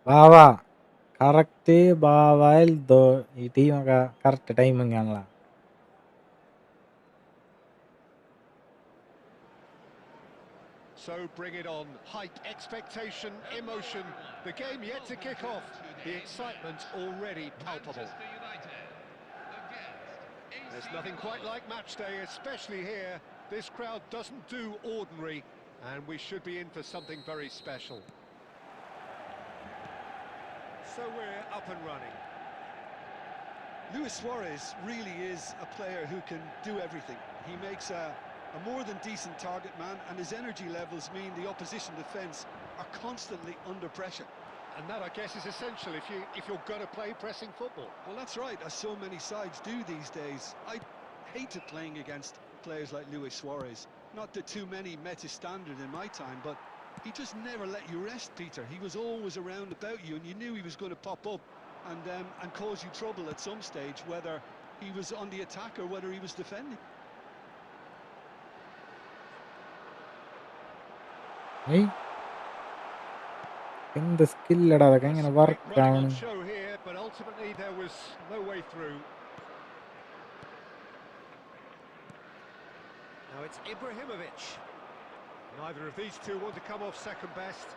ബാവ കറക്റ്റ്. ബാവ എൽദോ ഈ ടീമൊക്കെ കറക്റ്റ് ടൈമിംഗ് ആണല്ലോ. So bring it on. Hype, expectation, emotion. The game yet to kick off. The excitement already palpable. There's nothing quite like match day, especially here. This crowd doesn't do ordinary, and we should be in for something very special. So we're up and running. Luis Suarez really is a player who can do everything. He makes a more than decent target man, and his energy levels mean the opposition defence are constantly under pressure. And that, I guess, is essential if you're going to play pressing football. Well, that's right, as so many sides do these days. I hated playing against players like Luis Suarez. Not that too many met his standard in my time, but he just never let you rest, Peter. He was always around about you, and you knew he was going to pop up and cause you trouble at some stage, whether he was on the attack or whether he was defending. Hey, എന്ത് സ്കില്ലടാ അതൊക്കെ എങ്ങനെ Great work running ആണ്. on show here, but ultimately there was no way through. Now it's Ibrahimovic. Neither of these two want to come off second best.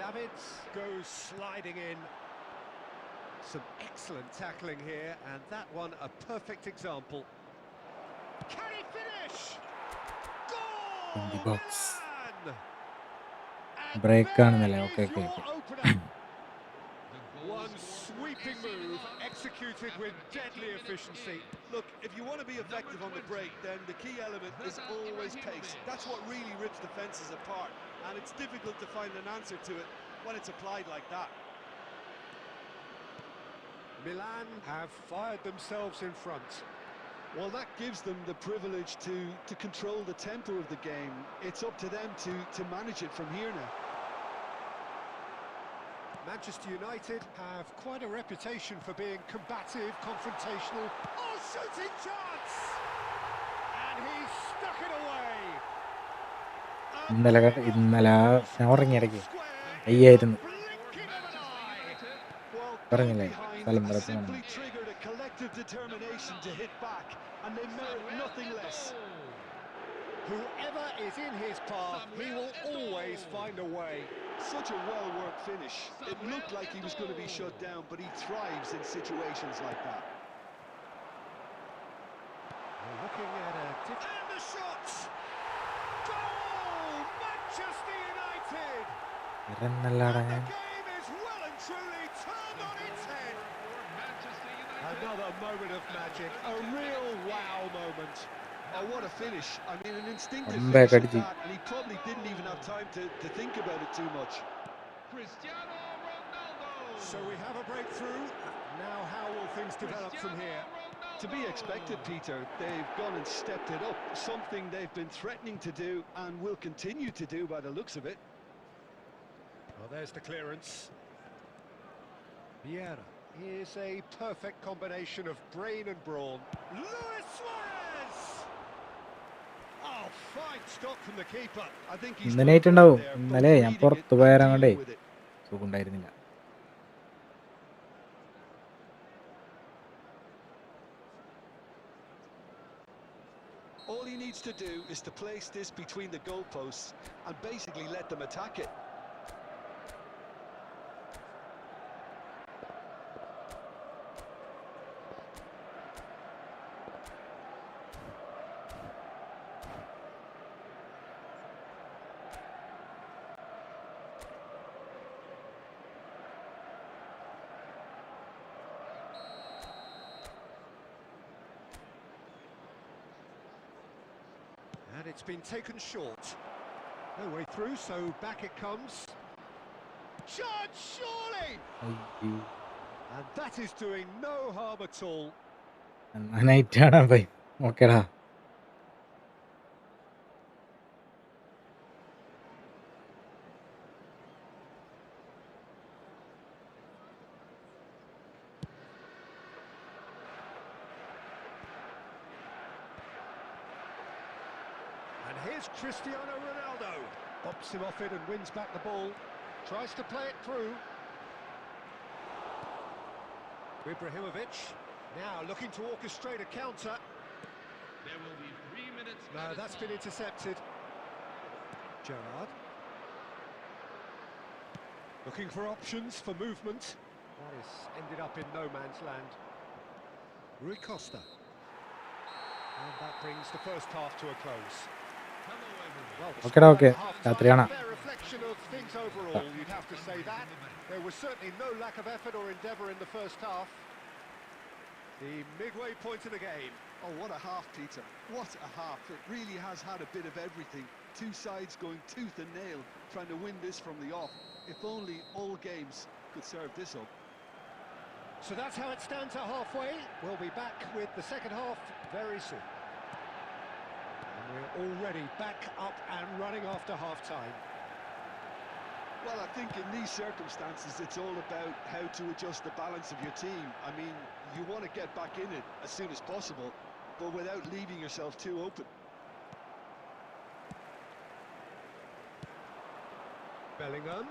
Davids goes sliding in. Some excellent tackling here, and that one a perfect example. Can he finish? In the Goal! box. Milan! And Break there ആണെന്നല്ലേ? Okay is okay your okay. opener. One sweeping move executed with deadly efficiency. Look, if you want to be effective on the break, then the key element is always pace. That's what really rips defences apart, and it's difficult to find an answer to it when it's applied like that. Milan have fired themselves in front. Well, that gives them the privilege to control the tempo of the game. It's up to them to manage it from here now. Manchester United have quite a reputation for being combative, confrontational. Oh, shooting chance! And he's stuck it away. ഇന്നലെ ഞാൻ ഉറങ്ങിയിടയ്ക്ക് അയ്യായിരുന്നു Blinking of an eye. Well, പറഞ്ഞില്ലേ behind സ്ഥലം വരെ പോകണം. simply triggered a collective determination to hit back, and they merit nothing less. Whoever is in his path, he will always find a way. Such a well-worked finish. It looked like he was going to be shut down, but he thrives in situations like that. We're looking at a and the shots. Goal! Manchester United. ഇറന്നല്ലാടാ The ഞാൻ. game is well and truly turned on its head. Manchester United. Another moment of magic, a real wow moment. Oh, what a finish. I mean, an instinctive Comeback finish at അടിച്ച്. that, and he probably didn't even have time to think about it too much. Cristiano Ronaldo. So we have a breakthrough. Now how will things develop from here? To be expected, Peter. They've gone and stepped it up, something they've been threatening to do and will continue to do by the looks of it. Well, there's the clearance. Vieira is a perfect combination of brain and brawn. Luis Suarez! Oh, fine stop from the keeper. I think he's ഇന്നലെ done ആയിട്ടുണ്ടാവും. well there, both ഇന്നലെ ഞാൻ reading പുറത്ത് it and പോയാറങ്ങണ്ടേ dealing with it. സുഖം ഉണ്ടായിരുന്നില്ല. All he needs to do is to place this between the goalposts and basically let them attack it. And it's been taken short. No way through, so back it comes. Shot, surely! അയ്യോ. And that is doing no harm at all. എന്നാ നൈറ്റാണ് by. ഓക്കേടാ. And here's Cristiano Ronaldo. Bops him off it and wins back the ball. Tries to play it through. Ibrahimovic now looking to orchestrate a counter. There will be 3 minutes. No, that's been intercepted. Gerrard. Looking for options for movement. That has ended up in no man's land. Rui Costa. And that brings the first half to a close. Hello, everyone. Well, Okay, okay. half-time, രാത്രിയാണ്. a fair reflection of things overall, you'd have to say that. There was certainly no lack of effort or endeavour in the first half. The midway point of the game. Oh, what a half, Peter. What a half. It really has had a bit of everything. Two sides going tooth and nail, trying to win this from the off. If only all games could serve this up. So that's how it stands at halfway. We'll be back with the second half very soon. And we're already back up and running after half-time. Well, I think in these circumstances, it's all about how to adjust the balance of your team. I mean, you want to get back in it as soon as possible, but without leaving yourself too open. Bellingham.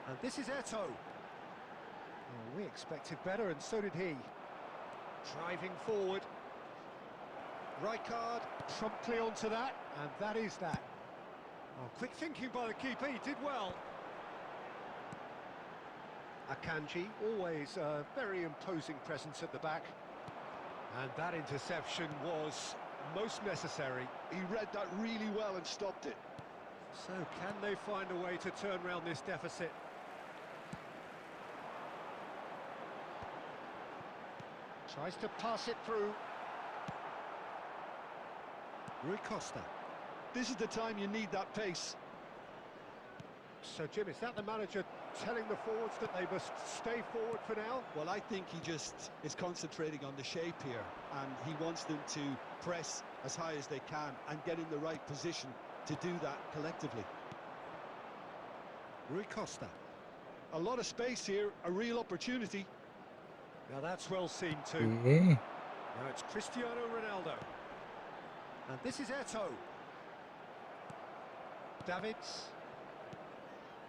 And this is Eto'o. Oh, we expected better, and so did he. Driving forward. Rijkaard promptly onto that, and that is that. Oh, quick thinking by the keeper, he did well. Akanji, always a very imposing presence at the back. And that interception was most necessary. He read that really well and stopped it. So can they find a way to turn around this deficit? Tries to pass it through. Rui Costa. This is the time you need that pace. So, Jim, is that the manager telling the forwards that they must stay forward for now? Well, I think he just is concentrating on the shape here, and he wants them to press as high as they can and get in the right position to do that collectively. Rui Costa. A lot of space here, a real opportunity. Now that's well seen too. ഏ Now it's Cristiano Ronaldo. And this is Eto'o. Davids.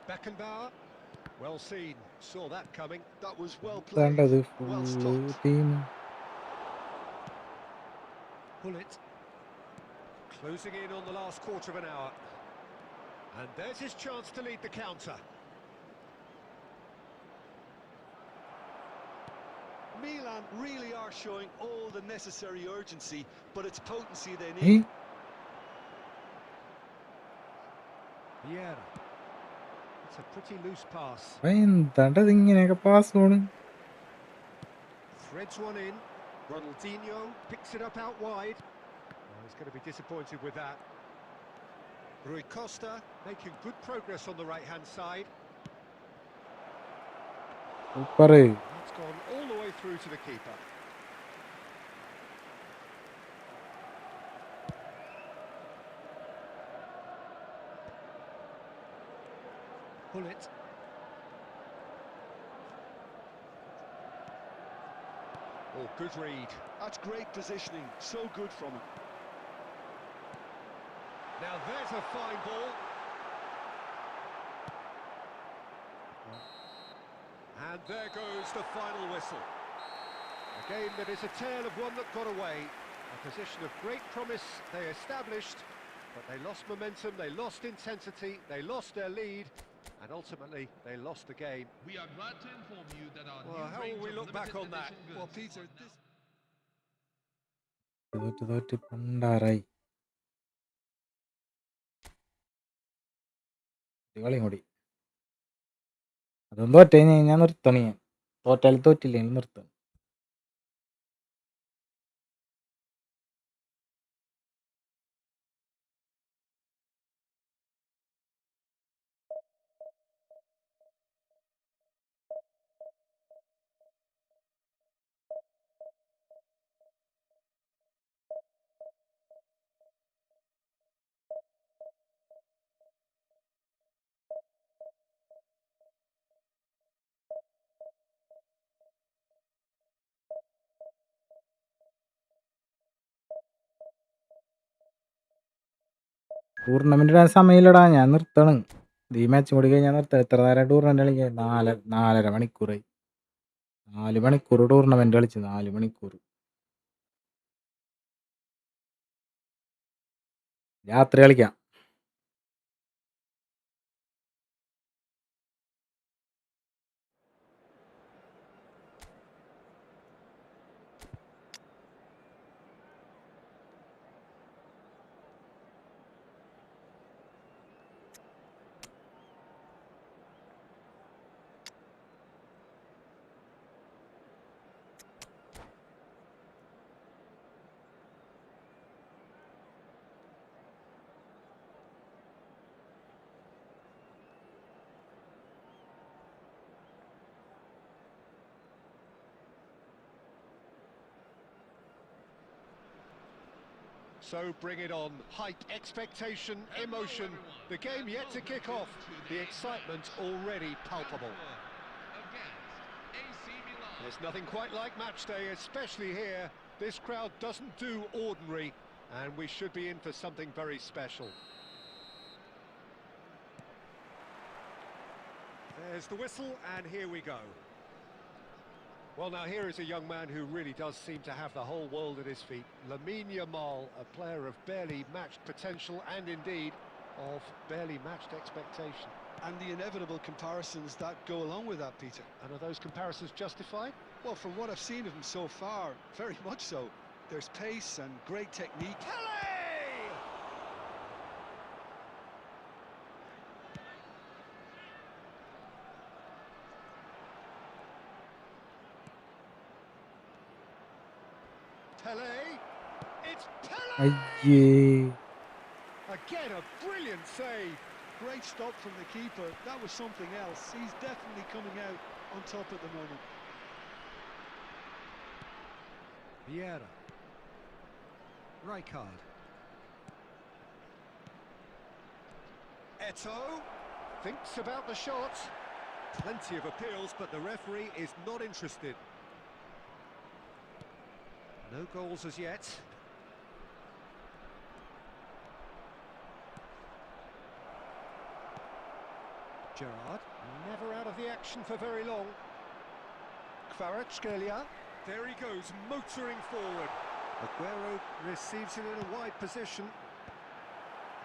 Beckenbauer. Well seen. Saw that coming. That was well played, ഇതാണ്ടത് well full stopped. Team Pull it. Closing in on the last quarter of an hour. And there's his chance to lead the counter. Milan really are showing all the necessary urgency, but it's potency they ഏ need. Vieira. It's a pretty loose pass. എന്താണ്ടത് ഇങ്ങനെയൊക്കെ pass പോണ് Threads one in. Ronaldinho picks it up out wide. Oh, he's going to be disappointed with that. Rui Costa making good progress on the right-hand side. Super It's gone all the way through to the keeper. Pull it. Oh, good read. That's great positioning, so good from him. Now there's a fine ball. And there goes the final whistle. A game that is a tale of one that got away. A position of great promise they established, but they lost momentum, they lost intensity, they lost their lead, and ultimately they lost the game. We are glad to inform you that our Well, new how will range we of look back limited on that? edition Well, goods Peter, are now- തോറ്റ് പണ്ടാറായി കളി കൂടി അതൊന്നും തോറ്റ ഞാൻ നിർത്തണ ഞാൻ തോറ്റാൽ തോറ്റില്ലെങ്കിൽ നിർത്തണം tournament ഇടാൻ സമയമില്ലടാ ഞാൻ നിർത്തണ് ഈ മാച്ചും കൂടി കഴിഞ്ഞാൽ നിർത്താം എത്ര നേരം ടൂർണമെന്റ് കളിക്കാൻ 4.5 മണിക്കൂറായി 4 മണിക്കൂർ ടൂർണമെന്റ് കളിച്ചു 4 മണിക്കൂർ രാത്രി കളിക്കാം So bring it on. Hype, expectation, emotion. The game yet to kick off. The excitement already palpable. There's nothing quite like match day, especially here. This crowd doesn't do ordinary, and we should be in for something very special. There's the whistle, and here we go. Well, now here is a young man who really does seem to have the whole world at his feet. Lamine Yamal, a player of barely matched potential and indeed of barely matched expectation. And the inevitable comparisons that go along with that, Peter. And are those comparisons justified? Well, from what I've seen of him so far, very much so. There's pace and great technique. Pele, it's Pele! അയ്യേ Again, a brilliant save. Great stop from the keeper. That was something else. He's definitely coming out on top at the moment. Vieira. Rijkaard. Eto'o thinks about the shot. Plenty of appeals, but the referee is not interested. No goals as yet. Gerrard, never out of the action for very long. Kvaratskhelia, there he goes, motoring forward. Aguero receives it in a wide position,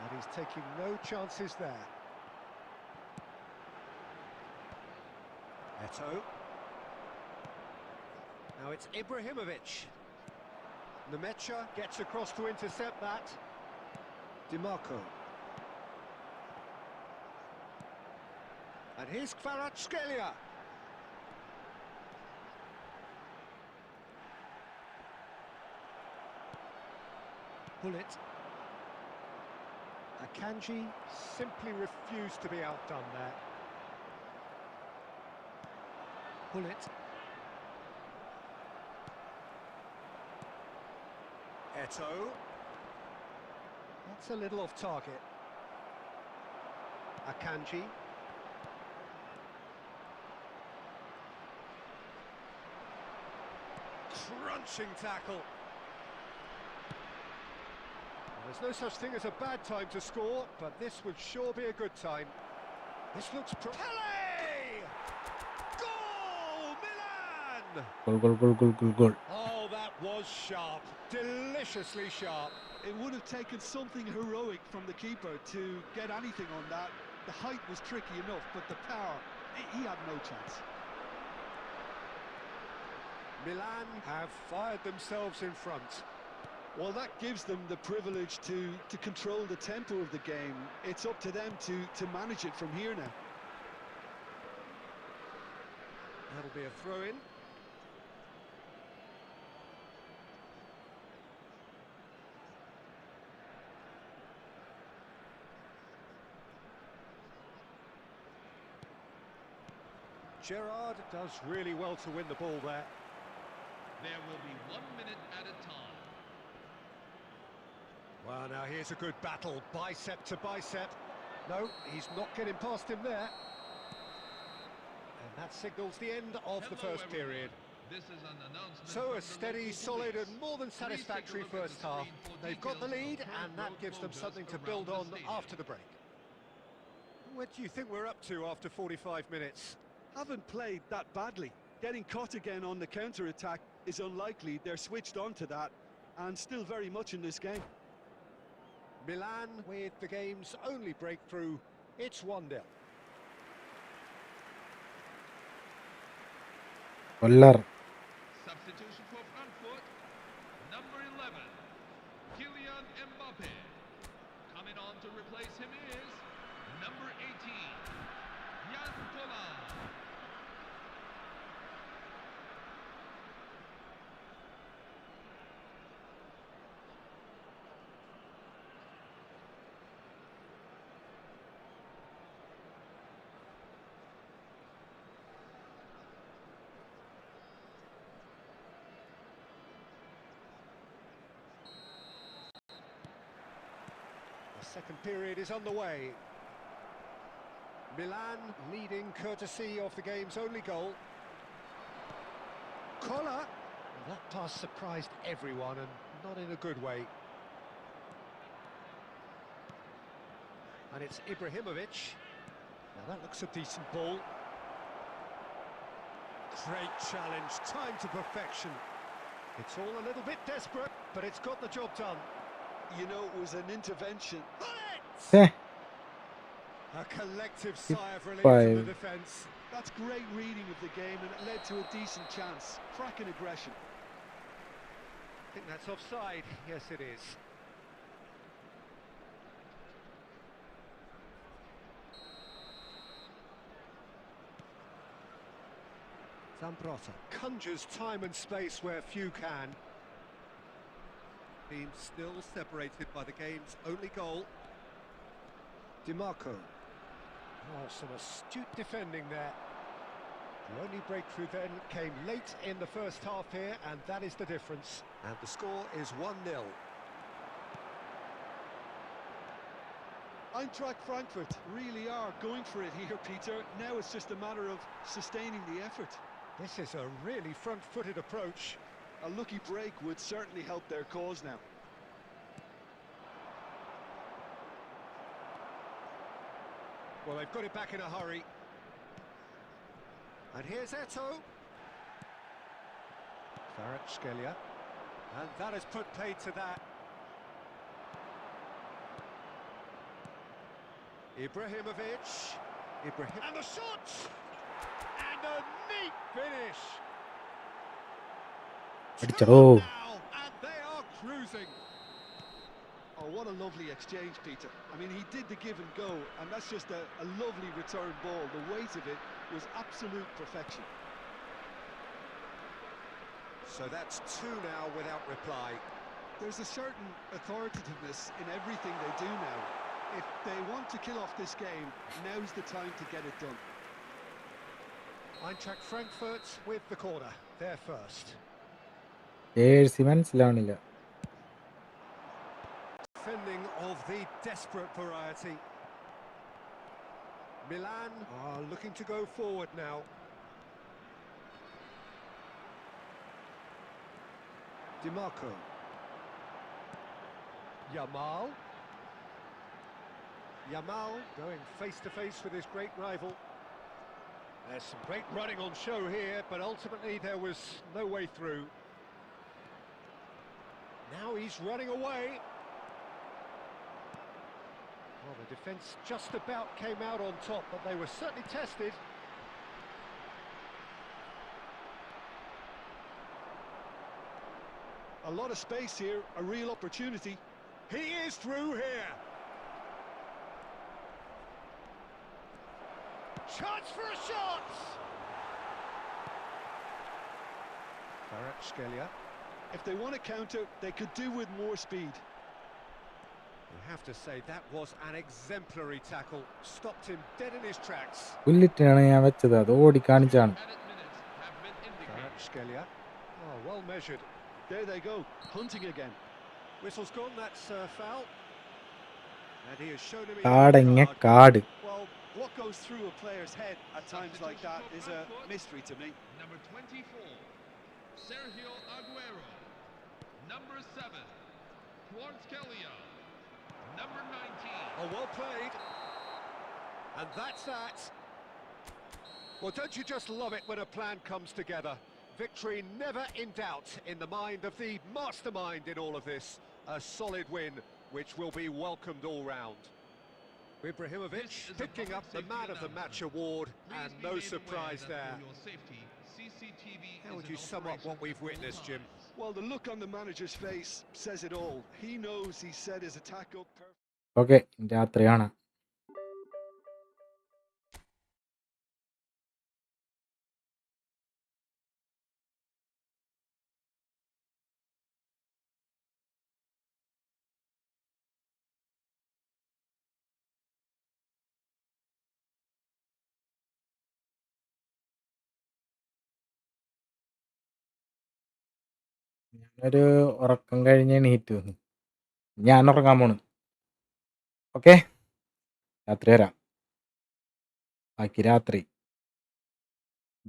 and he's taking no chances there. Eto'o. Now it's Ibrahimovic. Nemecha gets across to intercept that. DiMarco. And here's Kvaratskhelia. Bullet. Akanji simply refused to be outdone there. Bullet. Eto'o. That's a little off target. Akanji. Crunching tackle. There's no such thing as a bad time to score, but this would sure be a good time. This looks Pele! Goal! Milan! Goal. Oh, that was sharp. Deliciously sharp. It would have taken something heroic from the keeper to get anything on that. The height was tricky enough, but the power, he had no chance. Milan have fired themselves in front. Well, that gives them the privilege to control the tempo of the game. It's up to them to manage it from here now. That'll be a throw-in. Gerrard does really well to win the ball there. There will be 1 minute at a time. Well, now here's a good battle, bicep to bicep. No, he's not getting past him there. And that signals the end of the Hello, first everyone. period. This is an announcement So from a the steady, local solid police. and more than Please take a satisfactory look at the first half. screen for They've got the details lead of current and that road gives them closures something to around build the on stadium. after the break. What do you think we're up to after 45 minutes? Haven't played that badly. Getting caught again on the counter-attack is unlikely. They're switched on to that and still very much in this game. Milan with the game's only breakthrough. It's 1-0. കൊല്ലർ Substitution for Frankfurt, number 11, Kylian Mbappe. Coming on to replace him is number 18, Jan Kolan. second period is underway. Milan leading courtesy of the game's only goal. Collar. That pass surprised everyone and not in a good way. And it's Ibrahimovic. Now that looks a decent ball. Great challenge, time to perfection. It's all a little bit desperate, but it's got the job done. You know, it was an intervention. ഛേ, A collective sigh of relief from the defence. That's great reading of the game, and it led to a decent chance. Cracking aggression. I think that's offside. Yes, it is. Zambrotta conjures time and space where few can. Team still separated by the game's only goal. DiMarco. Oh, some astute defending there. The only breakthrough then came late in the first half here, and that is the difference. And the score is 1-0. Eintracht Frankfurt really are going for it here, Peter. Now it's just a matter of sustaining the effort. This is a really front-footed approach. A lucky break would certainly help their cause now. Well, they've got it back in a hurry. And here's Eto. Kvaratskhelia. And that has put paid to that. Ibrahimovic. And the shot! And a neat finish! അടിച്ചോ. 2-1 now, and they are cruising. Oh, what a lovely exchange, Peter. I mean, he did the give and go, and that's just a lovely return ball. The weight of it was absolute perfection. So that's two now without reply. There's a certain authoritativeness in everything they do now. If they want to kill off this game, now's the time to get it done. Eintracht Frankfurt with the corner. They're first. Jersey മനസ്സിലാവണില്ല. Defending of the desperate variety. Milan are looking to go forward now. DiMarco. Yamal. Yamal going face to face with his great rival. There's some great running on show here, but ultimately there was no way through. Now he's running away. Well, the defence just about came out on top, but they were certainly tested. A lot of space here, a real opportunity. He is through here. Chance for a shot! Kvaratskhelia. If they want to counter, they could do with more speed. You have to say that was an exemplary tackle. Stopped him dead in his tracks. പുല്ലിട്ടാണ് ഞാൻ വെച്ചത്, അത് ഓടിക്കാണിച്ചാണ്. Added minutes have been indicated. Kvaratskhelia. Oh, well measured. There they go, hunting again. Whistle's gone, that's foul. And he has shown him his കാടങ്ങ card. കാട്. Well, what goes through a player's head at times like that is a mystery to me. Number 24, Sergio Aguero. Number 7, Kvaratskhelia. Number 19. Oh, well played. And that's that. Well, don't you just love it when a plan comes together? Victory never in doubt in the mind of the mastermind in all of this. A solid win, which will be welcomed all round. Ibrahimovic This is a picking public up the safety Man of the Match announcement. award, Please and be no made aware surprise that there. for your safety, CCTV How is would in you sum up what operation we've at all witnessed, Jim? times. Well, the look on the manager's face says it all. He knows he set his attack up perfectly. Okay, രാത്രി കാണാം. ഞാനൊരു ഉറക്കം കഴിഞ്ഞ് എണീറ്റു. ഞാൻ ഉറങ്ങാൻ പോണു. Okay, രാത്രി വരാം. ബാക്കി രാത്രി.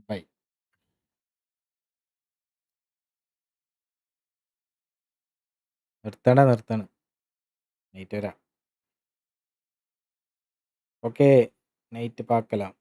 ബൈ. നിർത്തണം. നൈറ്റ് വരാം. Okay, night പാക്കലാം.